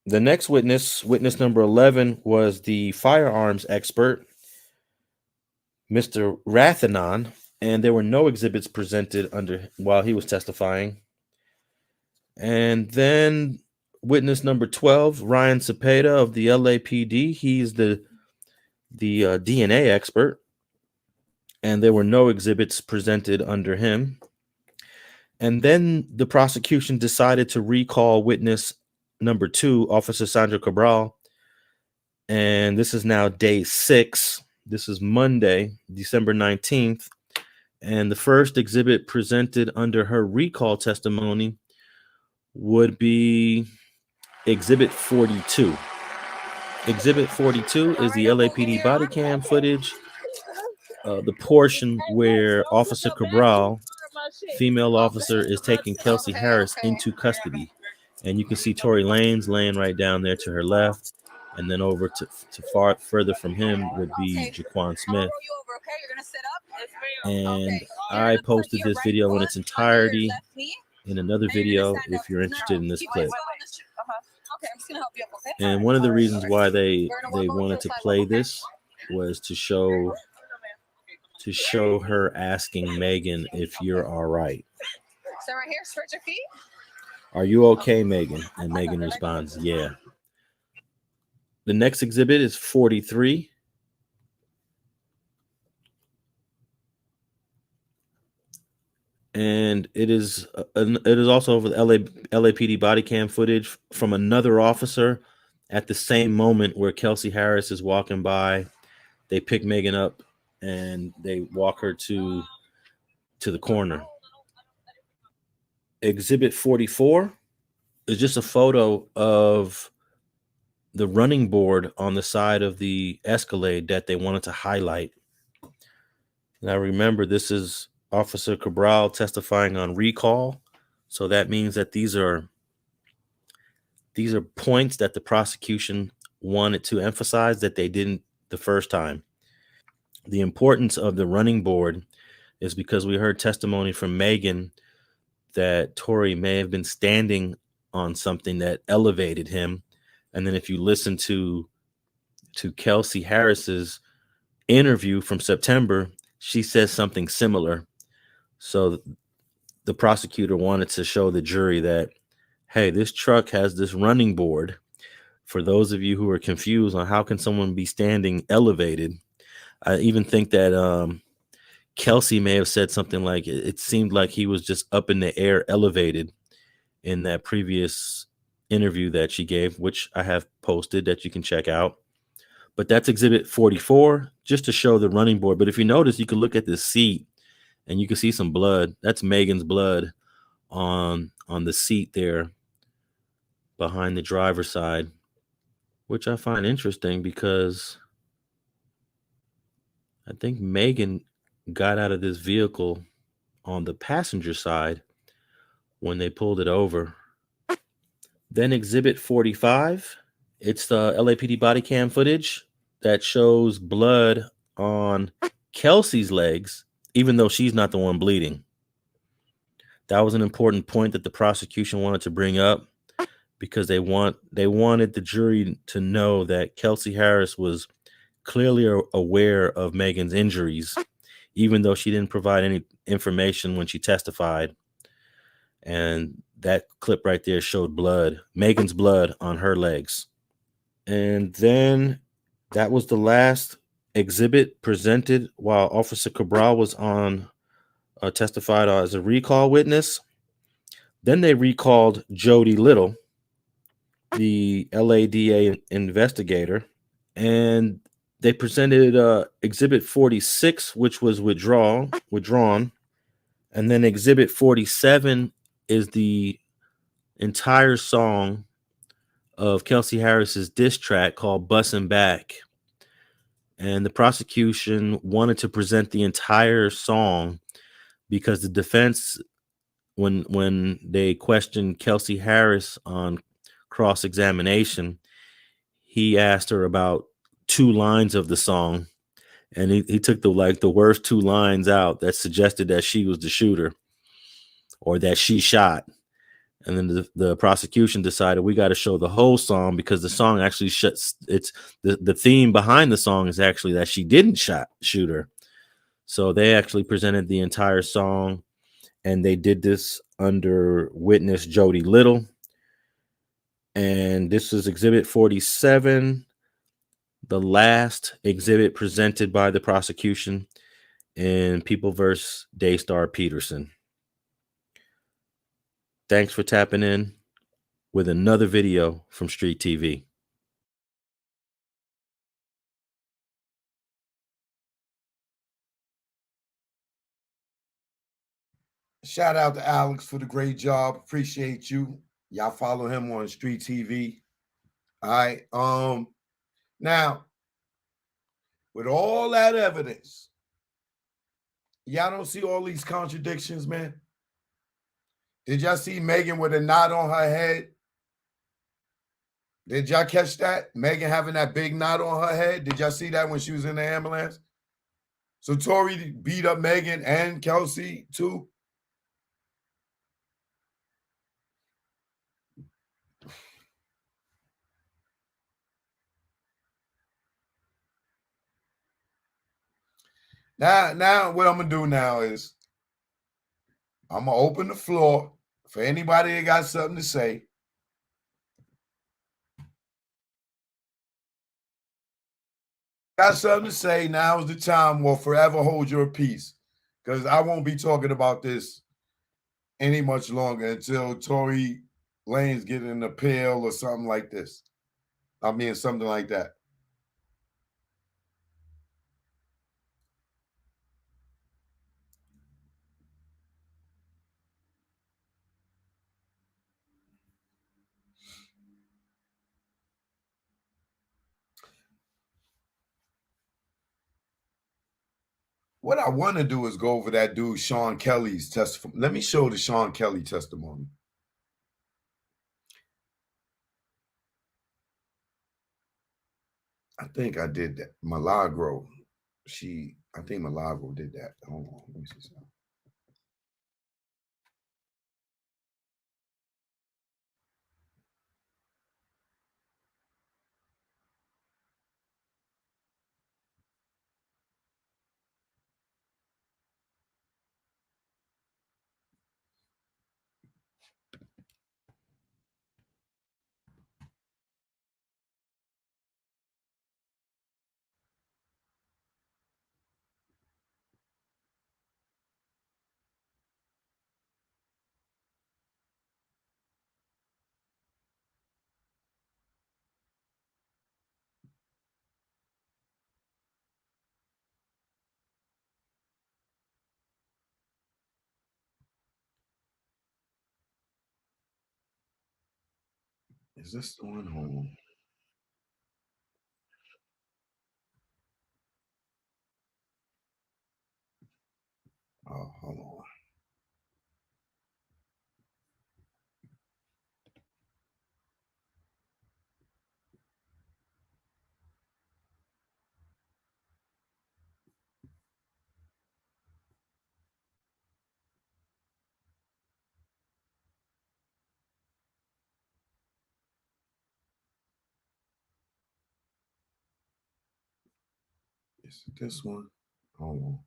The next witness, witness number 11, was the firearms expert, Mr. Rathanon, and there were no exhibits presented while he was testifying. And then witness number 12, Ryan Cepeda of the LAPD. He's the DNA expert, and there were no exhibits presented under him. And then the prosecution decided to recall witness number 2, Officer Sandra Cabral. And this is now day 6. This is Monday, December 19th. And the first exhibit presented under her recall testimony would be Exhibit 42. Exhibit 42 is the LAPD body cam footage. The portion where Officer Cabral, female officer, is taking Kelsey Harris into custody. And you can see Tory Lanez laying right down there to her left. And then over to far further from him would be Jaquan Smith. And I posted this video in its entirety in another video if you're interested in this clip. And one of the reasons why they wanted to play this was to show her asking Megan if you're all right. So right here, stretch your feet. Are you okay, Megan? And Megan responds, yeah. The next exhibit is 43. And it is also over the LAPD body cam footage from another officer at the same moment where Kelsey Harris is walking by. They pick Megan up and they walk her to to the corner. Exhibit 44 is just a photo of the running board on the side of the Escalade that they wanted to highlight. Now remember, this is Officer Cabral testifying on recall. So that means that these are points that the prosecution wanted to emphasize that they didn't the first time. The importance of the running board is because we heard testimony from Megan that Tory may have been standing on something that elevated him. And then if you listen to Kelsey Harris's interview from September, she says something similar. So the prosecutor wanted to show the jury that, hey, this truck has this running board. For those of you who are confused on how can someone be standing elevated, I even think that Kelsey may have said something like it seemed like he was just up in the air elevated in that previous interview that she gave, which I have posted that you can check out. But that's exhibit 44, just to show the running board. But if you notice, you can look at the seat and you can see some blood. That's Megan's blood on the seat there behind the driver's side, which I find interesting because I think Megan got out of this vehicle on the passenger side when they pulled it over. Then exhibit 45, it's the LAPD body cam footage that shows blood on Kelsey's legs, even though she's not the one bleeding. That was an important point that the prosecution wanted to bring up because they wanted the jury to know that Kelsey Harris was clearly aware of Megan's injuries, even though she didn't provide any information when she testified. And that clip right there showed blood, Megan's blood on her legs. And then that was the last exhibit presented while Officer Cabral was on testified as a recall witness. Then they recalled Jody Little, the LADA investigator, and they presented exhibit 46, which was withdrawn. And then exhibit 47 is the entire song of Kelsey Harris's diss track called Bussin' Back. And the prosecution wanted to present the entire song because the defense, when they questioned Kelsey Harris on cross-examination, he asked her about 2 lines of the song, and he took the worst 2 lines out that suggested that she was the shooter or that she shot. And then the prosecution decided we got to show the whole song because the song actually the theme behind the song is actually that she didn't shoot her. So they actually presented the entire song, and they did this under witness Jody Little. And this is exhibit 47, the last exhibit presented by the prosecution in People vs. Daystar Peterson. Thanks for tapping in with another video from Street TV. Shout out to Alex for the great job. Appreciate you. Y'all follow him on Street TV. All right. Now, with all that evidence, y'all don't see all these contradictions, man. Did y'all see Megan with a knot on her head? Did y'all catch that? Megan having that big knot on her head. Did y'all see that when she was in the ambulance? So Tory beat up Megan and Kelsey too. Now what I'm gonna do now is I'm gonna open the floor for anybody that got something to say. Got something to say, now is the time. Will forever hold your peace, because I won't be talking about this any much longer until Tory Lanez get an appeal or something like this. I mean, something like that. What I want to do is go over that dude Sean Kelly's testimony. Let me show the Sean Kelly testimony. I think I did that. Milagro. I think Milagro did that. Hold on. Let me see something. Is this the one? Hold on. Oh, hold on. Is it this one? Hold on.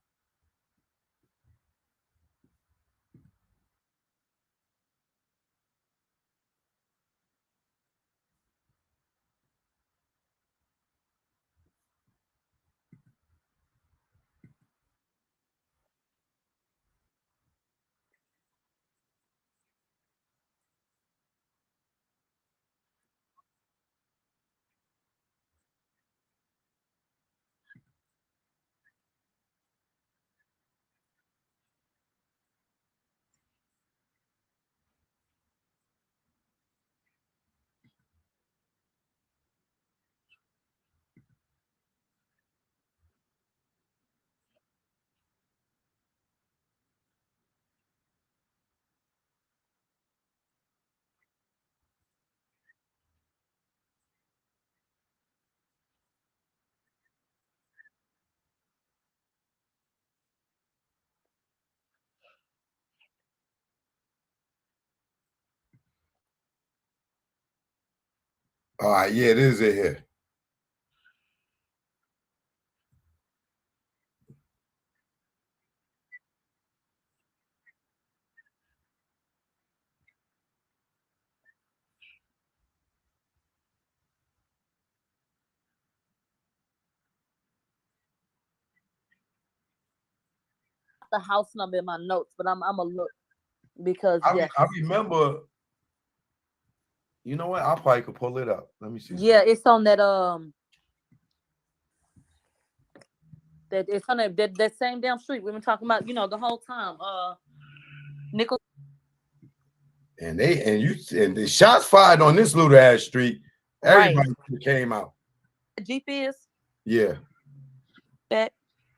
All right, yeah, it is in here. The house number in my notes, but I'm gonna look because I remember. You know what? I probably could pull it up. Let me see. yeah, it's on that that it's on that same damn street we've been talking about, the whole time. Nickel. And the shots fired on this little ass street. Everybody came out. Jeep is Yeah. that.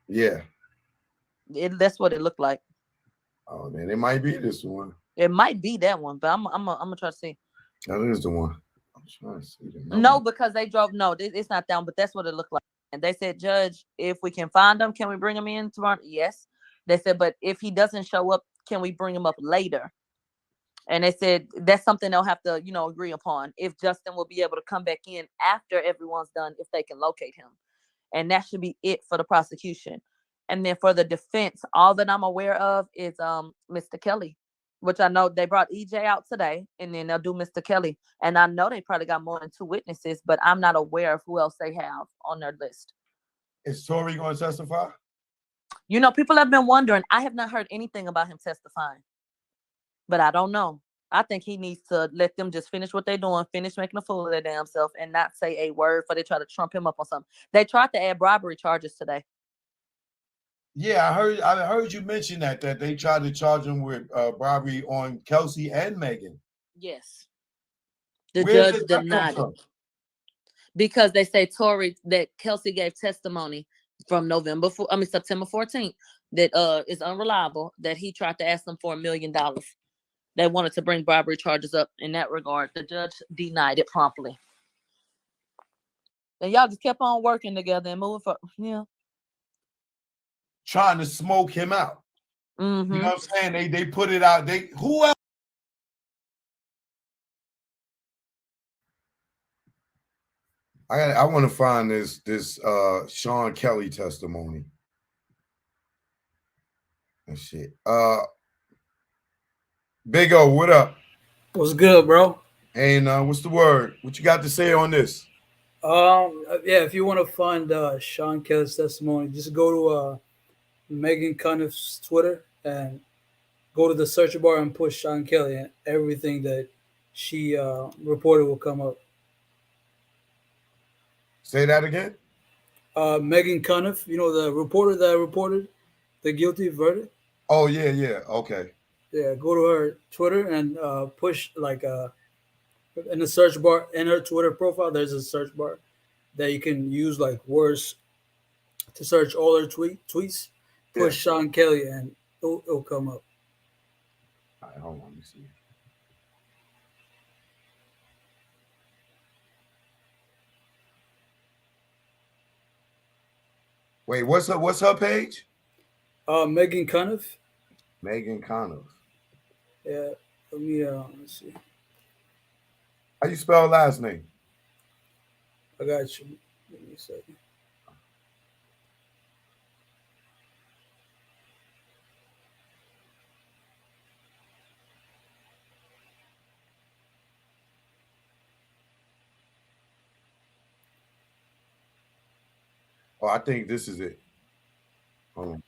Yeah. That's what it looked like. Oh man, it might be this one. It might be that one, but I'm gonna try to see. That is the one. I'm trying to see the number. No, because they drove. No, it's not that one, but that's what it looked like. And they said, Judge, if we can find him, can we bring him in tomorrow? Yes. They said, but if he doesn't show up, can we bring him up later? And they said that's something they'll have to, agree upon. If Justin will be able to come back in after everyone's done, if they can locate him. And that should be it for the prosecution. And then for the defense, all that I'm aware of is Mr. Kelly, which I know they brought EJ out today, and then they'll do Mr. Kelly. And I know they probably got more than 2 witnesses, but I'm not aware of who else they have on their list. Is Tory going to testify? People have been wondering. I have not heard anything about him testifying, but I don't know. I think he needs to let them just finish what they're doing, finish making a fool of their damn self, and not say a word before they try to trump him up on something. They tried to add bribery charges today. Yeah, I heard you mention that they tried to charge him with bribery on Kelsey and Megan. Yes. The Where's judge denied it. Because they say that Kelsey gave testimony from September 14th that is unreliable, that he tried to ask them for $1 million. They wanted to bring bribery charges up in that regard. The judge denied it promptly. And y'all just kept on working together and moving for Trying to smoke him out. Mm-hmm. You know what I'm saying? They put it out. Who else? I want to find this Sean Kelly testimony. And shit. Big O, what up? What's good, bro? Hey, what's the word? What you got to say on this? Yeah, if you want to find Sean Kelly's testimony, just go to Megan Cuniff's Twitter and go to the search bar and push Sean Kelly, and everything that she reported will come up. Say that again? Megan Cuniff, you know, the reporter that reported the guilty verdict? Oh, yeah. Okay. Yeah, go to her Twitter and push, in the search bar, in her Twitter profile, there's a search bar that you can use like words to search all her tweets. Push Sean Kelly and it'll come up. All right, hold on, let me see. Wait, what's her page? Megan Cuniff. Megan Cuniff. Yeah, let's see. How you spell last name? I got you. Give me a second. Oh, I think this is it. Hold on.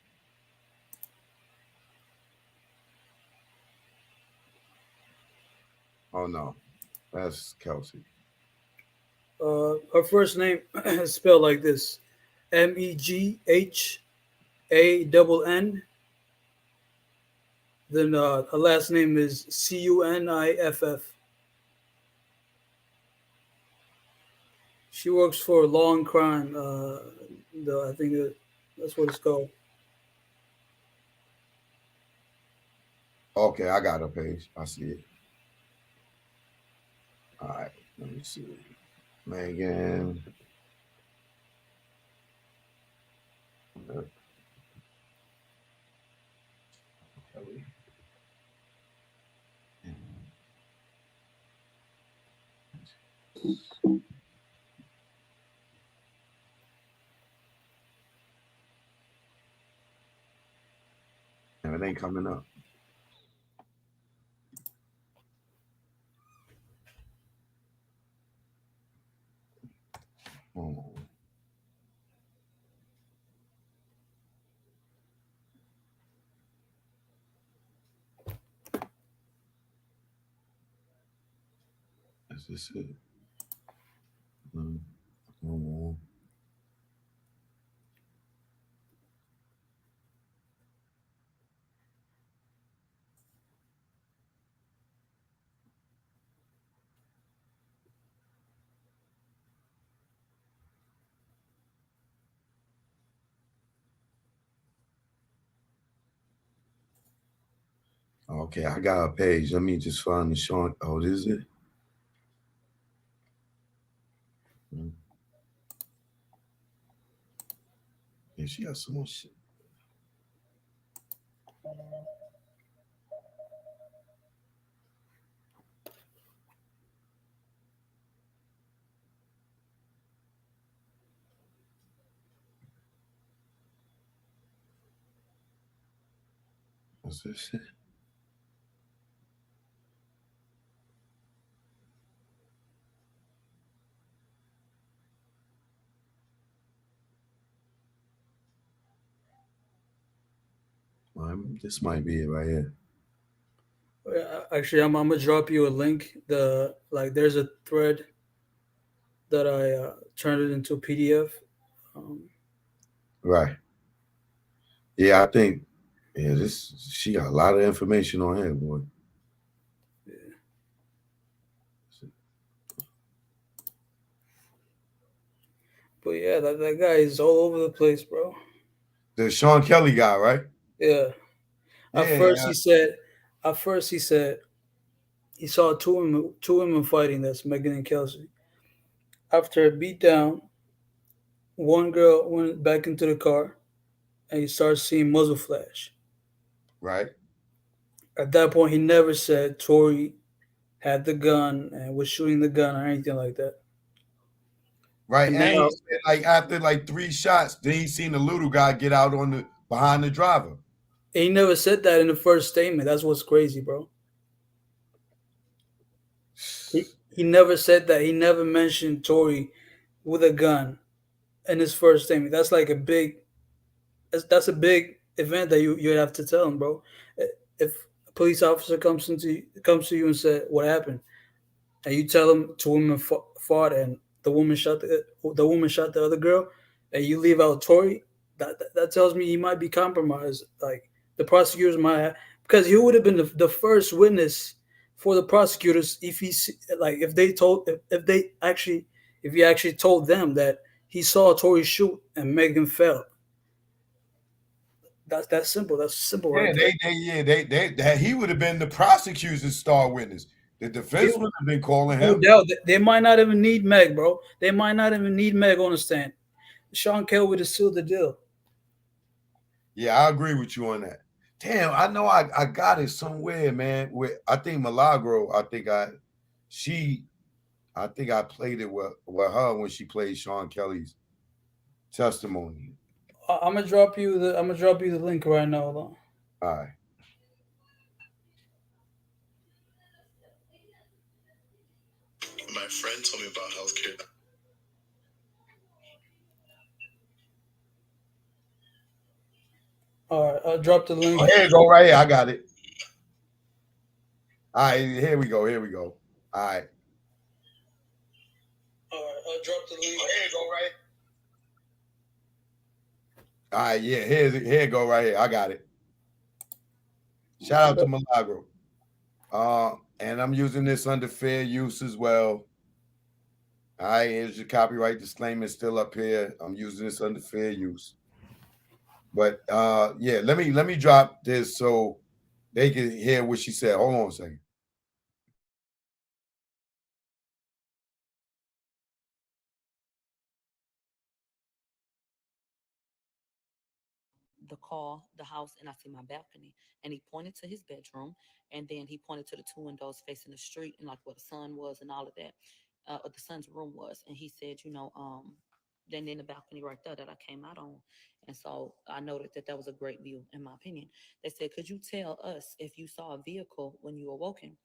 Oh no, that's Kelsey. Her first name is spelled like this: MEGHANN. Then her last name is CUNIFF. She works for Law and Crime. I think that's what it's called. Okay, I got her page. I see it. All right, let me see. Megan. Kelly. And it ain't coming up. Oh. Is this it? Oh. Okay, I got a page. Let me just find the Sean. Oh, this is it? Yeah, she got so much shit. What's this shit? This might be it right here. Actually, I'm gonna drop you a link. There's a thread that I turned it into a PDF. Right. Yeah, I think. Yeah, she got a lot of information on here, boy. But yeah, that guy is all over the place, bro. The Sean Kelly guy, right? Yeah. At Yeah, first he said, he saw two women fighting. That's Megan and Kelsey. After a beatdown, one girl went back into the car, and he started seeing muzzle flash. right. At that point, he never said Tory had the gun and was shooting the gun or anything like that. Right. And And he now said like after like 3 shots, then he seen the little guy get out on the behind the driver. he never said that in the first statement. That's what's crazy, bro. He never said that. He never mentioned Tory with a gun in his first statement. That's like a big. That's a big event that you have to tell him, bro. If a police officer comes to you and said what happened, and you tell him two women fought and the woman shot the other girl, and you leave out Tory, that tells me he might be compromised. Like the prosecutors might have, because he would have been the first witness for the prosecutors if if he actually told them that he saw Tory shoot and Megan fell. That's simple. That's simple Yeah, right there. that he would have been the prosecutor's star witness. The defense would have been calling No him. doubt. They might not even need Meg, bro. They might not even need Meg on the stand. Sean Kelly would have sealed the deal. Yeah, I agree with you on that. Damn, I know I got it somewhere, man. With I think Milagro, I think I played it with her when she played Sean Kelly's testimony. I'm gonna drop you the link right now. Hold on. All right. My friend told me about healthcare. All right, I'll drop the link. Oh, here you go, right here. I got it. All right, here we go. Here we go. All right. All right, I'll drop the link. Oh, here you go, right. All right, yeah, here you go right here. I got it. Shout out to Milagro. And I'm using this under fair use as well. All right, here's your copyright disclaimer still up here. I'm using this under fair use. But yeah, let me drop this so they can hear what she said. Hold on a second. the house, and I see my balcony. And he pointed to his bedroom, and then he pointed to the two windows facing the street and like where the sun was and all of that, what the son's room was. And he said, then in the balcony right there that I came out on. And so I noted that that was a great view, in my opinion. They said, could you tell us if you saw a vehicle when you awoken?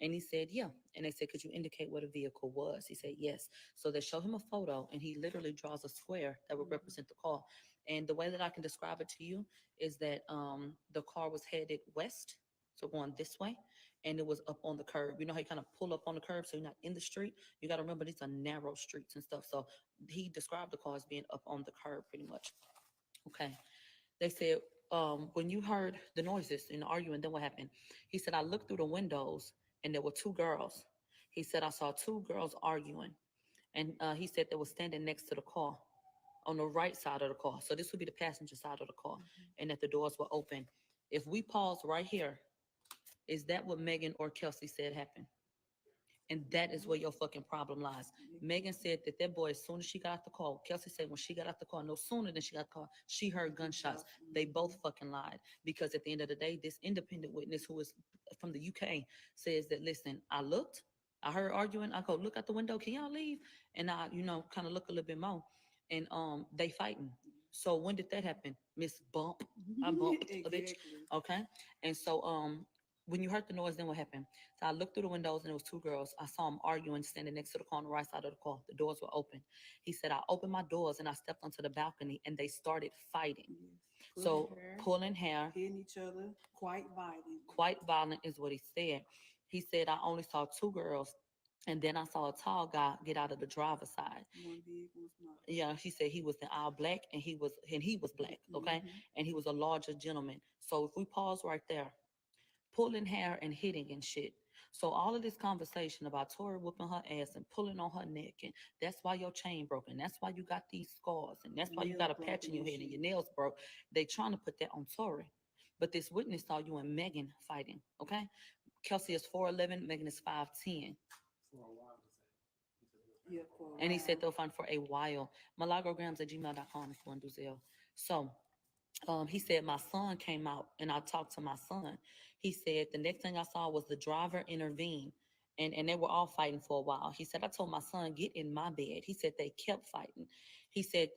And he said, yeah. And they said, could you indicate what a vehicle was? He said, yes. So they show him a photo, and he literally draws a square that would represent the car. And the way that I can describe it to you is that the car was headed west, so going this way, and it was up on the curb. You know how you kind of pull up on the curb so you're not in the street? You got to remember these are narrow streets and stuff. So he described the car as being up on the curb pretty much. Okay. They said, when you heard the noises and the arguing, then what happened? He said, I looked through the windows and there were two girls. He said, I saw two girls arguing. And he said they were standing next to the car on the right side of the car. So this would be the passenger side of the car, and that the doors were open. If we pause right here, is that what Megan or Kelsey said happened? And that is where your fucking problem lies. Megan said that that boy, as soon as she got out the car, Kelsey said when she got out the car, no sooner than she got the car, she heard gunshots. They both fucking lied. Because at the end of the day, this independent witness who is from the UK says that, listen, I looked, I heard arguing. I go, look out the window, can y'all leave? And I, kind of look a little bit more. And they fighting. So when did that happen? Miss Bump. I bumped a bitch. Okay. And so when you heard the noise, then what happened? So I looked through the windows and there was two girls. I saw them arguing, standing next to the car on the right side of the car. The doors were open. He said, I opened my doors and I stepped onto the balcony and they started fighting. Pulling hair, hitting each other, quite violent. Quite violent is what he said. He said, I only saw two girls. And then I saw a tall guy get out of the driver's side. One big, one small. Yeah, he said he was in all black and he was black, okay? And he was a larger gentleman. So if we pause right there, pulling hair and hitting and shit. So all of this conversation about Tory whooping her ass and pulling on her neck, and that's why your chain broke, and that's why you got these scars, and that's why you got a patch in your head and your nails broke. They trying to put that on Tory. But this witness saw you and Megan fighting, okay? Kelsey is 4'11", Megan is 5'10". Yeah, for a And he while. said they'll find for a while. Milagograms@gmail.com if you want to do Zelle. So he said my son came out and I talked to my son. He said the next thing I saw was the driver intervene, and they were all fighting for a while. He said I told my son get in my bed. He said they kept fighting. He said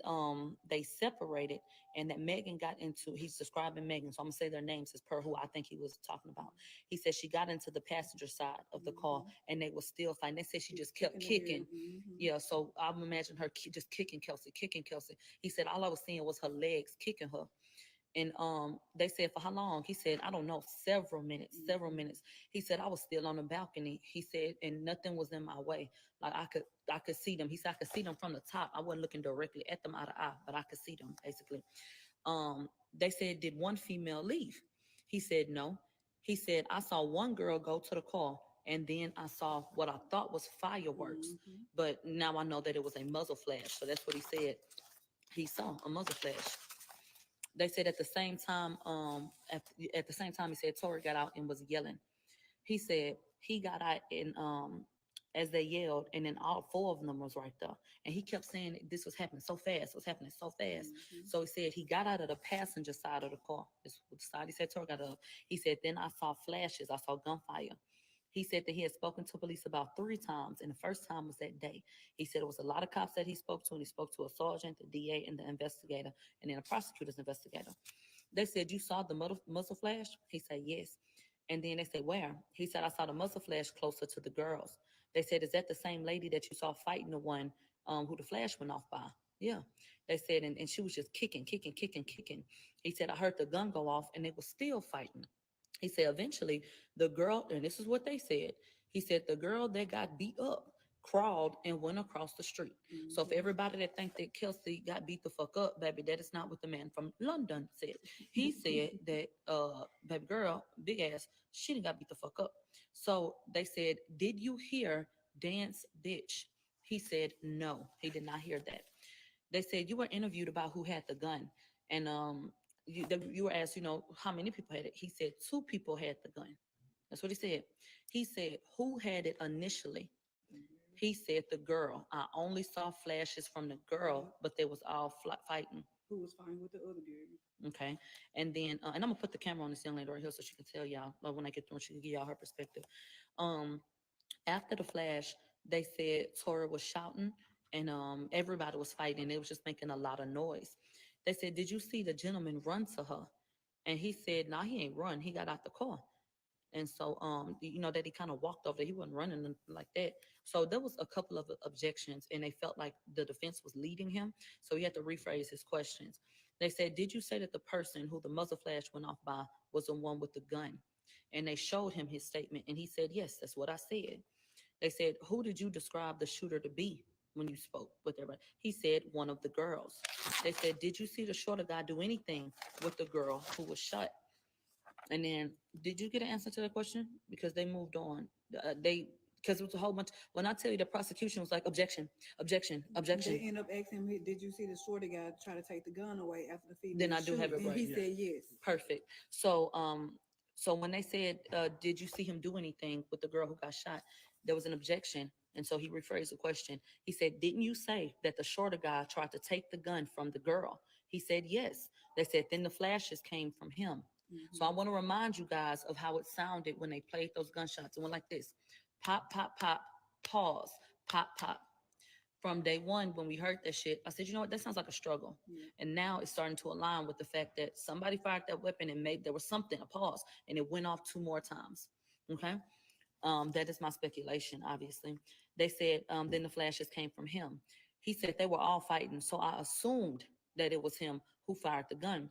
they separated and that Megan got into. He's describing Megan, so I'm gonna say their names as per who I think he was talking about. He said she got into the passenger side of the car and they were still fighting. They said she just kept kicking. Yeah, so I'm imagine her just kicking Kelsey, kicking Kelsey. He said all I was seeing was her legs kicking her. And they said, for how long? He said, I don't know, several minutes, several minutes. He said, I was still on the balcony. He said, and nothing was in my way. Like I could see them. He said, I could see them from the top. I wasn't looking directly at them out of eye, but I could see them basically. They said, did one female leave? He said, no. He said, I saw one girl go to the car and then I saw what I thought was fireworks, but now I know that it was a muzzle flash. So that's what he said. He saw a muzzle flash. They said at the same time, at the same time, he said Tory got out and was yelling. He said he got out and as they yelled, and then all four of them was right there. And he kept saying this was happening so fast, it was happening so fast. So he said he got out of the passenger side of the car. This was the side he said Tory got up. He said, then I saw flashes, I saw gunfire. He said that he had spoken to police about 3 times, and the first time was that day. He said it was a lot of cops that he spoke to, and he spoke to a sergeant, the DA, and the investigator, and then a prosecutor's investigator. They said, you saw the muzzle flash? He said, yes. And then they said, where? He said, I saw the muzzle flash closer to the girls. They said, is that the same lady that you saw fighting the one who the flash went off by? Yeah. They said, and she was just kicking. He said, I heard the gun go off, and they were still fighting. He said eventually the girl, and this is what they said, he said the girl that got beat up crawled and went across the street. So if everybody that think that Kelsey got beat the fuck up, baby, that is not what the man from London said. He said that baby girl, big ass, she didn't got beat the fuck up. So they said, did you hear dance bitch? He said no, he did not hear that. They said you were interviewed about who had the gun, and you were asked, how many people had it. He said 2 people had the gun. That's what he said. He said who had it initially. He said the girl. I only saw flashes from the girl, but they was all fighting. Who was fighting with the other girl? Okay, and then and I'm gonna put the camera on this young lady right here so she can tell y'all. But when I get through, she can give y'all her perspective. After the flash, they said Tory was shouting and everybody was fighting. It was just making a lot of noise. They said, did you see the gentleman run to her? And he said, no, he ain't run. He got out the car. And so, that he kind of walked over there. He wasn't running like that. So there was a couple of objections, and they felt like the defense was leading him. So he had to rephrase his questions. They said, did you say that the person who the muzzle flash went off by was the one with the gun? And they showed him his statement, and he said, yes, that's what I said. They said, who did you describe the shooter to be when you spoke with everybody? He said, one of the girls. They said, did you see the shorter guy do anything with the girl who was shot? And then, did you get an answer to that question? Because they moved on. Because it was a whole bunch. When I tell you the prosecution was like, objection. They end up asking me, did you see the shorty guy try to take the gun away after the female? Then I do have it and right. he said yes. Perfect. So, so when they said, did you see him do anything with the girl who got shot? There was an objection. And so he rephrased the question. He said, didn't you say that the shorter guy tried to take the gun from the girl? He said, yes. They said, then the flashes came from him. So I want to remind you guys of how it sounded when they played those gunshots. It went like this: pop, pop, pop, pause, pop, pop. From day one, when we heard that shit, I said, you know what, that sounds like a struggle. And now it's starting to align with the fact that somebody fired that weapon and maybe there was something, a pause, and it went off 2 more times. Okay. That is my speculation, obviously. They said, then the flashes came from him. He said they were all fighting. So I assumed that it was him who fired the gun.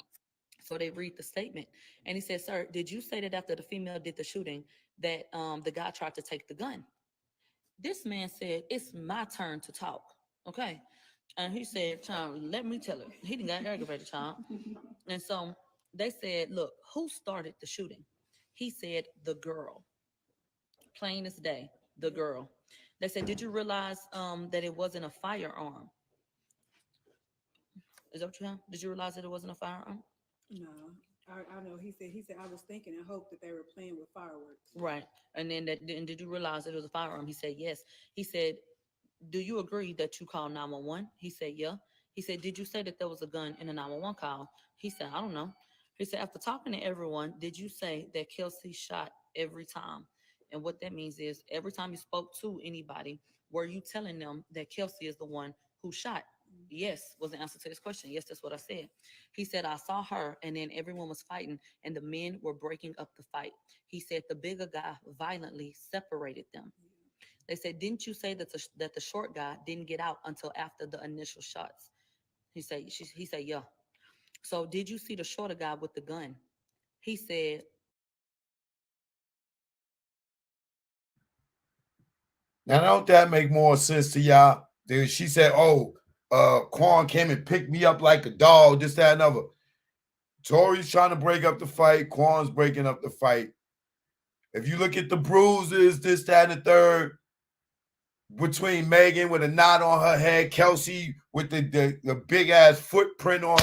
So they read the statement, and he said, sir, did you say that after the female did the shooting that the guy tried to take the gun? This man said, it's my turn to talk. Okay. And he said, child, let me tell it. He didn't got aggravated, child. And so they said, look, who started the shooting? He said, the girl. plain as day. The girl. They said, did you realize that it wasn't a firearm? Is that what you have? Did you realize that it wasn't a firearm? No, I know. He said I was thinking and hoped that they were playing with fireworks. Right. And then and did you realize that it was a firearm? He said yes. He said, do you agree that you called 911? He said, yeah. He said, did you say that there was a gun in a 911 call? He said, I don't know. He said, after talking to everyone, did you say that Kelsey shot every time? And what that means is every time you spoke to anybody, were you telling them that Kelsey is the one who shot? Yes, was the answer to this question. Yes, that's what I said. He said, I saw her and then everyone was fighting and the men were breaking up the fight. He said the bigger guy violently separated them. They said, didn't you say that the short guy didn't get out until after the initial shots? He said, yeah. So did you see the shorter guy with the gun? He said, Now, don't that make more sense to y'all? Dude, she said, oh, Quan came and picked me up like a dog, this, that, and other. Tory's trying to break up the fight. Quan's breaking up the fight. If you look at the bruises, this, that, and the third, between Megan with a knot on her head, Kelsey with the big ass footprint on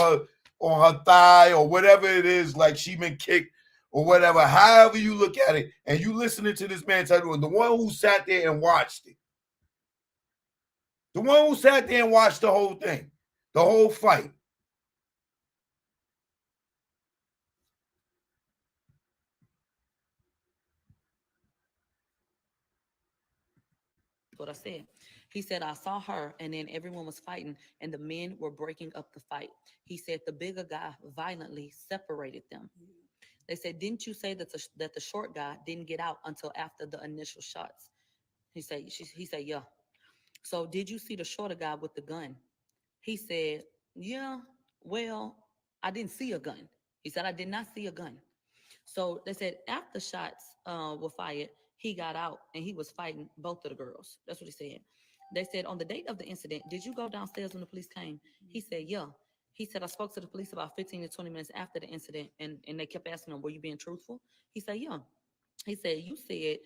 her thigh, or whatever it is, like she been kicked or whatever, however you look at it, and you listening to this man tell you, the one who sat there and watched it, the one who sat there and watched the whole thing, the whole fight. what I said. He said, I saw her and then everyone was fighting and the men were breaking up the fight. He said the bigger guy violently separated them. They said, didn't you say that the short guy didn't get out until after the initial shots? He said, yeah. So did you see the shorter guy with the gun? He said, yeah, well, I didn't see a gun. He said, I did not see a gun. So they said after shots were fired, he got out and he was fighting both of the girls. That's what he said. They said on the date of the incident, did you go downstairs when the police came? He said, yeah. He said, I spoke to the police about 15 to 20 minutes after the incident and they kept asking him, were you being truthful? He said, yeah. He said, you said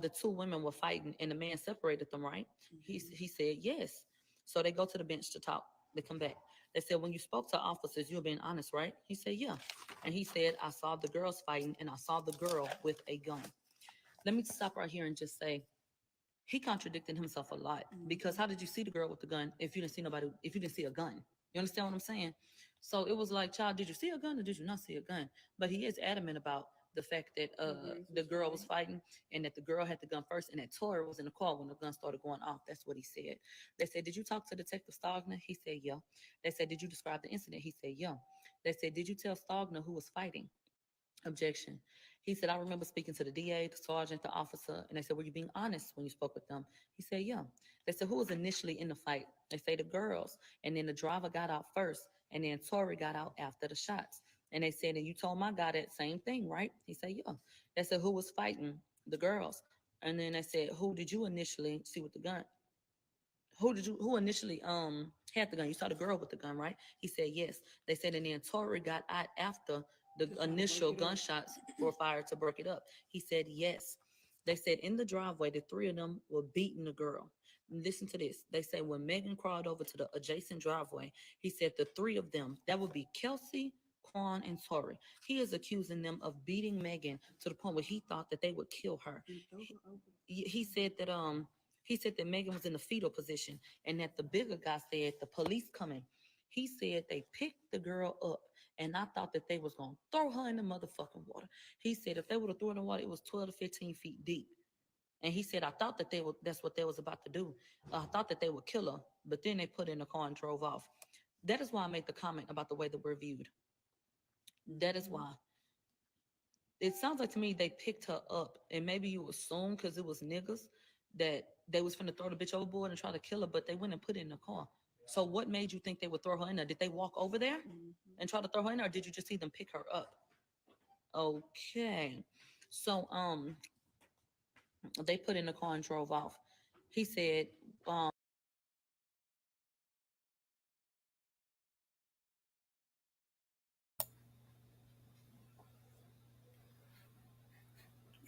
the two women were fighting and the man separated them, right? He said, yes. So they go to the bench to talk. They come back. They said, when you spoke to officers, you were being honest, right? He said, yeah. And he said, I saw the girls fighting and I saw the girl with a gun. Let me stop right here and just say, he contradicted himself a lot because how did you see the girl with the gun if you didn't see nobody, if you didn't see a gun? You understand what I'm saying? So it was like, child, did you see a gun or did you not see a gun? But he is adamant about the fact that the girl was fighting and that the girl had the gun first and that Tory was in the car when the gun started going off. That's what he said. They said, did you talk to Detective Stogner? He said, yeah. They said, did you describe the incident? He said, yeah. They said, did you tell Stogner who was fighting? Objection. He said, I remember speaking to the DA, the sergeant, the officer, and they said, were you being honest when you spoke with them? He said, yeah. They said, who was initially in the fight? They say the girls, and then the driver got out first, and then Tory got out after the shots. And they said, and you told my guy that same thing, right? He said, yeah. They said, who was fighting? The girls. And then they said, who did you initially see with the gun? Who initially had the gun? You saw the girl with the gun, right? He said yes. They said, and then Tory got out after the initial gunshots were fired to break it up. He said yes. They said in the driveway, the three of them were beating the girl. Listen to this. They say when Megan crawled over to the adjacent driveway, he said the three of them, that would be Kelsey, Quan, and Tory. He is accusing them of beating Megan to the point where he thought that they would kill her. He said that Megan was in the fetal position and that the bigger guy said the police coming. He said they picked the girl up and I thought that they was going to throw her in the motherfucking water. He said if they would have thrown her in the water, it was 12 to 15 feet deep. And he said, I thought that that's what they was about to do. I thought that they would kill her, but then they put in a car and drove off. That is why I made the comment about the way that we're viewed. That is why. It sounds like to me they picked her up, and maybe you assume because it was niggas that they was finna throw the bitch overboard and try to kill her, but they went and put it in the car. So what made you think they would throw her in there? Did they walk over there and try to throw her in there, or did you just see them pick her up? Okay. So they put in the car and drove off. He said,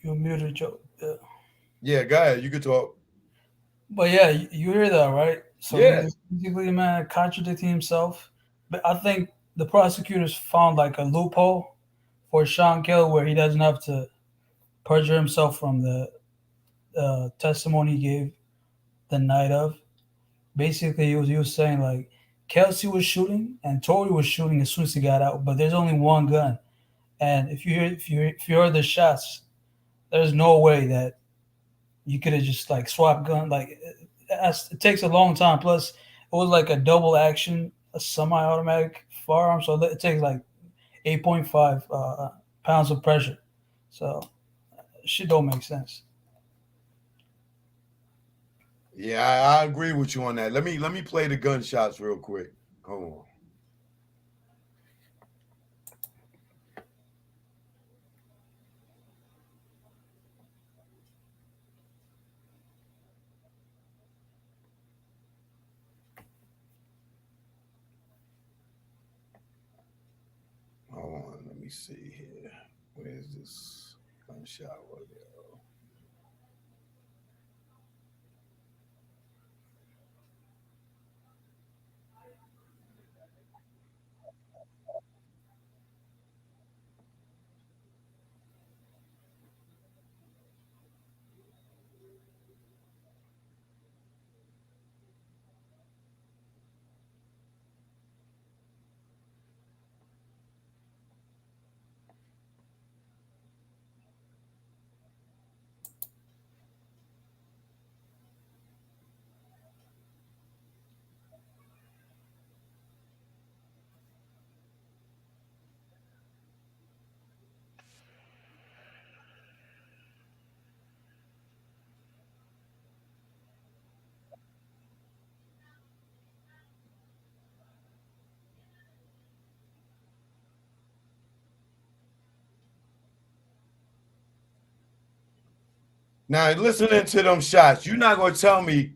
You're muted, Joe. Yeah. Yeah, go ahead. You can talk. But yeah, you hear that, right? So Yeah. he's basically, man, contradicting himself. But I think the prosecutors found like a loophole for Sean Kelly where he doesn't have to perjure himself from the testimony he gave the night of. Basically, he was saying like Kelsey was shooting and Tory was shooting as soon as he got out, but there's only one gun. And if you heard the shots, there's no way that you could have just like swapped gun. Like it takes a long time. Plus, it was like a double action, a semi-automatic firearm, so it takes like 8.5 pounds of pressure. So shit don't make sense. Yeah, I agree with you on that. Let me play the gunshots real quick. Hold on. Hold on, let me see here. Where's this gunshot audio? Now listening to them shots, you're not gonna tell me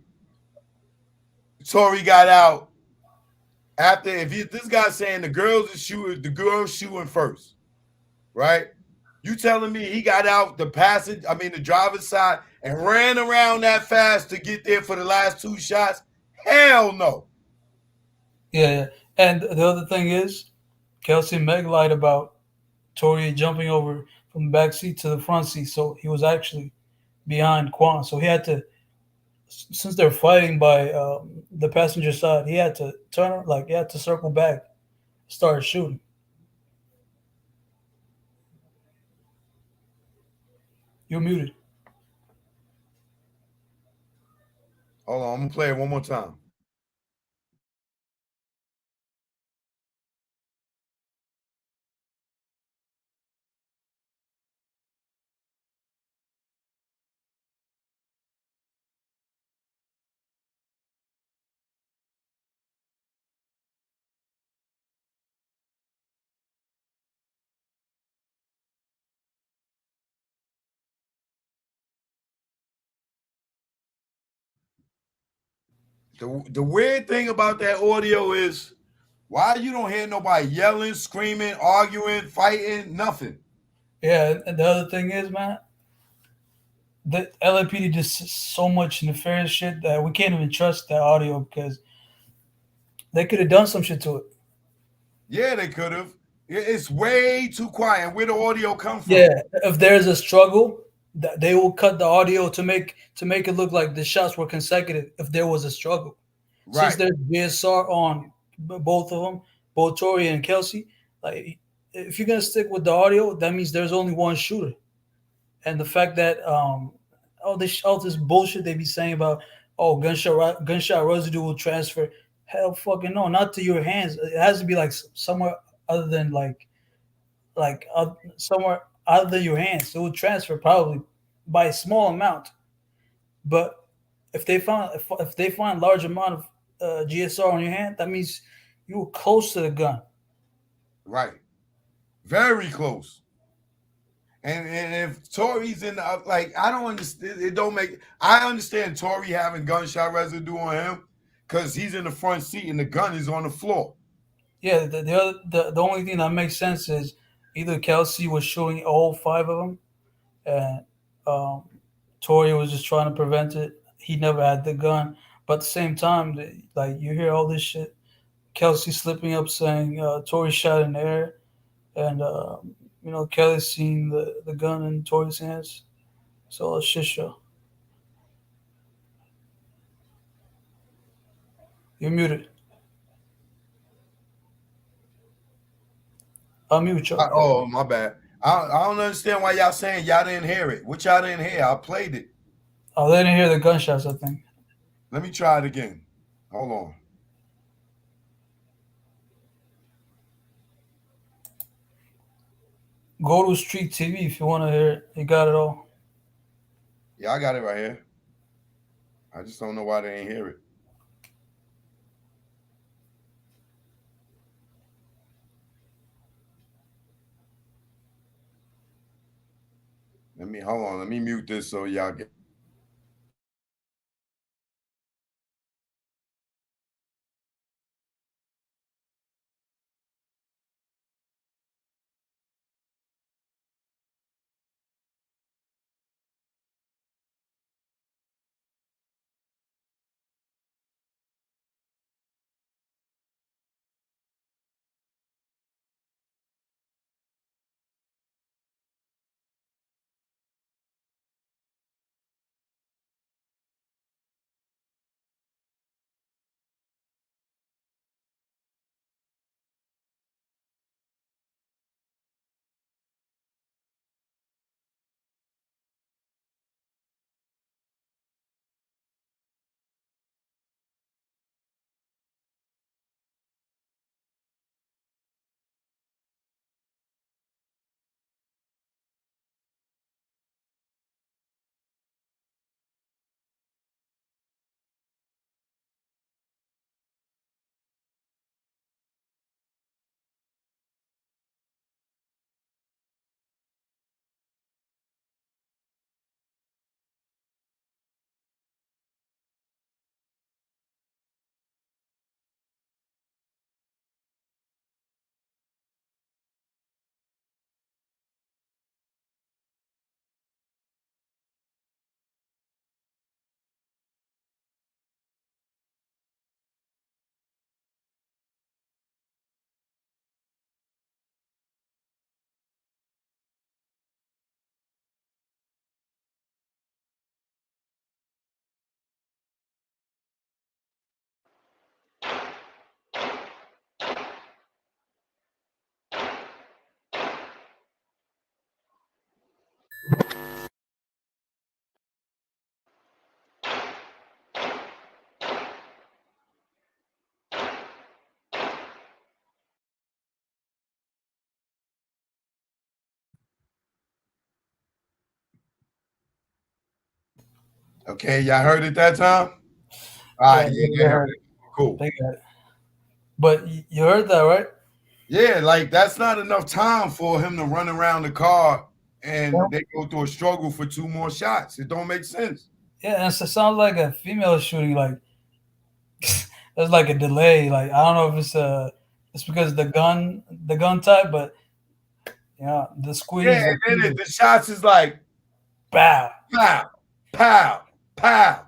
Tory got out after this guy's saying the girls shooting first, right? You telling me he got out the driver's side and ran around that fast to get there for the last two shots? Hell no. Yeah. And the other thing is, Kelsey and Meg lied about Tory jumping over from the back seat to the front seat, so he was actually behind Quan. So he had to, since they're fighting by the passenger side, he had to he had to circle back, start shooting. You're muted. Hold on, I'm gonna play it one more time. The weird thing about that audio is why you don't hear nobody yelling, screaming, arguing, fighting, nothing. Yeah, and the other thing is, man, the LAPD did so much nefarious shit that we can't even trust that audio because they could have done some shit to it. Yeah, they could have. It's way too quiet. Where the audio come from? Yeah, if there's a struggle, they will cut the audio to make it look like the shots were consecutive. If there was a struggle, since Right. there's GSR on both of them, both Tory and Kelsey, like if you're gonna stick with the audio, that means there's only one shooter. And the fact that all this bullshit they be saying about gunshot residue will transfer, hell fucking no, not to your hands. It has to be like somewhere other than somewhere other than your hands. It will transfer probably by a small amount. But if they find large amount of GSR on your hand, that means you were close to the gun. Right. Very close. And if Tory's in the, like, I don't understand. It don't make. I understand Tory having gunshot residue on him because he's in the front seat and the gun is on the floor. Yeah, the only thing that makes sense is either Kelsey was shooting all five of them, and Tory was just trying to prevent it. He never had the gun, but at the same time, like you hear all this shit. Kelsey slipping up saying Tory shot in the air, and Kelly seen the gun in Tory's hands. So a shit show. You're muted. Unmute you. Oh, my bad. I don't understand why y'all saying y'all didn't hear it. What y'all didn't hear? I played it. Oh, they didn't hear the gunshots, I think. Let me try it again. Hold on. Go to Street TV if you want to hear it. You got it all. Yeah, I got it right here. I just don't know why they ain't hear it. Hold on. Let me mute this so y'all get. Okay, y'all heard it that time? All right, yeah, they heard it. Cool. They got it. But you heard that, right? Yeah, like that's not enough time for him to run around the car and they go through a struggle for 2 more shots. It don't make sense. Yeah, and it sounds like a female shooting. Like there's like a delay. Like I don't know if it's because the gun type, but yeah, the squeeze. Yeah, and then the shots is like pow, pow, pow, pow,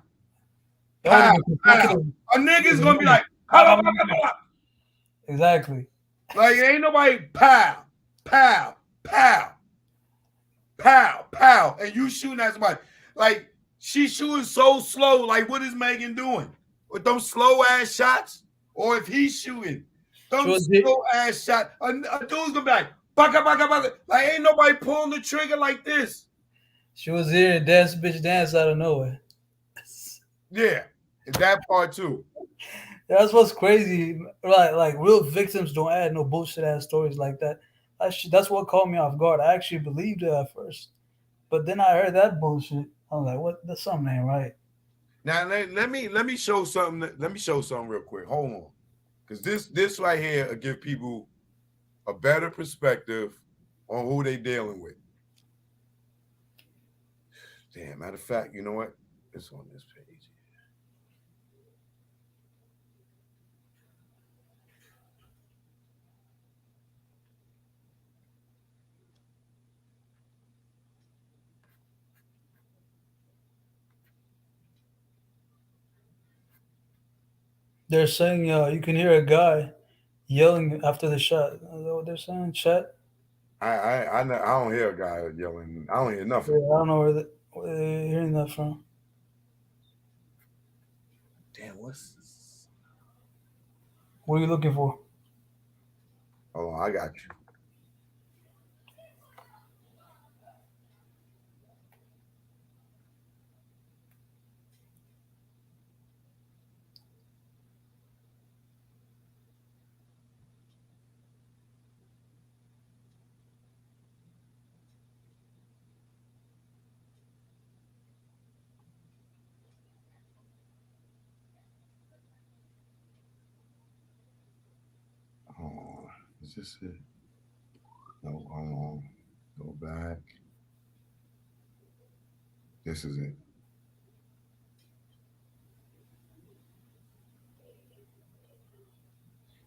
pow, pow. A nigga's gonna be like, pow, pow, pow, pow. Exactly. Like ain't nobody pow, pow, pow, pow, pow, and you shooting at somebody. Like she's shooting so slow. Like what is Megan doing with those slow ass shots? Or if he's shooting those slow ass shots, a dude's gonna be like, baka, baka, baka. Like ain't nobody pulling the trigger like this. She was here, dance bitch dance out of nowhere. Yeah, that part too. That's what's crazy. Like real victims don't add no bullshit ass stories like that. That's what caught me off guard. I actually believed it at first, but then I heard that bullshit. I was like, "What? That's something ain't right." Now let me show something. Let me show something real quick. Hold on, because this right here will give people a better perspective on who they dealing with. Damn, matter of fact, you know what? It's on this page. They're saying you can hear a guy yelling after the shot. Is that what they're saying? Chat? I don't hear a guy yelling. I don't hear Yeah, nothing. I don't know where they're hearing that from. Damn, what's this? What are you looking for? Hold on, I got you. Oh, is this it? No, hold on. Go back. This is it.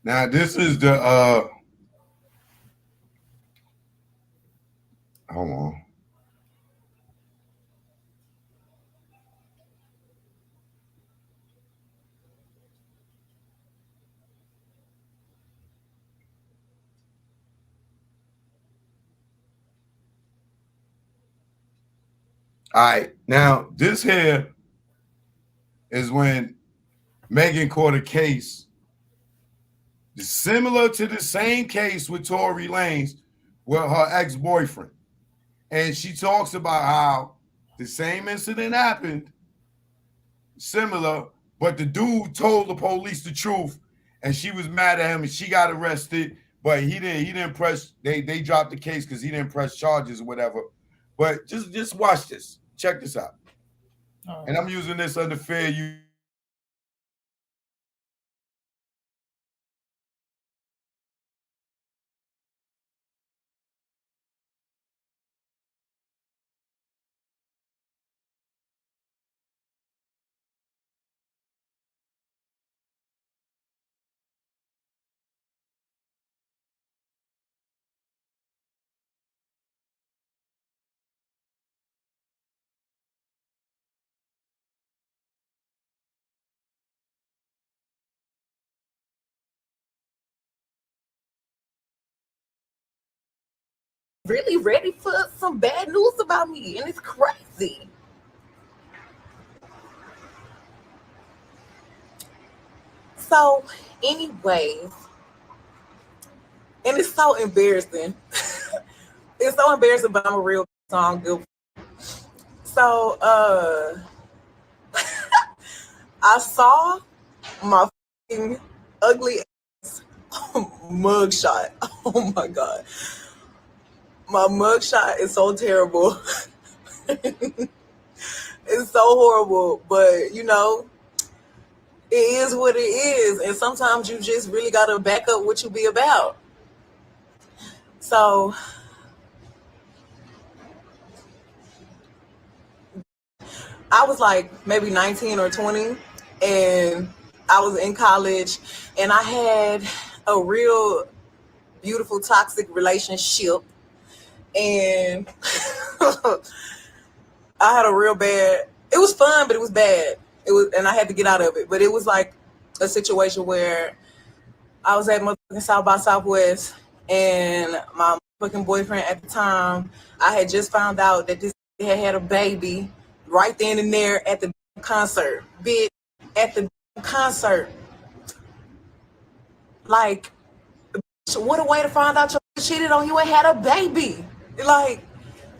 Now this is the hold on. All right, now this here is when Megan caught a case similar to the same case with Tory Lanez with her ex-boyfriend. And she talks about how the same incident happened, similar, but the dude told the police the truth and she was mad at him and she got arrested, but he didn't press, they dropped the case because he didn't press charges or whatever. But just watch this. Check this out. And I'm using this under fair use. Really ready for some bad news about me, and it's crazy. So, anyways, and it's so embarrassing. It's so embarrassing, but I'm a real song good. So, I saw my fucking ugly ass mugshot. Oh my god, my mugshot is so terrible. It's so horrible, but you know, it is what it is, and sometimes you just really gotta back up what you be about. So I was like maybe 19 or 20, and I was in college, and I had a real beautiful toxic relationship, and I had a real bad, it was fun, but it was bad. It was, and I had to get out of it. But it was like a situation where I was at motherfucking South by Southwest, and my fucking boyfriend at the time, I had just found out that this had a baby right then and there at the concert. Bitch, at the concert. Like, what a way to find out you cheated on you and had a baby. Like,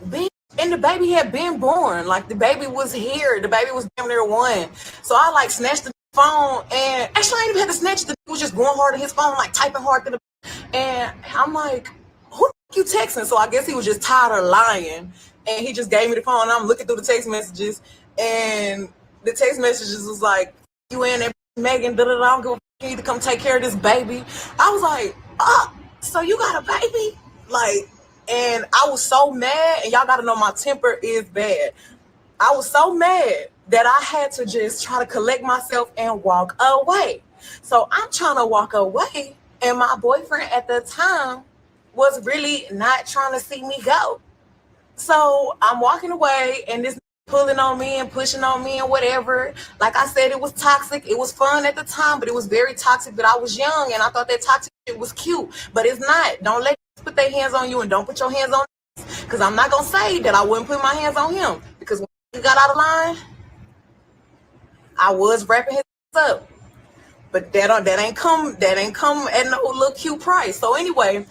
bitch. And the baby had been born. Like, the baby was here. The baby was damn near 1. So I like snatched the phone, and actually I ain't even had to snatch the was just going hard on his phone, like typing hard to the, and I'm like, who you texting? So I guess he was just tired of lying, and he just gave me the phone, and I'm looking through the text messages, and the text messages was like, you in there, Megan, I don't give a fuck, you need to come take care of this baby. I was like, oh, so you got a baby? Like, and I was so mad, and y'all gotta know my temper is bad. I was so mad that I had to just try to collect myself and walk away. So I'm trying to walk away, and my boyfriend at the time was really not trying to see me go. So I'm walking away, and this pulling on me and pushing on me and whatever. Like I said, it was toxic. It was fun at the time, but it was very toxic. But I was young and I thought that toxic shit was cute, but it's not. Don't let put their hands on you and don't put your hands on, because I'm not gonna say that I wouldn't put my hands on him, because when he got out of line, I was wrapping his up. But that ain't come at no little cute price. So anyway,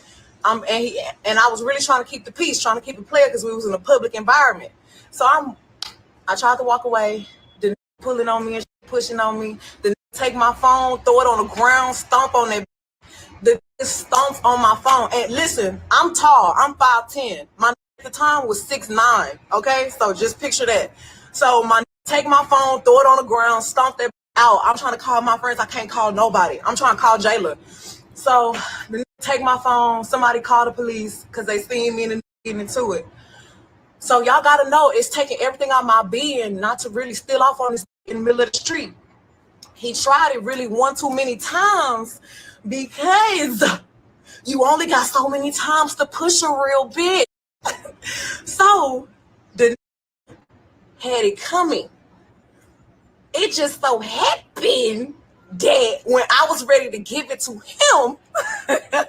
and I was really trying to keep the peace, trying to keep it player, because we was in a public environment. So I tried to walk away, the pulling on me and pushing on me, the take my phone, throw it on the ground, stomp on that. The stomps on my phone. And listen, I'm tall. I'm 5'10". My at the time was 6'9". Okay, so just picture that. So take my phone, throw it on the ground, stomp that out. I'm trying to call my friends. I can't call nobody. I'm trying to call Jayla. So take my phone. Somebody call the police because they seen me and getting into it. So y'all gotta know, it's taking everything out of my being not to really steal off on this in the middle of the street. He tried it really one too many times, because you only got so many times to push a real bit. So the had it coming. It just so happened that when I was ready to give it to him, the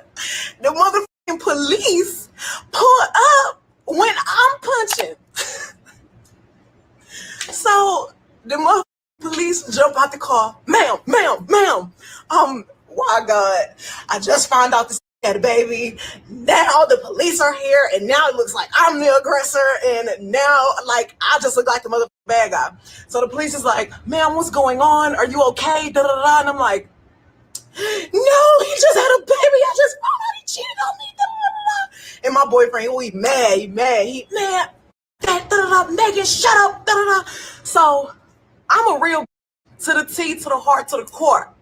motherfucking police pulled up when I'm punching. So the motherfucking police jump out the car. Ma'am. Why God, I just found out this had a baby. Now the police are here, and now it looks like I'm the aggressor, and now like I just look like the motherfucking bad guy. So the police is like, ma'am, what's going on? Are you okay? Da da da. And I'm like, no, he just had a baby. I just found out he cheated on me. Da da da. And my boyfriend, he mad. He mad. That da da da. Megan, shut up. Da da da. So I'm a real to the T, to the heart, to the core.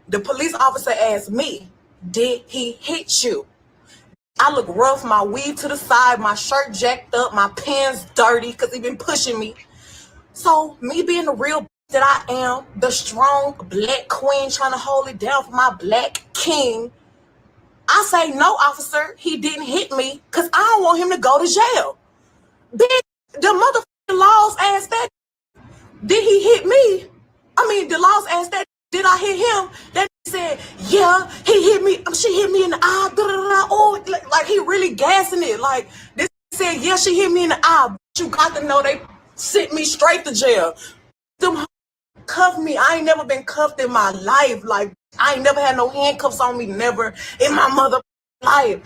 The police officer asked me, did he hit you? I look rough, my weave to the side, my shirt jacked up, my pants dirty because he been pushing me. So me being the real that I am, the strong black queen trying to hold it down for my black king, I say, no, officer, he didn't hit me because I don't want him to go to jail. Bitch, the motherfucking laws asked that. Did he hit me? I mean, the laws asked that. Did I hit him? That said, yeah, he hit me. She hit me in the eye. Da, da, da. Oh, like he really gassing it. Like this said, yeah, she hit me in the eye. You got to know they sent me straight to jail. Them cuffed me. I ain't never been cuffed in my life. Like I ain't never had no handcuffs on me. Never in my mother life.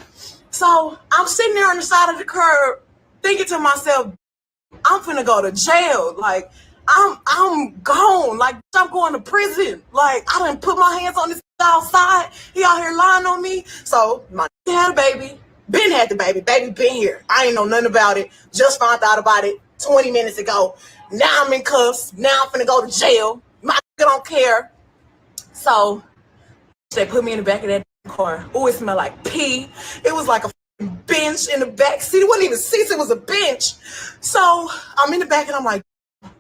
So I'm sitting there on the side of the curb, thinking to myself, I'm finna go to jail. Like I'm gone. Like I'm going to prison. Like I done put my hands on this outside. He out here lying on me. So my had a baby. Ben had the baby. Baby been here. I ain't know nothing about it. Just found out about it 20 minutes ago. Now I'm in cuffs. Now I'm finna go to jail. My don't care. So they put me in the back of that car. Oh, it smelled like pee. It was like a bench in the back seat. It wasn't even seats. It was a bench. So I'm in the back and I'm like,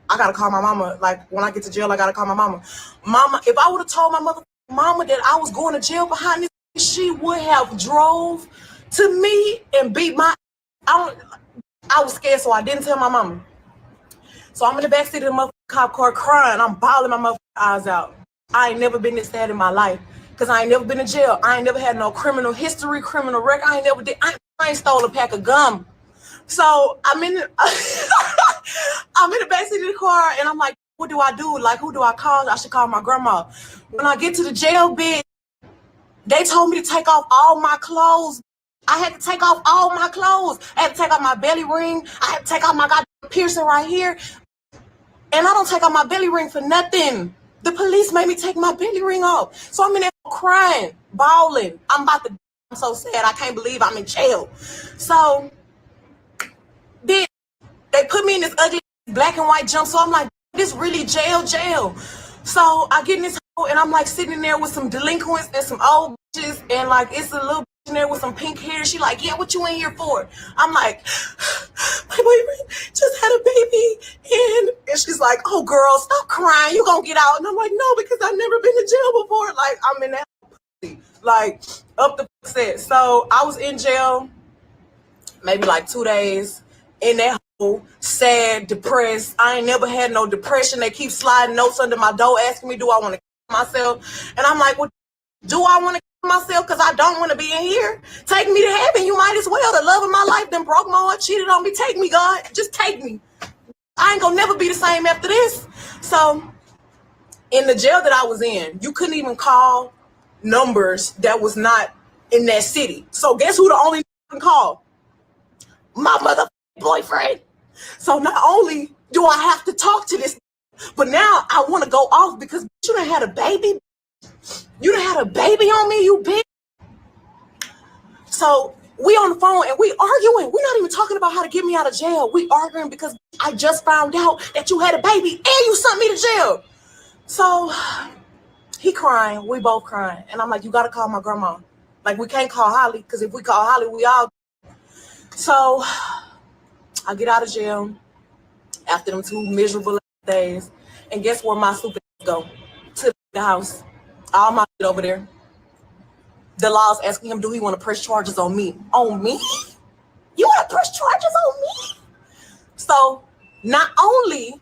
I gotta call my mama. Like when I get to jail, I gotta call my mama. Mama, if I would have told my mama that I was going to jail behind this, she would have drove to me and beat my. I was scared, so I didn't tell my mama. So I'm in the backseat of the motherfucking cop car crying. I'm bawling my motherfucking eyes out. I ain't never been this sad in my life because I ain't never been in jail. I ain't never had no criminal history, criminal record. I ain't stole a pack of gum. So I'm in the backseat of the car and I'm like, what do I do? Like, who do I call? I should call my grandma. When I get to the jail bed, they told me to take off all my clothes. I had to take off all my clothes. I had to take off my belly ring. I had to take off my goddamn piercing right here. And I don't take off my belly ring for nothing. The police made me take my belly ring off. So I'm in there crying, bawling. I'm so sad. I can't believe I'm in jail. So then they put me in this ugly black and white jumpsuit. So I'm like, this really jail. So I get in this hole and I'm like sitting in there with some delinquents and some old bitches and like it's a little bitch in there with some pink hair. She like, yeah, what you in here for? I'm like, my boyfriend just had a baby and she's like, oh girl, stop crying. You gonna get out. And I'm like, no, because I've never been to jail before. Like I'm in that pussy. Like up the set. So I was in jail maybe like 2 days in that sad, depressed. I ain't never had no depression. They keep sliding notes under my door asking me, do I want to kill myself? And I'm like, well, do I want to kill myself? Because I don't want to be in here. Take me to heaven. You might as well. The love of my life done broke my heart, cheated on me. Take me, God. Just take me. I ain't gonna never be the same after this. So in the jail that I was in, you couldn't even call numbers that was not in that city. So guess who the only can call? My mother boyfriend. So not only do I have to talk to this, but now I want to go off because you done had a baby. You done had a baby on me, you bitch. So we on the phone and we arguing. We're not even talking about how to get me out of jail. We arguing because I just found out that you had a baby and you sent me to jail. So he crying, we both crying. And I'm like, you gotta call my grandma. Like, we can't call Holly, because if we call Holly, we all. So I get out of jail after them 2 miserable days. And guess where my super go? To the house. All my shit over there. The law's asking him, do he want to press charges on me? On me? You want to press charges on me? So not only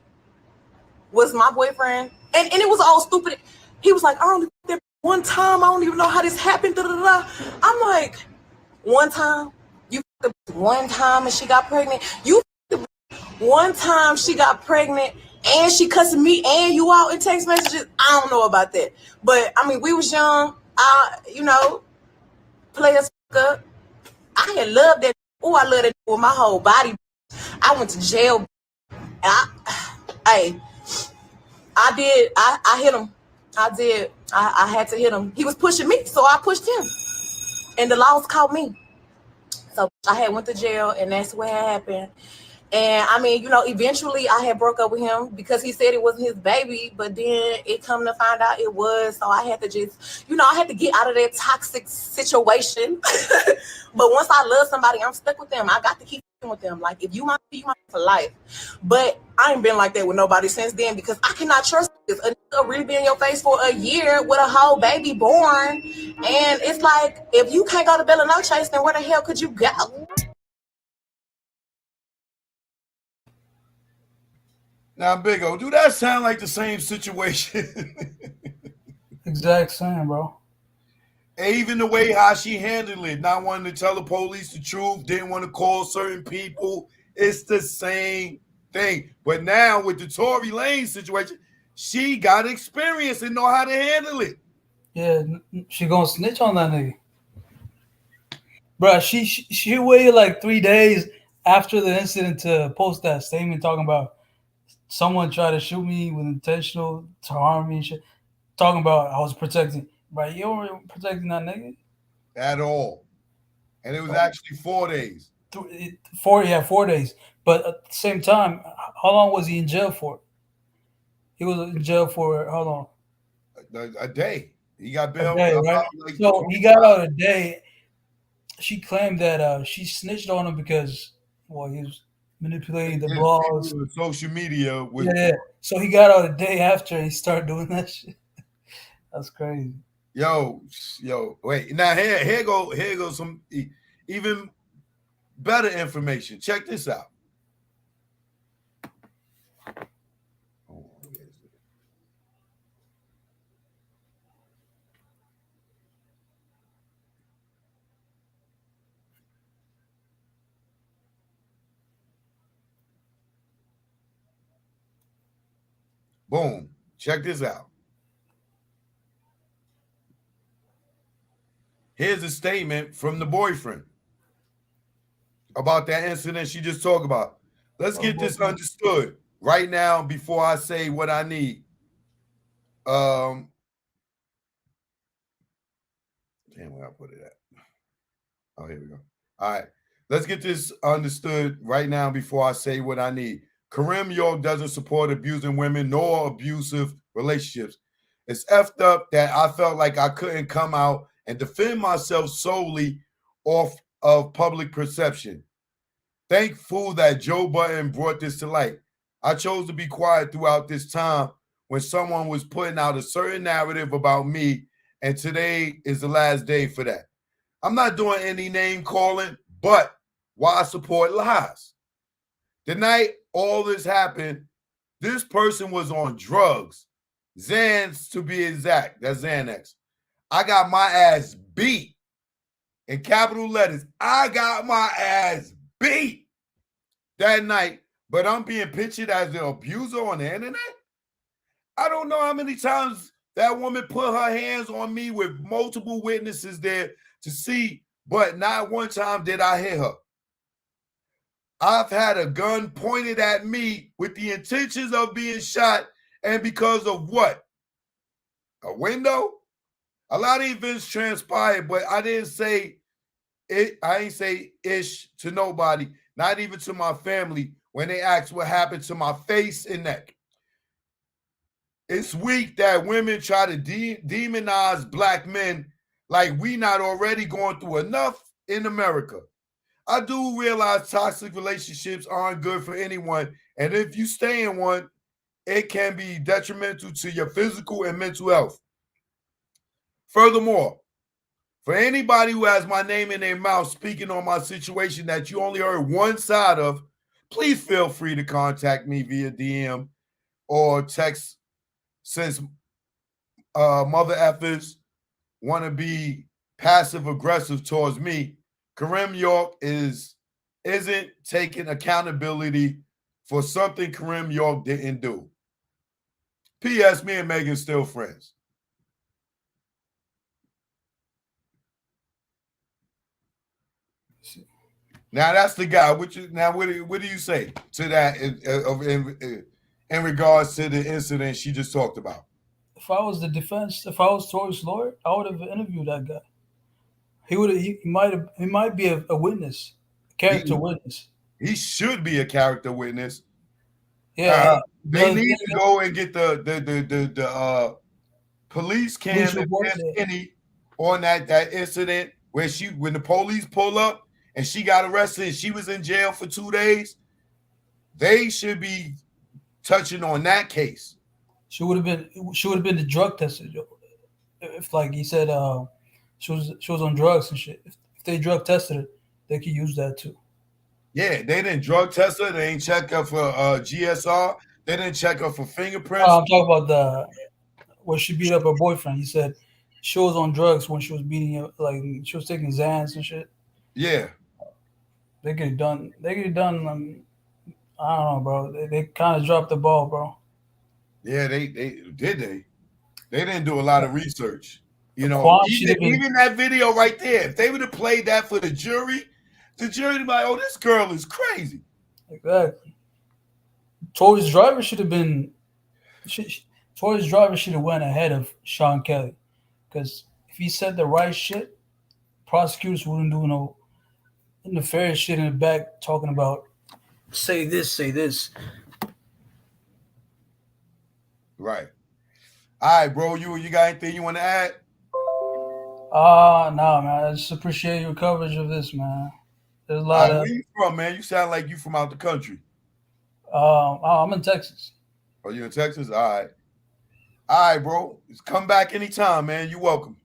was my boyfriend, and it was all stupid. He was like, I only there one time. I don't even know how this happened. Da, da, da. I'm like, one time? You one time and she got pregnant? You one time she got pregnant and she cussing me and you out in text messages? I don't know about that. But, I mean, we was young. Play us up. I had loved that. Oh, I love that with my whole body. I went to jail. I hit him. I did. I had to hit him. He was pushing me, so I pushed him. And the laws caught me. So I had went to jail, and that's what happened. And I mean, eventually I had broke up with him because he said it wasn't his baby, but then it come to find out it was. So I had to just, I had to get out of that toxic situation. But once I love somebody, I'm stuck with them. I got to keep with them. Like, if you want to, you want for life. But I ain't been like that with nobody since then because I cannot trust this. A nigga really be in your face for a year with a whole baby born. And it's like, if you can't go to Bella No Chase, then where the hell could you go? Now, Big O, do that sound like the same situation? Exact same, bro. And even the way how she handled it, not wanting to tell the police the truth, didn't want to call certain people. It's the same thing. But now with the Tory Lanez situation, she got experience and know how to handle it. Yeah, she gonna snitch on that nigga. Bro, she waited like 3 days after the incident to post that statement talking about someone tried to shoot me with intentional to harm me. Shit. Talking about I was protecting. Bro, you weren't protecting that nigga at all. And it was actually 4 days. 4 days. But at the same time, how long was he in jail for? He was in jail for how long? A day. He got bailed. Right? Like so he got out a day. She claimed that she snitched on him because, he was manipulating the blogs. Social media. With yeah. So he got out a day after he started doing that shit. That's crazy. Yo, wait. Now here goes some even better information. Check this out. Boom. Check this out. Here's a statement from the boyfriend about that incident she just talked about. Let's get this understood right now before I say what I need. Damn, where I put it at? Oh, here we go. All right. Let's get this understood right now before I say what I need. Kareem York doesn't support abusing women nor abusive relationships. It's effed up that I felt like I couldn't come out and defend myself solely off of public perception. Thankful that Joe Budden brought this to light. I chose to be quiet throughout this time when someone was putting out a certain narrative about me, and today is the last day for that. I'm not doing any name calling, but why support lies? The night all this happened, this person was on drugs. Xans to be exact. That's Xanax. I got my ass beat. In capital letters, I got my ass beat that night, but I'm being pictured as the abuser on the internet? I don't know how many times that woman put her hands on me with multiple witnesses there to see, but not one time did I hit her. I've had a gun pointed at me with the intentions of being shot, and because of what? A window? A lot of events transpired, but I didn't say it. I ain't say ish to nobody, not even to my family, when they asked what happened to my face and neck. It's weak that women try to demonize black men like we not already going through enough in America. I do realize toxic relationships aren't good for anyone, and if you stay in one, it can be detrimental to your physical and mental health. Furthermore, for anybody who has my name in their mouth speaking on my situation that you only heard one side of, please feel free to contact me via DM or text, since mother effers want to be passive aggressive towards me. Kareem York isn't taking accountability for something Kareem York didn't do. P.S. Me and Megan still friends. Now that's the guy. What do you say to that in regards to the incident she just talked about? If I was the defense, if I was Tory's lawyer, I would have interviewed that guy. He might be a witness, a character witness. He should be a character witness. Yeah, they need to go and get the police cam if report, there's any on that incident where when the police pull up and she got arrested and she was in jail for 2 days. They should be touching on that case. She would have been the drug tester. If like he said, she was on drugs and shit. If they drug tested her, they could use that too. Yeah, they didn't drug test her. They ain't check her for GSR. They didn't check her for fingerprints. I'm talking about where she beat up her boyfriend. He said she was on drugs when she was beating him, like she was taking Xans and shit. Yeah, they could have done. I don't know, bro. They kind of dropped the ball, bro. Yeah, they didn't do a lot of research. You know, even that video right there. If they would have played that for the jury would be like, "Oh, this girl is crazy." Exactly. Tory's driver should have been. Tory's driver should have went ahead of Sean Kelly, because if he said the right shit, prosecutors wouldn't do no nefarious shit in the back talking about say this. Right. All right, bro. You got anything you want to add? No, man. I just appreciate your coverage of this, man. There's a lot of. Where you from, man? You sound like you from out the country. I'm in Texas. Oh, you in Texas? All right, bro. Just come back anytime, man. You're welcome.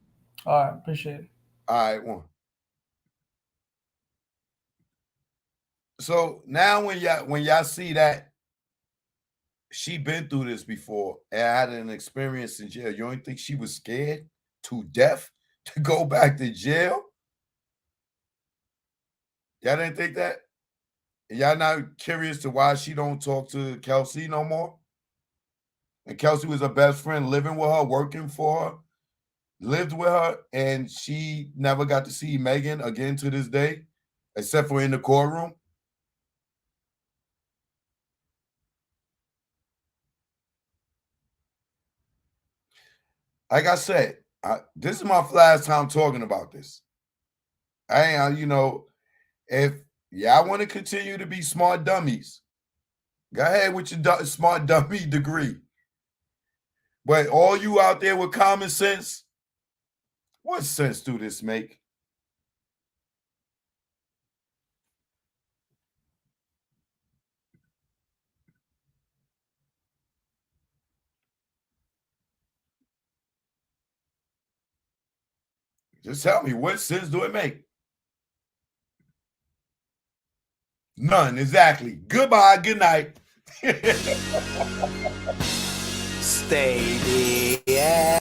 All right, appreciate it. All right, one. So now when y'all see that she been through this before and had an experience in jail, you don't think she was scared to death to go back to jail? Y'all didn't think that? And y'all not curious to why she don't talk to Kelsey no more? And Kelsey was her best friend, living with her, working for her, lived with her, and she never got to see Megan again to this day, except for in the courtroom. Like I said, this is my last time talking about this. If y'all want to continue to be smart dummies, go ahead with your smart dummy degree. But all you out there with common sense, what sense do this make? Just tell me, what sense do it make? None, exactly. Goodbye, good night. Stay there.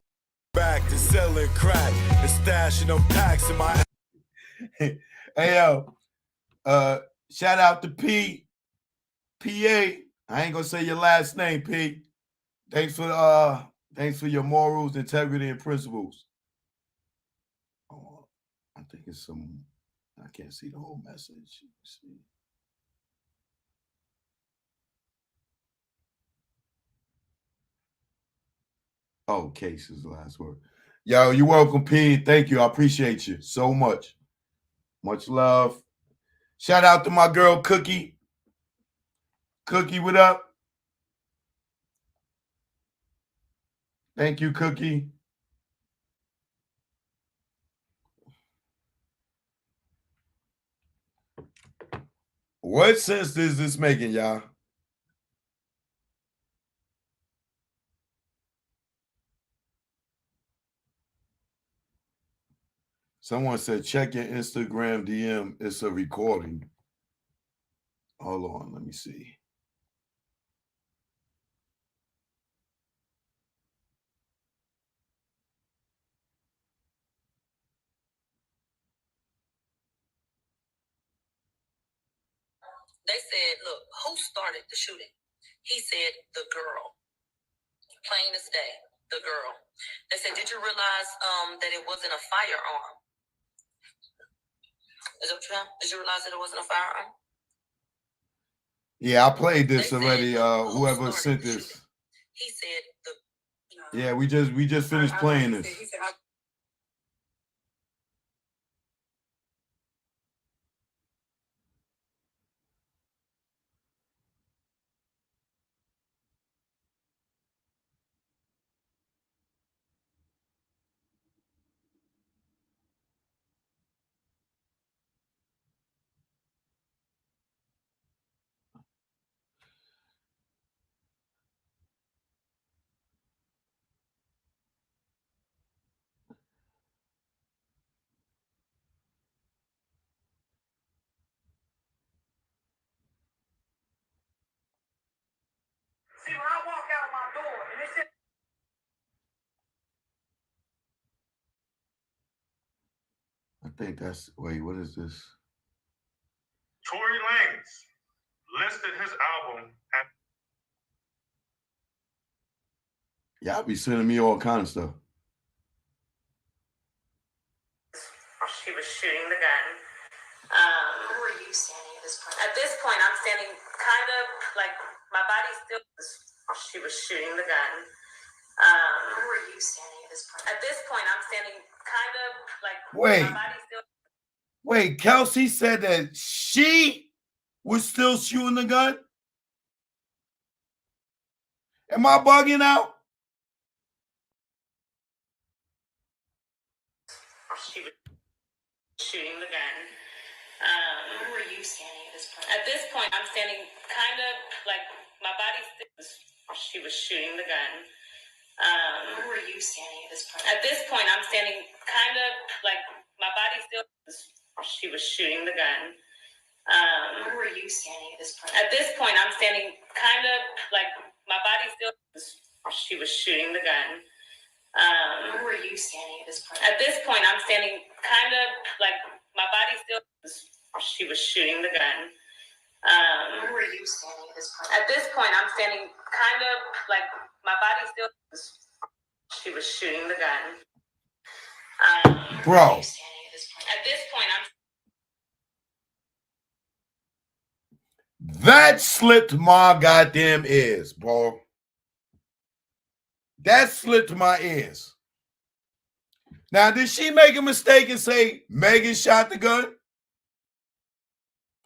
Back to selling crack and stashing them packs in my. Hey yo, shout out to P. PA. I ain't gonna say your last name, P. Thanks for your morals, integrity, and principles. Oh, I think it's some. I can't see the whole message. Let's see. Oh, case is the last word. Yo, you're welcome, P. Thank you. I appreciate you so much. Much love. Shout out to my girl, Cookie. Cookie, what up? Thank you, Cookie. What sense is this making, y'all? Someone said, check your Instagram DM. It's a recording. Hold on, let me see. They said, look, who started the shooting? He said, the girl. Plain as day, the girl. They said, did you realize that it wasn't a firearm? Is that true? Did you realize that it wasn't a firearm? Yeah, I played this already. Whoever sent this. He said, Yeah, we just finished playing this. See, when I walk out of my door, and it said, I think that's, wait, what is this? Tory Lanez listed his album at Y'all be sending me all kind of stuff. She was shooting the gun. who are you standing at this point? At this point, I'm standing kind of like my body still. She was shooting the gun. Who are you standing at this point? At this point, I'm standing kind of like Wait. my body still. Wait, Kelsey said that she was still shooting the gun? Am I bugging out? She was shooting the gun. Who are you standing at this point? At this point, I'm standing kind of like my body still. She was shooting the gun. Who are you standing at this point? At this point, I'm standing kind of like my body still. She was shooting the gun. Who are you standing at this point? At this point, I'm standing kind of like my body still. She was shooting the gun. Who are you standing at this point? At this point, I'm standing kind of like my body still. She was shooting the gun. Who are you standing at this point? At this point, I'm standing kind of like my body still. She was shooting the gun. Bro. At this point, I'm. That slipped my goddamn ears, bro. That slipped my ears. Now, did she make a mistake and say Megan shot the gun?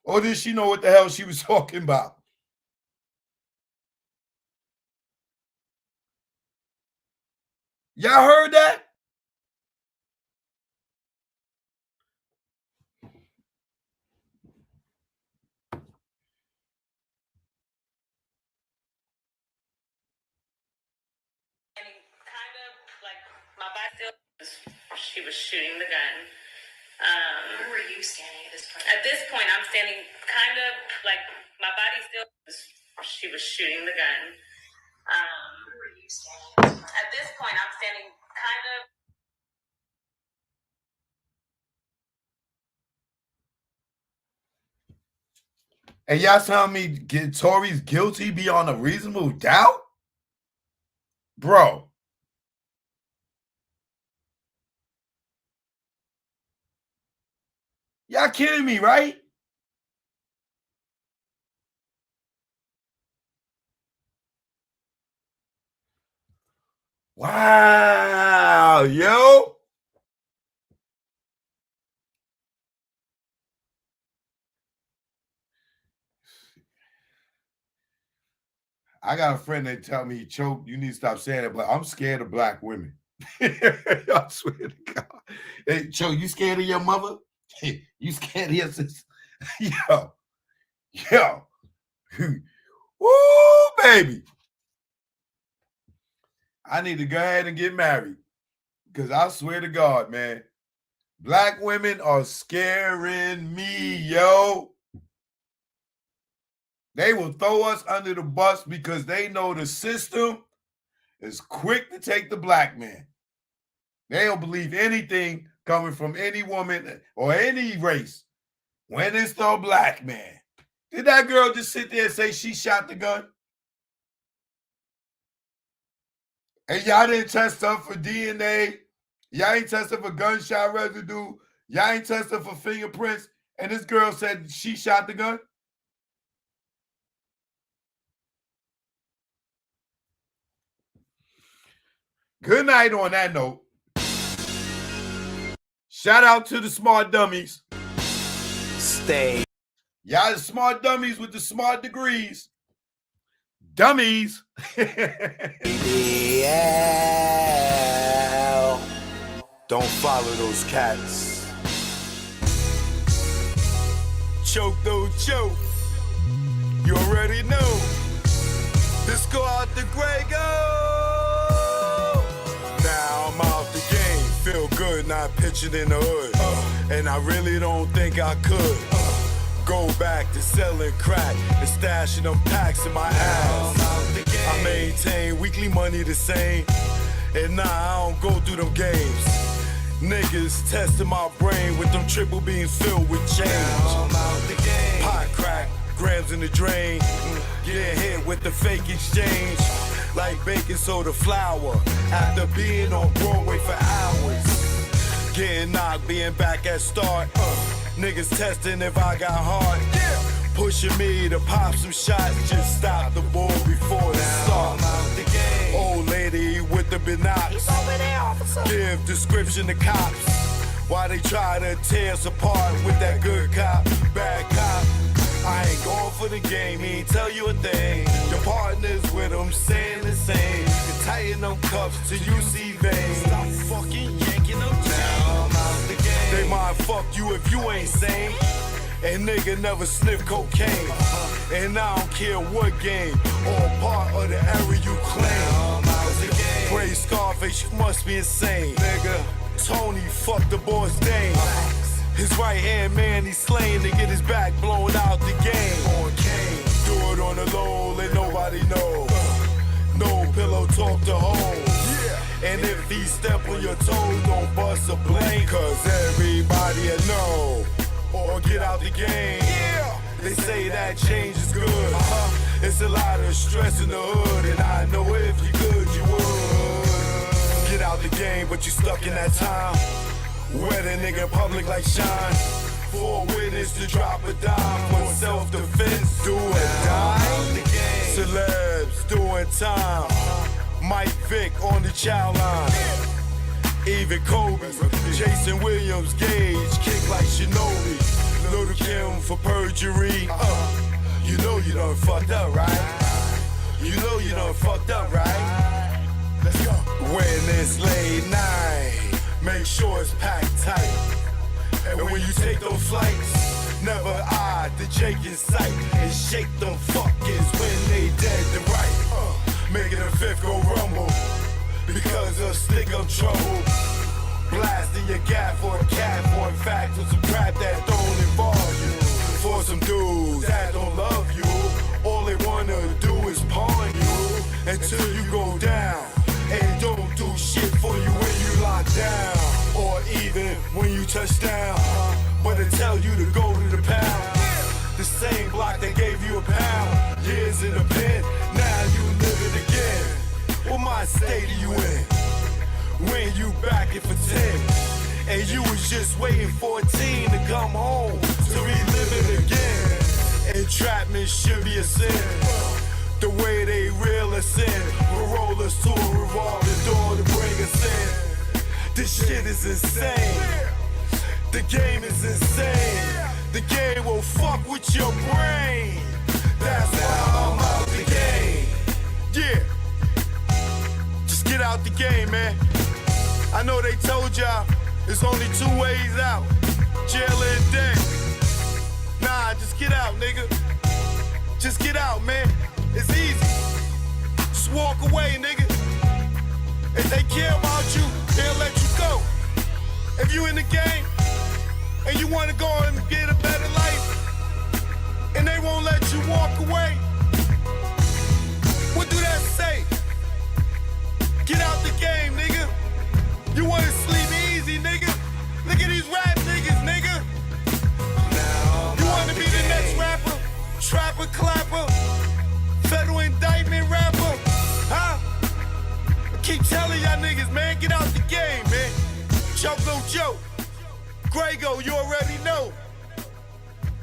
Or did she know what the hell she was talking about? Y'all heard that? Kind of like my body still. She was shooting the gun. Where were you standing at this point? At this point, I'm standing kind of like my body still. She was shooting the gun. Where were you standing at this point? I'm standing kind of. And y'all telling me Tory's guilty beyond a reasonable doubt? Bro. Y'all kidding me, right? Wow, yo. I got a friend that tell me, Choke, you need to stop saying it, but I'm scared of black women. I swear to God. Hey, Choke, you scared of your mother? Hey, you scared of your sister? Yo. Woo, baby. I need to go ahead and get married. Because I swear to God, man, black women are scaring me, yo. They will throw us under the bus because they know the system is quick to take the black man. They'll believe anything coming from any woman or any race when it's the black man. Did that girl just sit there and say she shot the gun? And y'all didn't test her for DNA. Y'all ain't tested for gunshot residue. Y'all ain't tested for fingerprints. And this girl said she shot the gun? Good night on that note. Shout out to the smart dummies. Stay. Y'all the smart dummies with the smart degrees. Dummies. Yeah. Don't follow those cats. Choke, don't choke. You already know. Let's go out the gray, go. Now I'm out the game. Feel good not pitching in the hood. And I really don't think I could. Go back to selling crack and stashing them packs in my ass. I maintain weekly money the same. And nah, I don't go through them games. Niggas testing my brain with them triple beams filled with change. Pot crack, grams in the drain. Get hit with the fake exchange. Like baking soda flour. After being on Broadway for hours. Getting knocked, being back at start. Niggas testing if I got heart. Pushing me to pop some shots. Just stop the ball before it starts. Old lady with the binocs. Give description to cops. Why they try to tear us apart with that good cop, bad cop. I ain't going for the game, he ain't tell you a thing. Your partners with them saying the same. You tighten them cuffs till you see veins. Stop fucking yanking them down. They might fuck you if you ain't sane. And nigga never sniff cocaine. And I don't care what game or part of the area you claim. Praise Scarface, you must be insane. Nigga, Tony fucked the boss Dane. His right hand man, he's slaying to get his back blown out the game. Do it on the low, let nobody know. No pillow talk to home. And if he step on your toes, don't bust a blame. Cause everybody will know. Or get out the game. They say that change is good. It's a lot of stress in the hood. And I know if you could, you would. Get out the game, but you stuck in that time. Wet a nigga in public like Shine. For a witness to drop a dime. For self-defense, do or die. Celebs doing time. Mike Vick on the child line. Even Kobe, Jason Williams, Gage, kick like Shinobi. Little Kim for perjury. You know you done fucked up, right? You know you done fucked up, right? Let's go. When it's late night, make sure it's packed tight. And when you take those flights, never eye the Jake in sight. And shake them fuckers when they dead to right. Making a fifth go rumble. Because of stick up trouble. Blasting your gap for a cat, for in fact, with some crap that don't involve you. For some dudes that don't love you, all they wanna do is pawn you until you go down. And don't do shit for you when you lock down, or even when you touch down. But they tell you to go to the pound. The same block that gave you a pound. Years in the pen, now you live it again. What mind state are you in? When you back it for 10, and you was just waiting for a teen to come home to relive it again. Entrapment should be a sin. The way they reel us in, will roll us to a revolving door to bring us in. This shit is insane. The game is insane. The game will fuck with your brain. That's why I'm out the game. Yeah. Just get out the game, man. I know they told y'all there's only 2 ways out. Jail and death. Nah, just get out, nigga. Just get out, man. It's easy. Just walk away, nigga. If they care about you, they'll let you go. If you in the game and you want to go and get a better life, and they won't let you walk away, what do that say? Get out the game, nigga. You want to sleep easy, nigga? Look at these rap niggas, nigga. You want to be the next rapper? Trapper, clapper, federal indictment rapper, huh? I keep telling y'all niggas, man, get out the game, man. Joke no joke. Grego, you already know.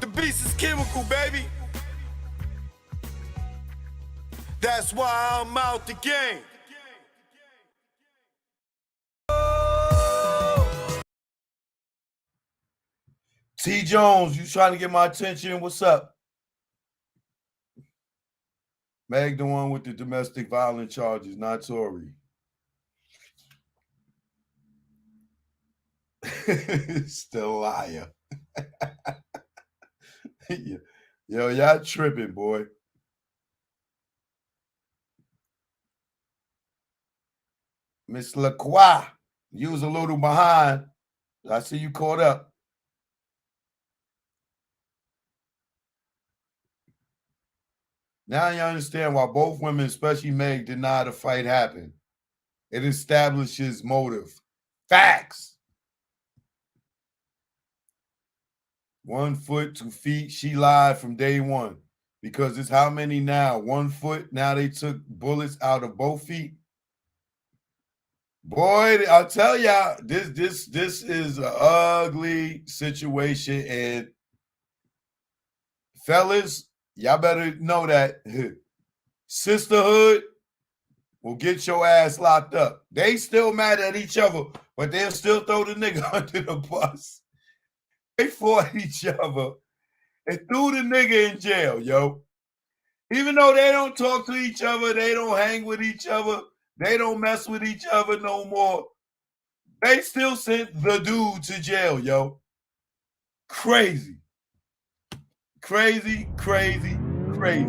The beast is chemical, baby. That's why I'm out the game. T. Jones, you trying to get my attention? What's up? Meg, the one with the domestic violence charges, not Tory. Still a liar. Yo, y'all tripping, boy. Miss LaCroix, you was a little behind. I see you caught up. Now you understand why both women, especially Meg, deny the fight happened. It establishes motive. Facts. 1 foot, 2 feet. She lied from day one. Because it's how many now? 1 foot. Now they took bullets out of both feet. Boy, I'll tell y'all, this is an ugly situation. And fellas, y'all better know that sisterhood will get your ass locked up. They still mad at each other, but they'll still throw the nigga under the bus. They fought each other and threw the nigga in jail, yo. Even though they don't talk to each other, they don't hang with each other, they don't mess with each other no more, they still sent the dude to jail, yo. Crazy. Crazy, crazy, crazy.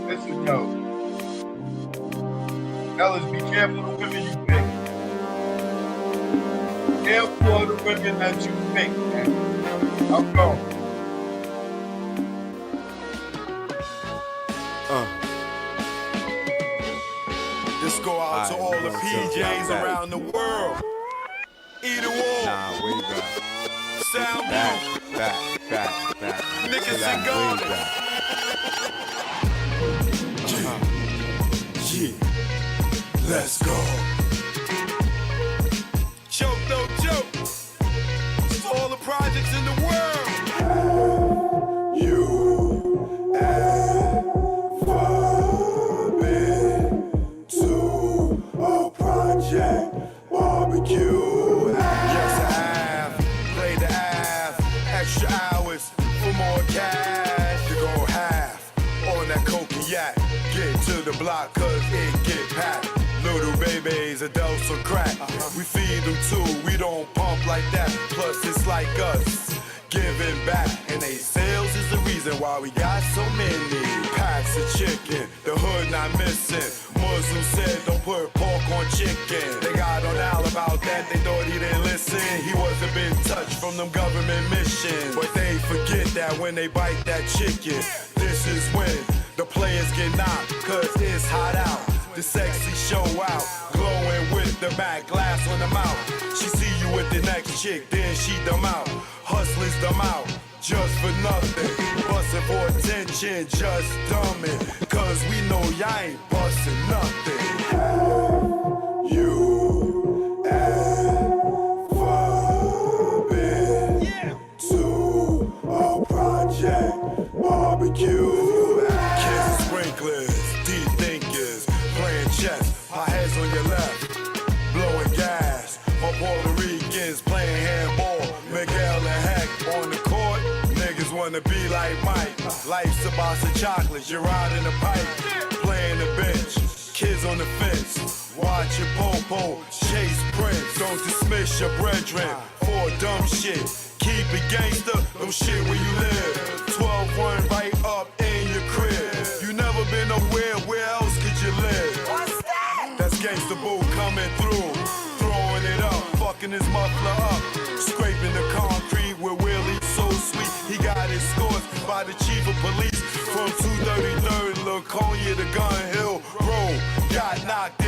Listen, yo. Fellas, be careful of the women you pick. Careful of the women that you pick, man. I'm going. This go out to all the PJs around the world. Either war. Nah, way back. Sound back. Niggas and guns. Yeah. Let's go. Joke, no joke. It's all the projects in the world. You ever been to a project barbecue? Yes, I have. Play the half. Extra hours for more cash. You go half on that coconut. Get to the block cause it get packed. Little babies, adults or crack. We feed them too, we don't pump like that. Plus it's like us, giving back. And they sales is the reason why we got so many packs a chicken, the hood not missing. Muslim said don't put pork on chicken. They got on Al about that, they thought he didn't listen. He wasn't been touched from them government missions. But they forget that when they bite that chicken, this is when the players get knocked, cause it's hot out. The sexy show out, glowing with the back glass on the mouth. She see you with the next chick, then she dumb out. Hustlers dumb out, just for nothing. Bustin' for attention, just dumbin'. Cause we know y'all ain't bustin' nothing. You ever been to a project barbecue? Kids and sprinklers, deep thinkers, playing chess. My head's on your left, blowing gas. My Puerto Ricans playing handball. Miguel and Heck on the court. Niggas wanna be like Mike. Life's a box of chocolates. You're riding a pipe, playing the bench. Kids on the fence, watch your popo, chase Prince. Don't dismiss your brethren for dumb shit. Keep it gangster, don't shit where you live. 12-1 right up in your crib. You never been nowhere, where else could you live? What's that? That's Gangsta Boo coming through, throwing it up, fucking his muffler up, scraping the concrete with Willie so sweet. He got escorted by the chief of police from 233rd, Laconia to Gun Hill Road. Got knocked in.